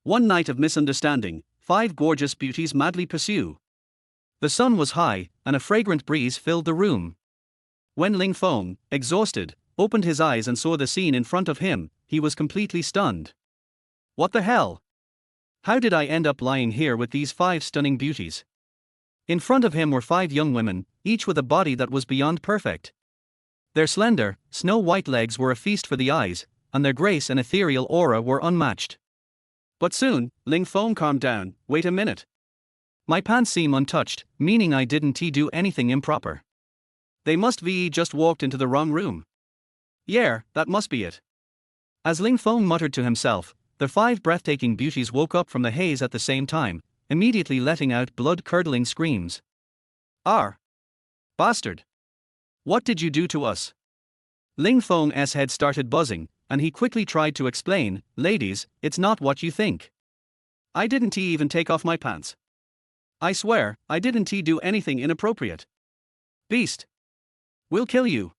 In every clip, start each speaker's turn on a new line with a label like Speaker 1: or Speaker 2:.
Speaker 1: One night of misunderstanding, 5 gorgeous beauties madly pursue. The sun was high, and a fragrant breeze filled the room. When Ling Feng, exhausted, opened his eyes and saw the scene in front of him, he was completely stunned. What the hell? How did I end up lying here with these 5 stunning beauties? In front of him were 5 young women, each with a body that was beyond perfect. Their slender, snow-white legs were a feast for the eyes, and their grace and ethereal aura were unmatched. But soon, Ling Feng calmed down. Wait a minute. My pants seem untouched, meaning I didn't do anything improper. They must be just walked into the wrong room. Yeah, that must be it. As Ling Feng muttered to himself, the 5 breathtaking beauties woke up from the haze at the same time, immediately letting out blood-curdling screams. Bastard! What did you do to us? Ling Feng's head started buzzing, and he quickly tried to explain, ladies, it's not what you think. I didn't even take off my pants. I swear, I didn't do anything inappropriate. Beast! We'll kill you.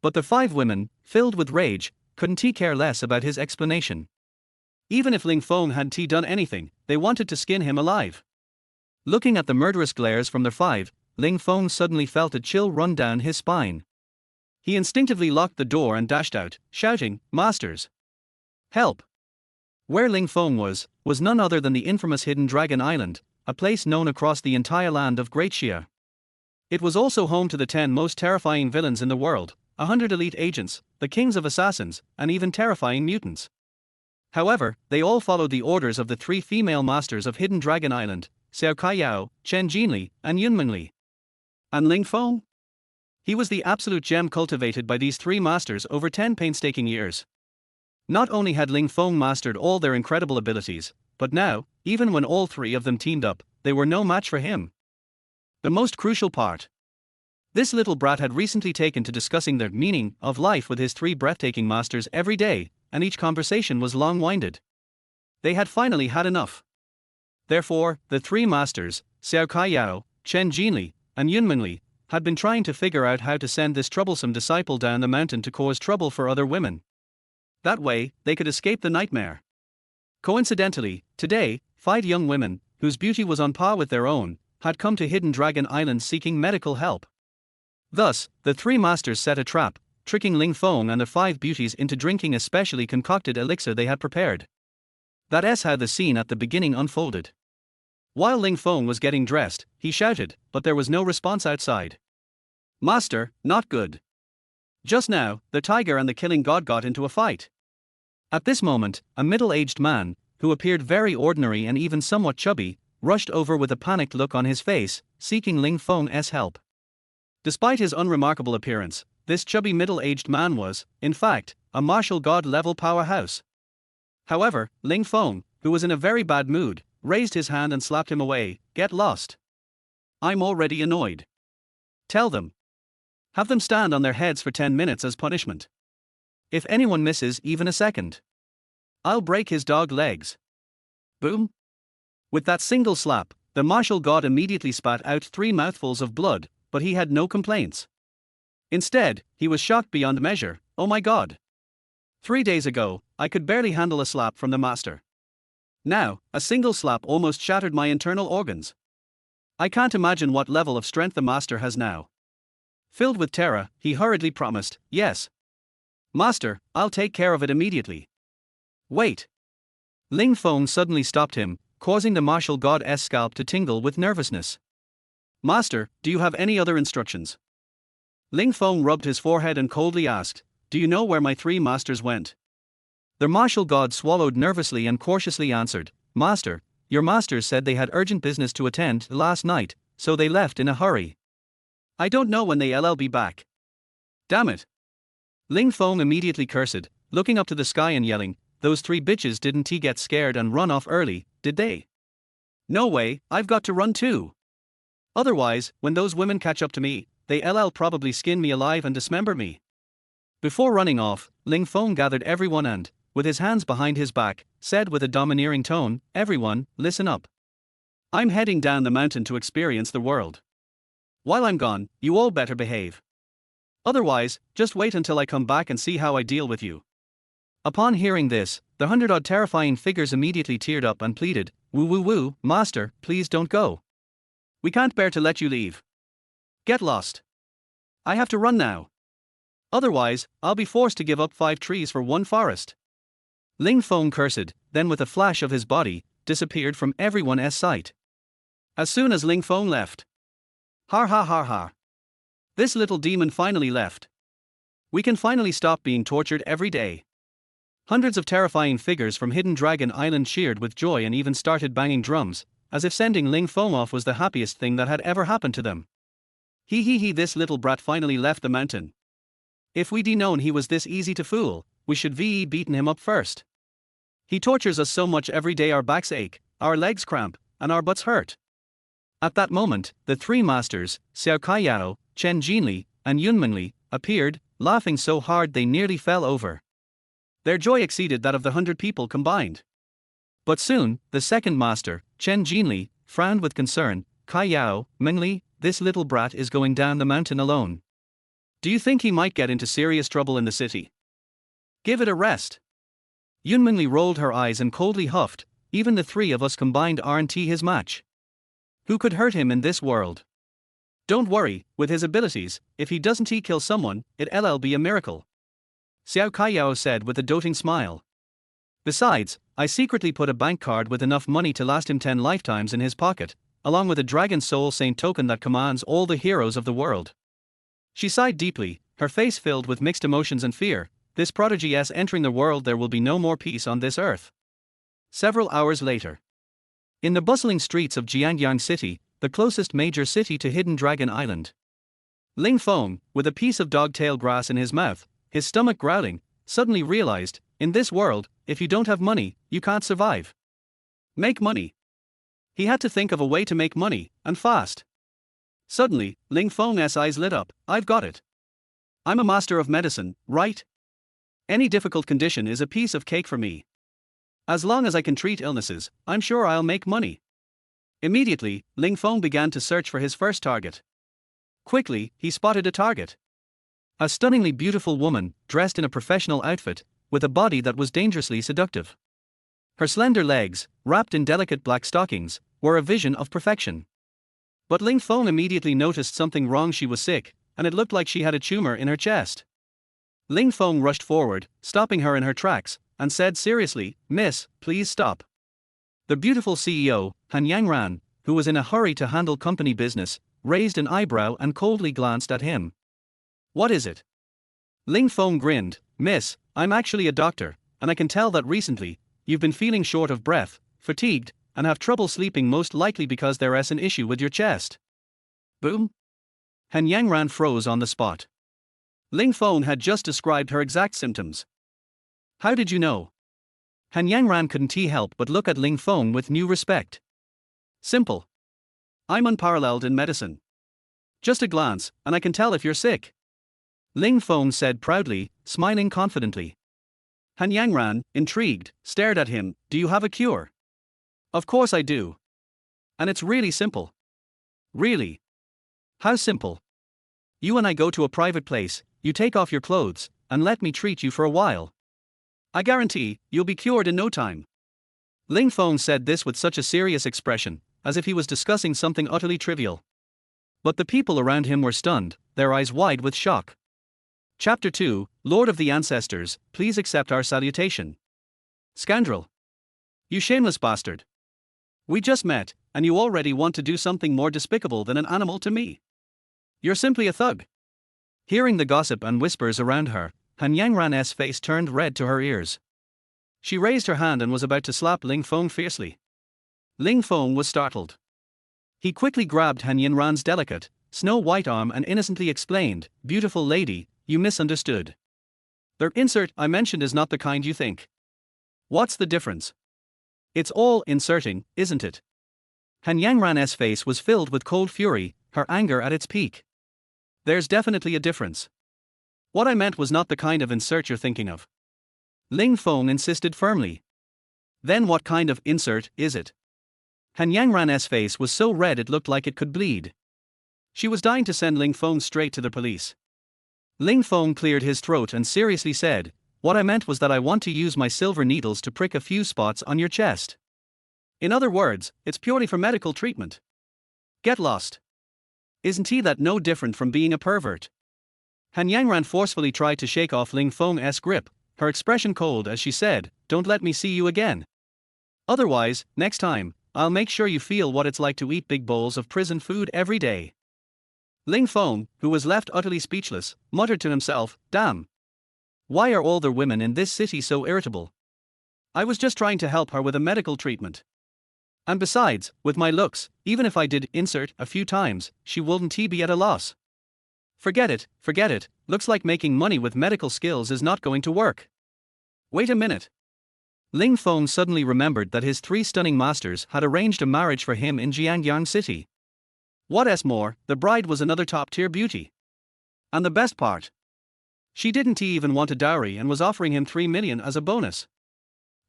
Speaker 1: But the 5 women, filled with rage, couldn't care less about his explanation. Even if Ling Feng had done anything, they wanted to skin him alive. Looking at the murderous glares from the 5, Ling Feng suddenly felt a chill run down his spine. He instinctively locked the door and dashed out, shouting, Masters! Help! Where Ling Feng was none other than the infamous Hidden Dragon Island, a place known across the entire land of Great Xia. It was also home to the 10 most terrifying villains in the world, 100 elite agents, the kings of assassins, and even terrifying mutants. However, they all followed the orders of the 3 female masters of Hidden Dragon Island, Xiao Kaiyao, Chen Jinli, and Yunmenli. And Ling Feng? He was the absolute gem cultivated by these 3 masters over 10 painstaking years. Not only had Ling Feng mastered all their incredible abilities, but now, even when all 3 of them teamed up, they were no match for him. The most crucial part. This little brat had recently taken to discussing the meaning of life with his 3 breathtaking masters every day, and each conversation was long-winded. They had finally had enough. Therefore, the 3 masters, Xiao Kaiyao, Chen Jinli, and Yunmenli, had been trying to figure out how to send this troublesome disciple down the mountain to cause trouble for other women. That way, they could escape the nightmare. Coincidentally, today, 5 young women, whose beauty was on par with their own, had come to Hidden Dragon Island seeking medical help. Thus, the 3 masters set a trap, tricking Ling Feng and the 5 beauties into drinking a specially concocted elixir they had prepared. That's how the scene at the beginning unfolded. While Ling Feng was getting dressed, he shouted, but there was no response outside. Master, not good. Just now, the tiger and the killing god got into a fight. At this moment, a middle-aged man, who appeared very ordinary and even somewhat chubby, rushed over with a panicked look on his face, seeking Ling Feng's help. Despite his unremarkable appearance, this chubby middle-aged man was, in fact, a martial god-level powerhouse. However, Ling Feng, who was in a very bad mood, raised his hand and slapped him away. Get lost. I'm already annoyed. Tell them. Have them stand on their heads for 10 minutes as punishment. If anyone misses even a second, I'll break his dog legs. Boom. With that single slap, the martial god immediately spat out 3 mouthfuls of blood, but he had no complaints. Instead, he was shocked beyond measure. Oh my god. 3 days ago, I could barely handle a slap from the master. Now, a single slap almost shattered my internal organs. I can't imagine what level of strength the master has now. Filled with terror, he hurriedly promised, yes. Master, I'll take care of it immediately. Wait. Ling Feng suddenly stopped him, causing the martial god's scalp to tingle with nervousness. Master, do you have any other instructions? Ling Feng rubbed his forehead and coldly asked, do you know where my 3 masters went? The martial god swallowed nervously and cautiously answered, Master, your masters said they had urgent business to attend last night, so they left in a hurry. I don't know when they'll be back. Damn it. Ling Feng immediately cursed, looking up to the sky and yelling, those 3 bitches didn't get scared and run off early, did they? No way, I've got to run too. Otherwise, when those women catch up to me, they'll probably skin me alive and dismember me. Before running off, Ling Feng gathered everyone and, with his hands behind his back, said with a domineering tone, everyone, listen up. I'm heading down the mountain to experience the world. While I'm gone, you all better behave. Otherwise, just wait until I come back and see how I deal with you. Upon hearing this, the 100-odd terrifying figures immediately teared up and pleaded, "Woo woo woo, master, please don't go. We can't bear to let you leave. Get lost. I have to run now. Otherwise, I'll be forced to give up 5 trees for 1 forest." Ling Feng cursed, then with a flash of his body, disappeared from everyone's sight. As soon as Ling Feng left. Har har har har. This little demon finally left. We can finally stop being tortured every day. Hundreds of terrifying figures from Hidden Dragon Island cheered with joy and even started banging drums, as if sending Ling Feng off was the happiest thing that had ever happened to them. He, this little brat finally left the mountain. If we'd known he was this easy to fool, we should ve beaten him up first. He tortures us so much every day our backs ache, our legs cramp, and our butts hurt. At that moment, the 3 masters, Xiao Kaiyao, Chen Jinli, and Yun Mingli, appeared, laughing so hard they nearly fell over. Their joy exceeded that of the 100 people combined. But soon, the second master, Chen Jinli, frowned with concern. "Kaiyao, Mingli, this little brat is going down the mountain alone. Do you think he might get into serious trouble in the city? Give it a rest." Yun Mingli rolled her eyes and coldly huffed, "Even the 3 of us combined aren't his match. Who could hurt him in this world? Don't worry, with his abilities, if he doesn't kill someone, it'll be a miracle," Xiao Kaiyao said with a doting smile. "Besides, I secretly put a bank card with enough money to last him 10 lifetimes in his pocket, along with a Dragon Soul Saint token that commands all the heroes of the world." She sighed deeply, her face filled with mixed emotions and fear. This prodigy is entering the world, there will be no more peace on this earth. Several hours later. In the bustling streets of Jiangyang City, the closest major city to Hidden Dragon Island. Ling Feng, with a piece of dog-tail grass in his mouth, his stomach growling, suddenly realized, in this world, if you don't have money, you can't survive. Make money. He had to think of a way to make money, and fast. Suddenly, Ling Feng's eyes lit up. "I've got it. I'm a master of medicine, right? Any difficult condition is a piece of cake for me. As long as I can treat illnesses, I'm sure I'll make money." Immediately, Ling Feng began to search for his first target. Quickly, he spotted a target. A stunningly beautiful woman, dressed in a professional outfit, with a body that was dangerously seductive. Her slender legs, wrapped in delicate black stockings, were a vision of perfection. But Ling Feng immediately noticed something wrong. She was sick, and it looked like she had a tumor in her chest. Ling Feng rushed forward, stopping her in her tracks, and said seriously, "Miss, please stop." The beautiful CEO, Han Yangran, who was in a hurry to handle company business, raised an eyebrow and coldly glanced at him. "What is it?" Ling Feng grinned. "Miss, I'm actually a doctor, and I can tell that recently, you've been feeling short of breath, fatigued, and have trouble sleeping, most likely because there's an issue with your chest." Boom! Han Yangran froze on the spot. Ling Feng had just described her exact symptoms. "How did you know?" Han Yangran couldn't help but look at Ling Feng with new respect. "Simple. I'm unparalleled in medicine. Just a glance, and I can tell if you're sick," Ling Feng said proudly, smiling confidently. Han Yangran, intrigued, stared at him. "Do you have a cure?" "Of course I do. And it's really simple." "Really? How simple?" "You and I go to a private place, you take off your clothes, and let me treat you for a while. I guarantee, you'll be cured in no time." Ling Feng said this with such a serious expression, as if he was discussing something utterly trivial. But the people around him were stunned, their eyes wide with shock. Chapter 2, Lord of the Ancestors, please accept our salutation. "Scoundrel! You shameless bastard! We just met, and you already want to do something more despicable than an animal to me. You're simply a thug." Hearing the gossip and whispers around her, Han Yangran's face turned red to her ears. She raised her hand and was about to slap Ling Feng fiercely. Ling Feng was startled. He quickly grabbed Han Yangran's delicate, snow-white arm and innocently explained, "Beautiful lady, you misunderstood. The insert I mentioned is not the kind you think." "What's the difference?" "It's all inserting, isn't it?" Han Yangran's face was filled with cold fury, her anger at its peak. "There's definitely a difference. What I meant was not the kind of insert you're thinking of," Ling Feng insisted firmly. "Then what kind of insert is it?" Han Yangran's face was so red it looked like it could bleed. She was dying to send Ling Feng straight to the police. Ling Feng cleared his throat and seriously said, what I meant was that I want to use my silver needles to prick a few spots on your chest. In other words, it's purely for medical treatment. Get lost. Isn't he that no different from being a pervert? Han Yangran forcefully tried to shake off Ling Feng's grip, her expression cold as she said, "Don't let me see you again. Otherwise, next time, I'll make sure you feel what it's like to eat big bowls of prison food every day." Ling Feng, who was left utterly speechless, muttered to himself, "Damn. Why are all the women in this city so irritable? I was just trying to help her with a medical treatment. And besides, with my looks, even if I did insert a few times, she wouldn't be at a loss. Forget it, looks like making money with medical skills is not going to work. Wait a minute." Ling Feng suddenly remembered that his 3 stunning masters had arranged a marriage for him in Jiangyang City. What's more, the bride was another top-tier beauty. And the best part? She didn't even want a dowry and was offering him 3 million as a bonus.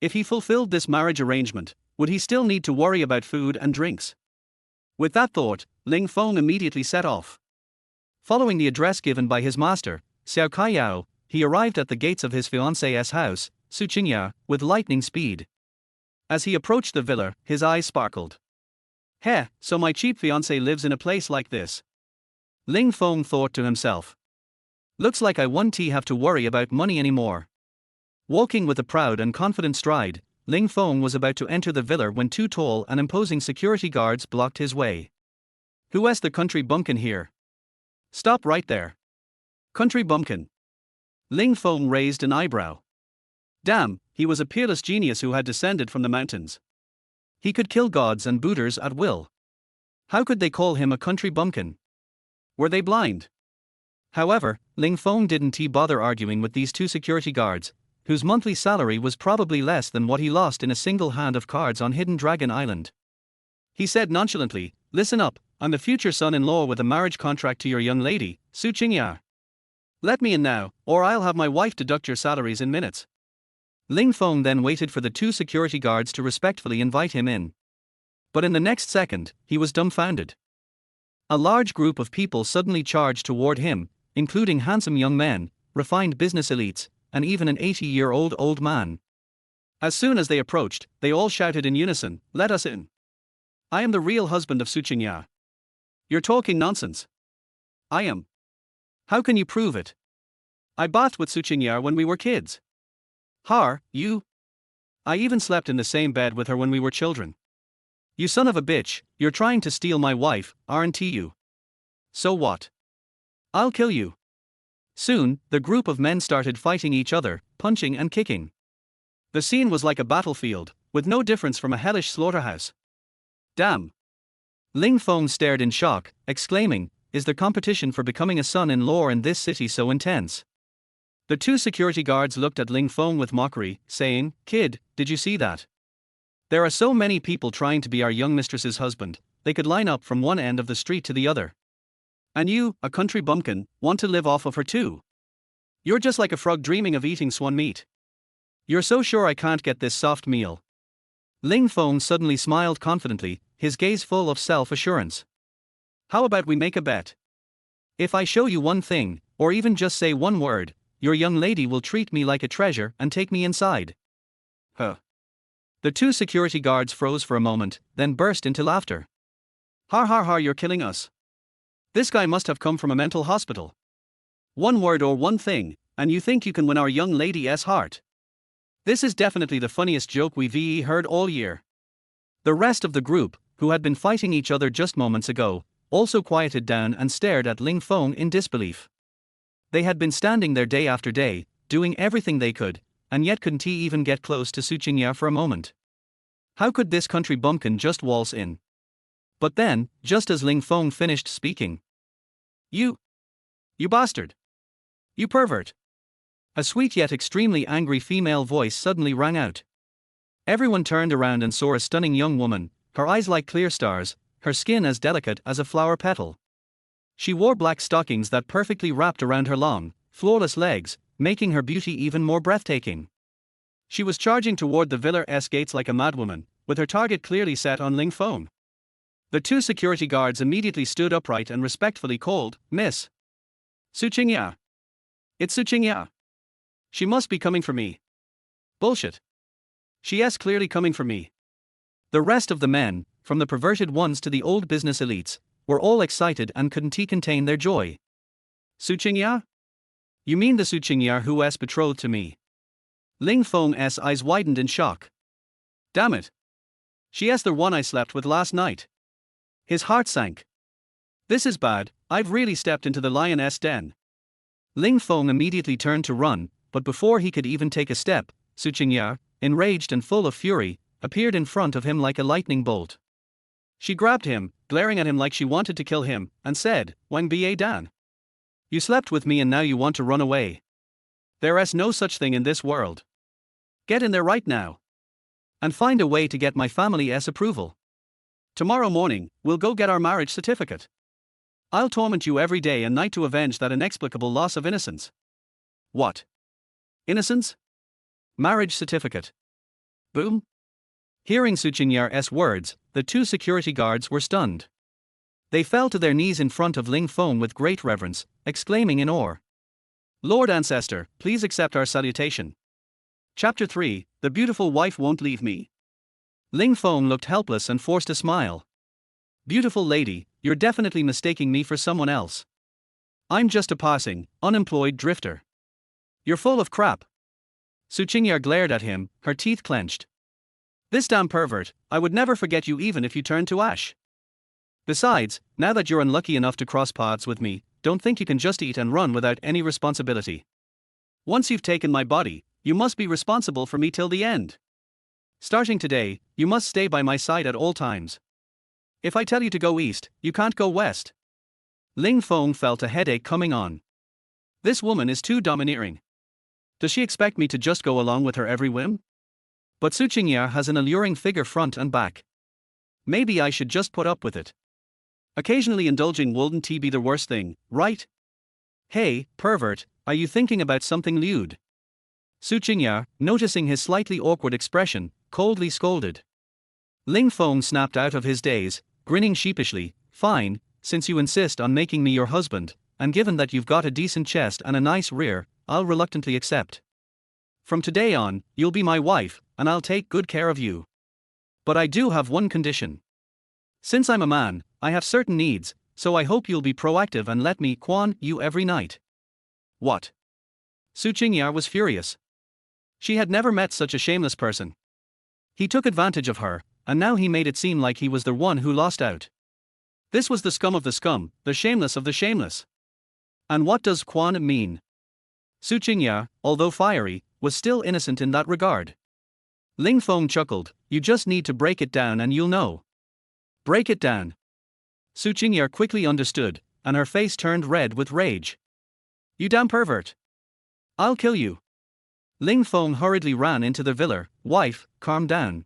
Speaker 1: If he fulfilled this marriage arrangement, would he still need to worry about food and drinks? With that thought, Ling Feng immediately set off. Following the address given by his master, Xiao Kaiyao, he arrived at the gates of his fiancée's house, Su Qingya, with lightning speed. As he approached the villa, his eyes sparkled. "Heh, so my cheap fiancé lives in a place like this." Ling Feng thought to himself. Looks like I won't have to worry about money anymore. Walking with a proud and confident stride, Ling Feng was about to enter the villa when 2 tall and imposing security guards blocked his way. "Who's the country bumpkin here? Stop right there. Country bumpkin." Ling Feng raised an eyebrow. Damn, he was a peerless genius who had descended from the mountains. He could kill gods and Buddhas at will. How could they call him a country bumpkin? Were they blind? However, Ling Feng didn't bother arguing with these 2 security guards, whose monthly salary was probably less than what he lost in a single hand of cards on Hidden Dragon Island. He said nonchalantly, "Listen up, I'm the future son-in-law with a marriage contract to your young lady, Su Qingya. Let me in now, or I'll have my wife deduct your salaries in minutes." Ling Feng then waited for the 2 security guards to respectfully invite him in. But in the next second, he was dumbfounded. A large group of people suddenly charged toward him, including handsome young men, refined business elites, and even an 80-year-old old man. As soon as they approached, they all shouted in unison, "Let us in. I am the real husband of Su Qingya." "You're talking nonsense." "I am." "How can you prove it?" "I bathed with Su Qingya when we were kids." "Har, you?" "I even slept in the same bed with her when we were children." "You son of a bitch, you're trying to steal my wife, aren't you?" "So what? I'll kill you." Soon, the group of men started fighting each other, punching and kicking. The scene was like a battlefield, with no difference from a hellish slaughterhouse. Damn. Ling Feng stared in shock, exclaiming, "Is the competition for becoming a son-in-law in this city so intense?" The 2 security guards looked at Ling Feng with mockery, saying, "Kid, did you see that? There are so many people trying to be our young mistress's husband, they could line up from one end of the street to the other. And you, a country bumpkin, want to live off of her too? You're just like a frog dreaming of eating swan meat. You're so sure I can't get this soft meal." Ling Feng suddenly smiled confidently, his gaze full of self-assurance. "How about we make a bet? If I show you one thing, or even just say one word, your young lady will treat me like a treasure and take me inside." Huh. The 2 security guards froze for a moment, then burst into laughter. "Har har har, you're killing us. This guy must have come from a mental hospital. One word or one thing, and you think you can win our young lady's heart? This is definitely the funniest joke we've heard all year." The rest of the group, who had been fighting each other just moments ago, also quieted down and stared at Ling Feng in disbelief. They had been standing there day after day, doing everything they could, and yet couldn't even get close to Su Qingya for a moment. How could this country bumpkin just waltz in? But then, just as Ling Feng finished speaking, You bastard! You pervert!" A sweet yet extremely angry female voice suddenly rang out. Everyone turned around and saw a stunning young woman, her eyes like clear stars, her skin as delicate as a flower petal. She wore black stockings that perfectly wrapped around her long, flawless legs, making her beauty even more breathtaking. She was charging toward the villa's gates like a madwoman, with her target clearly set on Ling Feng. The 2 security guards immediately stood upright and respectfully called, "Miss Su Qingya. It's Su Qingya. She must be coming for me. Bullshit. She's clearly coming for me. The rest of the men, from the perverted ones to the old business elites, were all excited and couldn't contain their joy. Su Qingya? You mean the Su Qingya who's betrothed to me? Ling Feng's eyes widened in shock. Damn it. She's the one I slept with last night. His heart sank. This is bad, I've really stepped into the lioness den. Ling Feng immediately turned to run, but before he could even take a step, Su Qingya, enraged and full of fury, appeared in front of him like a lightning bolt. She grabbed him, glaring at him like she wanted to kill him, and said, Wang Ba Dan. You slept with me and now you want to run away. There's no such thing in this world. Get in there right now. And find a way to get my family's approval. Tomorrow morning, we'll go get our marriage certificate. I'll torment you every day and night to avenge that inexplicable loss of innocence. What? Innocence? Marriage certificate. Boom. Hearing Su Qingya's words, the two security guards were stunned. They fell to their knees in front of Ling Feng with great reverence, exclaiming in awe. Lord Ancestor, please accept our salutation. Chapter 3, The Beautiful Wife Won't Leave Me. Ling Feng looked helpless and forced a smile. Beautiful lady, you're definitely mistaking me for someone else. I'm just a passing, unemployed drifter. You're full of crap. Su Qingya glared at him, her teeth clenched. This damn pervert, I would never forget you even if you turned to ash. Besides, now that you're unlucky enough to cross paths with me, don't think you can just eat and run without any responsibility. Once you've taken my body, you must be responsible for me till the end. Starting today, you must stay by my side at all times. If I tell you to go east, you can't go west. Ling Feng felt a headache coming on. This woman is too domineering. Does she expect me to just go along with her every whim? But Su Qingya has an alluring figure front and back. Maybe I should just put up with it. Occasionally indulging wouldn't be the worst thing, right? Hey, pervert, are you thinking about something lewd? Su Qingya, noticing his slightly awkward expression, coldly scolded. Ling Feng snapped out of his daze, grinning sheepishly. Fine, since you insist on making me your husband, and given that you've got a decent chest and a nice rear, I'll reluctantly accept. From today on, you'll be my wife, and I'll take good care of you. But I do have one condition. Since I'm a man, I have certain needs, so I hope you'll be proactive and let me quan you every night. What? Su Qingya was furious. She had never met such a shameless person. He took advantage of her, and now he made it seem like he was the one who lost out. This was the scum of the scum, the shameless of the shameless. And what does quan mean? Su Qingya, although fiery, was still innocent in that regard. Ling Feng chuckled, you just need to break it down and you'll know. Break it down. Su Qingya quickly understood, and her face turned red with rage. You damn pervert. I'll kill you. Ling Feng hurriedly ran into the villa. Wife, calm down.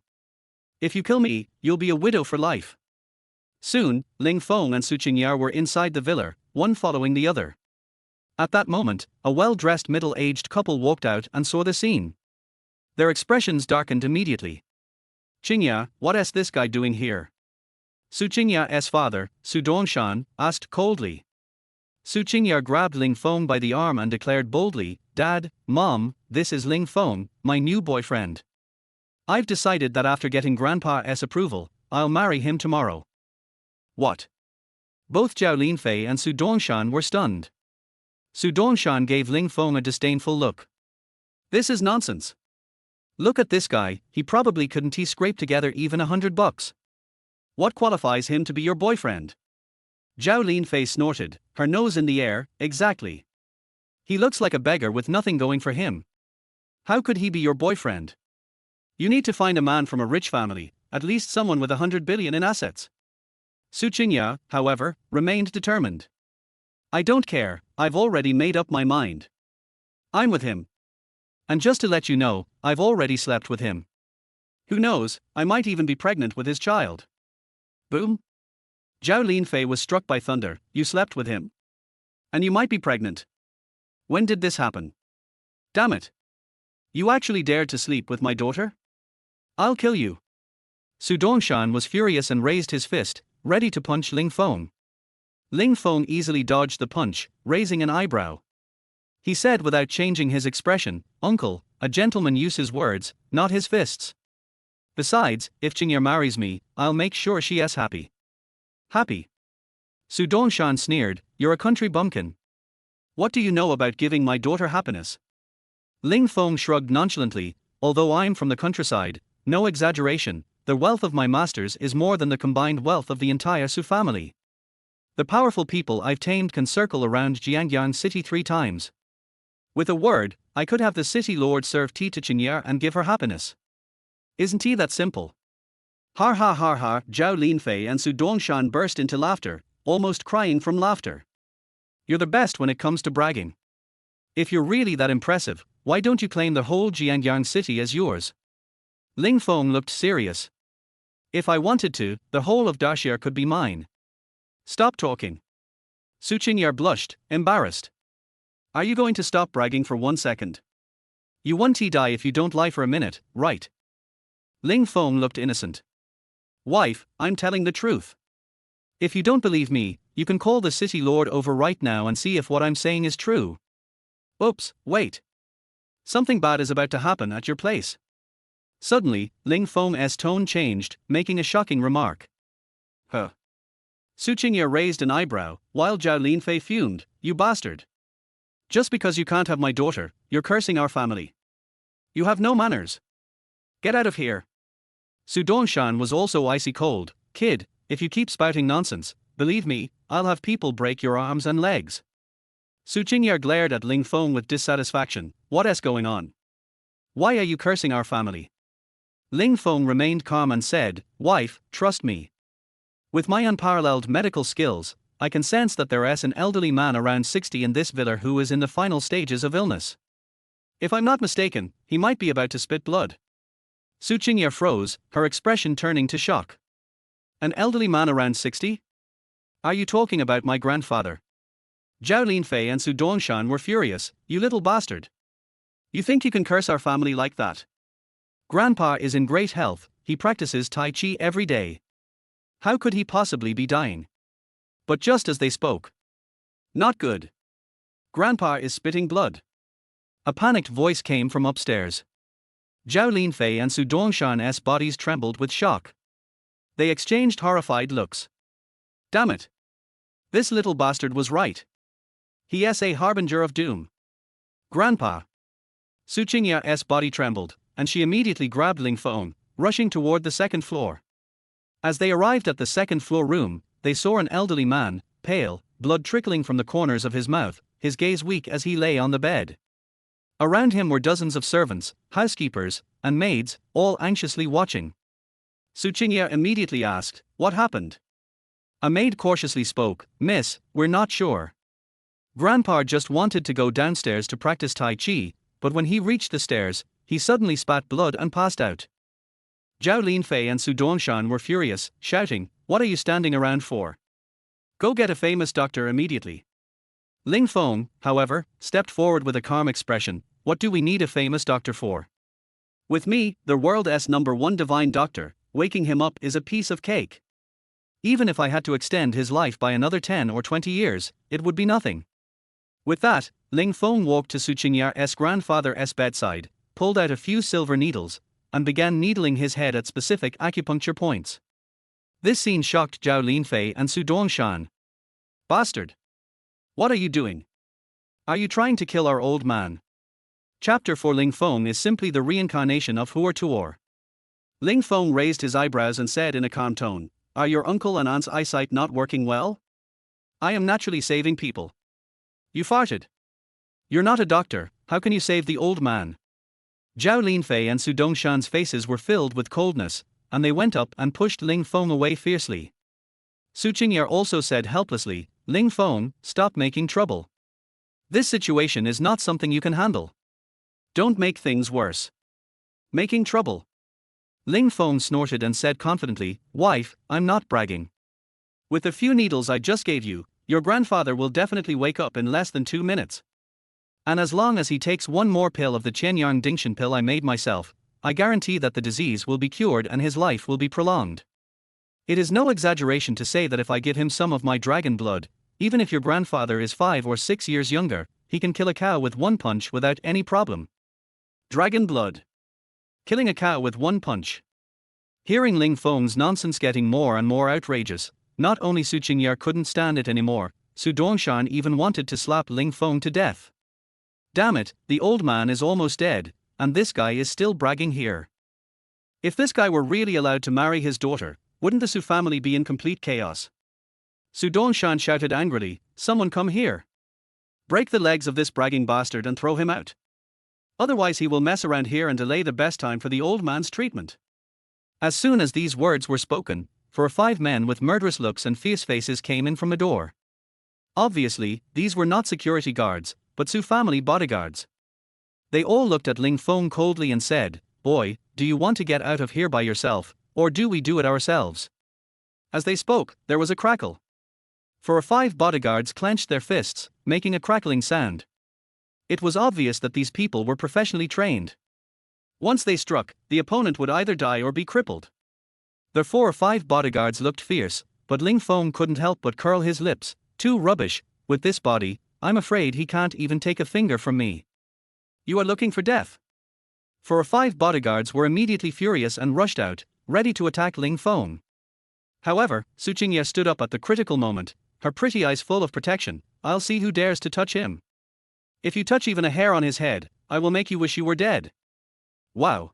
Speaker 1: If you kill me, you'll be a widow for life. Soon, Ling Feng and Su Qingya were inside the villa, one following the other. At that moment, a well-dressed middle-aged couple walked out and saw the scene. Their expressions darkened immediately. Qingya, what's this guy doing here? Su Qingya's father, Su Dongshan, asked coldly. Su Qingya grabbed Ling Feng by the arm and declared boldly, Dad, Mom, this is Ling Feng, my new boyfriend. I've decided that after getting Grandpa's approval, I'll marry him tomorrow. What? Both Zhao Linfei and Su Dongshan were stunned. Su Dongshan gave Ling Feng a disdainful look. This is nonsense. Look at this guy, he probably couldn't scrape together even $100. What qualifies him to be your boyfriend? Zhao Linfei snorted, her nose in the air. Exactly. He looks like a beggar with nothing going for him. How could he be your boyfriend? You need to find a man from a rich family, at least someone with 100 billion in assets. Su Qingya, however, remained determined. I don't care, I've already made up my mind. I'm with him. And just to let you know, I've already slept with him. Who knows, I might even be pregnant with his child. Boom. Zhao Linfei was struck by thunder. You slept with him? And you might be pregnant. When did this happen? Damn it. You actually dared to sleep with my daughter? I'll kill you. Su Dongshan was furious and raised his fist, ready to punch Ling Feng. Ling Feng easily dodged the punch, raising an eyebrow. He said without changing his expression, "Uncle, a gentleman uses words, not his fists. Besides, if Qingye marries me, I'll make sure she is happy." Happy? Su Dongshan sneered, "You're a country bumpkin. What do you know about giving my daughter happiness?" Ling Feng shrugged nonchalantly, "Although I'm from the countryside, no exaggeration, the wealth of my masters is more than the combined wealth of the entire Su family. The powerful people I've tamed can circle around Jiangyang city 3 times. With a word, I could have the city lord serve tea to Qingye and give her happiness. Isn't tea that simple?" Har ha har har, Zhao Linfei and Su Dongshan burst into laughter, almost crying from laughter. "You're the best when it comes to bragging. If you're really that impressive, why don't you claim the whole Jiangyang city as yours?" Ling Feng looked serious. "If I wanted to, the whole of Dashir could be mine." "Stop talking." Su Qingye blushed, embarrassed. "Are you going to stop bragging for 1 second? You won't die if you don't lie for a minute, right?" Ling Feng looked innocent. "Wife, I'm telling the truth. If you don't believe me, you can call the city lord over right now and see if what I'm saying is true." "Oops, wait. Something bad is about to happen at your place." Suddenly, Ling Feng's tone changed, making a shocking remark. "Huh." Su Qingye raised an eyebrow, while Zhao Linfei fumed, "You bastard. Just because you can't have my daughter, you're cursing our family. You have no manners. Get out of here." Su Dongshan was also icy cold. "Kid, if you keep spouting nonsense, believe me, I'll have people break your arms and legs." Su Qingye glared at Ling Feng with dissatisfaction. "What's going on? Why are you cursing our family?" Ling Feng remained calm and said, "Wife, trust me. With my unparalleled medical skills, I can sense that there is an elderly man around 60 in this villa who is in the final stages of illness. If I'm not mistaken, he might be about to spit blood." Su Qingye froze, her expression turning to shock. "An elderly man around 60? Are you talking about my grandfather?" Zhao Linfei and Su Dongshan were furious. "You little bastard. You think you can curse our family like that? Grandpa is in great health, he practices Tai Chi every day. How could he possibly be dying?" But just as they spoke. "Not good. Grandpa is spitting blood." A panicked voice came from upstairs. Zhao Linfei and Su Dongshan's bodies trembled with shock. They exchanged horrified looks. "Damn it. This little bastard was right. He is a harbinger of doom. Grandpa." Su Qingye's body trembled, and she immediately grabbed Ling Feng, rushing toward the second floor. As they arrived at the second floor room, they saw an elderly man, pale, blood trickling from the corners of his mouth, his gaze weak as he lay on the bed. Around him were dozens of servants, housekeepers, and maids, all anxiously watching. Su Qingye immediately asked, "What happened?" A maid cautiously spoke, "Miss, we're not sure. Grandpa just wanted to go downstairs to practice Tai Chi, but when he reached the stairs, he suddenly spat blood and passed out." Zhao Linfei and Su Dongshan were furious, shouting, "What are you standing around for? Go get a famous doctor immediately." Ling Feng, however, stepped forward with a calm expression. "What do we need a famous doctor for? With me, the world's #1 divine doctor, waking him up is a piece of cake. Even if I had to extend his life by another 10 or 20 years, it would be nothing." With that, Ling Feng walked to Su Qingye's grandfather's bedside, pulled out a few silver needles, and began needling his head at specific acupuncture points. This scene shocked Zhao Linfei and Su Dongshan. "Bastard! What are you doing? Are you trying to kill our old man?" Chapter 4 Ling Feng is simply the reincarnation of Huor Tuor. Ling Feng raised his eyebrows and said in a calm tone, "Are your uncle and aunt's eyesight not working well? I am naturally saving people." "You farted. You're not a doctor, how can you save the old man?" Zhao Linfei and Su Dongshan's faces were filled with coldness, and they went up and pushed Ling Feng away fiercely. Su Qingye also said helplessly, "Ling Feng, stop making trouble. This situation is not something you can handle. Don't make things worse. Making trouble." Ling Feng snorted and said confidently, "Wife, I'm not bragging. With the few needles I just gave you, your grandfather will definitely wake up in less than 2 minutes. And as long as he takes one more pill of the Qianyang Dingshan pill I made myself, I guarantee that the disease will be cured and his life will be prolonged. It is no exaggeration to say that if I give him some of my dragon blood, even if your grandfather is 5 or 6 years younger, he can kill a cow with one punch without any problem. Dragon blood. Killing a cow with one punch. Hearing Ling Feng's nonsense getting more and more outrageous, not only Su Qingye couldn't stand it anymore, Su Dongshan even wanted to slap Ling Feng to death. Damn it, the old man is almost dead, and this guy is still bragging here. If this guy were really allowed to marry his daughter, wouldn't the Su family be in complete chaos? Su Dongshan shouted angrily, "Someone come here. Break the legs of this bragging bastard and throw him out. Otherwise he will mess around here and delay the best time for the old man's treatment." As soon as these words were spoken, 5 men with murderous looks and fierce faces came in from a door. Obviously, these were not security guards, but Su family bodyguards. They all looked at Ling Feng coldly and said, "Boy, do you want to get out of here by yourself, or do we do it ourselves?" As they spoke, there was a crackle. 5 bodyguards clenched their fists, making a crackling sound. It was obvious that these people were professionally trained. Once they struck, the opponent would either die or be crippled. The 4 or 5 bodyguards looked fierce, but Ling Feng couldn't help but curl his lips. "Too rubbish, with this body, I'm afraid he can't even take a finger from me." "You are looking for death." 4 or 5 bodyguards were immediately furious and rushed out, ready to attack Ling Feng. However, Su Qingye stood up at the critical moment, her pretty eyes full of protection. "I'll see who dares to touch him. If you touch even a hair on his head, I will make you wish you were dead." "Wow.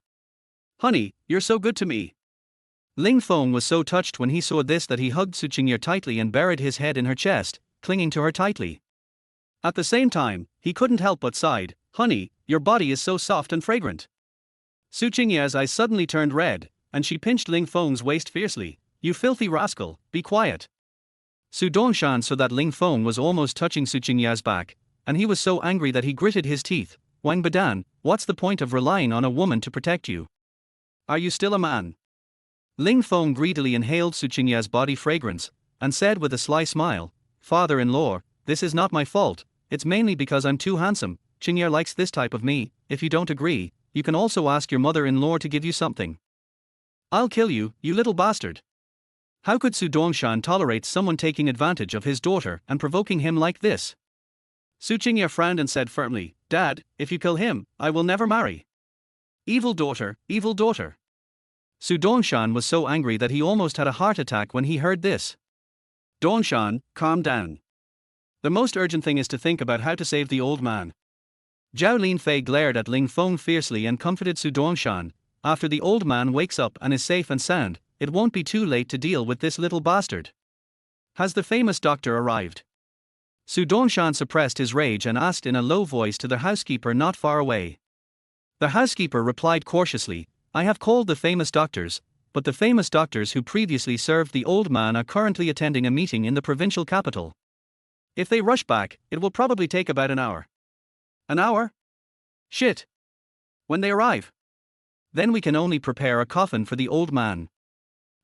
Speaker 1: Honey, you're so good to me." Ling Feng was so touched when he saw this that he hugged Su Qingye tightly and buried his head in her chest, clinging to her tightly. At the same time, he couldn't help but sighed, "Honey, your body is so soft and fragrant." Su Qingye's eyes suddenly turned red, and she pinched Ling Feng's waist fiercely. "You filthy rascal, be quiet." Su Dongshan saw that Ling Feng was almost touching Su Qingye's back, and he was so angry that he gritted his teeth. "Wang Badan, what's the point of relying on a woman to protect you? Are you still a man?" Ling Feng greedily inhaled Su Qingye's body fragrance, and said with a sly smile, "Father-in-law, this is not my fault, it's mainly because I'm too handsome. Qingye likes this type of me. If you don't agree, you can also ask your mother-in-law to give you something." "I'll kill you, you little bastard." How could Su Dongshan tolerate someone taking advantage of his daughter and provoking him like this? Su Qingye frowned and said firmly, "Dad, if you kill him, I will never marry." Evil daughter, evil daughter. Su Dongshan was so angry that he almost had a heart attack when he heard this. "Dongshan, calm down. The most urgent thing is to think about how to save the old man." Zhao Linfei glared at Ling Feng fiercely and comforted Su Dongshan. "After the old man wakes up and is safe and sound, it won't be too late to deal with this little bastard. Has the famous doctor arrived?" Su Dongshan suppressed his rage and asked in a low voice to the housekeeper not far away. The housekeeper replied cautiously, "I have called the famous doctors, but the famous doctors who previously served the old man are currently attending a meeting in the provincial capital. If they rush back, it will probably take about an hour." "An hour? Shit. When they arrive? Then we can only prepare a coffin for the old man."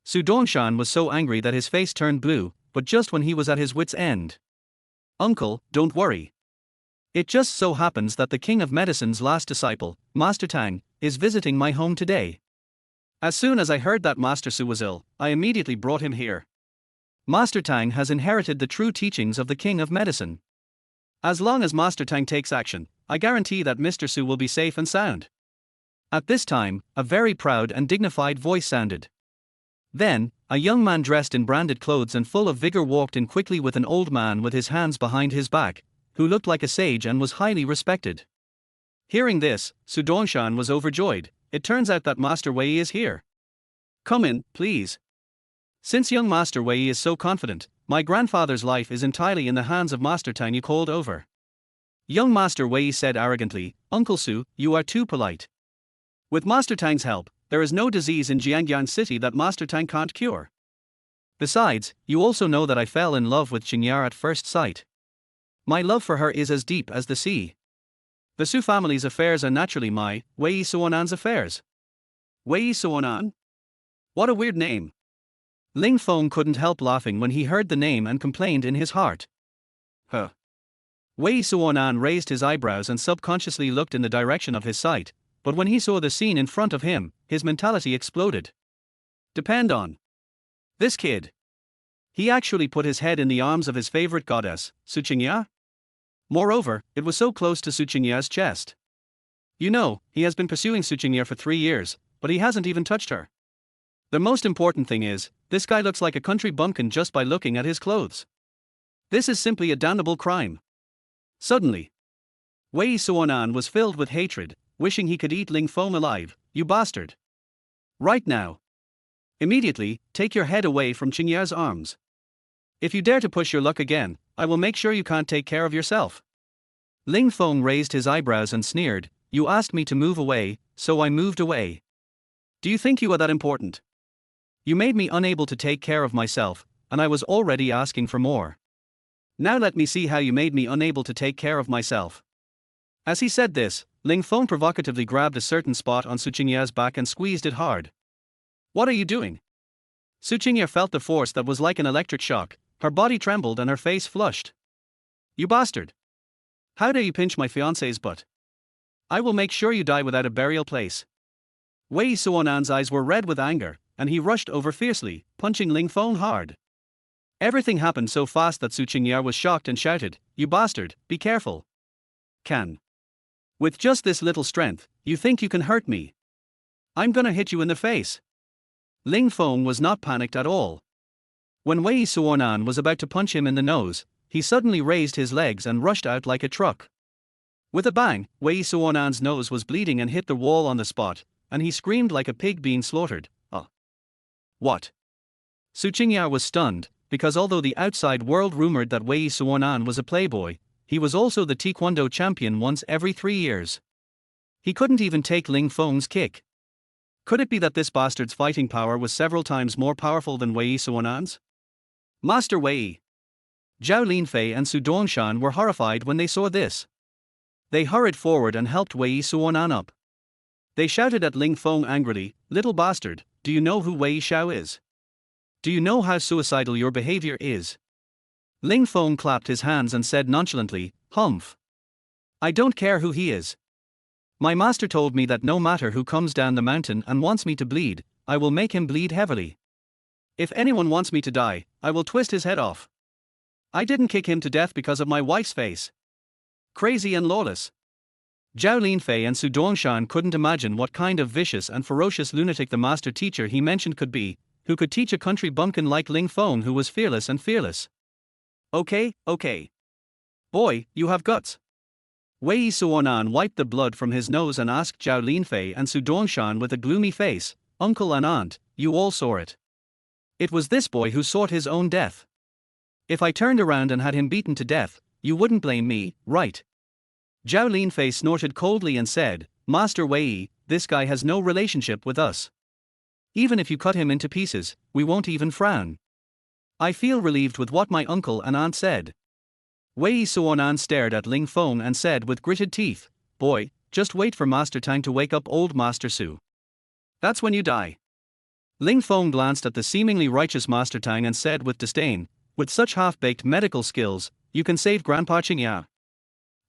Speaker 1: Su Dongshan was so angry that his face turned blue, but just when he was at his wits' end. "Uncle, don't worry. It just so happens that the King of Medicine's last disciple, Master Tang, is visiting my home today. As soon as I heard that Master Su was ill, I immediately brought him here. Master Tang has inherited the true teachings of the King of Medicine. As long as Master Tang takes action, I guarantee that Mr. Su will be safe and sound." At this time, a very proud and dignified voice sounded. Then, a young man dressed in branded clothes and full of vigor walked in quickly with an old man with his hands behind his back, who looked like a sage and was highly respected. Hearing this, Su Dongshan was overjoyed. "It turns out that Master Wei is here. Come in, please. Since young Master Wei is so confident, my grandfather's life is entirely in the hands of Master Tang. You called over." Young Master Wei said arrogantly, "Uncle Su, you are too polite. With Master Tang's help, there is no disease in Jiangyan City that Master Tang can't cure. Besides, you also know that I fell in love with Qingye at first sight. My love for her is as deep as the sea. The Su family's affairs are naturally my, Wei Suonan's affairs." Wei Suonan? What a weird name. Ling Feng couldn't help laughing when he heard the name and complained in his heart. Huh. Wei Suonan raised his eyebrows and subconsciously looked in the direction of his sight, but when he saw the scene in front of him, his mentality exploded. Depend on this kid. He actually put his head in the arms of his favorite goddess, Su Qingye? Moreover, it was so close to Su Qingya's chest. You know, he has been pursuing Su Qingya for 3 years, but he hasn't even touched her. The most important thing is, this guy looks like a country bumpkin just by looking at his clothes. This is simply a damnable crime. Suddenly, Wei Suonan was filled with hatred, wishing he could eat Ling Feng alive. You bastard. Right now. Immediately, take your head away from Qingya's arms. If you dare to push your luck again, I will make sure you can't take care of yourself. Ling Feng raised his eyebrows and sneered. You asked me to move away, so I moved away. Do you think you are that important? You made me unable to take care of myself, and I was already asking for more. Now let me see how you made me unable to take care of myself. As he said this, Ling Feng provocatively grabbed a certain spot on Su Qingya's back and squeezed it hard. What are you doing? Su Qingya felt the force that was like an electric shock. Her body trembled and her face flushed. You bastard! How dare you pinch my fiancé's butt? I will make sure you die without a burial place. Wei Suonan's eyes were red with anger, and he rushed over fiercely, punching Ling Feng hard. Everything happened so fast that Su Qingya was shocked and shouted, You bastard, be careful. With just this little strength, you think you can hurt me? I'm gonna hit you in the face. Ling Feng was not panicked at all. When Wei Suonan was about to punch him in the nose, he suddenly raised his legs and rushed out like a truck. With a bang, Wei Suonan's nose was bleeding and hit the wall on the spot, and he screamed like a pig being slaughtered. What? Su Qingya was stunned, because although the outside world rumored that Wei Suonan was a playboy, he was also the taekwondo champion once every 3 years. He couldn't even take Ling Feng's kick. Could it be that this bastard's fighting power was several times more powerful than Wei Suonan's? Master Wei! Zhao Linfei and Su Dongshan were horrified when they saw this. They hurried forward and helped Wei Suonan up. They shouted at Ling Feng angrily, Little bastard, do you know who Wei Xiao is? Do you know how suicidal your behavior is? Ling Feng clapped his hands and said nonchalantly, Humph. I don't care who he is. My master told me that no matter who comes down the mountain and wants me to bleed, I will make him bleed heavily. If anyone wants me to die, I will twist his head off. I didn't kick him to death because of my wife's face. Crazy and lawless. Zhao Linfei and Su Dongshan couldn't imagine what kind of vicious and ferocious lunatic the master teacher he mentioned could be, who could teach a country bumpkin like Ling Feng who was fearless and fearless. Okay. Boy, you have guts. Wei Suonan wiped the blood from his nose and asked Zhao Linfei and Su Dongshan with a gloomy face, Uncle and Aunt, you all saw it. It was this boy who sought his own death. If I turned around and had him beaten to death, you wouldn't blame me, right? Zhao Linfei snorted coldly and said, Master Wei, this guy has no relationship with us. Even if you cut him into pieces, we won't even frown. I feel relieved with what my uncle and aunt said. Wei Suonan stared at Ling Feng and said with gritted teeth, Boy, just wait for Master Tang to wake up old Master Su. That's when you die. Ling Feng glanced at the seemingly righteous Master Tang and said with disdain, With such half-baked medical skills, you can save Grandpa Qingya.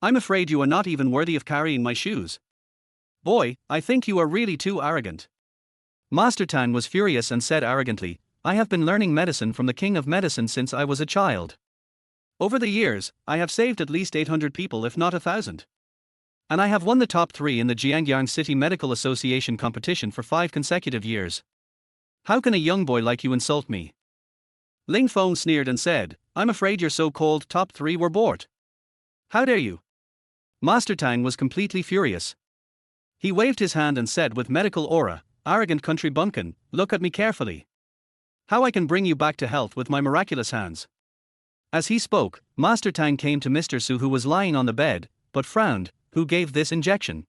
Speaker 1: I'm afraid you are not even worthy of carrying my shoes. Boy, I think you are really too arrogant. Master Tang was furious and said arrogantly, I have been learning medicine from the king of medicine since I was a child. Over the years, I have saved at least 800 people if not 1,000. And I have won the top 3 in the Jiangyang City Medical Association competition for 5 consecutive years. How can a young boy like you insult me? Ling Feng sneered and said, I'm afraid your so-called top 3 were bought. How dare you? Master Tang was completely furious. He waved his hand and said with medical aura, Arrogant country bumpkin, look at me carefully. How I can bring you back to health with my miraculous hands. As he spoke, Master Tang came to Mr. Su who was lying on the bed, but frowned, who gave this injection.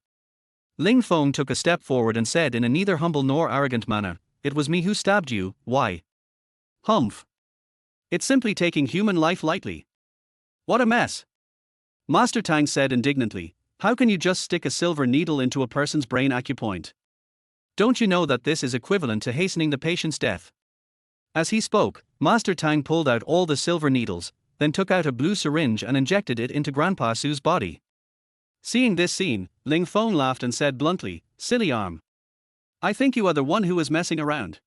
Speaker 1: Ling Feng took a step forward and said in a neither humble nor arrogant manner, It was me who stabbed you, why? Humph. It's simply taking human life lightly. What a mess. Master Tang said indignantly, How can you just stick a silver needle into a person's brain acupoint? Don't you know that this is equivalent to hastening the patient's death? As he spoke, Master Tang pulled out all the silver needles, then took out a blue syringe and injected it into Grandpa Su's body. Seeing this scene, Ling Feng laughed and said bluntly, Silly arm. I think you are the one who is messing around.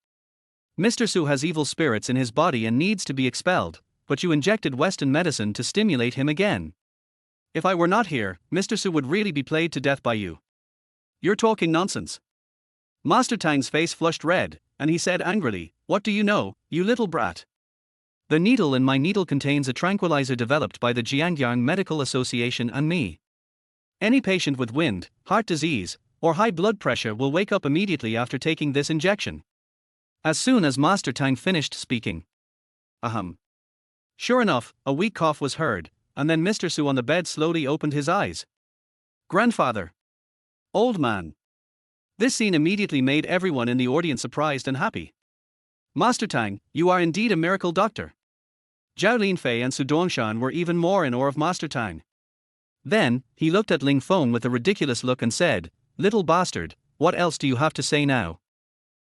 Speaker 1: Mr. Su has evil spirits in his body and needs to be expelled, but you injected Western medicine to stimulate him again. If I were not here, Mr. Su would really be played to death by you. You're talking nonsense. Master Tang's face flushed red, and he said angrily, "What do you know, you little brat? The needle in my needle contains a tranquilizer developed by the Jiangyang Medical Association and me. Any patient with wind, heart disease, or high blood pressure will wake up immediately after taking this injection." As soon as Master Tang finished speaking. Ahem. Sure enough, a weak cough was heard, and then Mr. Su on the bed slowly opened his eyes. Grandfather. Old man. This scene immediately made everyone in the audience surprised and happy. Master Tang, you are indeed a miracle doctor. Zhao Linfei and Su Dongshan were even more in awe of Master Tang. Then, he looked at Ling Feng with a ridiculous look and said, "Little bastard, what else do you have to say now?"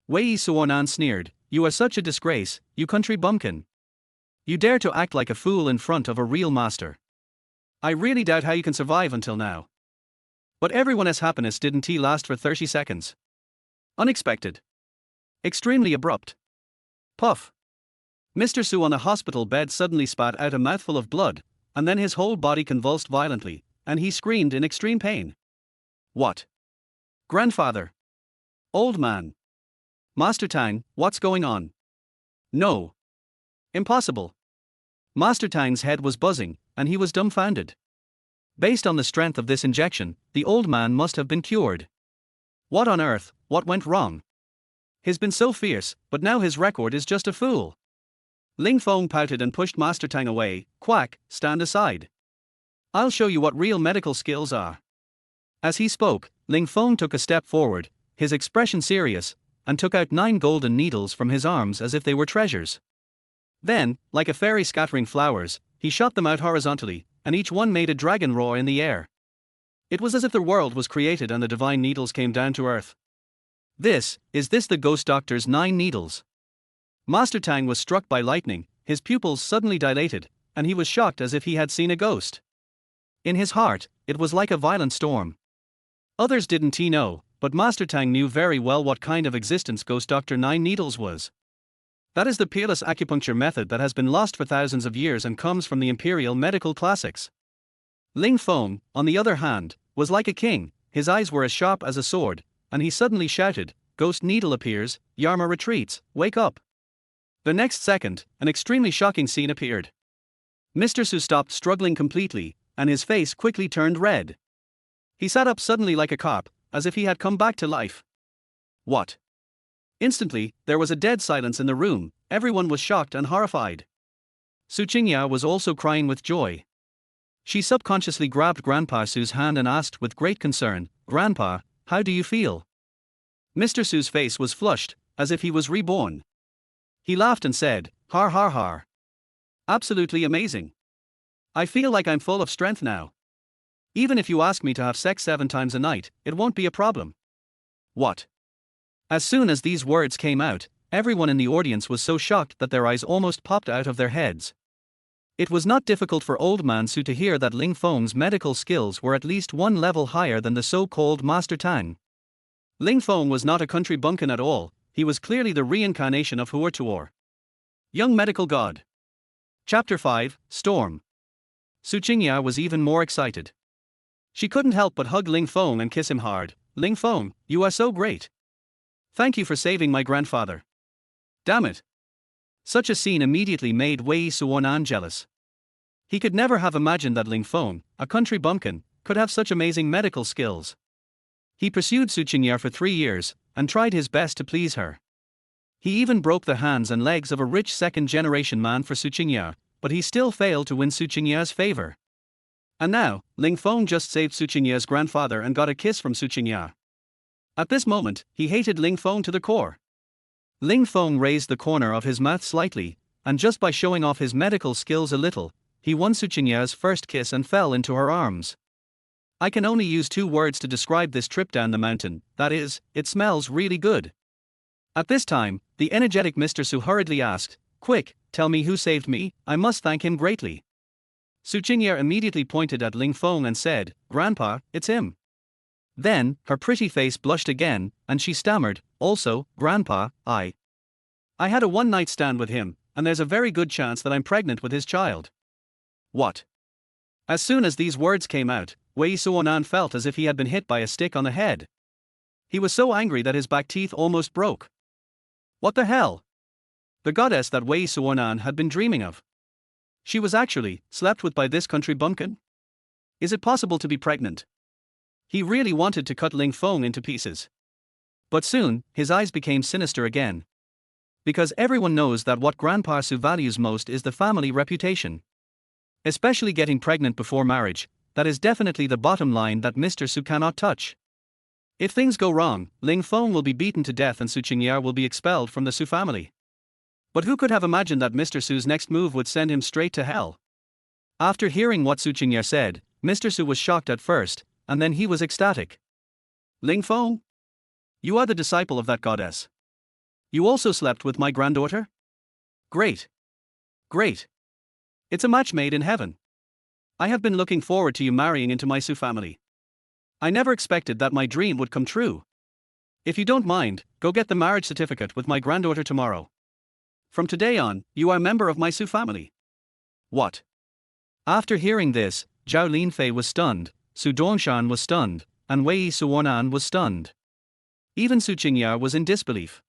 Speaker 1: Wei Suonan sneered, "You are such a disgrace, you country bumpkin. You dare to act like a fool in front of a real master. I really doubt how you can survive until now." But everyone's happiness didn't last for 30 seconds. Unexpected. Extremely abrupt. Puff. Mr. Su on the hospital bed suddenly spat out a mouthful of blood, and then his whole body convulsed violently, and he screamed in extreme pain. What? Grandfather. Old man. Master Tang, what's going on? No. Impossible. Master Tang's head was buzzing, and he was dumbfounded. Based on the strength of this injection, the old man must have been cured. What on earth, what went wrong? He's been so fierce, but now his record is just a fool. Ling Feng pouted and pushed Master Tang away. Quack, stand aside. I'll show you what real medical skills are. As he spoke, Ling Feng took a step forward, his expression serious, and took out 9 golden needles from his arms as if they were treasures. Then, like a fairy scattering flowers, he shot them out horizontally, and each one made a dragon roar in the air. It was as if the world was created and the divine needles came down to earth. Is this the ghost doctor's 9 needles? Master Tang was struck by lightning, his pupils suddenly dilated, and he was shocked as if he had seen a ghost. In his heart, it was like a violent storm. Others didn't know, but Master Tang knew very well what kind of existence Ghost Doctor 9 Needles was. That is the peerless acupuncture method that has been lost for thousands of years and comes from the imperial medical classics. Ling Feng, on the other hand, was like a king, his eyes were as sharp as a sword, and he suddenly shouted, "Ghost Needle appears, Yarma retreats, wake up." The next second, an extremely shocking scene appeared. Mr. Su stopped struggling completely, and his face quickly turned red. He sat up suddenly like a carp, as if he had come back to life. What? Instantly, there was a dead silence in the room, everyone was shocked and horrified. Su Qingya was also crying with joy. She subconsciously grabbed Grandpa Su's hand and asked with great concern, "Grandpa, how do you feel?" Mr. Su's face was flushed, as if he was reborn. He laughed and said, "Har har har. Absolutely amazing. I feel like I'm full of strength now. Even if you ask me to have sex 7 times a night, it won't be a problem." What? As soon as these words came out, everyone in the audience was so shocked that their eyes almost popped out of their heads. It was not difficult for Old Man Su to hear that Ling Feng's medical skills were at least 1 level higher than the so-called Master Tang. Ling Feng was not a country bumpkin at all, he was clearly the reincarnation of Huor Tuor. Young medical god. Chapter 5, Storm. Su Qingya was even more excited. She couldn't help but hug Ling Feng and kiss him hard. "Ling Feng, you are so great. Thank you for saving my grandfather." Damn it. Such a scene immediately made Wei Suonan jealous. He could never have imagined that Ling Feng, a country bumpkin, could have such amazing medical skills. He pursued Su Qingya for 3 years, and tried his best to please her. He even broke the hands and legs of a rich second-generation man for Su Qingya, but he still failed to win Su Qingya's favor. And now, Ling Feng just saved Su Qingya's grandfather and got a kiss from Su Qingya. At this moment, he hated Ling Feng to the core. Ling Feng raised the corner of his mouth slightly, and just by showing off his medical skills a little, he won Su Qingya's first kiss and fell into her arms. I can only use 2 words to describe this trip down the mountain, that is, it smells really good. At this time, the energetic Mr. Su hurriedly asked, "Quick, tell me who saved me, I must thank him greatly." Su Qingya immediately pointed at Ling Feng and said, "Grandpa, it's him." Then, her pretty face blushed again, and she stammered, "Also, Grandpa, I had a one-night stand with him, and there's a very good chance that I'm pregnant with his child." What? As soon as these words came out, Wei Suonan felt as if he had been hit by a stick on the head. He was so angry that his back teeth almost broke. What the hell? The goddess that Wei Suonan had been dreaming of. She was actually slept with by this country bumpkin? Is it possible to be pregnant? He really wanted to cut Ling Feng into pieces. But soon, his eyes became sinister again. Because everyone knows that what Grandpa Su values most is the family reputation. Especially getting pregnant before marriage, that is definitely the bottom line that Mr. Su cannot touch. If things go wrong, Ling Feng will be beaten to death and Su Qingya will be expelled from the Su family. But who could have imagined that Mr. Su's next move would send him straight to hell? After hearing what Su Qingya said, Mr. Su was shocked at first, and then he was ecstatic. Ling Feng? You are the disciple of that goddess. You also slept with my granddaughter? Great. Great. It's a match made in heaven. I have been looking forward to you marrying into my Su family. I never expected that my dream would come true. If you don't mind, go get the marriage certificate with my granddaughter tomorrow. From today on, you are a member of my Su family. What? After hearing this, Zhao Linfei was stunned, Su Dongshan was stunned, and Wei Suonan was stunned. Even Su Qingya was in disbelief.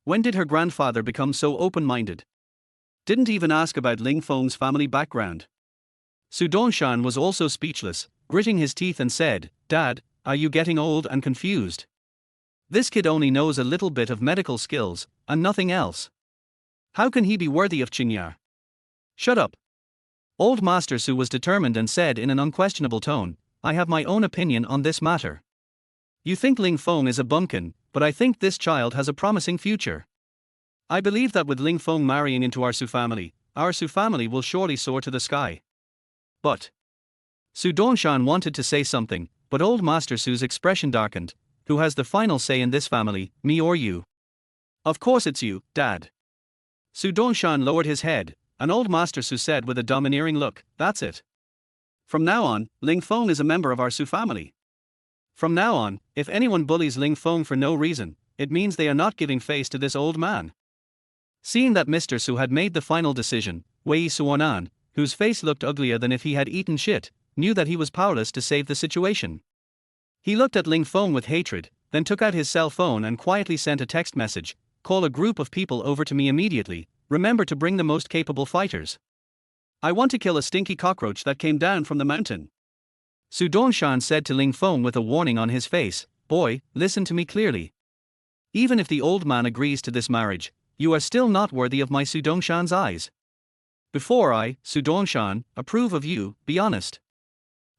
Speaker 1: When did her grandfather become so open-minded? Didn't even ask about Ling Feng's family background. Su Dongshan was also speechless, gritting his teeth and said, "Dad, are you getting old and confused? This kid only knows a little bit of medical skills, and nothing else. How can he be worthy of Qingya?" "Shut up." Old Master Su was determined and said in an unquestionable tone, "I have my own opinion on this matter. You think Ling Feng is a bumpkin, but I think this child has a promising future. I believe that with Ling Feng marrying into our Su family will surely soar to the sky." But Su Dongshan wanted to say something, but old Master Su's expression darkened. "Who has the final say in this family, me or you?" "Of course it's you, Dad." Su Dongshan lowered his head, and old Master Su said with a domineering look, "That's it. From now on, Ling Feng is a member of our Su family. From now on, if anyone bullies Ling Feng for no reason, it means they are not giving face to this old man." Seeing that Mr. Su had made the final decision, Wei Suonan, whose face looked uglier than if he had eaten shit, knew that he was powerless to save the situation. He looked at Ling Feng with hatred, then took out his cell phone and quietly sent a text message, "Call a group of people over to me immediately, remember to bring the most capable fighters. I want to kill a stinky cockroach that came down from the mountain." Su Dongshan said to Ling Feng with a warning on his face, "Boy, listen to me clearly. Even if the old man agrees to this marriage, you are still not worthy of my Su Dongshan's eyes. Before I, Su Dongshan, approve of you, be honest.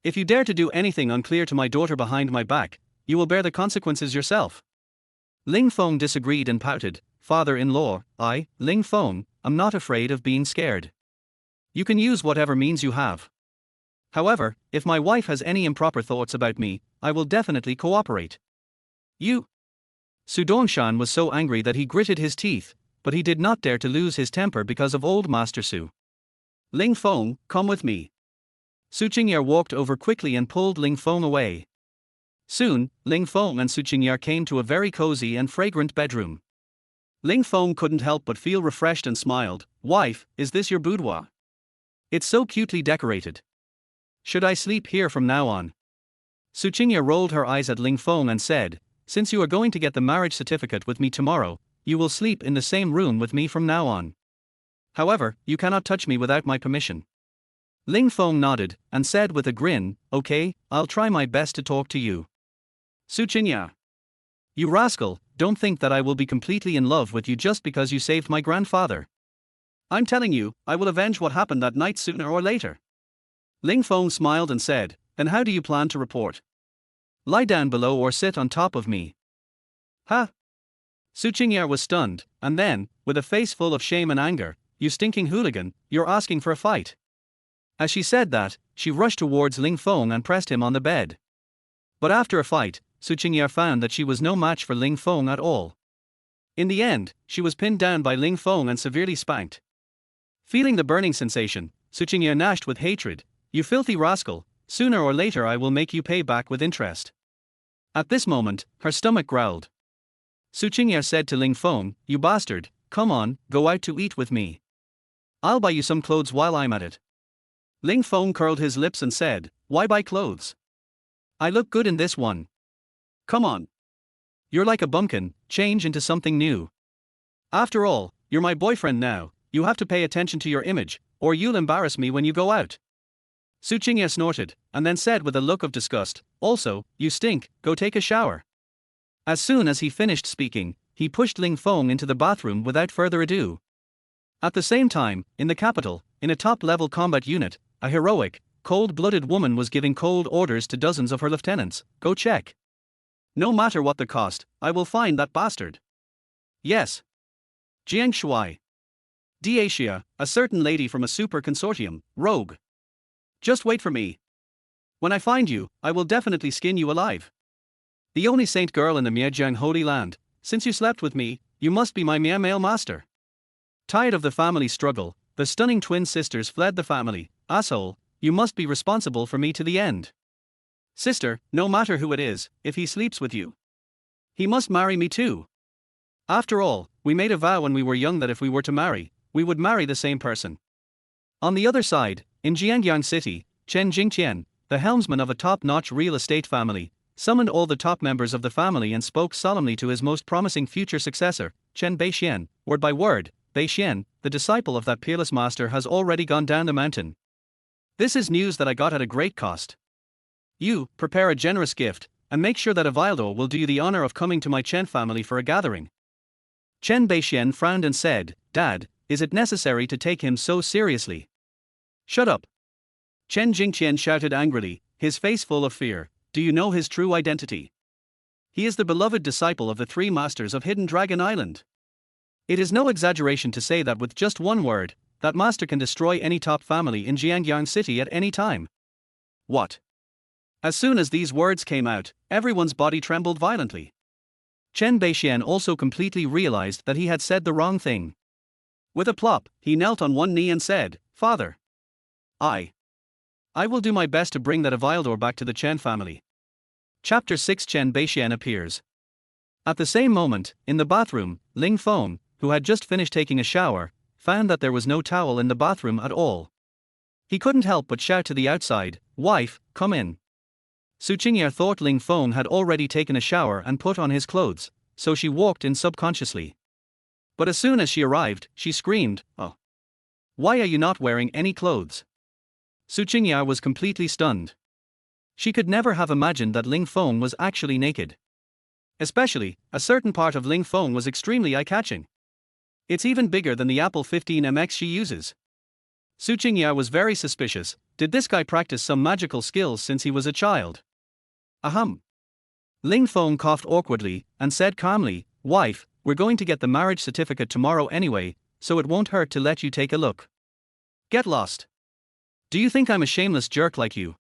Speaker 1: If you dare to do anything unclear to my daughter behind my back, you will bear the consequences yourself." Ling Feng disagreed and pouted, "Father-in-law, I, Ling Feng, am not afraid of being scared. You can use whatever means you have. However, if my wife has any improper thoughts about me, I will definitely cooperate." "You?" Su Dongshan was so angry that he gritted his teeth, but he did not dare to lose his temper because of old Master Su. "Ling Feng, come with me." Su Qingya walked over quickly and pulled Ling Feng away. Soon, Ling Feng and Su Qingya came to a very cozy and fragrant bedroom. Ling Feng couldn't help but feel refreshed and smiled. "Wife, is this your boudoir? It's so cutely decorated. Should I sleep here from now on?" Su Qingya rolled her eyes at Ling Feng and said, "Since you are going to get the marriage certificate with me tomorrow, you will sleep in the same room with me from now on. However, you cannot touch me without my permission." Ling Feng nodded, and said with a grin, "Okay, I'll try my best to talk to you." Su Qingya. "You rascal, don't think that I will be completely in love with you just because you saved my grandfather. I'm telling you, I will avenge what happened that night sooner or later." Ling Feng smiled and said, "And how do you plan to report? Lie down below or sit on top of me?" "Huh?" Su Qingya was stunned, and then, with a face full of shame and anger, "You stinking hooligan, you're asking for a fight." As she said that, she rushed towards Ling Feng and pressed him on the bed. But after a fight, Su Qingya found that she was no match for Ling Feng at all. In the end, she was pinned down by Ling Feng and severely spanked. Feeling the burning sensation, Su Qingya gnashed with hatred, "You filthy rascal, sooner or later I will make you pay back with interest." At this moment, her stomach growled. Su Qingya said to Ling Feng, "You bastard, come on, go out to eat with me. I'll buy you some clothes while I'm at it." Ling Feng curled his lips and said, "Why buy clothes? I look good in this one. Come on. You're like a bumpkin, change into something new. After all, you're my boyfriend now, you have to pay attention to your image, or you'll embarrass me when you go out." Su Qingye snorted, and then said with a look of disgust, "Also, you stink, go take a shower." As soon as he finished speaking, he pushed Ling Feng into the bathroom without further ado. At the same time, in the capital, in a top-level combat unit, a heroic, cold-blooded woman was giving cold orders to dozens of her lieutenants, "Go check. No matter what the cost, I will find that bastard." Yes. Jiang Shuai. Dacia, a certain lady from a super consortium, rogue. Just wait for me. When I find you, I will definitely skin you alive. The only saint girl in the Miajiang Holy Land, since you slept with me, you must be my Mia male master. Tired of the family struggle, the stunning twin sisters fled the family. Asshole, you must be responsible for me to the end. Sister, no matter who it is, if he sleeps with you, he must marry me too. After all, we made a vow when we were young that if we were to marry, we would marry the same person. On the other side, in Jiangyang City, Chen Jingqian, the helmsman of a top-notch real estate family, summoned all the top members of the family and spoke solemnly to his most promising future successor, Chen Beixian. Word by word, Beixian, the disciple of that peerless master, has already gone down the mountain. This is news that I got at a great cost. You, prepare a generous gift, and make sure that Avildo will do you the honor of coming to my Chen family for a gathering. Chen Beixian frowned and said, "Dad, is it necessary to take him so seriously?" "Shut up." Chen Jingqian shouted angrily, his face full of fear. "Do you know his true identity? He is the beloved disciple of the three masters of Hidden Dragon Island. It is no exaggeration to say that with just one word, that master can destroy any top family in Jiangyang City at any time." What? As soon as these words came out, everyone's body trembled violently. Chen Beixian also completely realized that he had said the wrong thing. With a plop, he knelt on one knee and said, "Father, I will do my best to bring that Avildor back to the Chen family." Chapter 6. Chen Beixian appears. At the same moment, in the bathroom, Ling Feng, who had just finished taking a shower, found that there was no towel in the bathroom at all. He couldn't help but shout to the outside, "Wife, come in." Su Qingye thought Ling Feng had already taken a shower and put on his clothes, so she walked in subconsciously. But as soon as she arrived, she screamed, "Oh! Why are you not wearing any clothes?" Su Qingye was completely stunned. She could never have imagined that Ling Feng was actually naked. Especially, a certain part of Ling Feng was extremely eye-catching. It's even bigger than the Apple 15MX she uses. Su Qingye was very suspicious. Did this guy practice some magical skills since he was a child? Ahem. Ling Feng coughed awkwardly and said calmly, "Wife, we're going to get the marriage certificate tomorrow anyway, so it won't hurt to let you take a look. Get lost. Do you think I'm a shameless jerk like you?"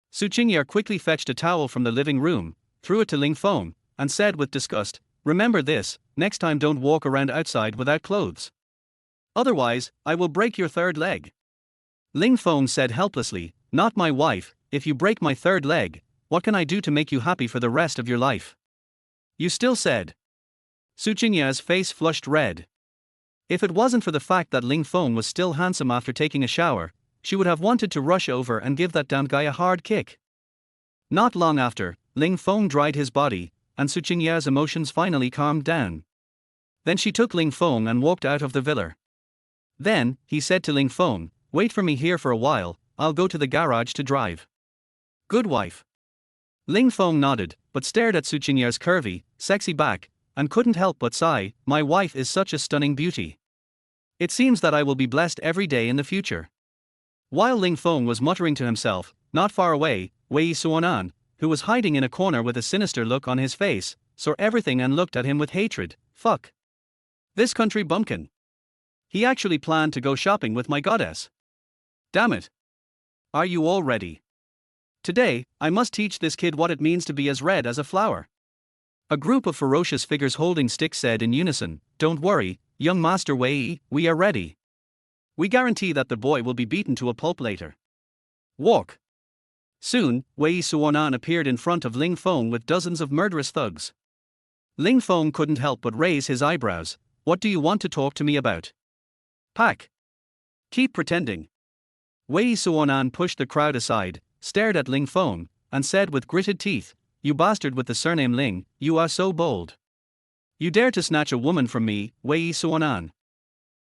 Speaker 1: Su Qingye quickly fetched a towel from the living room, threw it to Ling Feng, and said with disgust, "Remember this, next time don't walk around outside without clothes. Otherwise, I will break your third leg." Ling Feng said helplessly, "Not my wife. If you break my third leg, what can I do to make you happy for the rest of your life?" "You still said." Su Qingye's face flushed red. If it wasn't for the fact that Ling Feng was still handsome after taking a shower, she would have wanted to rush over and give that damned guy a hard kick. Not long after, Ling Feng dried his body, and Su Qingye's emotions finally calmed down. Then she took Ling Feng and walked out of the villa. Then, he said to Ling Feng, "Wait for me here for a while, I'll go to the garage to drive." "Good wife." Ling Feng nodded, but stared at Su Qingye's curvy, sexy back, and couldn't help but sigh, "My wife is such a stunning beauty. It seems that I will be blessed every day in the future." While Ling Feng was muttering to himself, not far away, Wei Suonan, who was hiding in a corner with a sinister look on his face, saw everything and looked at him with hatred. Fuck. This country bumpkin. He actually planned to go shopping with my goddess. Damn it. Are you all ready? Today, I must teach this kid what it means to be as red as a flower. A group of ferocious figures holding sticks said in unison, "Don't worry, young Master Wei, we are ready. We guarantee that the boy will be beaten to a pulp later. Walk." Soon, Wei Suonan appeared in front of Ling Feng with dozens of murderous thugs. Ling Feng couldn't help but raise his eyebrows. "What do you want to talk to me about?" "Pack. Keep pretending." Wei Suonan pushed the crowd aside, stared at Ling Feng, and said with gritted teeth, "You bastard with the surname Ling, you are so bold. You dare to snatch a woman from me, Wei Suonan.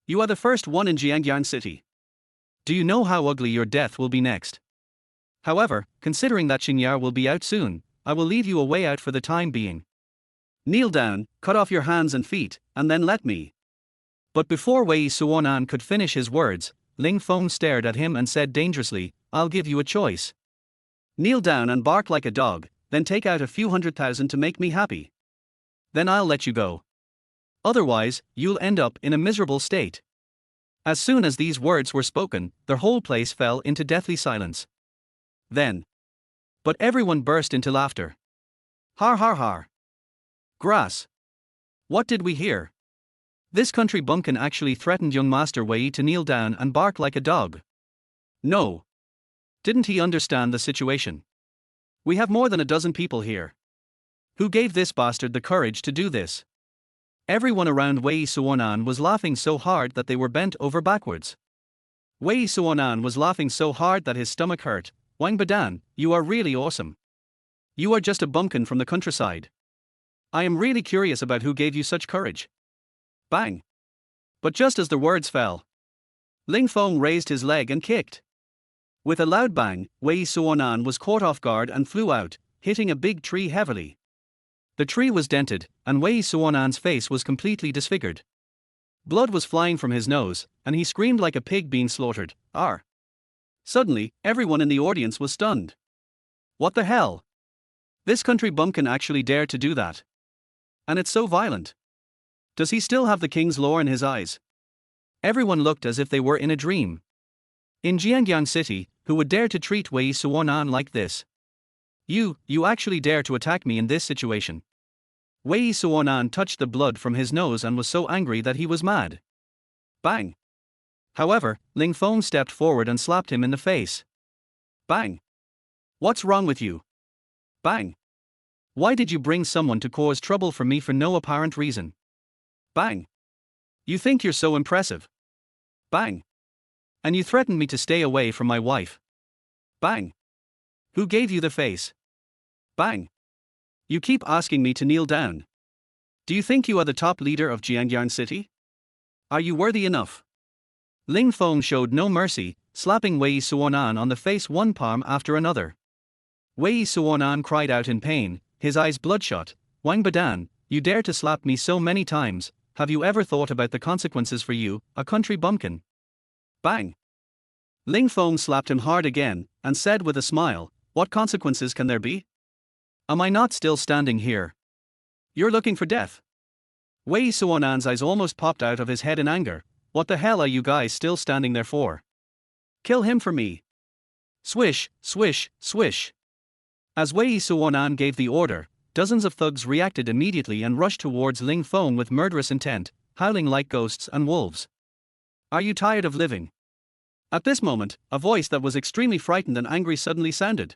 Speaker 1: You are the first one in Jiangyan City. Do you know how ugly your death will be next? However, considering that Xingyar will be out soon, I will leave you a way out for the time being. Kneel down, cut off your hands and feet, and then let me." But before Wei Suonan could finish his words, Ling Feng stared at him and said dangerously, "I'll give you a choice. Kneel down and bark like a dog, then take out a few 100,000 to make me happy. Then I'll let you go. Otherwise, you'll end up in a miserable state." As soon as these words were spoken, the whole place fell into deathly silence. But everyone burst into laughter. Har har har. Grass. What did we hear? This country bumpkin actually threatened young Master Wei to kneel down and bark like a dog. No. Didn't he understand the situation? We have more than a dozen people here. Who gave this bastard the courage to do this? Everyone around Wei Suonan was laughing so hard that they were bent over backwards. Wei Suonan was laughing so hard that his stomach hurt. "Wang Badan, you are really awesome. You are just a bumpkin from the countryside. I am really curious about who gave you such courage." Bang! But just as the words fell, Ling Feng raised his leg and kicked. With a loud bang, Wei Suonan was caught off guard and flew out, hitting a big tree heavily. The tree was dented, and Wei Suonan's face was completely disfigured. Blood was flying from his nose, and he screamed like a pig being slaughtered. Arr! Suddenly, everyone in the audience was stunned. What the hell? This country bumpkin actually dared to do that. And it's so violent. Does he still have the king's lore in his eyes? Everyone looked as if they were in a dream. In Jiangyan City, who would dare to treat Wei Suonan like this? You actually dare to attack me in this situation? Wei Suonan touched the blood from his nose and was so angry that he was mad. Bang! However, Ling Feng stepped forward and slapped him in the face. Bang! What's wrong with you? Bang! Why did you bring someone to cause trouble for me for no apparent reason? Bang! You think you're so impressive? Bang! And you threatened me to stay away from my wife? Bang! Who gave you the face? Bang! You keep asking me to kneel down. Do you think you are the top leader of Jiangyan City? Are you worthy enough? Ling Feng showed no mercy, slapping Wei Suonan on the face one palm after another. Wei Suonan cried out in pain, his eyes bloodshot. "Wang Badan, you dare to slap me so many times, have you ever thought about the consequences for you, a country bumpkin?" Bang! Ling Feng slapped him hard again, and said with a smile, "What consequences can there be? Am I not still standing here? You're looking for death." Wei Suonan's eyes almost popped out of his head in anger. "What the hell are you guys still standing there for? Kill him for me." Swish, swish, swish. As Wei Suonan gave the order, dozens of thugs reacted immediately and rushed towards Ling Feng with murderous intent, howling like ghosts and wolves. "Are you tired of living?" At this moment, a voice that was extremely frightened and angry suddenly sounded.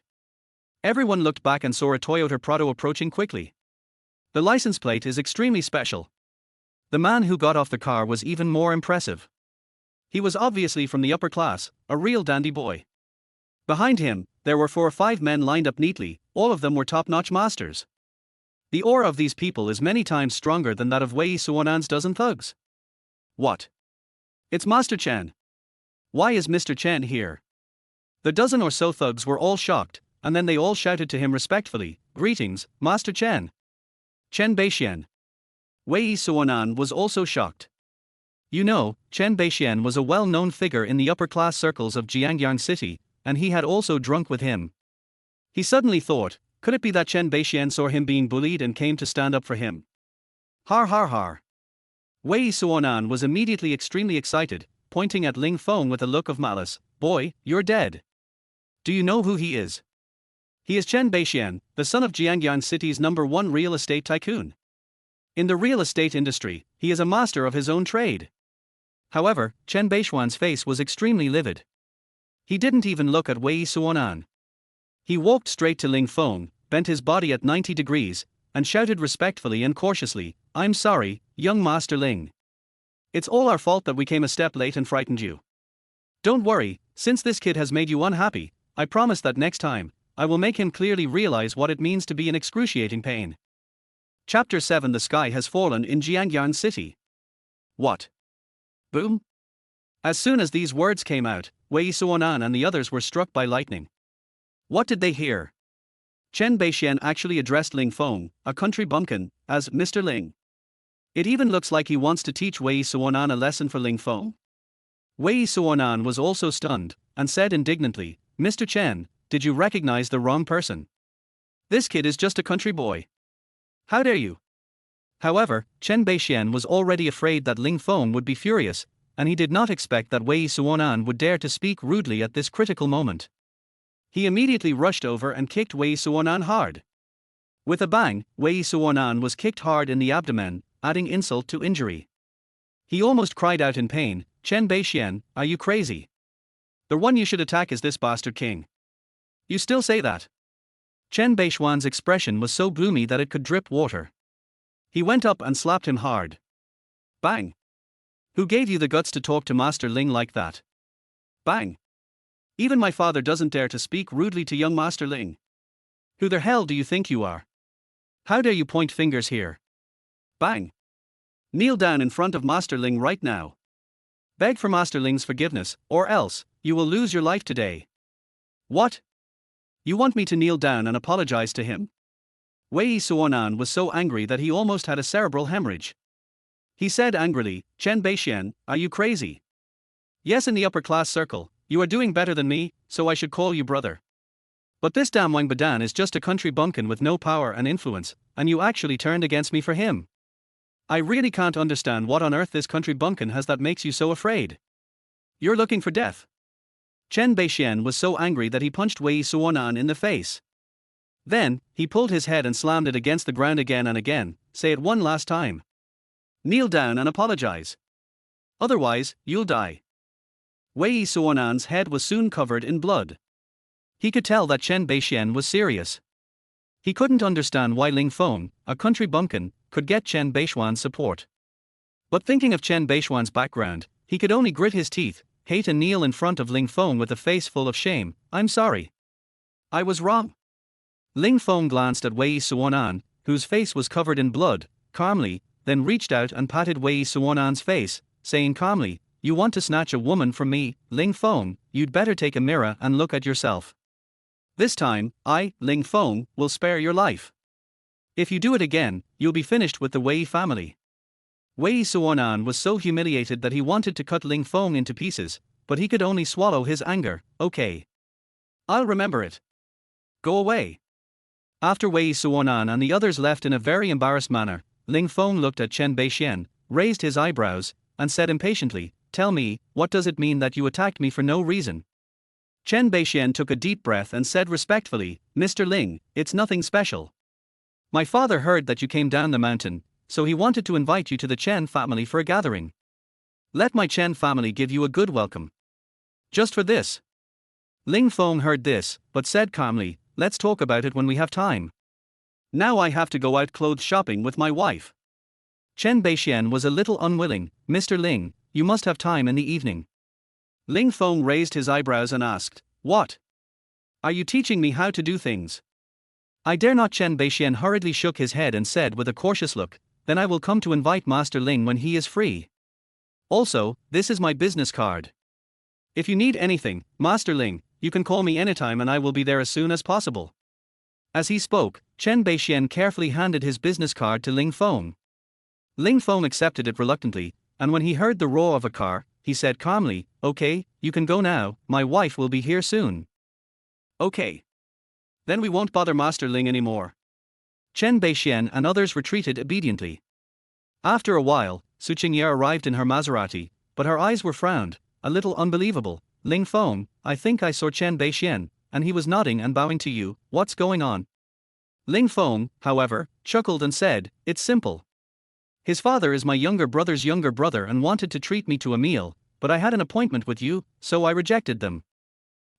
Speaker 1: Everyone looked back and saw a Toyota Prado approaching quickly. The license plate is extremely special. The man who got off the car was even more impressive. He was obviously from the upper class, a real dandy boy. Behind him, there were 4 or 5 men lined up neatly, all of them were top-notch masters. The aura of these people is many times stronger than that of Wei Suonan's dozen thugs. What? It's Master Chen. Why is Mr. Chen here? The dozen or so thugs were all shocked, and then they all shouted to him respectfully, "Greetings, Master Chen." Chen Beixian. Wei Suonan was also shocked. You know, Chen Beixian was a well-known figure in the upper-class circles of Jiangyan City, and he had also drunk with him. He suddenly thought, could it be that Chen Beixian saw him being bullied and came to stand up for him? Har har har. Wei Suonan was immediately extremely excited, pointing at Ling Feng with a look of malice. "Boy, you're dead. Do you know who he is? He is Chen Beixian, the son of Jiangyan City's #1 real estate tycoon. In the real estate industry, he is a master of his own trade." However, Chen Beixian's face was extremely livid. He didn't even look at Wei Suonan. He walked straight to Ling Feng, bent his body at 90 degrees, and shouted respectfully and cautiously, "I'm sorry, young Master Ling. It's all our fault that we came a step late and frightened you. Don't worry, since this kid has made you unhappy, I promise that next time, I will make him clearly realize what it means to be in excruciating pain. Chapter 7. The sky has fallen in Jiangyan City. What? Boom? As soon as these words came out, Wei Suonan and the others were struck by lightning. What did they hear? Chen Beixian actually addressed Ling Feng, a country bumpkin, as Mr. Ling. It even looks like he wants to teach Wei Suonan a lesson for Ling Feng. Wei Suonan was also stunned, and said indignantly, Mr. Chen, did you recognize the wrong person? This kid is just a country boy. How dare you? However, Chen Beixian was already afraid that Ling Feng would be furious, and he did not expect that Wei Suonan would dare to speak rudely at this critical moment. He immediately rushed over and kicked Wei Suonan hard. With a bang, Wei Suonan was kicked hard in the abdomen, adding insult to injury. He almost cried out in pain, Chen Beixian, are you crazy? The one you should attack is this bastard king. You still say that? Chen Beixian's expression was so gloomy that it could drip water. He went up and slapped him hard. Bang! Who gave you the guts to talk to Master Ling like that? Bang! Even my father doesn't dare to speak rudely to young Master Ling. Who the hell do you think you are? How dare you point fingers here? Bang! Kneel down in front of Master Ling right now. Beg for Master Ling's forgiveness, or else, you will lose your life today. What? You want me to kneel down and apologize to him? Wei Suonan was so angry that he almost had a cerebral hemorrhage. He said angrily, Chen Beixian, are you crazy? Yes, in the upper class circle, you are doing better than me, so I should call you brother. But this damn Wang Badan is just a country bumpkin with no power and influence, and you actually turned against me for him. I really can't understand what on earth this country bumpkin has that makes you so afraid. You're looking for death. Chen Beixian was so angry that he punched Wei Suonan in the face. Then, he pulled his head and slammed it against the ground again and again, say it one last time. Kneel down and apologize. Otherwise, you'll die. Wei Suonan's head was soon covered in blood. He could tell that Chen Beixian was serious. He couldn't understand why Ling Feng, a country bumpkin, could get Chen Beixian's support. But thinking of Chen Beixian's background, he could only grit his teeth, hate and kneel in front of Ling Feng with a face full of shame. I'm sorry. I was wrong. Ling Feng glanced at Wei Suonan, whose face was covered in blood, calmly, then reached out and patted Wei Suonan's face, saying calmly, you want to snatch a woman from me, Ling Feng, you'd better take a mirror and look at yourself. This time, I, Ling Feng, will spare your life. If you do it again, you'll be finished with the Wei family. Wei Suonan was so humiliated that he wanted to cut Ling Feng into pieces, but he could only swallow his anger. Okay. I'll remember it. Go away. After Wei Suonan and the others left in a very embarrassed manner, Ling Feng looked at Chen Beixian, raised his eyebrows, and said impatiently, tell me, what does it mean that you attacked me for no reason? Chen Beixian took a deep breath and said respectfully, Mr. Ling, it's nothing special. My father heard that you came down the mountain, so he wanted to invite you to the Chen family for a gathering. Let my Chen family give you a good welcome. Just for this. Ling Feng heard this, but said calmly, let's talk about it when we have time. Now I have to go out clothes shopping with my wife. Chen Beixian was a little unwilling. Mr. Ling, you must have time in the evening. Ling Feng raised his eyebrows and asked, what? Are you teaching me how to do things? I dare not. Chen Beixian hurriedly shook his head and said with a cautious look, then I will come to invite Master Ling when he is free. Also, this is my business card. If you need anything, Master Ling, you can call me anytime and I will be there as soon as possible. As he spoke, Chen Beixian carefully handed his business card to Ling Feng. Ling Feng accepted it reluctantly, and when he heard the roar of a car, he said calmly, okay, you can go now, my wife will be here soon. Okay. Then we won't bother Master Ling anymore. Chen Beixian and others retreated obediently. After a while, Su Qingye arrived in her Maserati, but her eyes were frowned, a little unbelievable. Ling Feng, I think I saw Chen Beixian, and he was nodding and bowing to you, what's going on? Ling Feng, however, chuckled and said, it's simple. His father is my younger brother's younger brother and wanted to treat me to a meal, but I had an appointment with you, so I rejected them.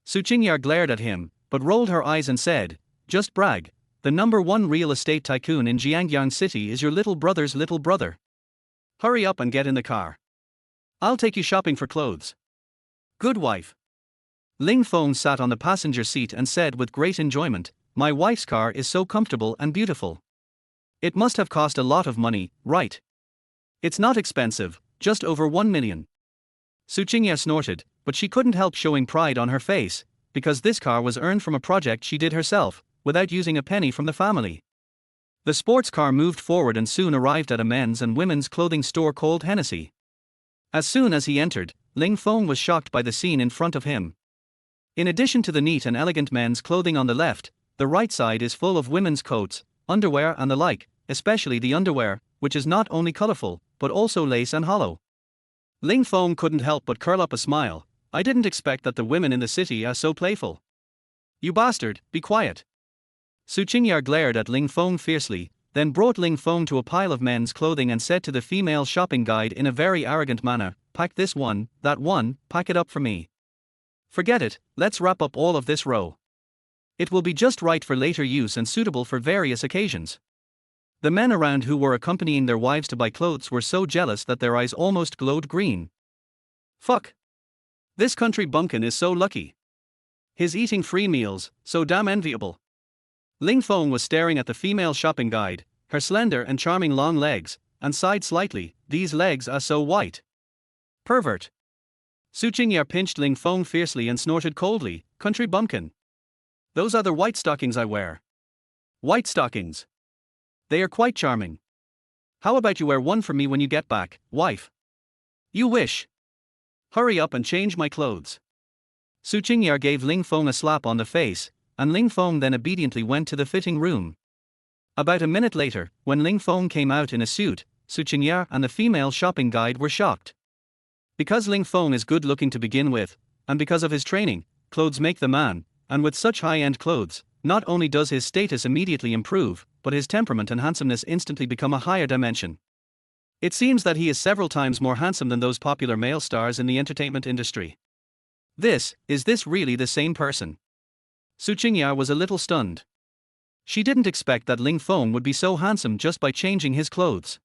Speaker 1: Su Qingye glared at him, but rolled her eyes and said, just brag, the #1 real estate tycoon in Jiangyan City is your little brother's little brother. Hurry up and get in the car. I'll take you shopping for clothes. Good wife. Ling Feng sat on the passenger seat and said with great enjoyment, "My wife's car is so comfortable and beautiful. It must have cost a lot of money, right?" "It's not expensive, just over 1 million. Su Qingya snorted, but she couldn't help showing pride on her face, because this car was earned from a project she did herself, without using a penny from the family. The sports car moved forward and soon arrived at a men's and women's clothing store called Hennessy. As soon as he entered, Ling Feng was shocked by the scene in front of him. In addition to the neat and elegant men's clothing on the left, the right side is full of women's coats, underwear and the like, especially the underwear, which is not only colorful, but also lace and hollow. Ling Feng couldn't help but curl up a smile. "I didn't expect that the women in the city are so playful." "You bastard, be quiet." Su Qingya glared at Ling Feng fiercely, then brought Ling Feng to a pile of men's clothing and said to the female shopping guide in a very arrogant manner, "Pack this one, that one, pack it up for me. Forget it, let's wrap up all of this row. It will be just right for later use and suitable for various occasions." The men around who were accompanying their wives to buy clothes were so jealous that their eyes almost glowed green. "Fuck. This country bumpkin is so lucky. He's eating free meals, so damn enviable." Ling Feng was staring at the female shopping guide, her slender and charming long legs, and sighed slightly, "These legs are so white." "Pervert." Su Qingya pinched Ling Feng fiercely and snorted coldly, "Country bumpkin. Those are the white stockings I wear." "White stockings. They are quite charming. How about you wear one for me when you get back, wife?" "You wish. Hurry up and change my clothes." Su Qingya gave Ling Feng a slap on the face, and Ling Feng then obediently went to the fitting room. About a minute later, when Ling Feng came out in a suit, Su Qingya and the female shopping guide were shocked. Because Ling Feng is good looking to begin with, and because of his training, clothes make the man, and with such high-end clothes, not only does his status immediately improve, but his temperament and handsomeness instantly become a higher dimension. It seems that he is several times more handsome than those popular male stars in the entertainment industry. Is this really the same person? Su Qingya was a little stunned. She didn't expect that Ling Feng would be so handsome just by changing his clothes.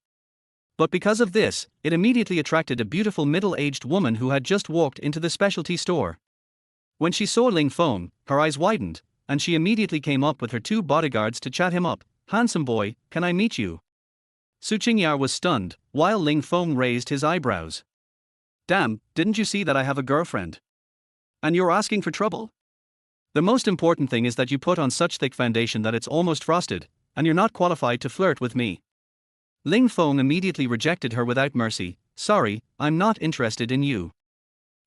Speaker 1: But because of this, it immediately attracted a beautiful middle-aged woman who had just walked into the specialty store. When she saw Ling Feng, her eyes widened, and she immediately came up with her 2 bodyguards to chat him up. "Handsome boy, can I meet you?" Su Qingya was stunned, while Ling Feng raised his eyebrows. "Damn, didn't you see that I have a girlfriend? And you're asking for trouble? The most important thing is that you put on such thick foundation that it's almost frosted, and you're not qualified to flirt with me." Ling Feng immediately rejected her without mercy. "Sorry, I'm not interested in you."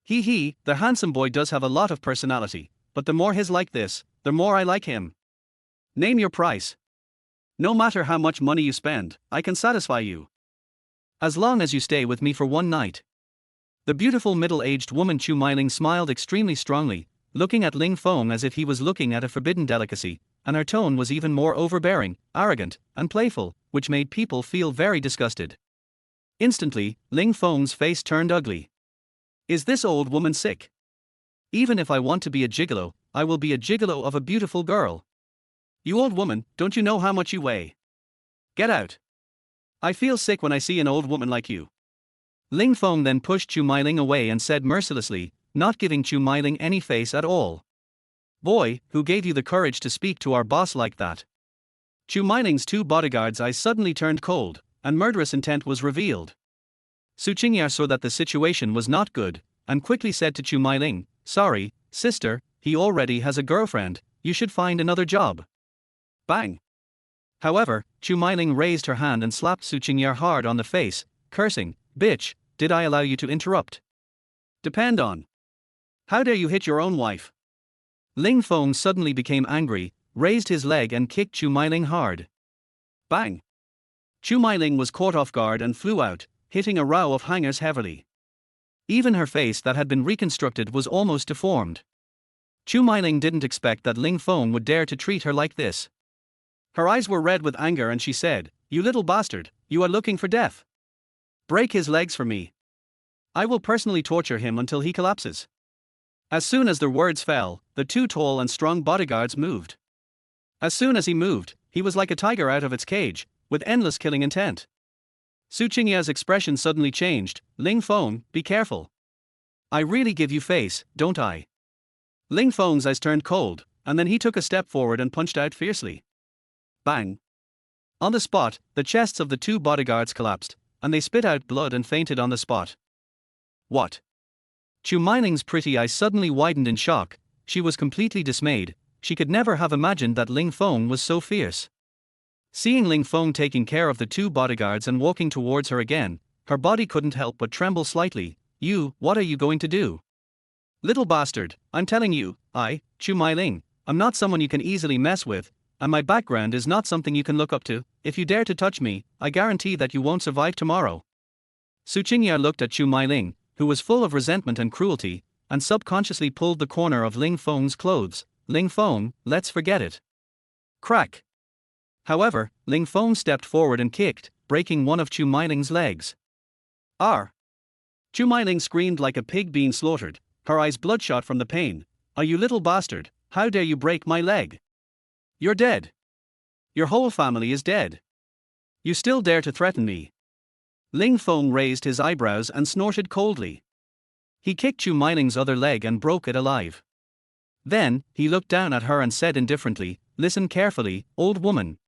Speaker 1: He, the handsome boy does have a lot of personality, but the more he's like this, the more I like him. Name your price. No matter how much money you spend, I can satisfy you. As long as you stay with me for one night." The beautiful middle-aged woman Chu Meiling smiled extremely strongly, looking at Ling Feng as if he was looking at a forbidden delicacy, and her tone was even more overbearing, arrogant, and playful, which made people feel very disgusted. Instantly, Ling Feng's face turned ugly. Is this old woman sick? Even if I want to be a gigolo, I will be a gigolo of a beautiful girl. You old woman, don't you know how much you weigh? Get out. I feel sick when I see an old woman like you. Ling Feng then pushed Chu Meiling away and said mercilessly, not giving Chu Meiling any face at all. Boy, who gave you the courage to speak to our boss like that? Chu Meiling's 2 bodyguards' eyes suddenly turned cold, and murderous intent was revealed. Su Qingya saw that the situation was not good, and quickly said to Chu Meiling, "Sorry, sister, he already has a girlfriend, you should find another job." Bang! However, Chu Meiling raised her hand and slapped Su Qingya hard on the face, cursing, "Bitch, did I allow you to interrupt? Depend on. How dare you hit your own wife?" Ling Feng suddenly became angry, raised his leg and kicked Chu Meiling hard. Bang! Chu Meiling was caught off guard and flew out, hitting a row of hangers heavily. Even her face that had been reconstructed was almost deformed. Chu Meiling didn't expect that Ling Feng would dare to treat her like this. Her eyes were red with anger and she said, "You little bastard, you are looking for death. Break his legs for me. I will personally torture him until he collapses." As soon as their words fell, the 2 tall and strong bodyguards moved. As soon as he moved, he was like a tiger out of its cage, with endless killing intent. Su Qingya's expression suddenly changed. "Ling Feng, be careful. I really give you face, don't I?" Ling Feng's eyes turned cold, and then he took a step forward and punched out fiercely. Bang! On the spot, the chests of the two bodyguards collapsed, and they spit out blood and fainted on the spot. What? Chu Mailing's pretty eyes suddenly widened in shock. She was completely dismayed. She could never have imagined that Ling Feng was so fierce. Seeing Ling Feng taking care of the two bodyguards and walking towards her again, her body couldn't help but tremble slightly. What are you going to do? Little bastard, I'm telling you, Chu Mailing, I'm not someone you can easily mess with, and my background is not something you can look up to. If you dare to touch me, I guarantee that you won't survive tomorrow. Su Qingya looked at Chu Mailing, who was full of resentment and cruelty, and subconsciously pulled the corner of Ling Feng's clothes. Ling Feng, let's forget it. Crack. However, Ling Feng stepped forward and kicked, breaking one of Chu Mailing's legs. Arr! Chu Mailing screamed like a pig being slaughtered, her eyes bloodshot from the pain. You little bastard, how dare you break my leg? You're dead. Your whole family is dead. You still dare to threaten me? Ling Feng raised his eyebrows and snorted coldly. He kicked Chu Mailing's other leg and broke it alive. Then, he looked down at her and said indifferently, listen carefully, old woman.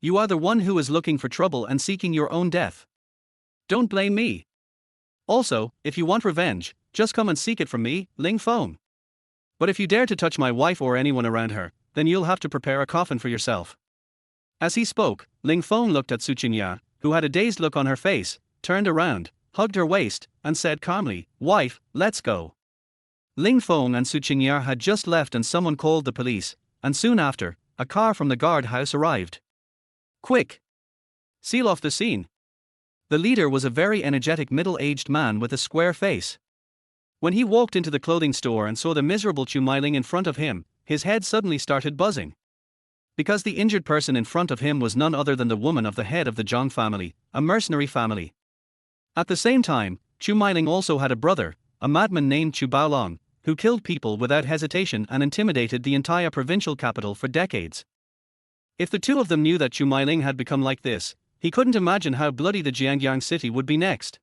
Speaker 1: You are the one who is looking for trouble and seeking your own death. Don't blame me. Also, if you want revenge, just come and seek it from me, Ling Feng. But if you dare to touch my wife or anyone around her, then you'll have to prepare a coffin for yourself. As he spoke, Ling Feng looked at Su Qingya, who had a dazed look on her face, turned around, hugged her waist, and said calmly, wife, let's go. Ling Feng and Su Qingya had just left and someone called the police, and soon after, a car from the guardhouse arrived. Quick! Seal off the scene. The leader was a very energetic middle-aged man with a square face. When he walked into the clothing store and saw the miserable Chu Mailing in front of him, his head suddenly started buzzing. Because the injured person in front of him was none other than the woman of the head of the Zhang family, a mercenary family. At the same time, Chu Mailing also had a brother, a madman named Chu Baolong, who killed people without hesitation and intimidated the entire provincial capital for decades. If the two of them knew that Chu Mailing had become like this, he couldn't imagine how bloody the Jiangyang city would be next.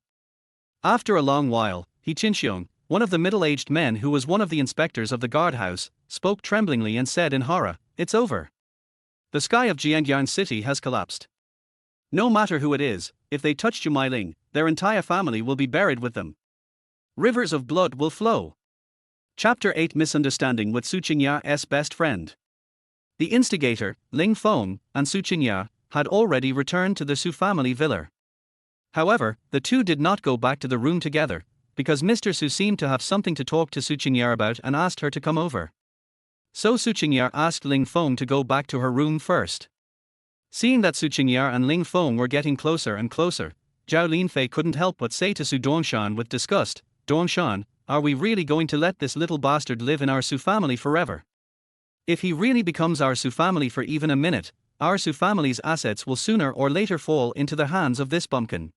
Speaker 1: After a long while, He Qinxiong, one of the middle-aged men who was one of the inspectors of the guardhouse, spoke tremblingly and said in horror, it's over. The sky of Jiangyang city has collapsed. No matter who it is, if they touch Chu Mailing, their entire family will be buried with them. Rivers of blood will flow. Chapter 8 Misunderstanding with Su Qingya's best friend. The instigator, Ling Feng, and Su Qingya, had already returned to the Su family villa. However, the two did not go back to the room together, because Mr. Su seemed to have something to talk to Su Qingya about and asked her to come over. So Su Qingya asked Ling Feng to go back to her room first. Seeing that Su Qingya and Ling Feng were getting closer and closer, Zhao Linfei couldn't help but say to Su Dongshan with disgust, Dongshan, are we really going to let this little bastard live in our Su family forever? If he really becomes our Su family for even a minute, our Su family's assets will sooner or later fall into the hands of this bumpkin.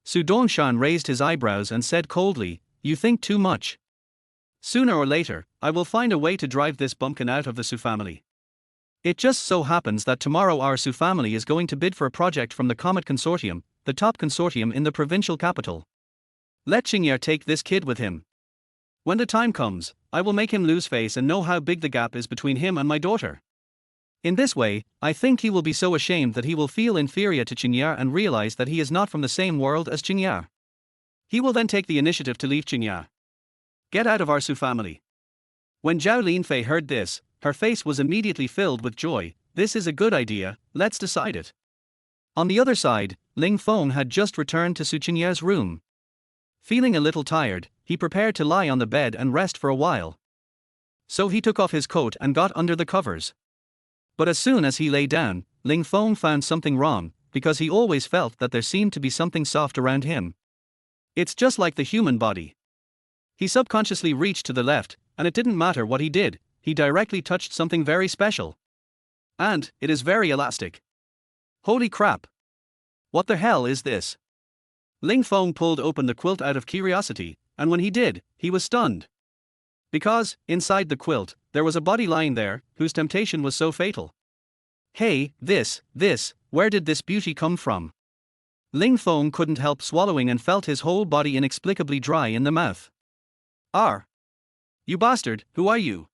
Speaker 1: Su Dongshan raised his eyebrows and said coldly, you think too much. Sooner or later, I will find a way to drive this bumpkin out of the Su family. It just so happens that tomorrow our Su family is going to bid for a project from the Comet Consortium, the top consortium in the provincial capital. Let Qingya take this kid with him. When the time comes, I will make him lose face and know how big the gap is between him and my daughter. In this way, I think he will be so ashamed that he will feel inferior to Qingya and realize that he is not from the same world as Qingya. He will then take the initiative to leave Qingya. Get out of our Su family. When Zhao Linfei heard this, her face was immediately filled with joy. This is a good idea, let's decide it. On the other side, Ling Feng had just returned to Su Qingya's room. Feeling a little tired, he prepared to lie on the bed and rest for a while. So he took off his coat and got under the covers. But as soon as he lay down, Ling Feng found something wrong, because he always felt that there seemed to be something soft around him. It's just like the human body. He subconsciously reached to the left, and it didn't matter what he did, he directly touched something very special. And, it is very elastic. Holy crap! What the hell is this? Ling Feng pulled open the quilt out of curiosity, and when he did, he was stunned. Because, inside the quilt, there was a body lying there, whose temptation was so fatal. Hey, where did this beauty come from? Ling Feng couldn't help swallowing and felt his whole body inexplicably dry in the mouth. You bastard, who are you?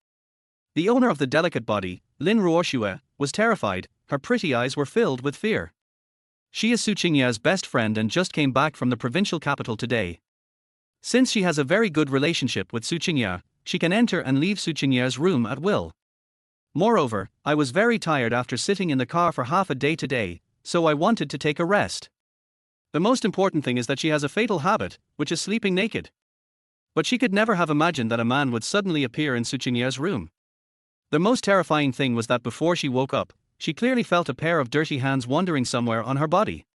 Speaker 1: The owner of the delicate body, Lin Ruoxue, was terrified, her pretty eyes were filled with fear. She is Su Qingya's best friend and just came back from the provincial capital today. Since she has a very good relationship with Su Qingya, she can enter and leave Su Qingya's room at will. Moreover, I was very tired after sitting in the car for half a day today, so I wanted to take a rest. The most important thing is that she has a fatal habit, which is sleeping naked. But she could never have imagined that a man would suddenly appear in Su Qingya's room. The most terrifying thing was that before she woke up, she clearly felt a pair of dirty hands wandering somewhere on her body.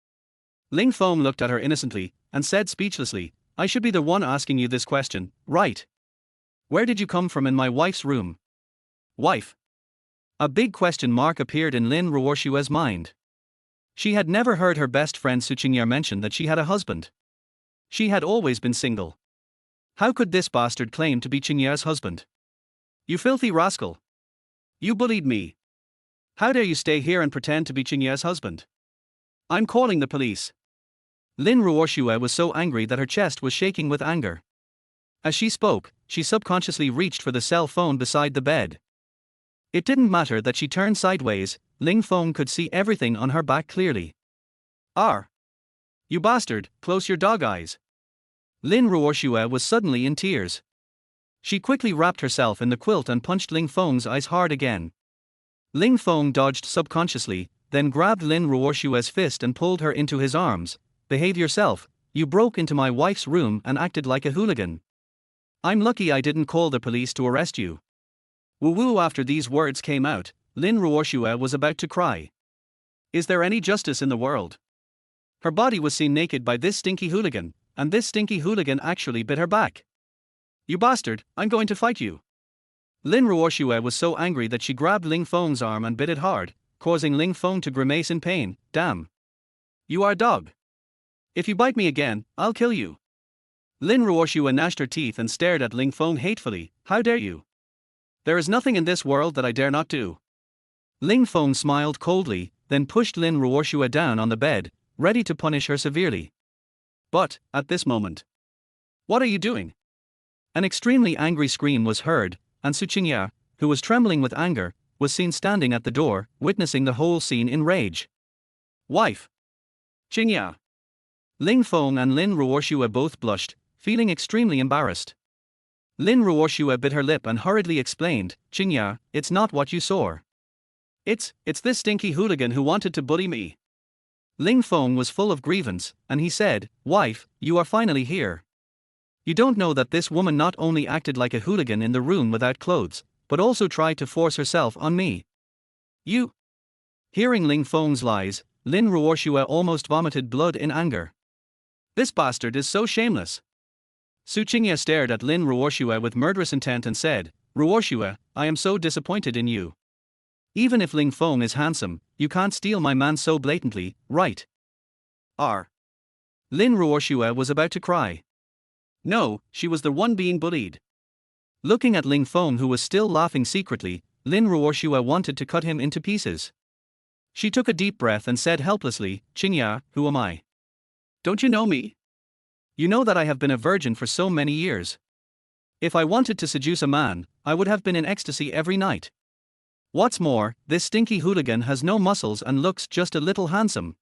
Speaker 1: Ling Feng looked at her innocently, and said speechlessly, I should be the one asking you this question, right? Where did you come from in my wife's room? Wife? A big question mark appeared in Lin Ruoxue's mind. She had never heard her best friend Su Qingya mention that she had a husband. She had always been single. How could this bastard claim to be Qingya's husband? You filthy rascal! You bullied me. How dare you stay here and pretend to be Qingya's husband? I'm calling the police. Lin Ruoxue was so angry that her chest was shaking with anger. As she spoke, she subconsciously reached for the cell phone beside the bed. It didn't matter that she turned sideways, Ling Feng could see everything on her back clearly. You bastard, close your dog eyes. Lin Ruoxue was suddenly in tears. She quickly wrapped herself in the quilt and punched Ling Feng's eyes hard again. Ling Feng dodged subconsciously, then grabbed Lin Ruoxue's fist and pulled her into his arms. Behave yourself, you broke into my wife's room and acted like a hooligan. I'm lucky I didn't call the police to arrest you. Woo-woo. After these words came out, Lin Ruoxue was about to cry. Is there any justice in the world? Her body was seen naked by this stinky hooligan, and this stinky hooligan actually bit her back. You bastard, I'm going to fight you. Lin Ruoxue was so angry that she grabbed Ling Feng's arm and bit it hard, causing Ling Feng to grimace in pain. Damn. You are a dog. If you bite me again, I'll kill you. Lin Ruoxue gnashed her teeth and stared at Ling Feng hatefully. How dare you? There is nothing in this world that I dare not do. Ling Feng smiled coldly, then pushed Lin Ruoxue down on the bed, ready to punish her severely. But, at this moment, what are you doing? An extremely angry scream was heard, and Su Qingya, who was trembling with anger, was seen standing at the door, witnessing the whole scene in rage. Wife! Qingya! Ling Feng and Lin Ruoxue both blushed, feeling extremely embarrassed. Lin Ruoxue bit her lip and hurriedly explained, Qingya, it's not what you saw. It's this stinky hooligan who wanted to bully me. Ling Feng was full of grievance, and he said, Wife, you are finally here. You don't know that this woman not only acted like a hooligan in the room without clothes, but also tried to force herself on me. You. Hearing Ling Feng's lies, Lin Ruoxue almost vomited blood in anger. This bastard is so shameless. Su Qingya stared at Lin Ruoxue with murderous intent and said, Ruoxue, I am so disappointed in you. Even if Ling Feng is handsome, you can't steal my man so blatantly, right? Lin Ruoxue was about to cry. No, she was the one being bullied. Looking at Ling Feng, who was still laughing secretly, Lin Ruoxue wanted to cut him into pieces. She took a deep breath and said helplessly, Qingya, who am I? Don't you know me? You know that I have been a virgin for so many years. If I wanted to seduce a man, I would have been in ecstasy every night. What's more, this stinky hooligan has no muscles and looks just a little handsome.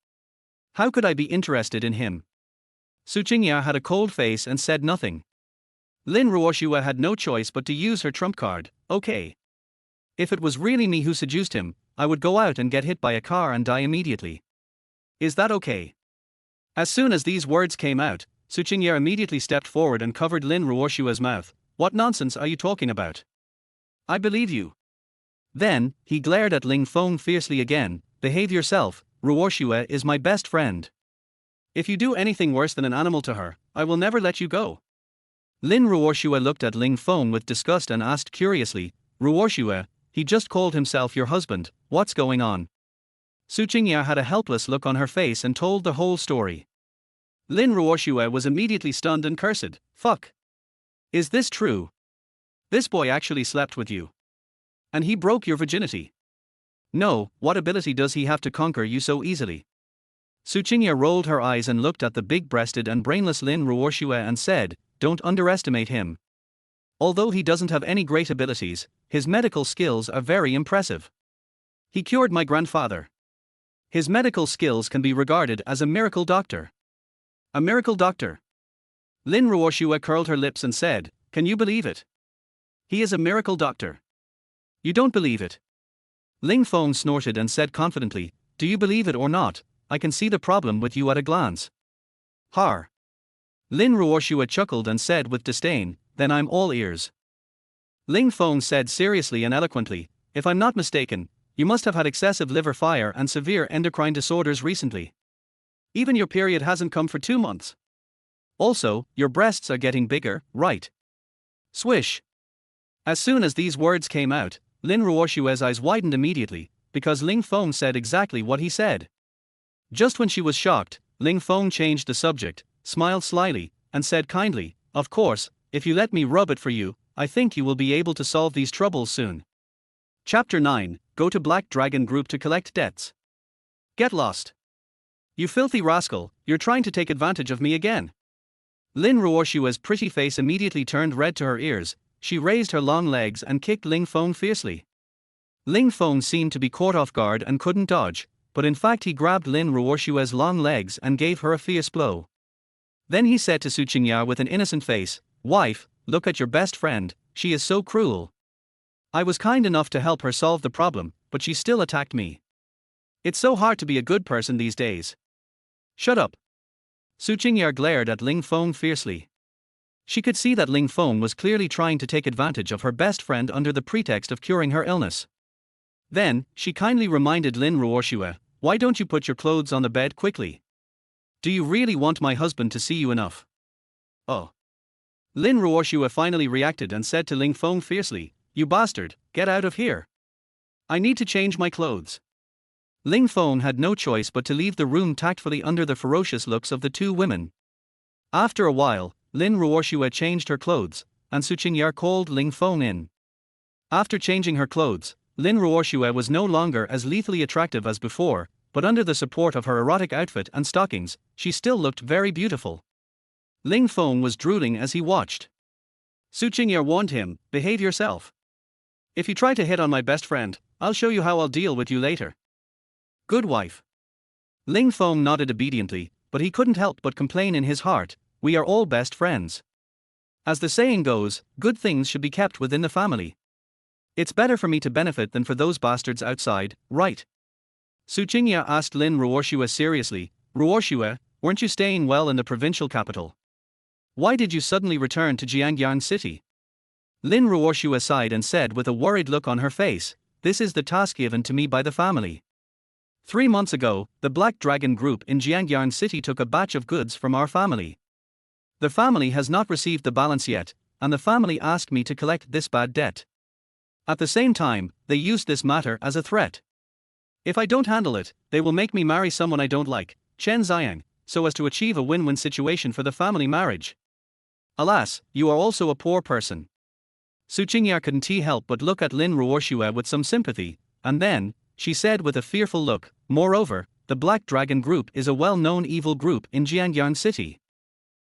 Speaker 1: How could I be interested in him? Su Qingya had a cold face and said nothing. Lin Ruoxue had no choice but to use her trump card. Okay. If it was really me who seduced him, I would go out and get hit by a car and die immediately. Is that okay? As soon as these words came out, Su Qingya immediately stepped forward and covered Lin Ruoxue's mouth. What nonsense are you talking about? I believe you. Then, he glared at Ling Feng fiercely again. Behave yourself, Ruoxue is my best friend. If you do anything worse than an animal to her, I will never let you go. Lin Ruoxue looked at Ling Feng with disgust and asked curiously, Ruoxue, he just called himself your husband, what's going on? Su Qingya had a helpless look on her face and told the whole story. Lin Ruoxue was immediately stunned and cursed. Fuck. Is this true? This boy actually slept with you. And he broke your virginity. No, what ability does he have to conquer you so easily? Su Qingya rolled her eyes and looked at the big-breasted and brainless Lin Ruoxue and said, don't underestimate him. Although he doesn't have any great abilities, his medical skills are very impressive. He cured my grandfather. His medical skills can be regarded as a miracle doctor. A miracle doctor. Lin Ruoshua curled her lips and said, "Can you believe it? He is a miracle doctor." "You don't believe it?" Ling Feng snorted and said confidently, "Do you believe it or not, I can see the problem with you at a glance." Har. Lin Ruoshua chuckled and said with disdain, "Then I'm all ears." Ling Feng said seriously and eloquently, "If I'm not mistaken, you must have had excessive liver fire and severe endocrine disorders recently. Even your period hasn't come for 2 months. Also, your breasts are getting bigger, right?" Swish. As soon as these words came out, Lin Ruoshua's eyes widened immediately, because Ling Feng said exactly what he said. Just when she was shocked, Ling Feng changed the subject, smiled slyly, and said kindly, "Of course, if you let me rub it for you, I think you will be able to solve these troubles soon." Chapter 9, Go to Black Dragon Group to collect debts. Get lost. You filthy rascal, you're trying to take advantage of me again. Lin Ruoshua's pretty face immediately turned red to her ears. She raised her long legs and kicked Ling Feng fiercely. Ling Feng seemed to be caught off guard and couldn't dodge, but in fact he grabbed Lin Ruoshua's long legs and gave her a fierce blow. Then he said to Su Qingya with an innocent face, "Wife, look at your best friend, she is so cruel. I was kind enough to help her solve the problem, but she still attacked me. It's so hard to be a good person these days." "Shut up." Su Qingya glared at Ling Feng fiercely. She could see that Ling Feng was clearly trying to take advantage of her best friend under the pretext of curing her illness. Then, she kindly reminded Lin Ruoshua, "Why don't you put your clothes on the bed quickly? Do you really want my husband to see you enough?" "Oh." Lin Ruoshua finally reacted and said to Ling Feng fiercely, "You bastard, get out of here. I need to change my clothes." Ling Feng had no choice but to leave the room tactfully under the ferocious looks of the two women. After a while, Lin Ruoshua changed her clothes, and Su Qingya called Ling Feng in. After changing her clothes, Lin Ruoshua was no longer as lethally attractive as before, but under the support of her erotic outfit and stockings, she still looked very beautiful. Ling Feng was drooling as he watched. Su Qingya warned him, "Behave yourself. If you try to hit on my best friend, I'll show you how I'll deal with you later." "Good wife." Ling Feng nodded obediently, but he couldn't help but complain in his heart, "We are all best friends. As the saying goes, good things should be kept within the family. It's better for me to benefit than for those bastards outside, right?" Su Qingya asked Lin Ruoshua seriously, "Ruoshua, weren't you staying well in the provincial capital? Why did you suddenly return to Jiangyang City?" Lin Ruoshua sighed and said with a worried look on her face, "This is the task given to me by the family. 3 months ago, the Black Dragon Group in Jiangyang City took a batch of goods from our family. The family has not received the balance yet, and the family asked me to collect this bad debt. At the same time, they used this matter as a threat. If I don't handle it, they will make me marry someone I don't like, Chen Xiang, so as to achieve a win-win situation for the family marriage. Alas, you are also a poor person." Su Qingya couldn't help but look at Lin Ruoshua with some sympathy, and then, she said with a fearful look, "Moreover, the Black Dragon Group is a well-known evil group in Jiangyang City.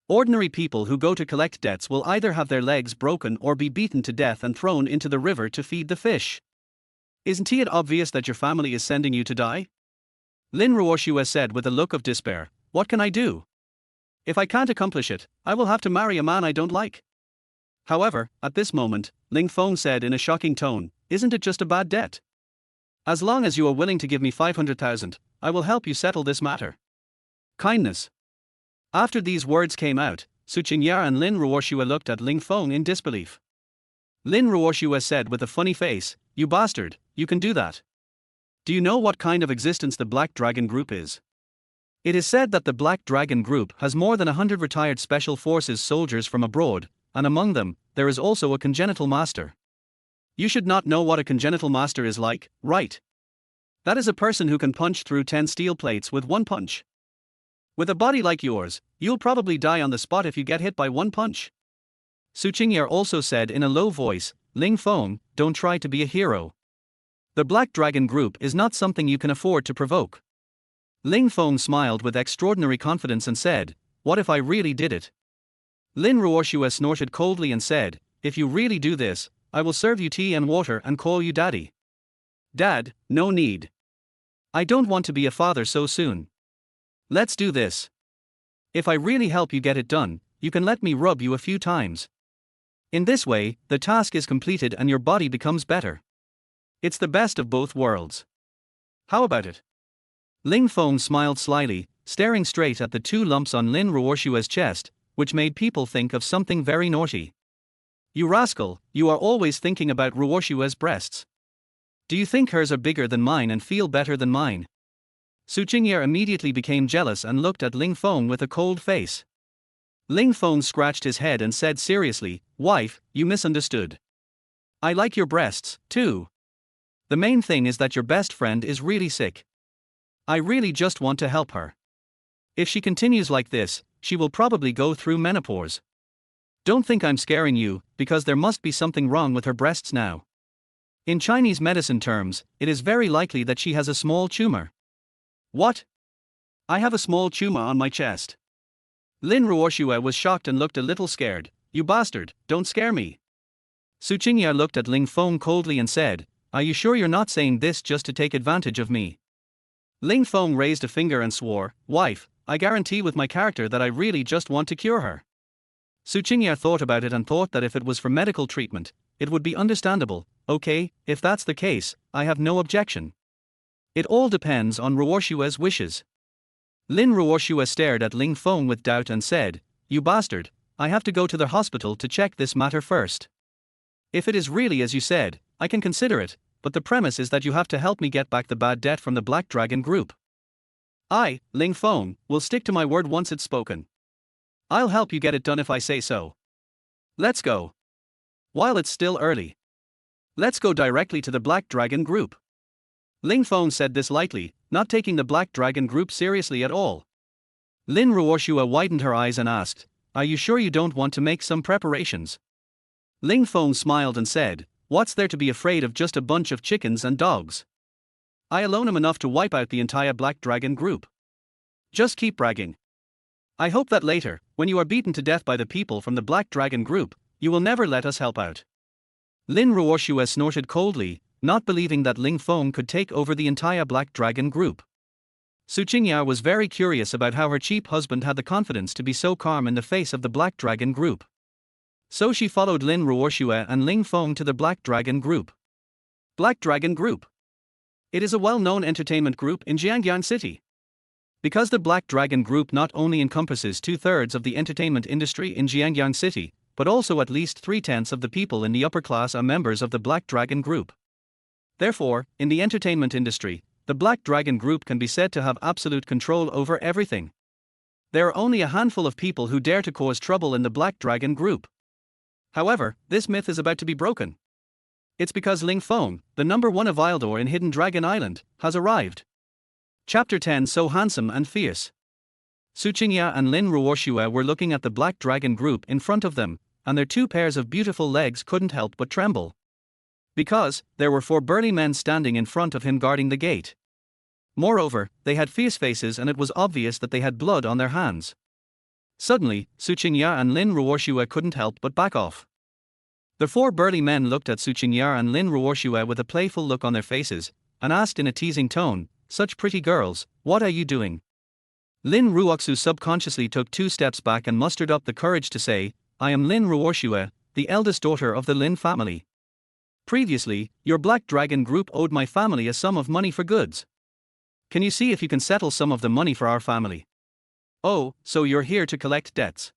Speaker 1: Ordinary people who go to collect debts will either have their legs broken or be beaten to death and thrown into the river to feed the fish. Isn't it obvious that your family is sending you to die?" Lin Ruoshua said with a look of despair, "What can I do? If I can't accomplish it, I will have to marry a man I don't like." However, at this moment, Ling Feng said in a shocking tone, "Isn't it just a bad debt? As long as you are willing to give me 500,000, I will help you settle this matter. Kindness." After these words came out, Su Qingya and Lin Ruoshua looked at Ling Feng in disbelief. Lin Ruoshua said with a funny face, "You bastard, you can do that. Do you know what kind of existence the Black Dragon Group is? It is said that the Black Dragon Group has more than 100 retired special forces soldiers from abroad, and among them, there is also a congenital master. You should not know what a congenital master is like, right? That is a person who can punch through 10 steel plates with one punch. With a body like yours, you'll probably die on the spot if you get hit by one punch." Su Qingya also said in a low voice, "Ling Feng, don't try to be a hero. The Black Dragon Group is not something you can afford to provoke." Ling Feng smiled with extraordinary confidence and said, "What if I really did it?" Lin Ruoshua snorted coldly and said, if you really do this, I will serve you tea and water and call you daddy. Dad, no need. I don't want to be a father so soon. Let's do this. If I really help you get it done, you can let me rub you a few times. In this way, the task is completed and your body becomes better. It's the best of both worlds. How about it? Ling Feng smiled slyly, staring straight at the two lumps on Lin Ruoshua's chest, which made people think of something very naughty. You rascal, you are always thinking about Ruoshua's breasts. Do you think hers are bigger than mine and feel better than mine? Su Qingye immediately became jealous and looked at Ling Feng with a cold face. Ling Feng scratched his head and said seriously, "Wife, you misunderstood. I like your breasts, too. The main thing is that your best friend is really sick. I really just want to help her. If she continues like this, she will probably go through menopause. Don't think I'm scaring you, because there must be something wrong with her breasts now. In Chinese medicine terms, it is very likely that she has a small tumor." What? I have a small tumor on my chest. Lin Ruoshua was shocked and looked a little scared. You bastard, don't scare me. Su Qingye looked at Ling Feng coldly and said, "Are you sure you're not saying this just to take advantage of me?" Ling Feng raised a finger and swore, "Wife, I guarantee with my character that I really just want to cure her." Su Qingye thought about it and thought that if it was for medical treatment, it would be understandable. Okay, if that's the case, I have no objection. It all depends on Ruoshua's wishes. Lin Ruoshua stared at Ling Feng with doubt and said, "You bastard, I have to go to the hospital to check this matter first. If it is really as you said, I can consider it, but the premise is that you have to help me get back the bad debt from the Black Dragon Group. I, Ling Feng, will stick to my word once it's spoken. I'll help you get it done if I say so. Let's go. While it's still early. Let's go directly to the Black Dragon Group." Ling Feng said this lightly, not taking the Black Dragon Group seriously at all. Lin Ruoshua widened her eyes and asked, "Are you sure you don't want to make some preparations?" Ling Feng smiled and said, "What's there to be afraid of just a bunch of chickens and dogs? I alone am enough to wipe out the entire Black Dragon Group. Just keep bragging. I hope that later, when you are beaten to death by the people from the Black Dragon Group, you will never let us help out." Lin Ruoshua snorted coldly, not believing that Ling Feng could take over the entire Black Dragon Group. Su Qingye was very curious about how her cheap husband had the confidence to be so calm in the face of the Black Dragon Group. So she followed Lin Ruoshua and Ling Feng to the Black Dragon Group. Black Dragon Group. It is a well-known entertainment group in Jiangyan City. Because the Black Dragon Group not only encompasses 2/3 of the entertainment industry in Jiangyan City, but also at least 3/10 of the people in the upper class are members of the Black Dragon Group. Therefore, in the entertainment industry, the Black Dragon Group can be said to have absolute control over everything. There are only a handful of people who dare to cause trouble in the Black Dragon Group. However, this myth is about to be broken. It's because Ling Feng, the #1 of Isledor in Hidden Dragon Island, has arrived. Chapter 10. So handsome and fierce. Su Qingye and Lin Ruoshua were looking at the Black Dragon Group in front of them, and their 2 pairs of beautiful legs couldn't help but tremble. Because, there were 4 burly men standing in front of him guarding the gate. Moreover, they had fierce faces and it was obvious that they had blood on their hands. Suddenly, Su Qingye and Lin Ruoshua couldn't help but back off. The 4 burly men looked at Su Qingye and Lin Ruoshua with a playful look on their faces, and asked in a teasing tone, "Such pretty girls, what are you doing?" Lin Ruoxu subconsciously took 2 steps back and mustered up the courage to say, "I am Lin Ruoshua, the eldest daughter of the Lin family. Previously, your Black Dragon Group owed my family a sum of money for goods. Can you see if you can settle some of the money for our family?" "Oh, so you're here to collect debts."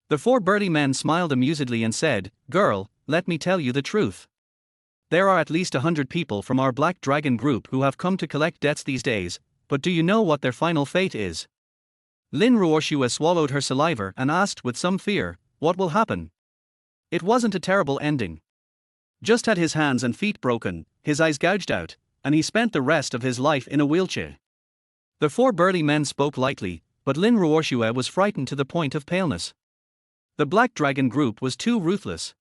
Speaker 1: The 4 burly men smiled amusedly and said, "Girl, let me tell you the truth. There are at least 100 people from our Black Dragon Group who have come to collect debts these days, but do you know what their final fate is?" Lin Ruoshua swallowed her saliva and asked with some fear, "What will happen?" It wasn't a terrible ending. Just had his hands and feet broken, his eyes gouged out, and he spent the rest of his life in a wheelchair. The 4 burly men spoke lightly, but Lin Ruoshua was frightened to the point of paleness. The Black Dragon Group was too ruthless.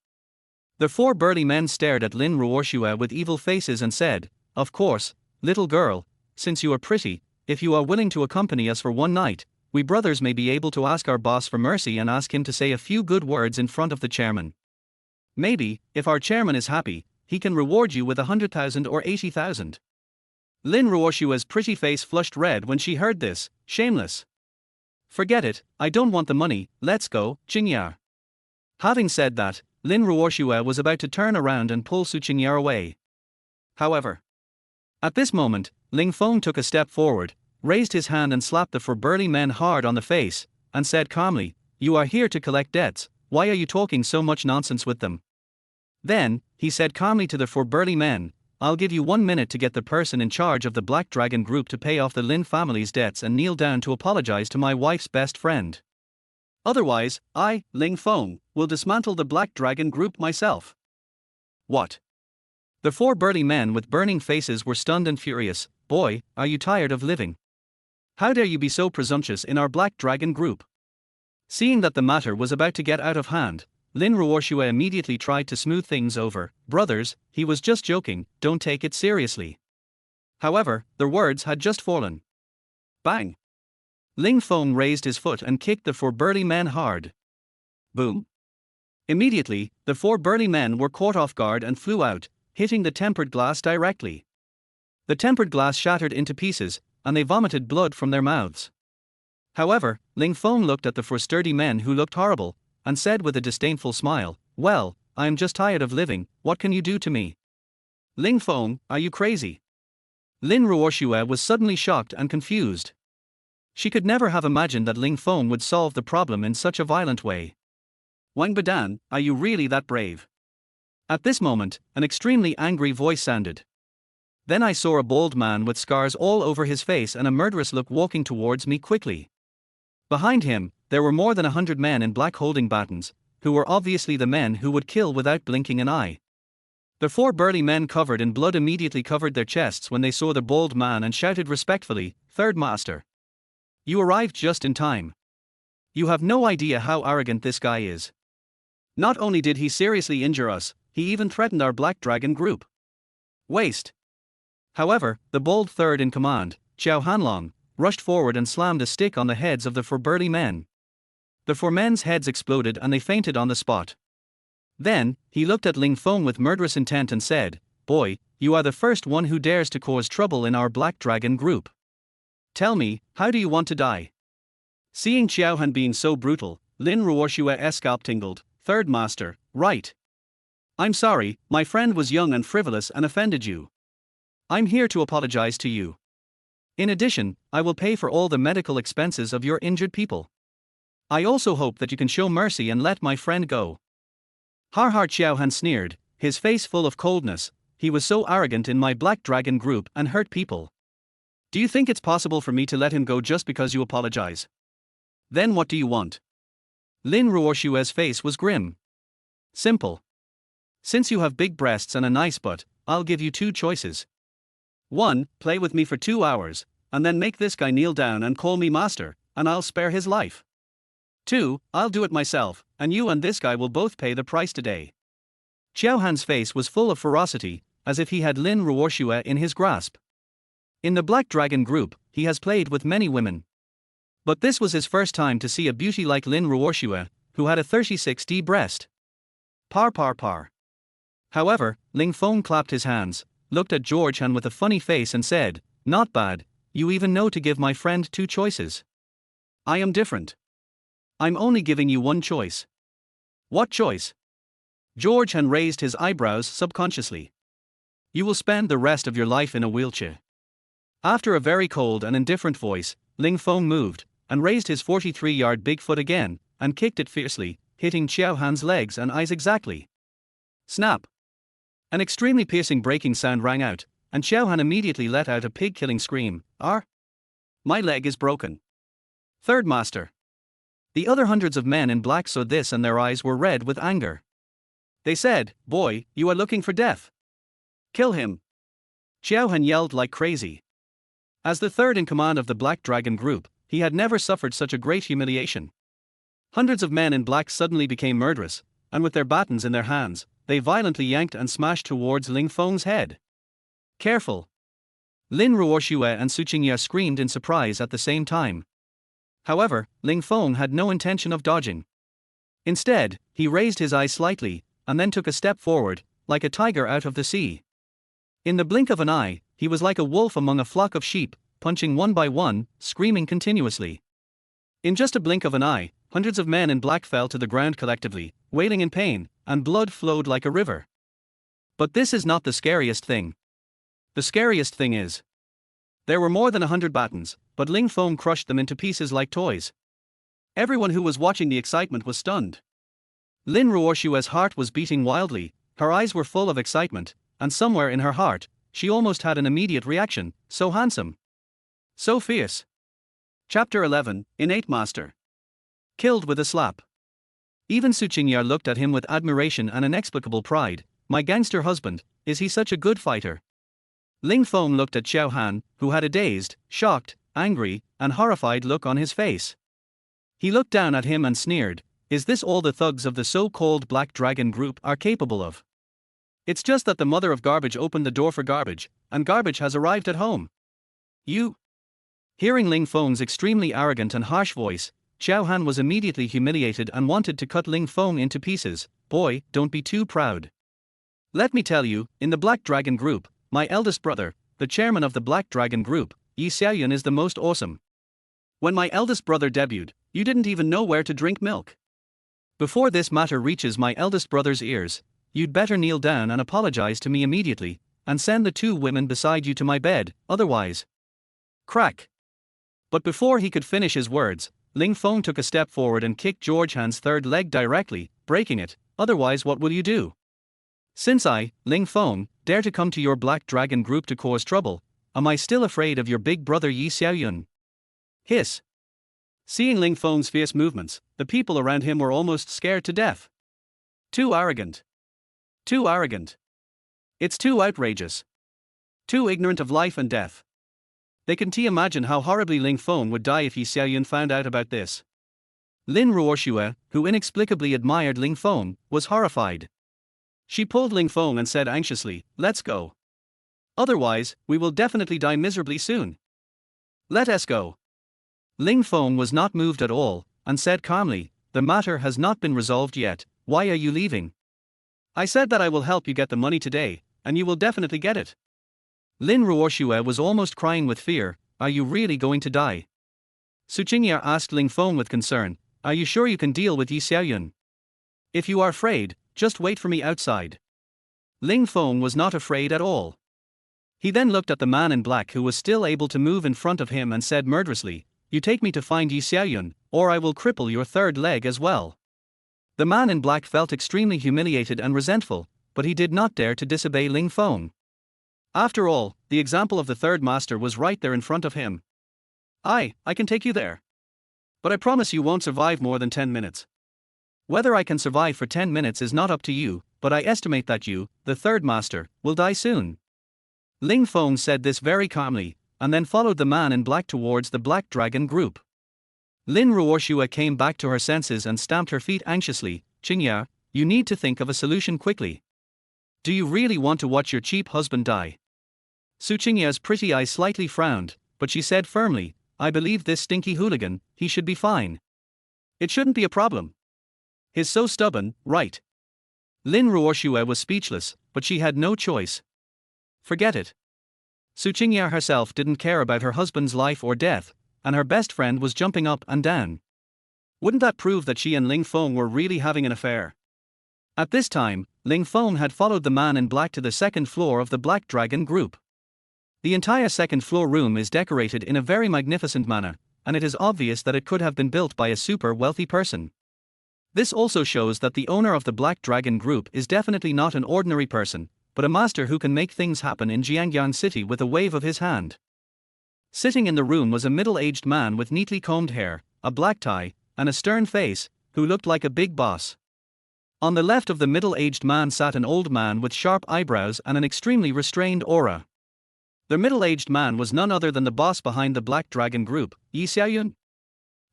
Speaker 1: The 4 burly men stared at Lin Ruoshua with evil faces and said, "Of course, little girl, since you are pretty, if you are willing to accompany us for one night, we brothers may be able to ask our boss for mercy and ask him to say a few good words in front of the chairman." Maybe, if our chairman is happy, he can reward you with 100,000 or 80,000. Lin Ruoshua's pretty face flushed red when she heard this. Shameless. Forget it, I don't want the money, let's go, Qingya. Having said that, Lin Ruoshua was about to turn around and pull Su Qingya away. However, at this moment, Ling Feng took a step forward, raised his hand and slapped the four burly men hard on the face, and said calmly, "You are here to collect debts, why are you talking so much nonsense with them?" Then, he said calmly to the four burly men, "I'll give you 1 minute to get the person in charge of the Black Dragon Group to pay off the Lin family's debts and kneel down to apologize to my wife's best friend. Otherwise, I, Ling Feng, will dismantle the Black Dragon Group myself." What? The four burly men with burning faces were stunned and furious. Boy, are you tired of living? How dare you be so presumptuous in our Black Dragon Group? Seeing that the matter was about to get out of hand, Lin Ruoshua immediately tried to smooth things over. "Brothers, he was just joking, don't take it seriously." However, their words had just fallen. Bang! Ling Feng raised his foot and kicked the four burly men hard. Boom! Immediately, the four burly men were caught off guard and flew out, hitting the tempered glass directly. The tempered glass shattered into pieces, and they vomited blood from their mouths. However, Ling Feng looked at the four sturdy men who looked horrible, and said with a disdainful smile, "Well, I am just tired of living, what can you do to me?" "Ling Feng, are you crazy?" Lin Ruoshua was suddenly shocked and confused. She could never have imagined that Ling Feng would solve the problem in such a violent way. "Wang Badan, are you really that brave?" At this moment, an extremely angry voice sounded. Then I saw a bald man with scars all over his face and a murderous look walking towards me quickly. Behind him, there were more than 100 men in black holding batons, who were obviously the men who would kill without blinking an eye. The four burly men covered in blood immediately covered their chests when they saw the bald man and shouted respectfully, "Third Master. You arrived just in time. You have no idea how arrogant this guy is. Not only did he seriously injure us, he even threatened our Black Dragon Group. Waste." However, the bold third in command, Xiao Hanlong, rushed forward and slammed a stick on the heads of the four burly men. The four men's heads exploded and they fainted on the spot. Then, he looked at Ling Feng with murderous intent and said, "Boy, you are the first one who dares to cause trouble in our Black Dragon Group. Tell me, how do you want to die?" Seeing Xiao Han being so brutal, Lin Ruoshua's scalp tingled. "Third Master, right. I'm sorry, my friend was young and frivolous and offended you. I'm here to apologize to you. In addition, I will pay for all the medical expenses of your injured people. I also hope that you can show mercy and let my friend go." Har Xiao Han sneered, his face full of coldness. "He was so arrogant in my Black Dragon Group and hurt people. Do you think it's possible for me to let him go just because you apologize? Then what do you want?" Lin Ruoshua's face was grim. "Simple. Since you have big breasts and a nice butt, I'll give you 2 choices. 1, play with me for 2 hours, and then make this guy kneel down and call me master, and I'll spare his life. 2, I'll do it myself, and you and this guy will both pay the price today." Xiao Han's face was full of ferocity, as if he had Lin Ruoshua in his grasp. In the Black Dragon Group, he has played with many women. But this was his first time to see a beauty like Lin Ruoshua, who had a 36D breast. Par. However, Ling Feng clapped his hands, looked at George Han with a funny face and said, "Not bad, you even know to give my friend 2 choices. I am different. I'm only giving you 1 choice." "What choice?" George Han raised his eyebrows subconsciously. "You will spend the rest of your life in a wheelchair." After a very cold and indifferent voice, Ling Feng moved, and raised his 43-yard big foot again, and kicked it fiercely, hitting Xiao Han's legs and eyes exactly. Snap! An extremely piercing breaking sound rang out, and Xiao Han immediately let out a pig-killing scream. My leg is broken. Third Master." The other hundreds of men in black saw this and their eyes were red with anger. They said, "Boy, you are looking for death. Kill him." Xiao Han yelled like crazy. As the third in command of the Black Dragon Group, he had never suffered such a great humiliation. Hundreds of men in black suddenly became murderous, and with their batons in their hands, they violently yanked and smashed towards Ling Feng's head. "Careful!" Lin Ruoshua and Su Qingya screamed in surprise at the same time. However, Ling Feng had no intention of dodging. Instead, he raised his eyes slightly, and then took a step forward, like a tiger out of the sea. In the blink of an eye, he was like a wolf among a flock of sheep, punching one by one, screaming continuously. In just a blink of an eye, hundreds of men in black fell to the ground collectively, wailing in pain, and blood flowed like a river. But this is not the scariest thing. The scariest thing is, there were more than 100 batons, but Ling Feng crushed them into pieces like toys. Everyone who was watching the excitement was stunned. Lin Ruoshua's heart was beating wildly, her eyes were full of excitement, and somewhere in her heart, she almost had an immediate reaction: so handsome. So fierce. Chapter 11, Innate Master. Killed with a slap. Even Su Qingya looked at him with admiration and inexplicable pride. My gangster husband, is he such a good fighter? Ling Feng looked at Xiao Han, who had a dazed, shocked, angry, and horrified look on his face. He looked down at him and sneered, is this all the thugs of the so-called Black Dragon group are capable of? It's just that the mother of garbage opened the door for garbage, and garbage has arrived at home. You. Hearing Ling Feng's extremely arrogant and harsh voice, Xiao Han was immediately humiliated and wanted to cut Ling Feng into pieces. Boy, don't be too proud. Let me tell you, in the Black Dragon group, my eldest brother, the chairman of the Black Dragon group, Yi Xiaoyun, is the most awesome. When my eldest brother debuted, you didn't even know where to drink milk. Before this matter reaches my eldest brother's ears, you'd better kneel down and apologize to me immediately, and send the two women beside you to my bed, otherwise. Crack. But before he could finish his words, Ling Feng took a step forward and kicked George Han's third leg directly, breaking it. Otherwise, what will you do? Since I, Ling Feng, dare to come to your Black Dragon group to cause trouble, am I still afraid of your big brother Yi Xiaoyun? Hiss. Seeing Ling Feng's fierce movements, the people around him were almost scared to death. Too arrogant. Too arrogant. It's too outrageous. Too ignorant of life and death. They can't imagine how horribly Ling Feng would die if Yi Xiaoyun found out about this. Lin Ruoshua, who inexplicably admired Ling Feng, was horrified. She pulled Ling Feng and said anxiously, let's go. Otherwise, we will definitely die miserably soon. Let us go. Ling Feng was not moved at all, and said calmly, the matter has not been resolved yet, why are you leaving? I said that I will help you get the money today, and you will definitely get it. Lin Ruoshua was almost crying with fear, are you really going to die? Su Qingya asked Ling Feng with concern, are you sure you can deal with Yi Xiaoyun? If you are afraid, just wait for me outside. Ling Feng was not afraid at all. He then looked at the man in black who was still able to move in front of him and said murderously, you take me to find Yi Xiaoyun, or I will cripple your third leg as well. The man in black felt extremely humiliated and resentful, but he did not dare to disobey Ling Feng. After all, the example of the third master was right there in front of him. I can take you there. But I promise you won't survive more than 10 minutes. Whether I can survive for 10 minutes is not up to you, but I estimate that you, the third master, will die soon. Ling Feng said this very calmly, and then followed the man in black towards the Black Dragon group. Lin Ruoshua came back to her senses and stamped her feet anxiously. Qingya, you need to think of a solution quickly. Do you really want to watch your cheap husband die? Su Qingya's pretty eyes slightly frowned, but she said firmly, I believe this stinky hooligan, he should be fine. It shouldn't be a problem. He's so stubborn, right? Lin Ruoshua was speechless, but she had no choice. Forget it. Su Qingya herself didn't care about her husband's life or death, and her best friend was jumping up and down. Wouldn't that prove that she and Ling Feng were really having an affair? At this time, Ling Feng had followed the man in black to the second floor of the Black Dragon group. The entire second floor room is decorated in a very magnificent manner, and it is obvious that it could have been built by a super wealthy person. This also shows that the owner of the Black Dragon group is definitely not an ordinary person, but a master who can make things happen in Jiangyan City with a wave of his hand. Sitting in the room was a middle-aged man with neatly combed hair, a black tie, and a stern face, who looked like a big boss. On the left of the middle-aged man sat an old man with sharp eyebrows and an extremely restrained aura. The middle-aged man was none other than the boss behind the Black Dragon group, Yi Xiaoyun.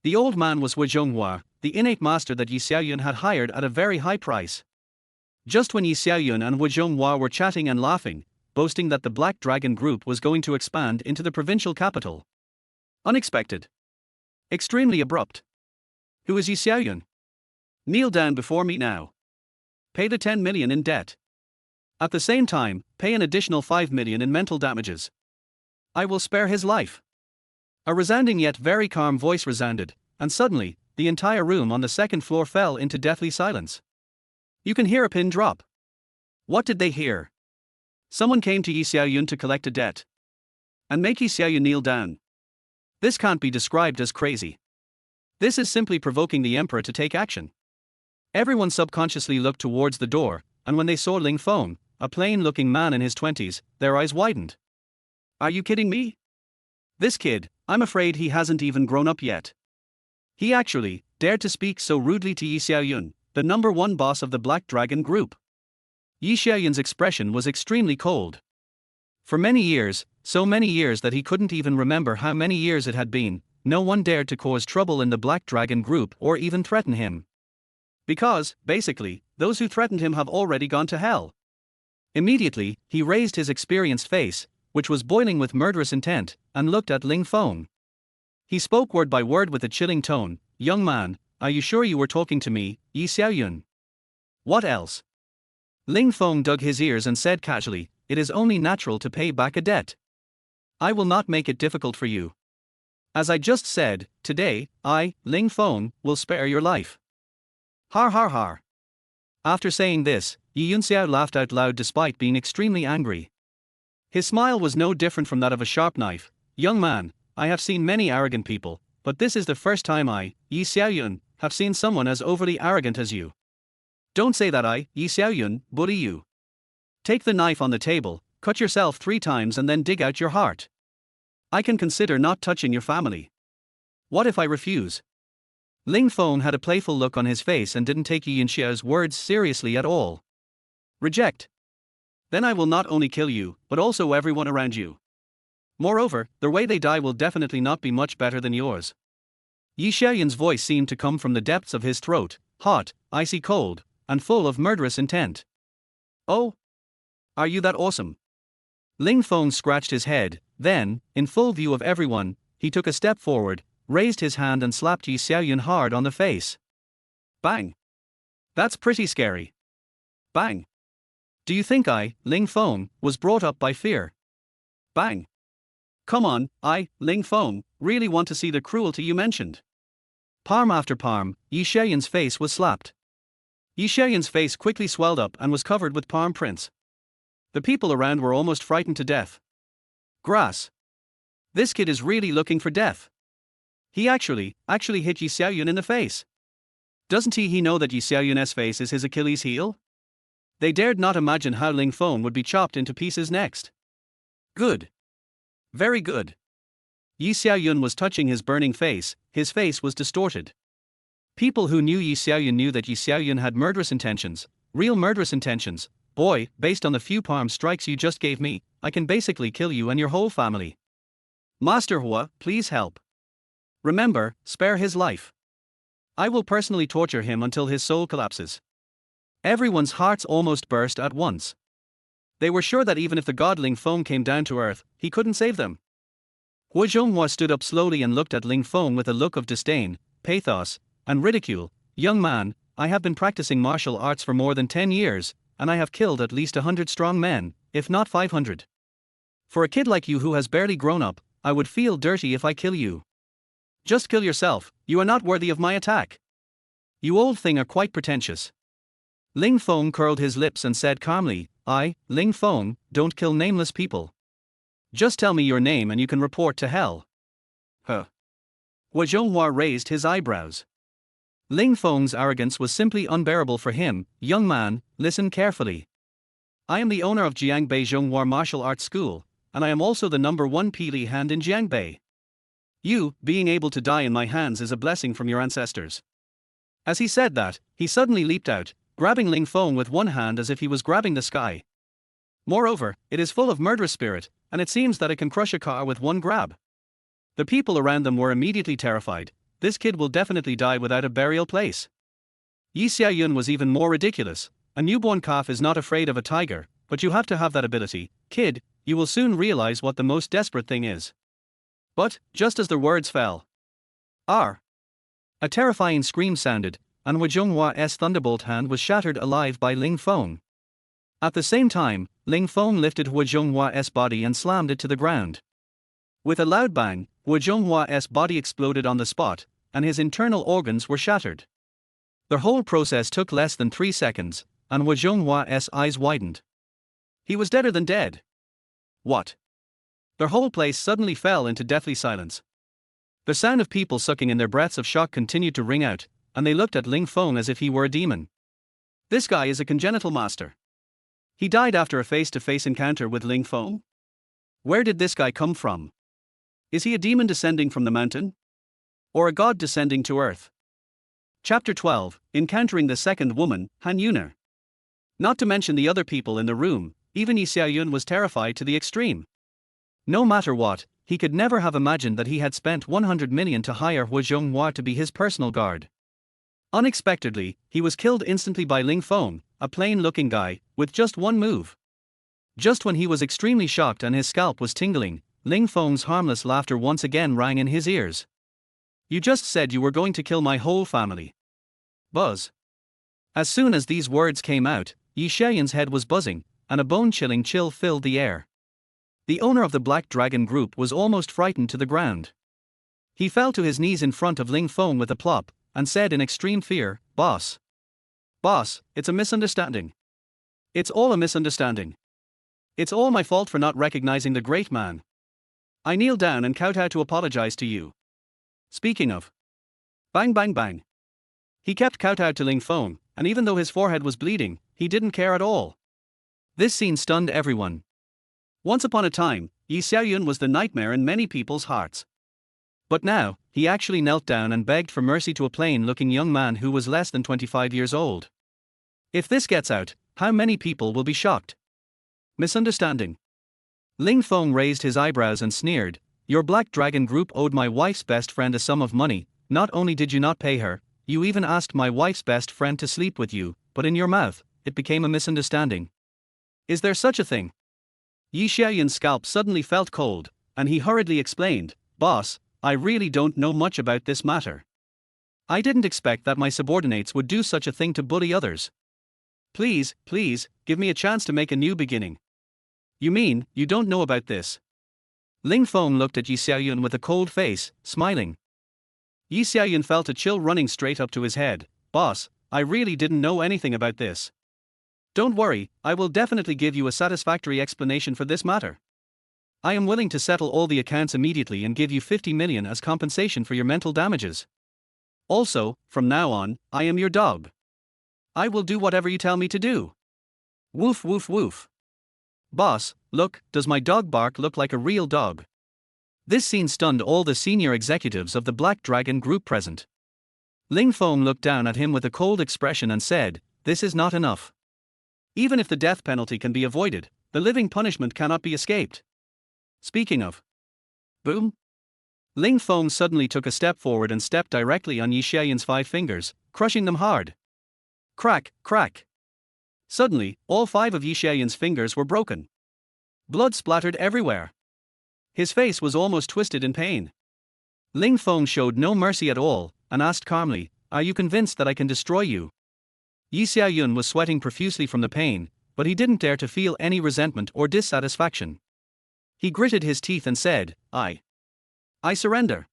Speaker 1: The old man was Wu Zhonghua, the innate master that Yi Xiaoyun had hired at a very high price. Just when Yi Xiaoyun and Wu Zhonghua were chatting and laughing, boasting that the Black Dragon group was going to expand into the provincial capital. Unexpected. Extremely abrupt. Who is Yi Xiaoyun? Kneel down before me now. pay the 10 million in debt. At the same time, pay an additional 5 million in mental damages. I will spare his life. A resounding yet very calm voice resounded, and suddenly, the entire room on the second floor fell into deathly silence. You can hear a pin drop. What did they hear? Someone came to Yi Xiaoyun to collect a debt. And make Yi Xiaoyun kneel down. This can't be described as crazy. This is simply provoking the emperor to take action. Everyone subconsciously looked towards the door, and when they saw Ling Feng, a plain-looking man in his 20s, their eyes widened. Are you kidding me? This kid, I'm afraid he hasn't even grown up yet. He actually dared to speak so rudely to Yi Xiaoyun, the number one boss of the Black Dragon Group. Yi Xiaoyun's expression was extremely cold. For many years, so many years that he couldn't even remember how many years it had been, no one dared to cause trouble in the Black Dragon Group or even threaten him. Because, basically, those who threatened him have already gone to hell. Immediately, he raised his experienced face, which was boiling with murderous intent, and looked at Ling Feng. He spoke word by word with a chilling tone. Young man, are you sure you were talking to me, Yi Xiaoyun? What else? Ling Feng dug his ears and said casually, it is only natural to pay back a debt. I will not make it difficult for you. As I just said, today, I, Ling Feng, will spare your life. Har har har. After saying this, Yi Yunxiao laughed out loud despite being extremely angry. His smile was no different from that of a sharp knife. Young man, I have seen many arrogant people, but this is the first time I, Yi Xiaoyun, have seen someone as overly arrogant as you. Don't say that I, Yi Xiaoyun, bully you. Take the knife on the table, cut yourself 3 times and then dig out your heart. I can consider not touching your family. What if I refuse? Ling Feng had a playful look on his face and didn't take Yi Yunxiao's words seriously at all. Reject. Then I will not only kill you, but also everyone around you. Moreover, the way they die will definitely not be much better than yours. Yi Xiaoyun's voice seemed to come from the depths of his throat, hot, icy cold, and full of murderous intent. Oh? Are you that awesome? Ling Feng scratched his head, then, in full view of everyone, he took a step forward, raised his hand and slapped Yi Xiaoyun hard on the face. Bang! That's pretty scary. Bang! Do you think I, Ling Feng, was brought up by fear? Bang! Come on, I, Ling Feng, really want to see the cruelty you mentioned. Palm after palm, Yi Xiaoyun's face was slapped. Yi Xiaoyun's face quickly swelled up and was covered with palm prints. The people around were almost frightened to death. Grass. This kid is really looking for death. He actually hit Yi Xiaoyun in the face. Doesn't he know that Yi Xiaoyun's face is his Achilles heel? They dared not imagine how Ling Feng would be chopped into pieces next. Good. Very good. Yi Xiaoyun was touching his burning face, his face was distorted. People who knew Yi Xiaoyun knew that Yi Xiaoyun had murderous intentions, real murderous intentions. Boy, based on the few palm strikes you just gave me, I can basically kill you and your whole family. Master Hua, please help. Remember, spare his life. I will personally torture him until his soul collapses. Everyone's hearts almost burst at once. They were sure that even if the god Ling Feng came down to earth, he couldn't save them. Hua Zhonghua stood up slowly and looked at Ling Feng with a look of disdain, pathos, and ridicule. Young man, I have been practicing martial arts for more than 10 years, and I have killed at least 100 strong men, if not 500. For a kid like you who has barely grown up, I would feel dirty if I kill you. Just kill yourself, you are not worthy of my attack. You old thing are quite pretentious. Ling Feng curled his lips and said calmly, I, Ling Feng, don't kill nameless people. Just tell me your name and you can report to hell. Huh. Hua Zhonghua raised his eyebrows. Ling Feng's arrogance was simply unbearable for him. Young man, listen carefully. I am the owner of Jiangbei Zhonghua Martial Arts School, and I am also the number 1 Pili hand in Jiangbei. You, being able to die in my hands is a blessing from your ancestors. As he said that, he suddenly leaped out, grabbing Ling Feng with one hand as if he was grabbing the sky. Moreover, it is full of murderous spirit, and it seems that it can crush a car with one grab. The people around them were immediately terrified. This kid will definitely die without a burial place. Yi Xiaoyun was even more ridiculous. A newborn calf is not afraid of a tiger, but you have to have that ability. Kid, you will soon realize what the most desperate thing is. But, just as the words fell, a terrifying scream sounded, and Wu Zhonghua's thunderbolt hand was shattered alive by Ling Feng. At the same time, Ling Feng lifted Wu Zhonghua's body and slammed it to the ground. With a loud bang, Wu Zhonghua's body exploded on the spot, and his internal organs were shattered. The whole process took less than 3 seconds, and Wu Zhonghua's eyes widened. He was deader than dead. What? Their whole place suddenly fell into deathly silence. The sound of people sucking in their breaths of shock continued to ring out, and they looked at Ling Feng as if he were a demon. This guy is a congenital master. He died after a face-to-face encounter with Ling Feng? Where did this guy come from? Is he a demon descending from the mountain? Or a god descending to earth? Chapter 12, Encountering the Second Woman, Han Yuner. Not to mention the other people in the room, even Yi Xiaoyun was terrified to the extreme. No matter what, he could never have imagined that he had spent 100 million to hire Wu Zhonghua to be his personal guard. Unexpectedly, he was killed instantly by Ling Feng, a plain-looking guy, with just one move. Just when he was extremely shocked and his scalp was tingling, Ling Feng's harmless laughter once again rang in his ears. You just said you were going to kill my whole family. Buzz. As soon as these words came out, Yi Xiaoyun's head was buzzing, and a bone-chilling chill filled the air. The owner of the Black Dragon Group was almost frightened to the ground. He fell to his knees in front of Ling Feng with a plop, and said in extreme fear, Boss. Boss, it's a misunderstanding. It's all a misunderstanding. It's all my fault for not recognizing the great man. I kneel down and kowtow to apologize to you. Speaking of. Bang bang bang. He kept kowtowed to Ling Feng, and even though his forehead was bleeding, he didn't care at all. This scene stunned everyone. Once upon a time, Yi Xiaoyun was the nightmare in many people's hearts. But now, he actually knelt down and begged for mercy to a plain-looking young man who was less than 25 years old. If this gets out, how many people will be shocked? Misunderstanding. Ling Feng raised his eyebrows and sneered, Your Black Dragon Group owed my wife's best friend a sum of money. Not only did you not pay her, you even asked my wife's best friend to sleep with you, but in your mouth, it became a misunderstanding. Is there such a thing? Yi Xiaoyun's scalp suddenly felt cold, and he hurriedly explained, Boss, I really don't know much about this matter. I didn't expect that my subordinates would do such a thing to bully others. Please, give me a chance to make a new beginning. You mean, you don't know about this? Ling Feng looked at Yi Xiaoyun with a cold face, smiling. Yi Xiaoyun felt a chill running straight up to his head. Boss, I really didn't know anything about this. Don't worry, I will definitely give you a satisfactory explanation for this matter. I am willing to settle all the accounts immediately and give you 50 million as compensation for your mental damages. Also, from now on, I am your dog. I will do whatever you tell me to do. Woof woof woof. Boss, look, does my dog bark look like a real dog? This scene stunned all the senior executives of the Black Dragon Group present. Ling Feng looked down at him with a cold expression and said, This is not enough. Even if the death penalty can be avoided, the living punishment cannot be escaped. Speaking of. Boom. Ling Feng suddenly took a step forward and stepped directly on Yi Xiaoyun's 5 fingers, crushing them hard. Crack, crack. Suddenly, all 5 of Yi Xiaoyun's fingers were broken. Blood splattered everywhere. His face was almost twisted in pain. Ling Feng showed no mercy at all, and asked calmly, Are you convinced that I can destroy you? Yi Xiaoyun was sweating profusely from the pain, but he didn't dare to feel any resentment or dissatisfaction. He gritted his teeth and said, I surrender.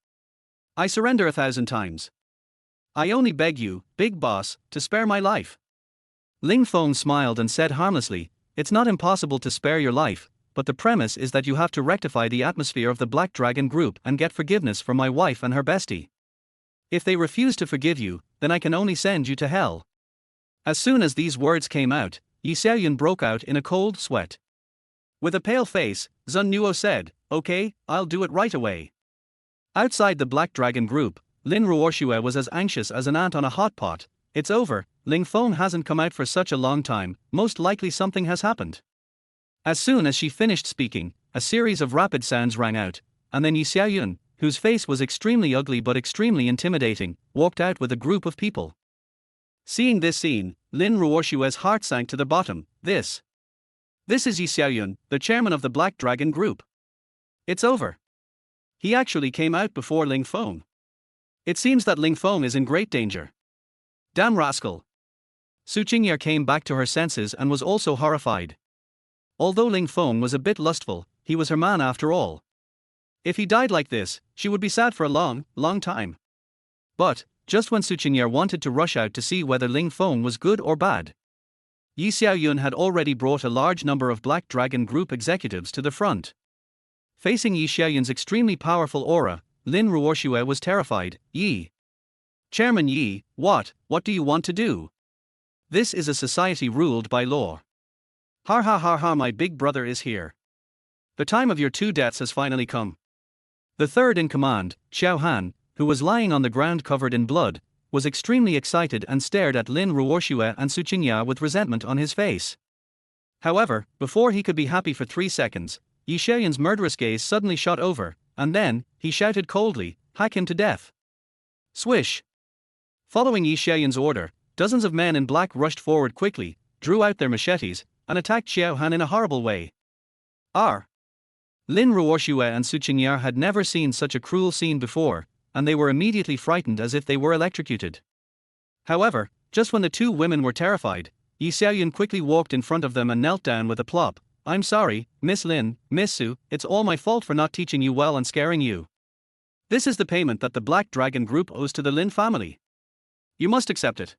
Speaker 1: I surrender 1,000 times. I only beg you, big boss, to spare my life. Ling Feng smiled and said harmlessly, It's not impossible to spare your life, but the premise is that you have to rectify the atmosphere of the Black Dragon Group and get forgiveness from my wife and her bestie. If they refuse to forgive you, then I can only send you to hell. As soon as these words came out, Yi Xiaoyun broke out in a cold sweat. With a pale face, Zun Nuo said, Okay, I'll do it right away. Outside the Black Dragon Group, Lin Ruoxue was as anxious as an ant on a hot pot. It's over, Ling Feng hasn't come out for such a long time, most likely something has happened. As soon as she finished speaking, a series of rapid sounds rang out, and then Yi Xiaoyun, whose face was extremely ugly but extremely intimidating, walked out with a group of people. Seeing this scene, Lin Ruoxue's heart sank to the bottom. This is Yi Xiaoyun, the chairman of the Black Dragon Group. It's over. He actually came out before Ling Feng. It seems that Ling Feng is in great danger. Damn rascal. Su Qingye came back to her senses and was also horrified. Although Ling Feng was a bit lustful, he was her man after all. If he died like this, she would be sad for a long, long time. But, just when Su Qingye wanted to rush out to see whether Ling Feng was good or bad, Yi Xiaoyun had already brought a large number of Black Dragon Group executives to the front. Facing Yi Xiaoyun's extremely powerful aura, Lin Ruoxue was terrified. Yi. Chairman Yi, what do you want to do? This is a society ruled by law. Har ha har ha, my big brother is here. The time of your 2 deaths has finally come. The third in command, Xiao Han, who was lying on the ground covered in blood, was extremely excited and stared at Lin Ruoxue and Su Qingye with resentment on his face. However, before he could be happy for 3 seconds, Yi Xiaoyun's murderous gaze suddenly shot over, and then, he shouted coldly, hack him to death. Swish. Following Yi Xiaoyun's order, dozens of men in black rushed forward quickly, drew out their machetes, and attacked Xiao Han in a horrible way. Lin Ruoxue and Su Qingye had never seen such a cruel scene before, and they were immediately frightened as if they were electrocuted. However, just when the 2 women were terrified, Yi Xiaoyun quickly walked in front of them and knelt down with a plop. I'm sorry, Miss Lin, Miss Su, it's all my fault for not teaching you well and scaring you. This is the payment that the Black Dragon Group owes to the Lin family. You must accept it.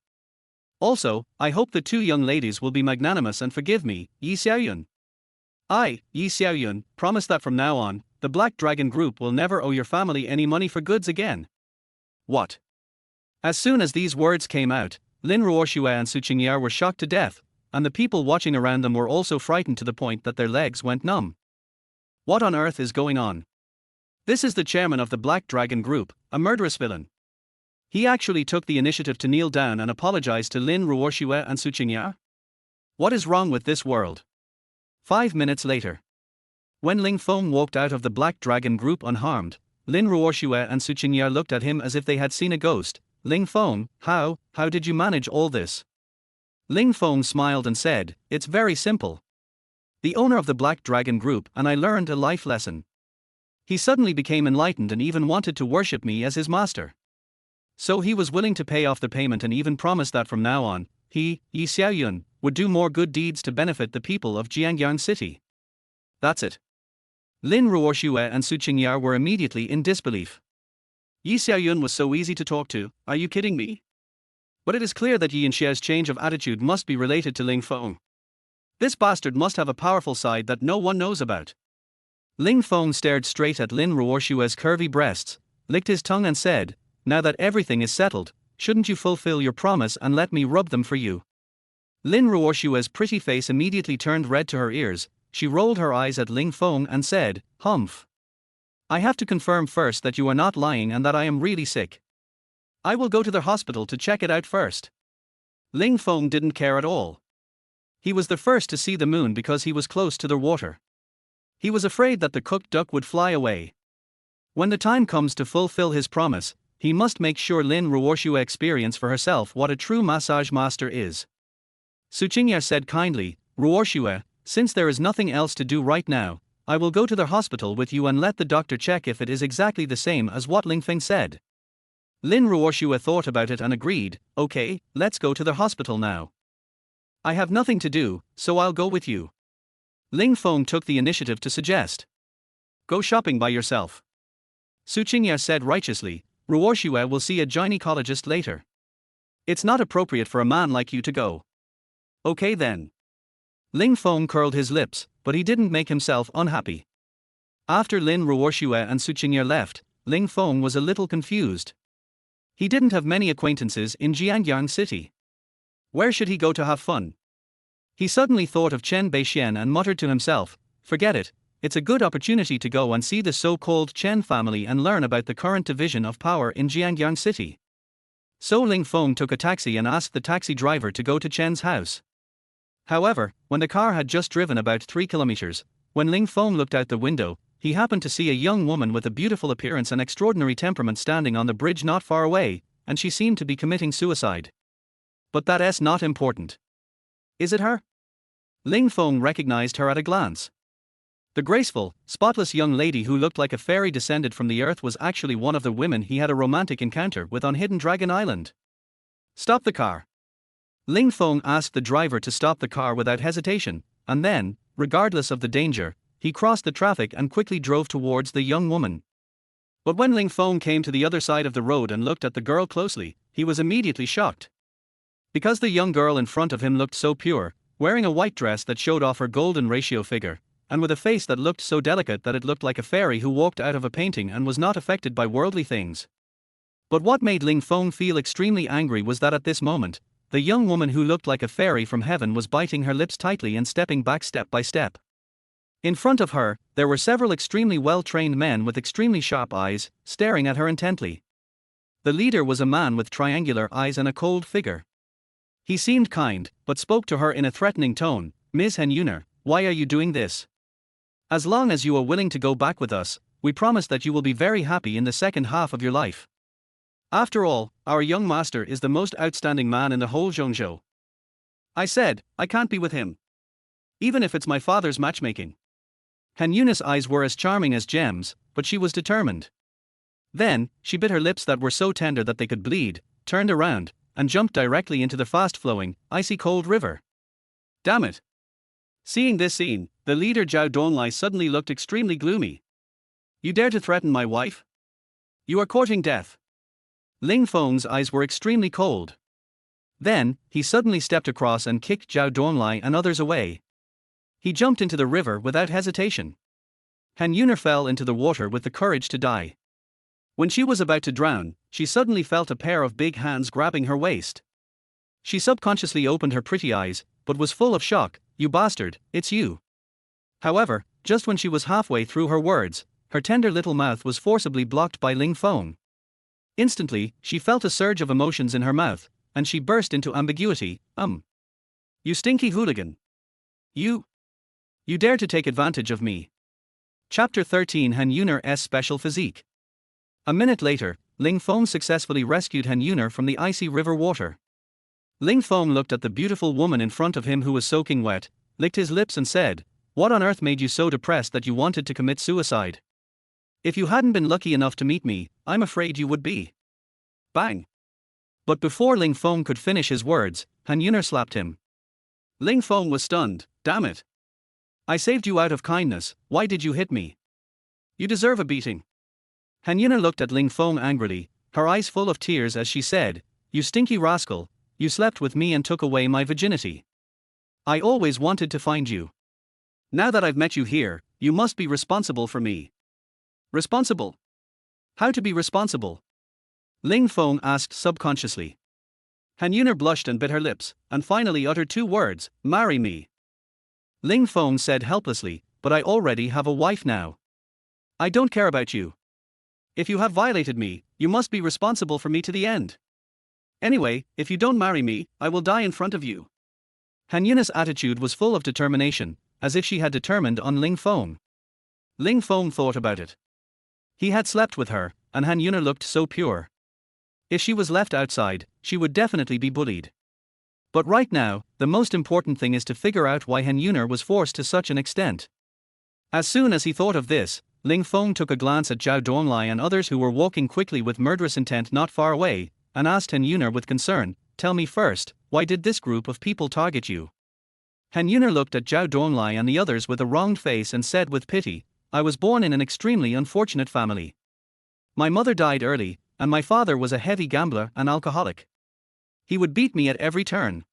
Speaker 1: Also, I hope the 2 young ladies will be magnanimous and forgive me, Yi Xiaoyun. I, Yi Xiaoyun, promise that from now on, the Black Dragon Group will never owe your family any money for goods again. What? As soon as these words came out, Lin Ruoxue and Su Qingye were shocked to death, and the people watching around them were also frightened to the point that their legs went numb. What on earth is going on? This is the chairman of the Black Dragon Group, a murderous villain. He actually took the initiative to kneel down and apologize to Lin Ruoxue and Su Qingye? What is wrong with this world? 5 minutes later. When Ling Feng walked out of the Black Dragon Group unharmed, Lin Ruoxue and Su Qingye looked at him as if they had seen a ghost. Ling Feng, how did you manage all this? Ling Feng smiled and said, it's very simple. The owner of the Black Dragon Group and I learned a life lesson. He suddenly became enlightened and even wanted to worship me as his master. So he was willing to pay off the payment and even promised that from now on, he, Yi Xiaoyun, would do more good deeds to benefit the people of Jiangyang City. That's it. Lin Ruoxue and Su Qingye were immediately in disbelief. Yi Xiaoyun was so easy to talk to, are you kidding me? But it is clear that Yi Yanxie's change of attitude must be related to Ling Feng. This bastard must have a powerful side that no one knows about. Ling Feng stared straight at Lin Ruoxue's curvy breasts, licked his tongue and said, now that everything is settled, shouldn't you fulfill your promise and let me rub them for you? Lin Ruoxue's pretty face immediately turned red to her ears. She rolled her eyes at Ling Feng and said, humph. I have to confirm first that you are not lying and that I am really sick. I will go to the hospital to check it out first. Ling Feng didn't care at all. He was the first to see the moon because he was close to the water. He was afraid that the cooked duck would fly away. When the time comes to fulfill his promise, he must make sure Lin Ruoxue experience for herself what a true massage master is. Su Qingye said kindly, Ruoxue, since there is nothing else to do right now, I will go to the hospital with you and let the doctor check if it is exactly the same as what Ling Feng said. Lin Ruoxue thought about it and agreed, okay, let's go to the hospital now. I have nothing to do, so I'll go with you. Ling Feng took the initiative to suggest. Go shopping by yourself. Su Qingye said righteously, Ruoxue will see a gynecologist later. It's not appropriate for a man like you to go. Okay then. Ling Feng curled his lips, but he didn't make himself unhappy. After Lin Ruoxue and Su Qingye left, Ling Feng was a little confused. He didn't have many acquaintances in Jiangyang City. Where should he go to have fun? He suddenly thought of Chen Beixian and muttered to himself, forget it, it's a good opportunity to go and see the so-called Chen family and learn about the current division of power in Jiangyang City. So Ling Feng took a taxi and asked the taxi driver to go to Chen's house. However, when the car had just driven about 3 kilometers, when Ling Feng looked out the window, he happened to see a young woman with a beautiful appearance and extraordinary temperament standing on the bridge not far away, and she seemed to be committing suicide. But that's not important. Is it her? Ling Feng recognized her at a glance. The graceful, spotless young lady who looked like a fairy descended from the earth was actually one of the women he had a romantic encounter with on Hidden Dragon Island. Stop the car. Ling Feng asked the driver to stop the car without hesitation, and then, regardless of the danger, he crossed the traffic and quickly drove towards the young woman. But when Ling Feng came to the other side of the road and looked at the girl closely, he was immediately shocked. Because the young girl in front of him looked so pure, wearing a white dress that showed off her golden ratio figure, and with a face that looked so delicate that it looked like a fairy who walked out of a painting and was not affected by worldly things. But what made Ling Feng feel extremely angry was that at this moment, the young woman who looked like a fairy from heaven was biting her lips tightly and stepping back step by step. In front of her, there were several extremely well-trained men with extremely sharp eyes, staring at her intently. The leader was a man with triangular eyes and a cold figure. He seemed kind, but spoke to her in a threatening tone. Ms. Henyuner, why are you doing this? As long as you are willing to go back with us, we promise that you will be very happy in the second half of your life. After all, our young master is the most outstanding man in the whole Zhongzhou. I said, I can't be with him. Even if it's my father's matchmaking. Henyuna's eyes were as charming as gems, but she was determined. Then, she bit her lips that were so tender that they could bleed, turned around, and jumped directly into the fast-flowing, icy cold river. Damn it! Seeing this scene, the leader Zhao Donlai suddenly looked extremely gloomy. You dare to threaten my wife? You are courting death. Ling Feng's eyes were extremely cold. Then, he suddenly stepped across and kicked Zhao Donlai and others away. He jumped into the river without hesitation. Henyuner fell into the water with the courage to die. When she was about to drown, she suddenly felt a pair of big hands grabbing her waist. She subconsciously opened her pretty eyes, but was full of shock. You bastard, it's you. However, just when she was halfway through her words, her tender little mouth was forcibly blocked by Ling Feng. Instantly, she felt a surge of emotions in her mouth, and she burst into ambiguity. You stinky hooligan. You dare to take advantage of me. Chapter 13 Henyuner's Special Physique. A minute later, Ling Feng successfully rescued Henyuner from the icy river water. Ling Feng looked at the beautiful woman in front of him who was soaking wet, licked his lips and said, What on earth made you so depressed that you wanted to commit suicide? If you hadn't been lucky enough to meet me, I'm afraid you would be. Bang! But before Ling Feng could finish his words, Henyuner slapped him. Ling Feng was stunned. Damn it! I saved you out of kindness, why did you hit me? You deserve a beating. Henyuner looked at Ling Feng angrily, her eyes full of tears as she said, You stinky rascal, you slept with me and took away my virginity. I always wanted to find you. Now that I've met you here, you must be responsible for me. Responsible? How to be responsible? Ling Feng asked subconsciously. Henyuner blushed and bit her lips, and finally uttered two words, Marry me. Ling Feng said helplessly, But I already have a wife now. I don't care about you. If you have violated me, you must be responsible for me to the end. Anyway, if you don't marry me, I will die in front of you. Henyuna's attitude was full of determination, as if she had determined on Ling Feng. Ling Feng thought about it. He had slept with her, and Henyuner looked so pure. If she was left outside, she would definitely be bullied. But right now, the most important thing is to figure out why Henyuner was forced to such an extent. As soon as he thought of this, Ling Feng took a glance at Zhao Donlai and others who were walking quickly with murderous intent not far away, and asked Henyuner with concern, Tell me first, why did this group of people target you? Henyuner looked at Zhao Donlai and the others with a wronged face and said with pity, I was born in an extremely unfortunate family. My mother died early, and my father was a heavy gambler and alcoholic. He would beat me at every turn.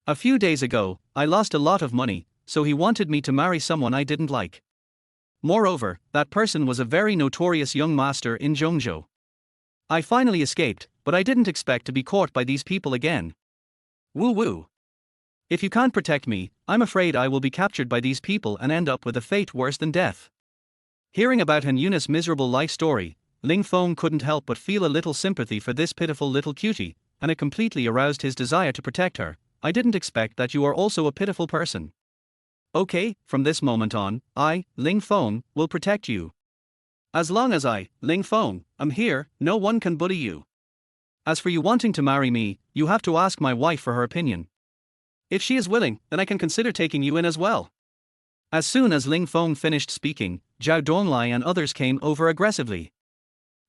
Speaker 1: A few days ago, I lost a lot of money, so he wanted me to marry someone I didn't like. Moreover, that person was a very notorious young master in Zhongzhou. I finally escaped, but I didn't expect to be caught by these people again. Woo woo. If you can't protect me, I'm afraid I will be captured by these people and end up with a fate worse than death. Hearing about Henyuna's miserable life story, Ling Feng couldn't help but feel a little sympathy for this pitiful little cutie, and it completely aroused his desire to protect her. I didn't expect that you are also a pitiful person. Okay, from this moment on, I, Ling Feng, will protect you. As long as I, Ling Feng, am here, no one can bully you. As for you wanting to marry me, you have to ask my wife for her opinion. If she is willing, then I can consider taking you in as well. As soon as Ling Feng finished speaking, Zhao Donlai and others came over aggressively.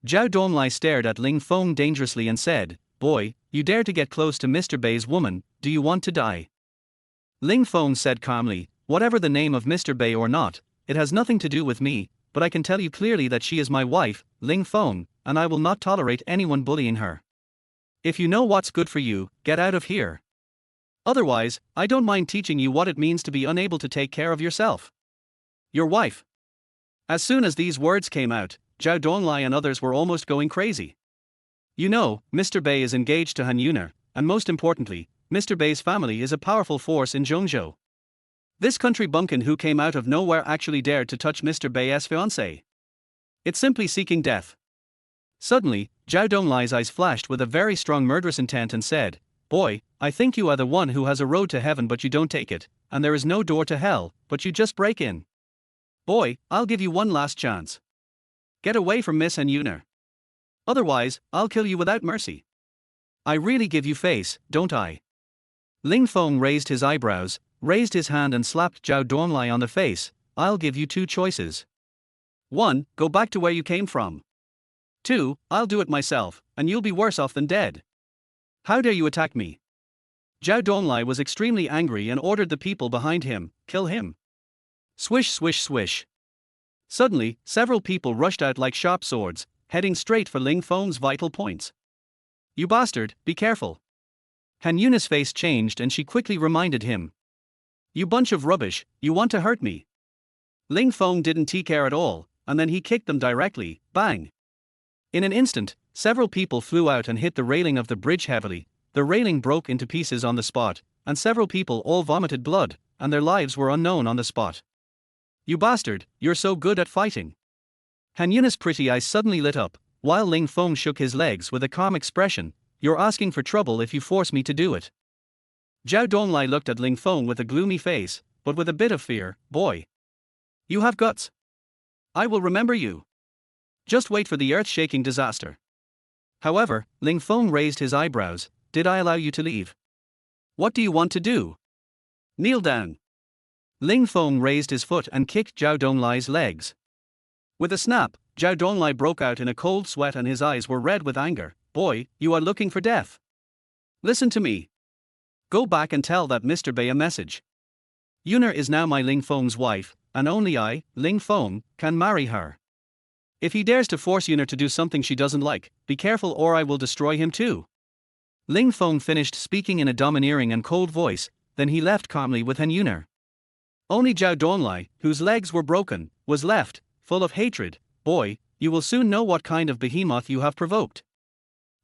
Speaker 1: Zhao Donlai stared at Ling Feng dangerously and said, Boy, you dare to get close to Mr. Bei's woman, do you want to die? Ling Feng said calmly, whatever the name of Mr. Bei or not, it has nothing to do with me, but I can tell you clearly that she is my wife, Ling Feng, and I will not tolerate anyone bullying her. If you know what's good for you, get out of here. Otherwise, I don't mind teaching you what it means to be unable to take care of yourself. Your wife. As soon as these words came out, Zhao Donglai and others were almost going crazy. You know, Mr. Bei is engaged to Han Yuner, and most importantly, Mr. Bei's family is a powerful force in Zhongzhou. This country bumpkin who came out of nowhere actually dared to touch Mr. Bei's fiancée. It's simply seeking death. Suddenly, Zhao Donglai's eyes flashed with a very strong murderous intent and said, boy, I think you are the one who has a road to heaven but you don't take it, and there is no door to hell, but you just break in. Boy, I'll give you one last chance. Get away from Miss Han Yuner. Otherwise, I'll kill you without mercy. I really give you face, don't I? Ling Feng raised his eyebrows, raised his hand and slapped Zhao Donglai on the face. I'll give you two choices. 1. Go back to where you came from. 2. I'll do it myself, and you'll be worse off than dead. How dare you attack me? Zhao Donglai was extremely angry and ordered the people behind him, kill him. Swish swish swish. Suddenly, several people rushed out like sharp swords, heading straight for Ling Feng's vital points. You bastard, be careful. Han Yun's face changed and she quickly reminded him. You bunch of rubbish, you want to hurt me. Ling Feng didn't care at all, and then he kicked them directly, bang. In an instant, several people flew out and hit the railing of the bridge heavily. The railing broke into pieces on the spot, and several people all vomited blood, and their lives were unknown on the spot. You bastard, you're so good at fighting. Han Yun's pretty eyes suddenly lit up, while Ling Feng shook his legs with a calm expression. You're asking for trouble if you force me to do it. Zhao Donglai looked at Ling Feng with a gloomy face, but with a bit of fear. Boy. You have guts. I will remember you. Just wait for the earth-shaking disaster. However, Ling Feng raised his eyebrows. Did I allow you to leave? What do you want to do? Kneel down. Ling Feng raised his foot and kicked Zhao Donglai's legs. With a snap, Zhao Donglai broke out in a cold sweat and his eyes were red with anger. Boy, you are looking for death. Listen to me. Go back and tell that Mr. Bei a message. Yuner is now my Ling Feng's wife, and only I, Ling Feng, can marry her. If he dares to force Yuner to do something she doesn't like, be careful or I will destroy him too. Ling Feng finished speaking in a domineering and cold voice, then he left calmly with Han Yuner. Only Zhao Donglai, whose legs were broken, was left, full of hatred. Boy, you will soon know what kind of behemoth you have provoked.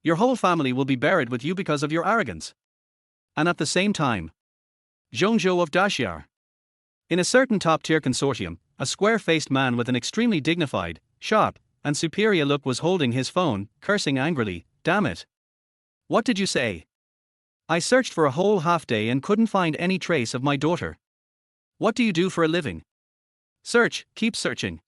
Speaker 1: Your whole family will be buried with you because of your arrogance. And at the same time, Zhongzhou of Daxiar. In a certain top-tier consortium, a square-faced man with an extremely dignified, sharp, and superior look was holding his phone, cursing angrily. Damn it. What did you say? I searched for a whole half-day and couldn't find any trace of my daughter. What do you do for a living? Search, keep searching.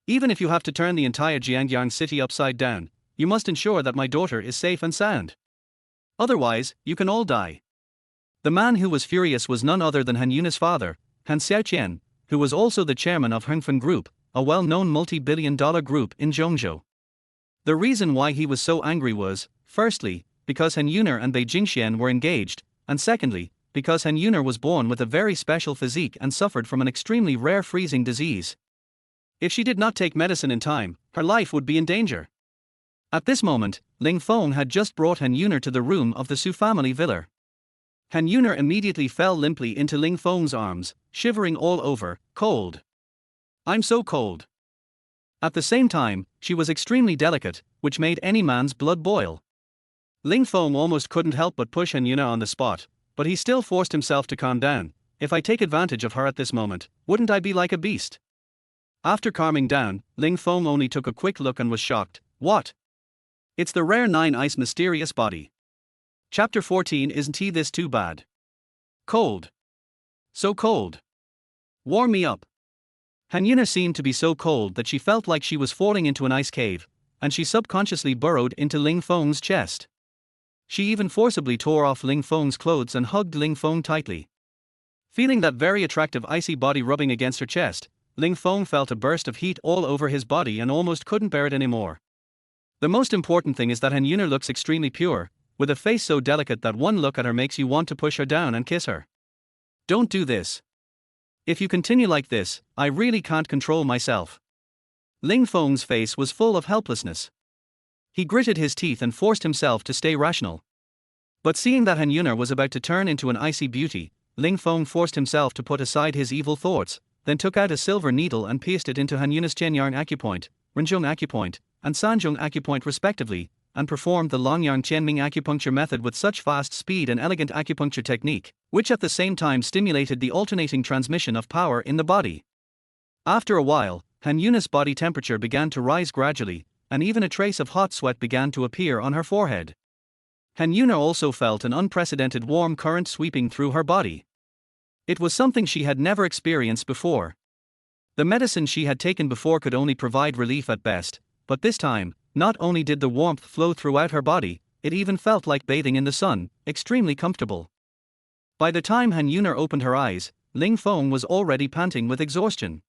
Speaker 1: Even if you have to turn the entire Jiangyang city upside down, you must ensure that my daughter is safe and sound. Otherwise, you can all die. The man who was furious was none other than Han Yun's father, Han Xiaoqian, who was also the chairman of Hengfen Group, a well-known multi-billion-dollar group in Zhongzhou. The reason why he was so angry was, firstly, because Han Yuner and Bei Jingxian were engaged, and secondly, because Han Yuner was born with a very special physique and suffered from an extremely rare freezing disease. If she did not take medicine in time, her life would be in danger. At this moment, Ling Feng had just brought Han Yuner to the room of the Su family villa. Han Yuner immediately fell limply into Ling Feng's arms, shivering all over, cold. I'm so cold. At the same time, she was extremely delicate, which made any man's blood boil. Ling Feng almost couldn't help but push Han Yuner on the spot, but he still forced himself to calm down. If I take advantage of her at this moment, wouldn't I be like a beast? After calming down, Ling Feng only took a quick look and was shocked. What? It's the rare 9-ice mysterious body. Chapter 14. Isn't he this too bad? Cold. So cold. Warm me up. Han Yuner seemed to be so cold that she felt like she was falling into an ice cave, and she subconsciously burrowed into Ling Feng's chest. She even forcibly tore off Ling Feng's clothes and hugged Ling Feng tightly. Feeling that very attractive icy body rubbing against her chest, Ling Feng felt a burst of heat all over his body and almost couldn't bear it anymore. The most important thing is that Han Yuner looks extremely pure, with a face so delicate that one look at her makes you want to push her down and kiss her. Don't do this. If you continue like this, I really can't control myself. Ling Feng's face was full of helplessness. He gritted his teeth and forced himself to stay rational. But seeing that Han Yuner was about to turn into an icy beauty, Ling Feng forced himself to put aside his evil thoughts, then took out a silver needle and pierced it into Han Yuner's Chenyang acupoint, Renjung acupoint, and Sanjung acupoint respectively, and performed the Longyang Qianming acupuncture method with such fast speed and elegant acupuncture technique, which at the same time stimulated the alternating transmission of power in the body. After a while, Han Yuner's body temperature began to rise gradually, and even a trace of hot sweat began to appear on her forehead. Han Yuner also felt an unprecedented warm current sweeping through her body. It was something she had never experienced before. The medicine she had taken before could only provide relief at best, but this time, not only did the warmth flow throughout her body, it even felt like bathing in the sun, extremely comfortable. By the time Han Yuner opened her eyes, Ling Feng was already panting with exhaustion.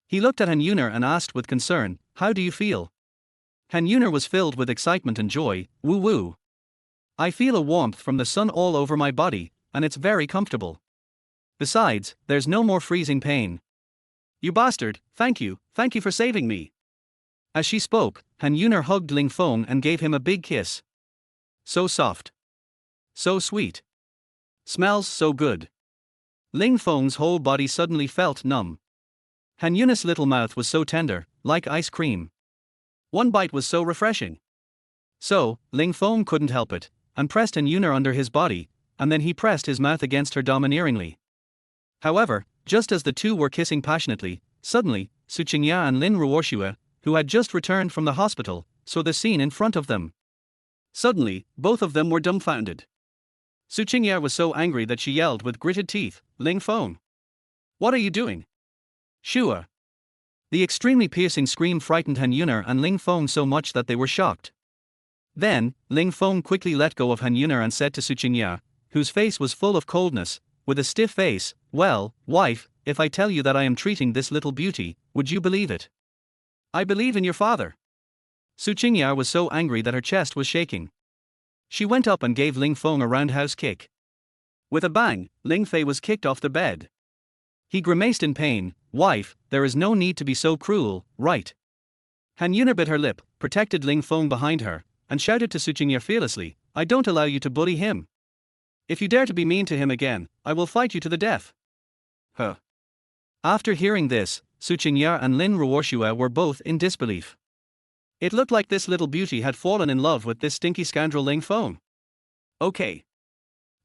Speaker 1: He looked at Han Yuner and asked with concern, "How do you feel?" Han Yuner was filled with excitement and joy. "Woo woo. I feel a warmth from the sun all over my body, and it's very comfortable. Besides, there's no more freezing pain." "You bastard, thank you for saving me." As she spoke, Han Yuner hugged Ling Feng and gave him a big kiss. "So soft. So sweet. Smells so good." Ling Feng's whole body suddenly felt numb. Han Yuner's little mouth was so tender, like ice cream. One bite was so refreshing. So, Ling Feng couldn't help it, and pressed Han Yuner under his body, and then he pressed his mouth against her domineeringly. However, just as the two were kissing passionately, suddenly, Su Qingya and Lin Ruoxue, who had just returned from the hospital, saw the scene in front of them. Suddenly, both of them were dumbfounded. Su Qingya was so angry that she yelled with gritted teeth, "Ling Feng! What are you doing?" "Shua!" The extremely piercing scream frightened Han Yuner and Ling Feng so much that they were shocked. Then, Ling Feng quickly let go of Han Yuner and said to Su Qingya, whose face was full of coldness, with a stiff face, "Well, wife, if I tell you that I am treating this little beauty, would you believe it?" "I believe in your father." Su Qingya was so angry that her chest was shaking. She went up and gave Ling Feng a roundhouse kick. With a bang, Ling Fei was kicked off the bed. He grimaced in pain. "Wife, there is no need to be so cruel, right?" Han Yuner bit her lip, protected Ling Feng behind her, and shouted to Su Qingya fearlessly, "I don't allow you to bully him. If you dare to be mean to him again, I will fight you to the death." Huh. After hearing this, Su Qingya and Lin Ruoxue were both in disbelief. It looked like this little beauty had fallen in love with this stinky scoundrel Ling Feng. "Okay.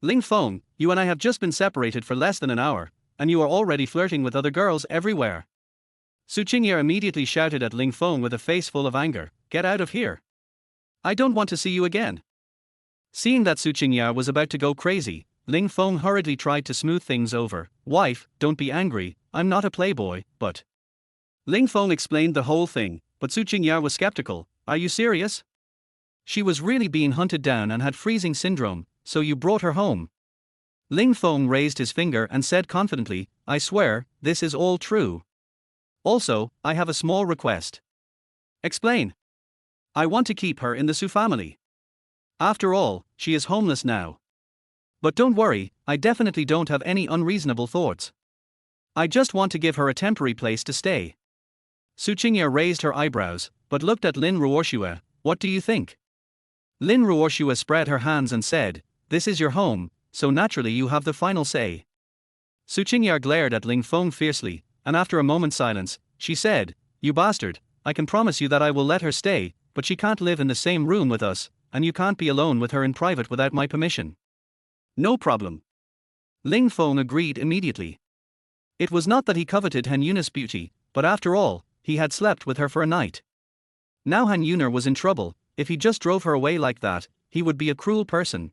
Speaker 1: Ling Feng, you and I have just been separated for less than an hour, and you are already flirting with other girls everywhere." Su Qingya immediately shouted at Ling Feng with a face full of anger, "Get out of here. I don't want to see you again." Seeing that Su Qingya was about to go crazy, Ling Feng hurriedly tried to smooth things over. "Wife, don't be angry, I'm not a playboy, but..." Ling Feng explained the whole thing, but Su Qingya was skeptical. "Are you serious? She was really being hunted down and had freezing syndrome, so you brought her home?" Ling Feng raised his finger and said confidently, "I swear, this is all true. Also, I have a small request." "Explain." "I want to keep her in the Su family. After all, she is homeless now. But don't worry, I definitely don't have any unreasonable thoughts. I just want to give her a temporary place to stay." Su Qingya raised her eyebrows, but looked at Lin Ruoxue. "What do you think?" Lin Ruoxue spread her hands and said, "This is your home, so naturally you have the final say." Su Qingya glared at Ling Feng fiercely, and after a moment's silence, she said, "You bastard, I can promise you that I will let her stay, but she can't live in the same room with us, and you can't be alone with her in private without my permission." "No problem." Ling Feng agreed immediately. It was not that he coveted Han Yuner's beauty, but after all, he had slept with her for a night. Now Han Yuner was in trouble. If he just drove her away like that, he would be a cruel person.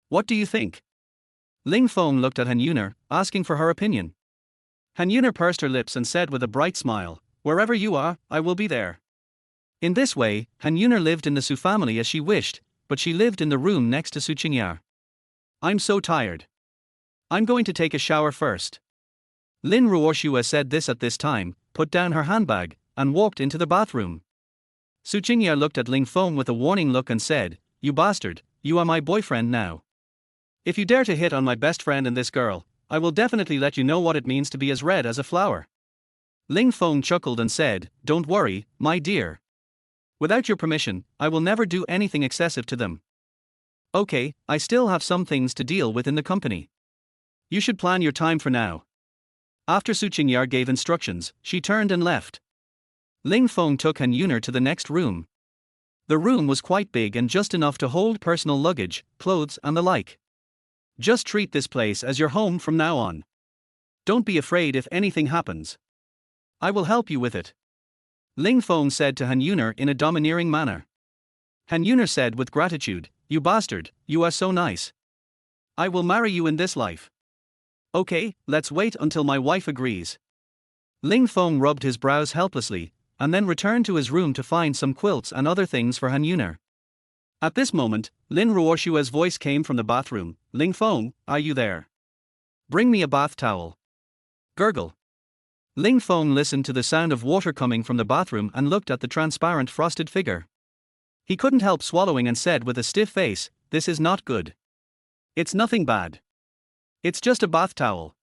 Speaker 1: "What do you think?" Ling Feng looked at Han Yuner, asking for her opinion. Han Yuner pursed her lips and said with a bright smile, "Wherever you are, I will be there." In this way, Han Yuner lived in the Su family as she wished, but she lived in the room next to Su Qingya. "I'm so tired. I'm going to take a shower first." Lin Ruoxue said this at this time, put down her handbag, and walked into the bathroom. Su Qingya looked at Ling Feng with a warning look and said, "You bastard, you are my boyfriend now. If you dare to hit on my best friend and this girl, I will definitely let you know what it means to be as red as a flower. Ling Feng chuckled and said, don't worry, my dear. Without your permission, I will never do anything excessive to them. Okay, I still have some things to deal with in the company. You should plan your time for now. After Su Qingyar gave instructions, she turned and left. Ling Feng took Han Yuner to the next room. The room was quite big and just enough to hold personal luggage, clothes and the like. Just treat this place as your home from now on. Don't be afraid if anything happens. I will help you with it. Ling Feng said to Han Yuner in a domineering manner. Han Yuner said with gratitude, you bastard, you are so nice. I will marry you in this life. Okay, let's wait until my wife agrees. Ling Feng rubbed his brows helplessly, and then returned to his room to find some quilts and other things for Han Yuner. At this moment, Lin Ruoshua's voice came from the bathroom. Ling Feng, are you there? Bring me a bath towel. Gurgle. Ling Feng listened to the sound of water coming from the bathroom and looked at the transparent frosted figure. He couldn't help swallowing and said with a stiff face, this is not good. It's nothing bad. It's just a bath towel.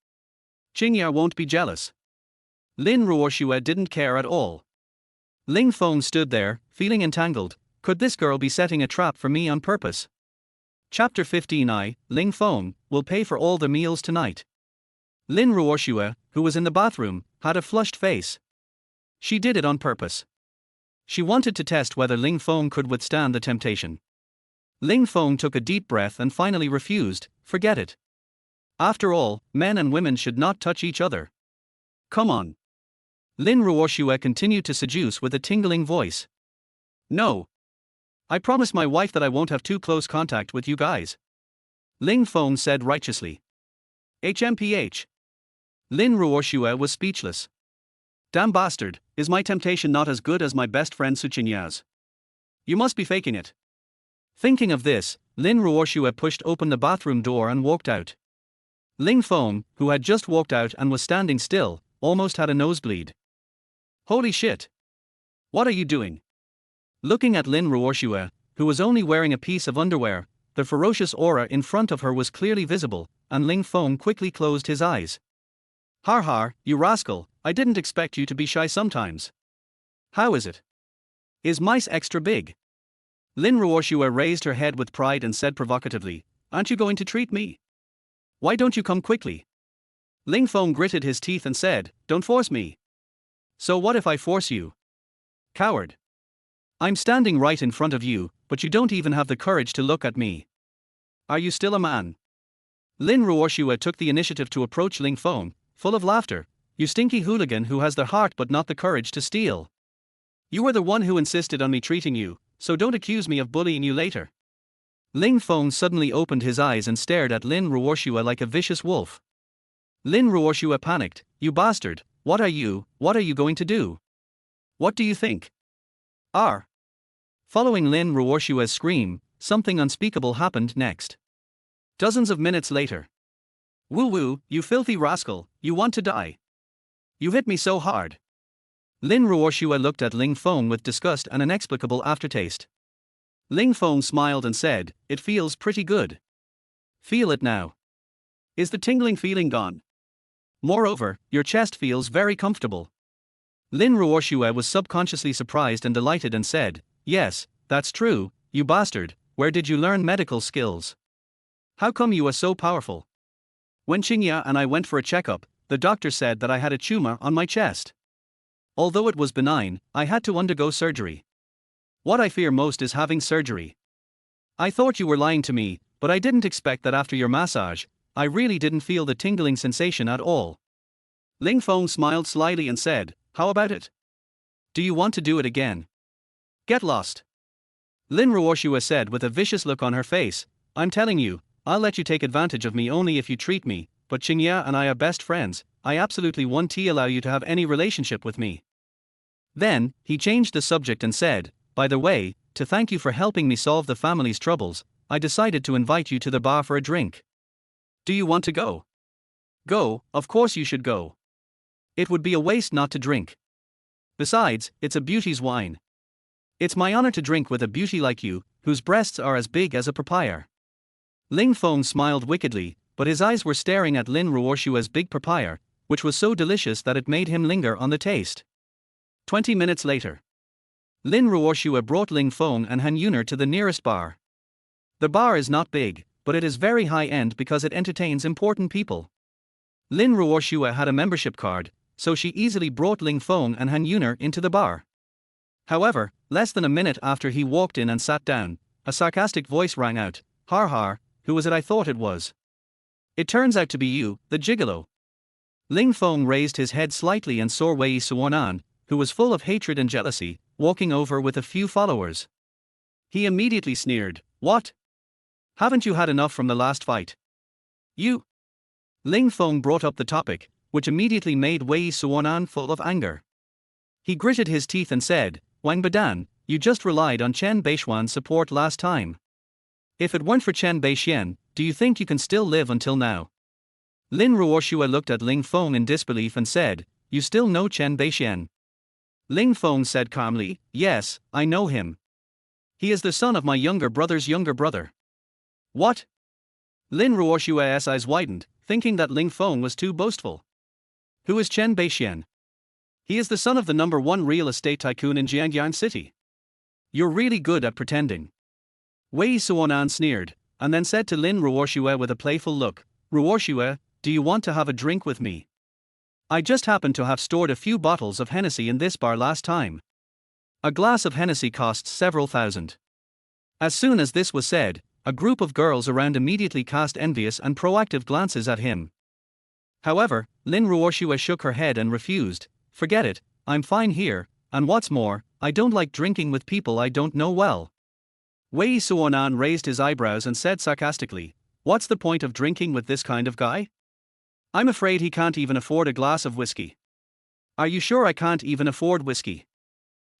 Speaker 1: Qingyar won't be jealous. Lin Ruoshua didn't care at all. Ling Feng stood there, feeling entangled. Could this girl be setting a trap for me on purpose? Chapter 15. Ling Feng will pay for all the meals tonight. Lin Ruoshua, who was in the bathroom, had a flushed face. She did it on purpose. She wanted to test whether Ling Feng could withstand the temptation. Ling Feng took a deep breath and finally refused. Forget it. After all, men and women should not touch each other. Come on. Lin Ruoshua continued to seduce with a tingling voice. No. I promise my wife that I won't have too close contact with you guys. Ling Feng said righteously. HMPH. Lin Ruoshua was speechless. Damn bastard, is my temptation not as good as my best friend Su Qingyar's? You must be faking it. Thinking of this, Lin Ruoshua pushed open the bathroom door and walked out. Ling Feng, who had just walked out and was standing still, almost had a nosebleed. Holy shit! What are you doing? Looking at Lin Ruoshua, who was only wearing a piece of underwear, the ferocious aura in front of her was clearly visible, and Ling Feng quickly closed his eyes. Har har, you rascal, I didn't expect you to be shy sometimes. How is it? Is mice extra big? Lin Ruoshua raised her head with pride and said provocatively, aren't you going to treat me? Why don't you come quickly? Ling Feng gritted his teeth and said, don't force me. So what if I force you? Coward. I'm standing right in front of you, but you don't even have the courage to look at me. Are you still a man? Lin Ruoshua took the initiative to approach Ling Feng, full of laughter. You stinky hooligan who has the heart but not the courage to steal. You were the one who insisted on me treating you, so don't accuse me of bullying you later. Ling Feng suddenly opened his eyes and stared at Lin Ruoshua like a vicious wolf. Lin Ruoshua panicked. You bastard, what are you going to do? What do you think? R. Following Lin Ruoshua's scream, something unspeakable happened next. Dozens of minutes later. Woo woo, you filthy rascal, you want to die. You hit me so hard. Lin Ruoshua looked at Ling Feng with disgust and an inexplicable aftertaste. Ling Feng smiled and said, it feels pretty good. Feel it now. Is the tingling feeling gone? Moreover, your chest feels very comfortable. Lin Ruoshua was subconsciously surprised and delighted and said, yes, that's true, you bastard, where did you learn medical skills? How come you are so powerful? When Qingyar and I went for a checkup, the doctor said that I had a tumor on my chest. Although it was benign, I had to undergo surgery. What I fear most is having surgery. I thought you were lying to me, but I didn't expect that after your massage, I really didn't feel the tingling sensation at all. Ling Feng smiled slyly and said, how about it? Do you want to do it again? Get lost. Lin Ruoshua said with a vicious look on her face, I'm telling you, I'll let you take advantage of me only if you treat me, but Qingyar and I are best friends, I absolutely won't allow you to have any relationship with me. Then, he changed the subject and said, by the way, to thank you for helping me solve the family's troubles, I decided to invite you to the bar for a drink. Do you want to go? Go, of course you should go. It would be a waste not to drink. Besides, it's a Beauties wine. It's my honor to drink with a beauty like you, whose breasts are as big as a papaya. Ling Feng smiled wickedly, but his eyes were staring at Lin Ruoshua's big papaya, which was so delicious that it made him linger on the taste. 20 minutes later, Lin Ruoshua brought Ling Feng and Han Yuner to the nearest bar. The bar is not big, but it is very high-end because it entertains important people. Lin Ruoshua had a membership card, so she easily brought Ling Feng and Han Yuner into the bar. However, less than a minute after he walked in and sat down, a sarcastic voice rang out, "Har har, who was it I thought it was? It turns out to be you, the gigolo." Ling Feng raised his head slightly and saw Wei Suonan, who was full of hatred and jealousy, walking over with a few followers. He immediately sneered, "What? Haven't you had enough from the last fight? You?" Ling Feng brought up the topic, which immediately made Wei Suonan full of anger. He gritted his teeth and said, "Wang Badan, you just relied on Chen Beishuan's support last time. If it weren't for Chen Beixian, do you think you can still live until now?" Lin Ruoshua looked at Ling Feng in disbelief and said, "You still know Chen Beixian?" Ling Feng said calmly, "Yes, I know him. He is the son of my younger brother's younger brother." "What?" Lin Ruoshua's eyes widened, thinking that Ling Feng was too boastful. "Who is Chen Beixian?" "He is the son of the #1 real estate tycoon in Jiangyan City." "You're really good at pretending." Wei Suonan sneered, and then said to Lin Ruoshua with a playful look, "Ruoshua, do you want to have a drink with me? I just happened to have stored a few bottles of Hennessy in this bar last time. A glass of Hennessy costs several thousand." As soon as this was said, a group of girls around immediately cast envious and proactive glances at him. However, Lin Ruoshua shook her head and refused, "Forget it, I'm fine here, and what's more, I don't like drinking with people I don't know well." Wei Suonan raised his eyebrows and said sarcastically, "What's the point of drinking with this kind of guy? I'm afraid he can't even afford a glass of whiskey." "Are you sure I can't even afford whiskey?"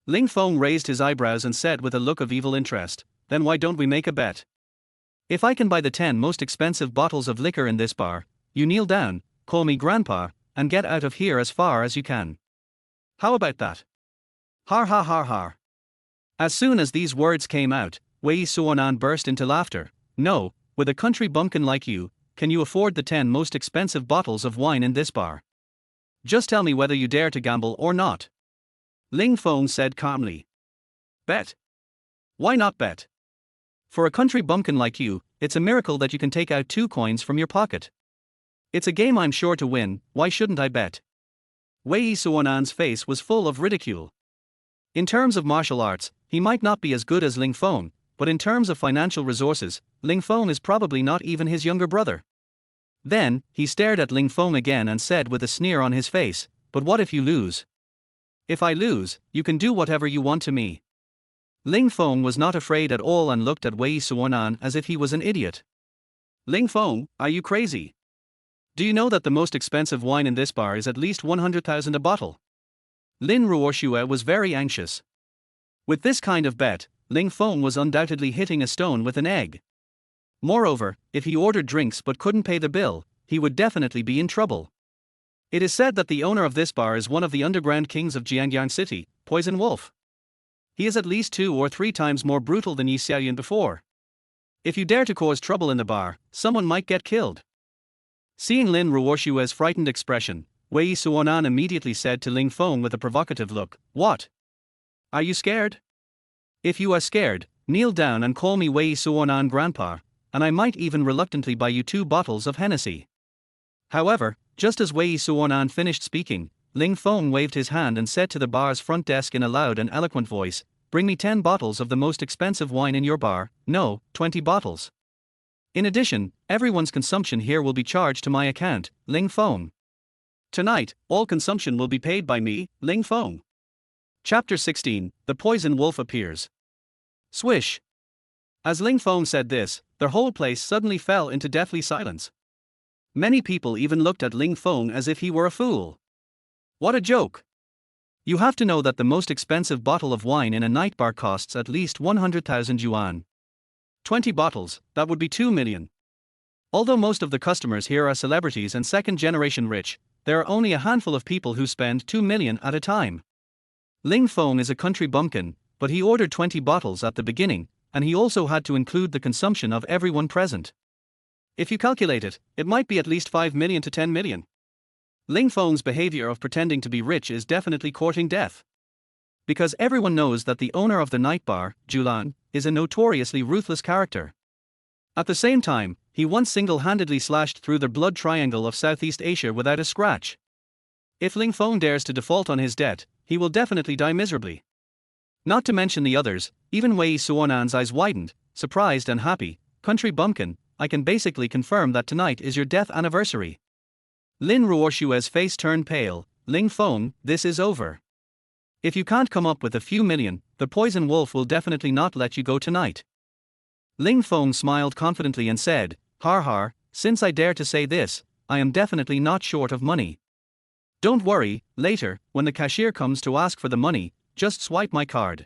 Speaker 1: Ling Feng raised his eyebrows and said with a look of evil interest, "Then why don't we make a bet? If I can buy the 10 most expensive bottles of liquor in this bar, you kneel down, call me grandpa, and get out of here as far as you can. How about that?" Har ha har har. As soon as these words came out, Wei Suonan burst into laughter. "No, with a country bumpkin like you, can you afford the 10 most expensive bottles of wine in this bar? Just tell me whether you dare to gamble or not." Ling Feng said calmly, "Bet. Why not bet? For a country bumpkin like you, it's a miracle that you can take out 2 coins from your pocket. It's a game I'm sure to win, why shouldn't I bet?" Wei Suonan's face was full of ridicule. In terms of martial arts, he might not be as good as Ling Feng, but in terms of financial resources, Ling Feng is probably not even his younger brother. Then, he stared at Ling Feng again and said with a sneer on his face, "But what if you lose? If I lose, you can do whatever you want to me." Ling Feng was not afraid at all and looked at Wei Suonan as if he was an idiot. "Ling Feng, are you crazy? Do you know that the most expensive wine in this bar is at least 100,000 a bottle?" Lin Ruoshua was very anxious. With this kind of bet, Ling Feng was undoubtedly hitting a stone with an egg. Moreover, if he ordered drinks but couldn't pay the bill, he would definitely be in trouble. It is said that the owner of this bar is one of the underground kings of Jiangyan City, Poison Wolf. He is at least 2 or 3 times more brutal than Yi Xiaoyan before. If you dare to cause trouble in the bar, someone might get killed. Seeing Lin Ruoshua's frightened expression, Wei Suonan immediately said to Ling Feng with a provocative look, "What? Are you scared? If you are scared, kneel down and call me Wei Suonan grandpa, and I might even reluctantly buy you 2 bottles of Hennessy." However, just as Wei Suonan finished speaking, Ling Feng waved his hand and said to the bar's front desk in a loud and eloquent voice, "Bring me 10 bottles of the most expensive wine in your bar, no, 20 bottles. In addition, everyone's consumption here will be charged to my account, Ling Feng. Tonight, all consumption will be paid by me, Ling Feng." Chapter 16, The Poison Wolf Appears. Swish. As Ling Feng said this, their whole place suddenly fell into deathly silence. Many people even looked at Ling Feng as if he were a fool. What a joke! You have to know that the most expensive bottle of wine in a night bar costs at least 100,000 yuan. 20 bottles, that would be 2 million. Although most of the customers here are celebrities and second-generation rich, there are only a handful of people who spend 2 million at a time. Ling Feng is a country bumpkin, but he ordered 20 bottles at the beginning, and he also had to include the consumption of everyone present. If you calculate it, it might be at least 5 million to 10 million. Ling Feng's behavior of pretending to be rich is definitely courting death. Because everyone knows that the owner of the night bar, Julan, is a notoriously ruthless character. At the same time, he once single-handedly slashed through the blood triangle of Southeast Asia without a scratch. If Ling Feng dares to default on his debt, he will definitely die miserably. Not to mention the others, even Wei Suonan's eyes widened, surprised and happy. Country bumpkin, I can basically confirm that tonight is your death anniversary. Lin Ruoshue's face turned pale. Ling Feng, this is over. If you can't come up with a few million, the poison wolf will definitely not let you go tonight. Ling Feng smiled confidently and said, har har, since I dare to say this, I am definitely not short of money. Don't worry, later, when the cashier comes to ask for the money, just swipe my card.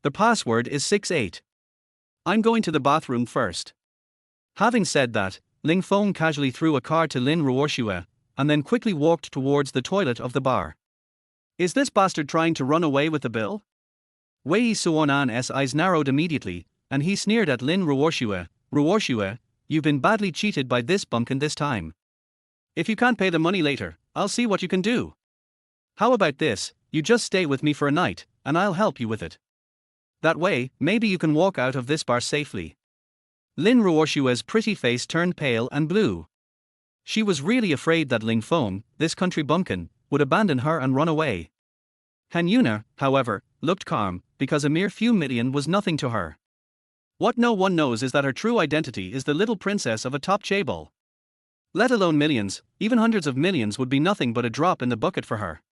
Speaker 1: The password is 68. I'm going to the bathroom first. Having said that, Ling Feng casually threw a card to Lin Ruoshue, and then quickly walked towards the toilet of the bar. Is this bastard trying to run away with the bill? Wei Suonan's eyes narrowed immediately, and he sneered at Lin Ruoshue. Ruoshue, you've been badly cheated by this bumpkin this time. If you can't pay the money later, I'll see what you can do. How about this, you just stay with me for a night, and I'll help you with it. That way, maybe you can walk out of this bar safely. Lin Ruoshue's pretty face turned pale and blue. She was really afraid that Ling Feng, this country bumpkin, would abandon her and run away. Han Yuna, however, looked calm, because a mere few million was nothing to her. What no one knows is that her true identity is the little princess of a top chaebol. Let alone millions, even hundreds of millions would be nothing but a drop in the bucket for her.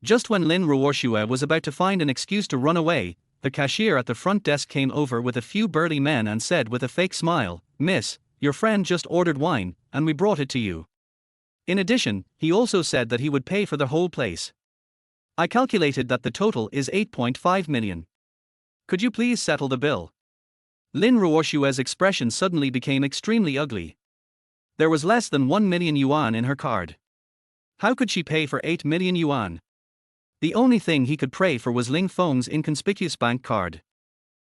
Speaker 1: Just when Lin Ruoshue was about to find an excuse to run away, the cashier at the front desk came over with a few burly men and said with a fake smile, "Miss, your friend just ordered wine, and we brought it to you." In addition, he also said that he would pay for the whole place. I calculated that the total is 8.5 million. Could you please settle the bill? Lin Ruoshue's expression suddenly became extremely ugly. There was less than 1 million yuan in her card. How could she pay for 8 million yuan? The only thing he could pray for was Ling Feng's inconspicuous bank card.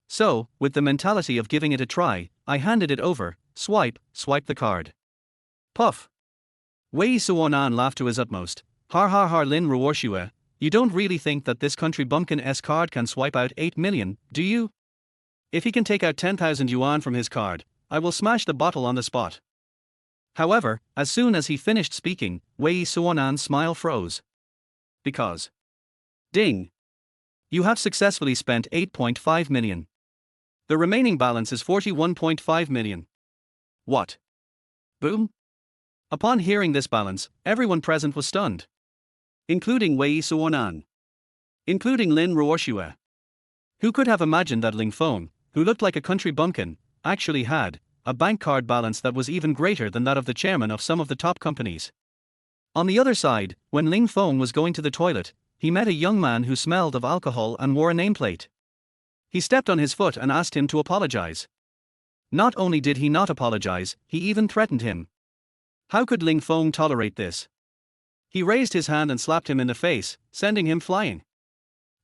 Speaker 1: So, with the mentality of giving it a try, I handed it over. Swipe the card. Puff. Wei Suonan laughed to his utmost. Har har har, Lin Ruoshue, you don't really think that this country bumpkin-esque card can swipe out 8 million, do you? If he can take out 10,000 yuan from his card, I will smash the bottle on the spot. However, as soon as he finished speaking, Wei Suonan's smile froze. Because. Ding. You have successfully spent 8.5 million. The remaining balance is 41.5 million. What? Boom? Upon hearing this balance, everyone present was stunned. Including Wei Suonan. Including Lin Ruoshue. Who could have imagined that Ling Feng, who looked like a country bumpkin, actually had a bank card balance that was even greater than that of the chairman of some of the top companies? On the other side, when Ling Feng was going to the toilet, he met a young man who smelled of alcohol and wore a nameplate. He stepped on his foot and asked him to apologize. Not only did he not apologize, he even threatened him. How could Ling Feng tolerate this? He raised his hand and slapped him in the face, sending him flying.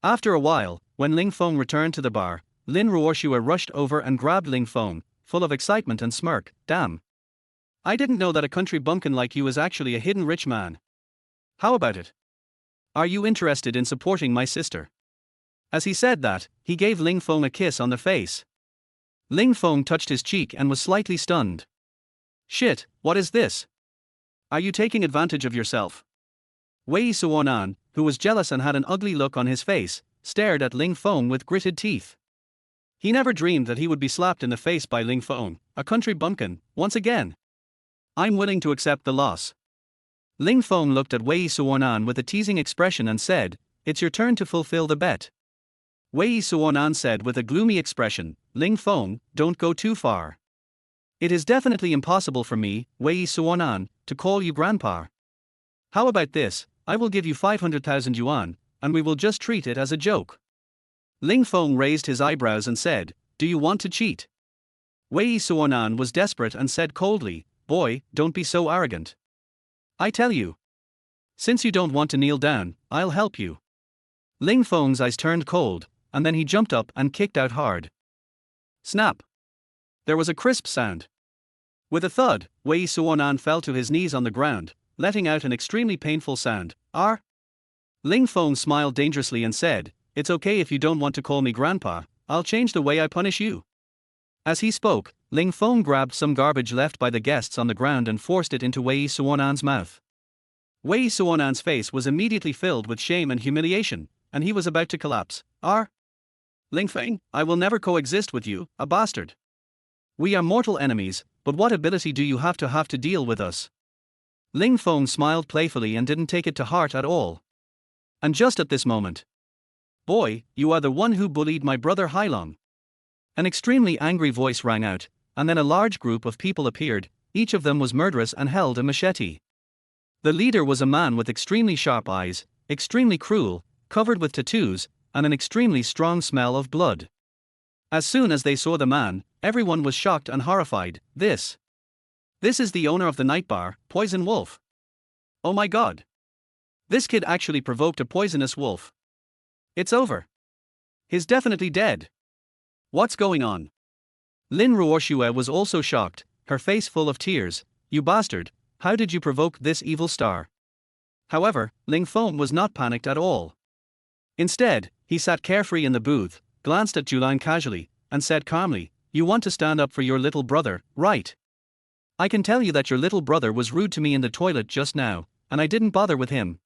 Speaker 1: After a while, when Ling Feng returned to the bar, Lin Ruoshue rushed over and grabbed Ling Feng, full of excitement and smirk. Damn. I didn't know that a country bumpkin like you is actually a hidden rich man. How about it? Are you interested in supporting my sister? As he said that, he gave Ling Feng a kiss on the face. Ling Feng touched his cheek and was slightly stunned. Shit, what is this? Are you taking advantage of yourself? Wei Suonan, who was jealous and had an ugly look on his face, stared at Ling Feng with gritted teeth. He never dreamed that he would be slapped in the face by Ling Feng, a country bumpkin, once again. I'm willing to accept the loss. Ling Feng looked at Wei Suonan with a teasing expression and said, "It's your turn to fulfill the bet." Wei Suonan said with a gloomy expression, "Ling Feng, don't go too far. It is definitely impossible for me, Wei Suonan, to call you grandpa. How about this, I will give you 500,000 yuan, and we will just treat it as a joke." Ling Feng raised his eyebrows and said, "Do you want to cheat?" Wei Suonan was desperate and said coldly, "Boy, don't be so arrogant. I tell you. Since you don't want to kneel down, I'll help you." Ling Feng's eyes turned cold, and then he jumped up and kicked out hard. Snap! There was a crisp sound. With a thud, Wei Suonan fell to his knees on the ground, letting out an extremely painful sound. "R?" Ling Feng smiled dangerously and said, "It's okay if you don't want to call me grandpa, I'll change the way I punish you." As he spoke, Ling Feng grabbed some garbage left by the guests on the ground and forced it into Wei Suonan's mouth. Wei Suonan's face was immediately filled with shame and humiliation, and he was about to collapse. "R? Ling Feng, I will never coexist with you, a bastard. We are mortal enemies, but what ability do you have to deal with us?" Ling Feng smiled playfully and didn't take it to heart at all. And just at this moment, "Boy, you are the one who bullied my brother Hailong." An extremely angry voice rang out, and then a large group of people appeared, each of them was murderous and held a machete. The leader was a man with extremely sharp eyes, extremely cruel, covered with tattoos, and an extremely strong smell of blood. As soon as they saw the man, everyone was shocked and horrified. This is the owner of the night bar, Poison Wolf. Oh my god. This kid actually provoked a poisonous wolf. It's over. He's definitely dead. What's going on? Lin Ruoshue was also shocked, her face full of tears. "You bastard, how did you provoke this evil star?" However, Ling Feng was not panicked at all. Instead, he sat carefree in the booth, glanced at Julan casually, and said calmly, "You want to stand up for your little brother, right? I can tell you that your little brother was rude to me in the toilet just now, and I didn't bother with him.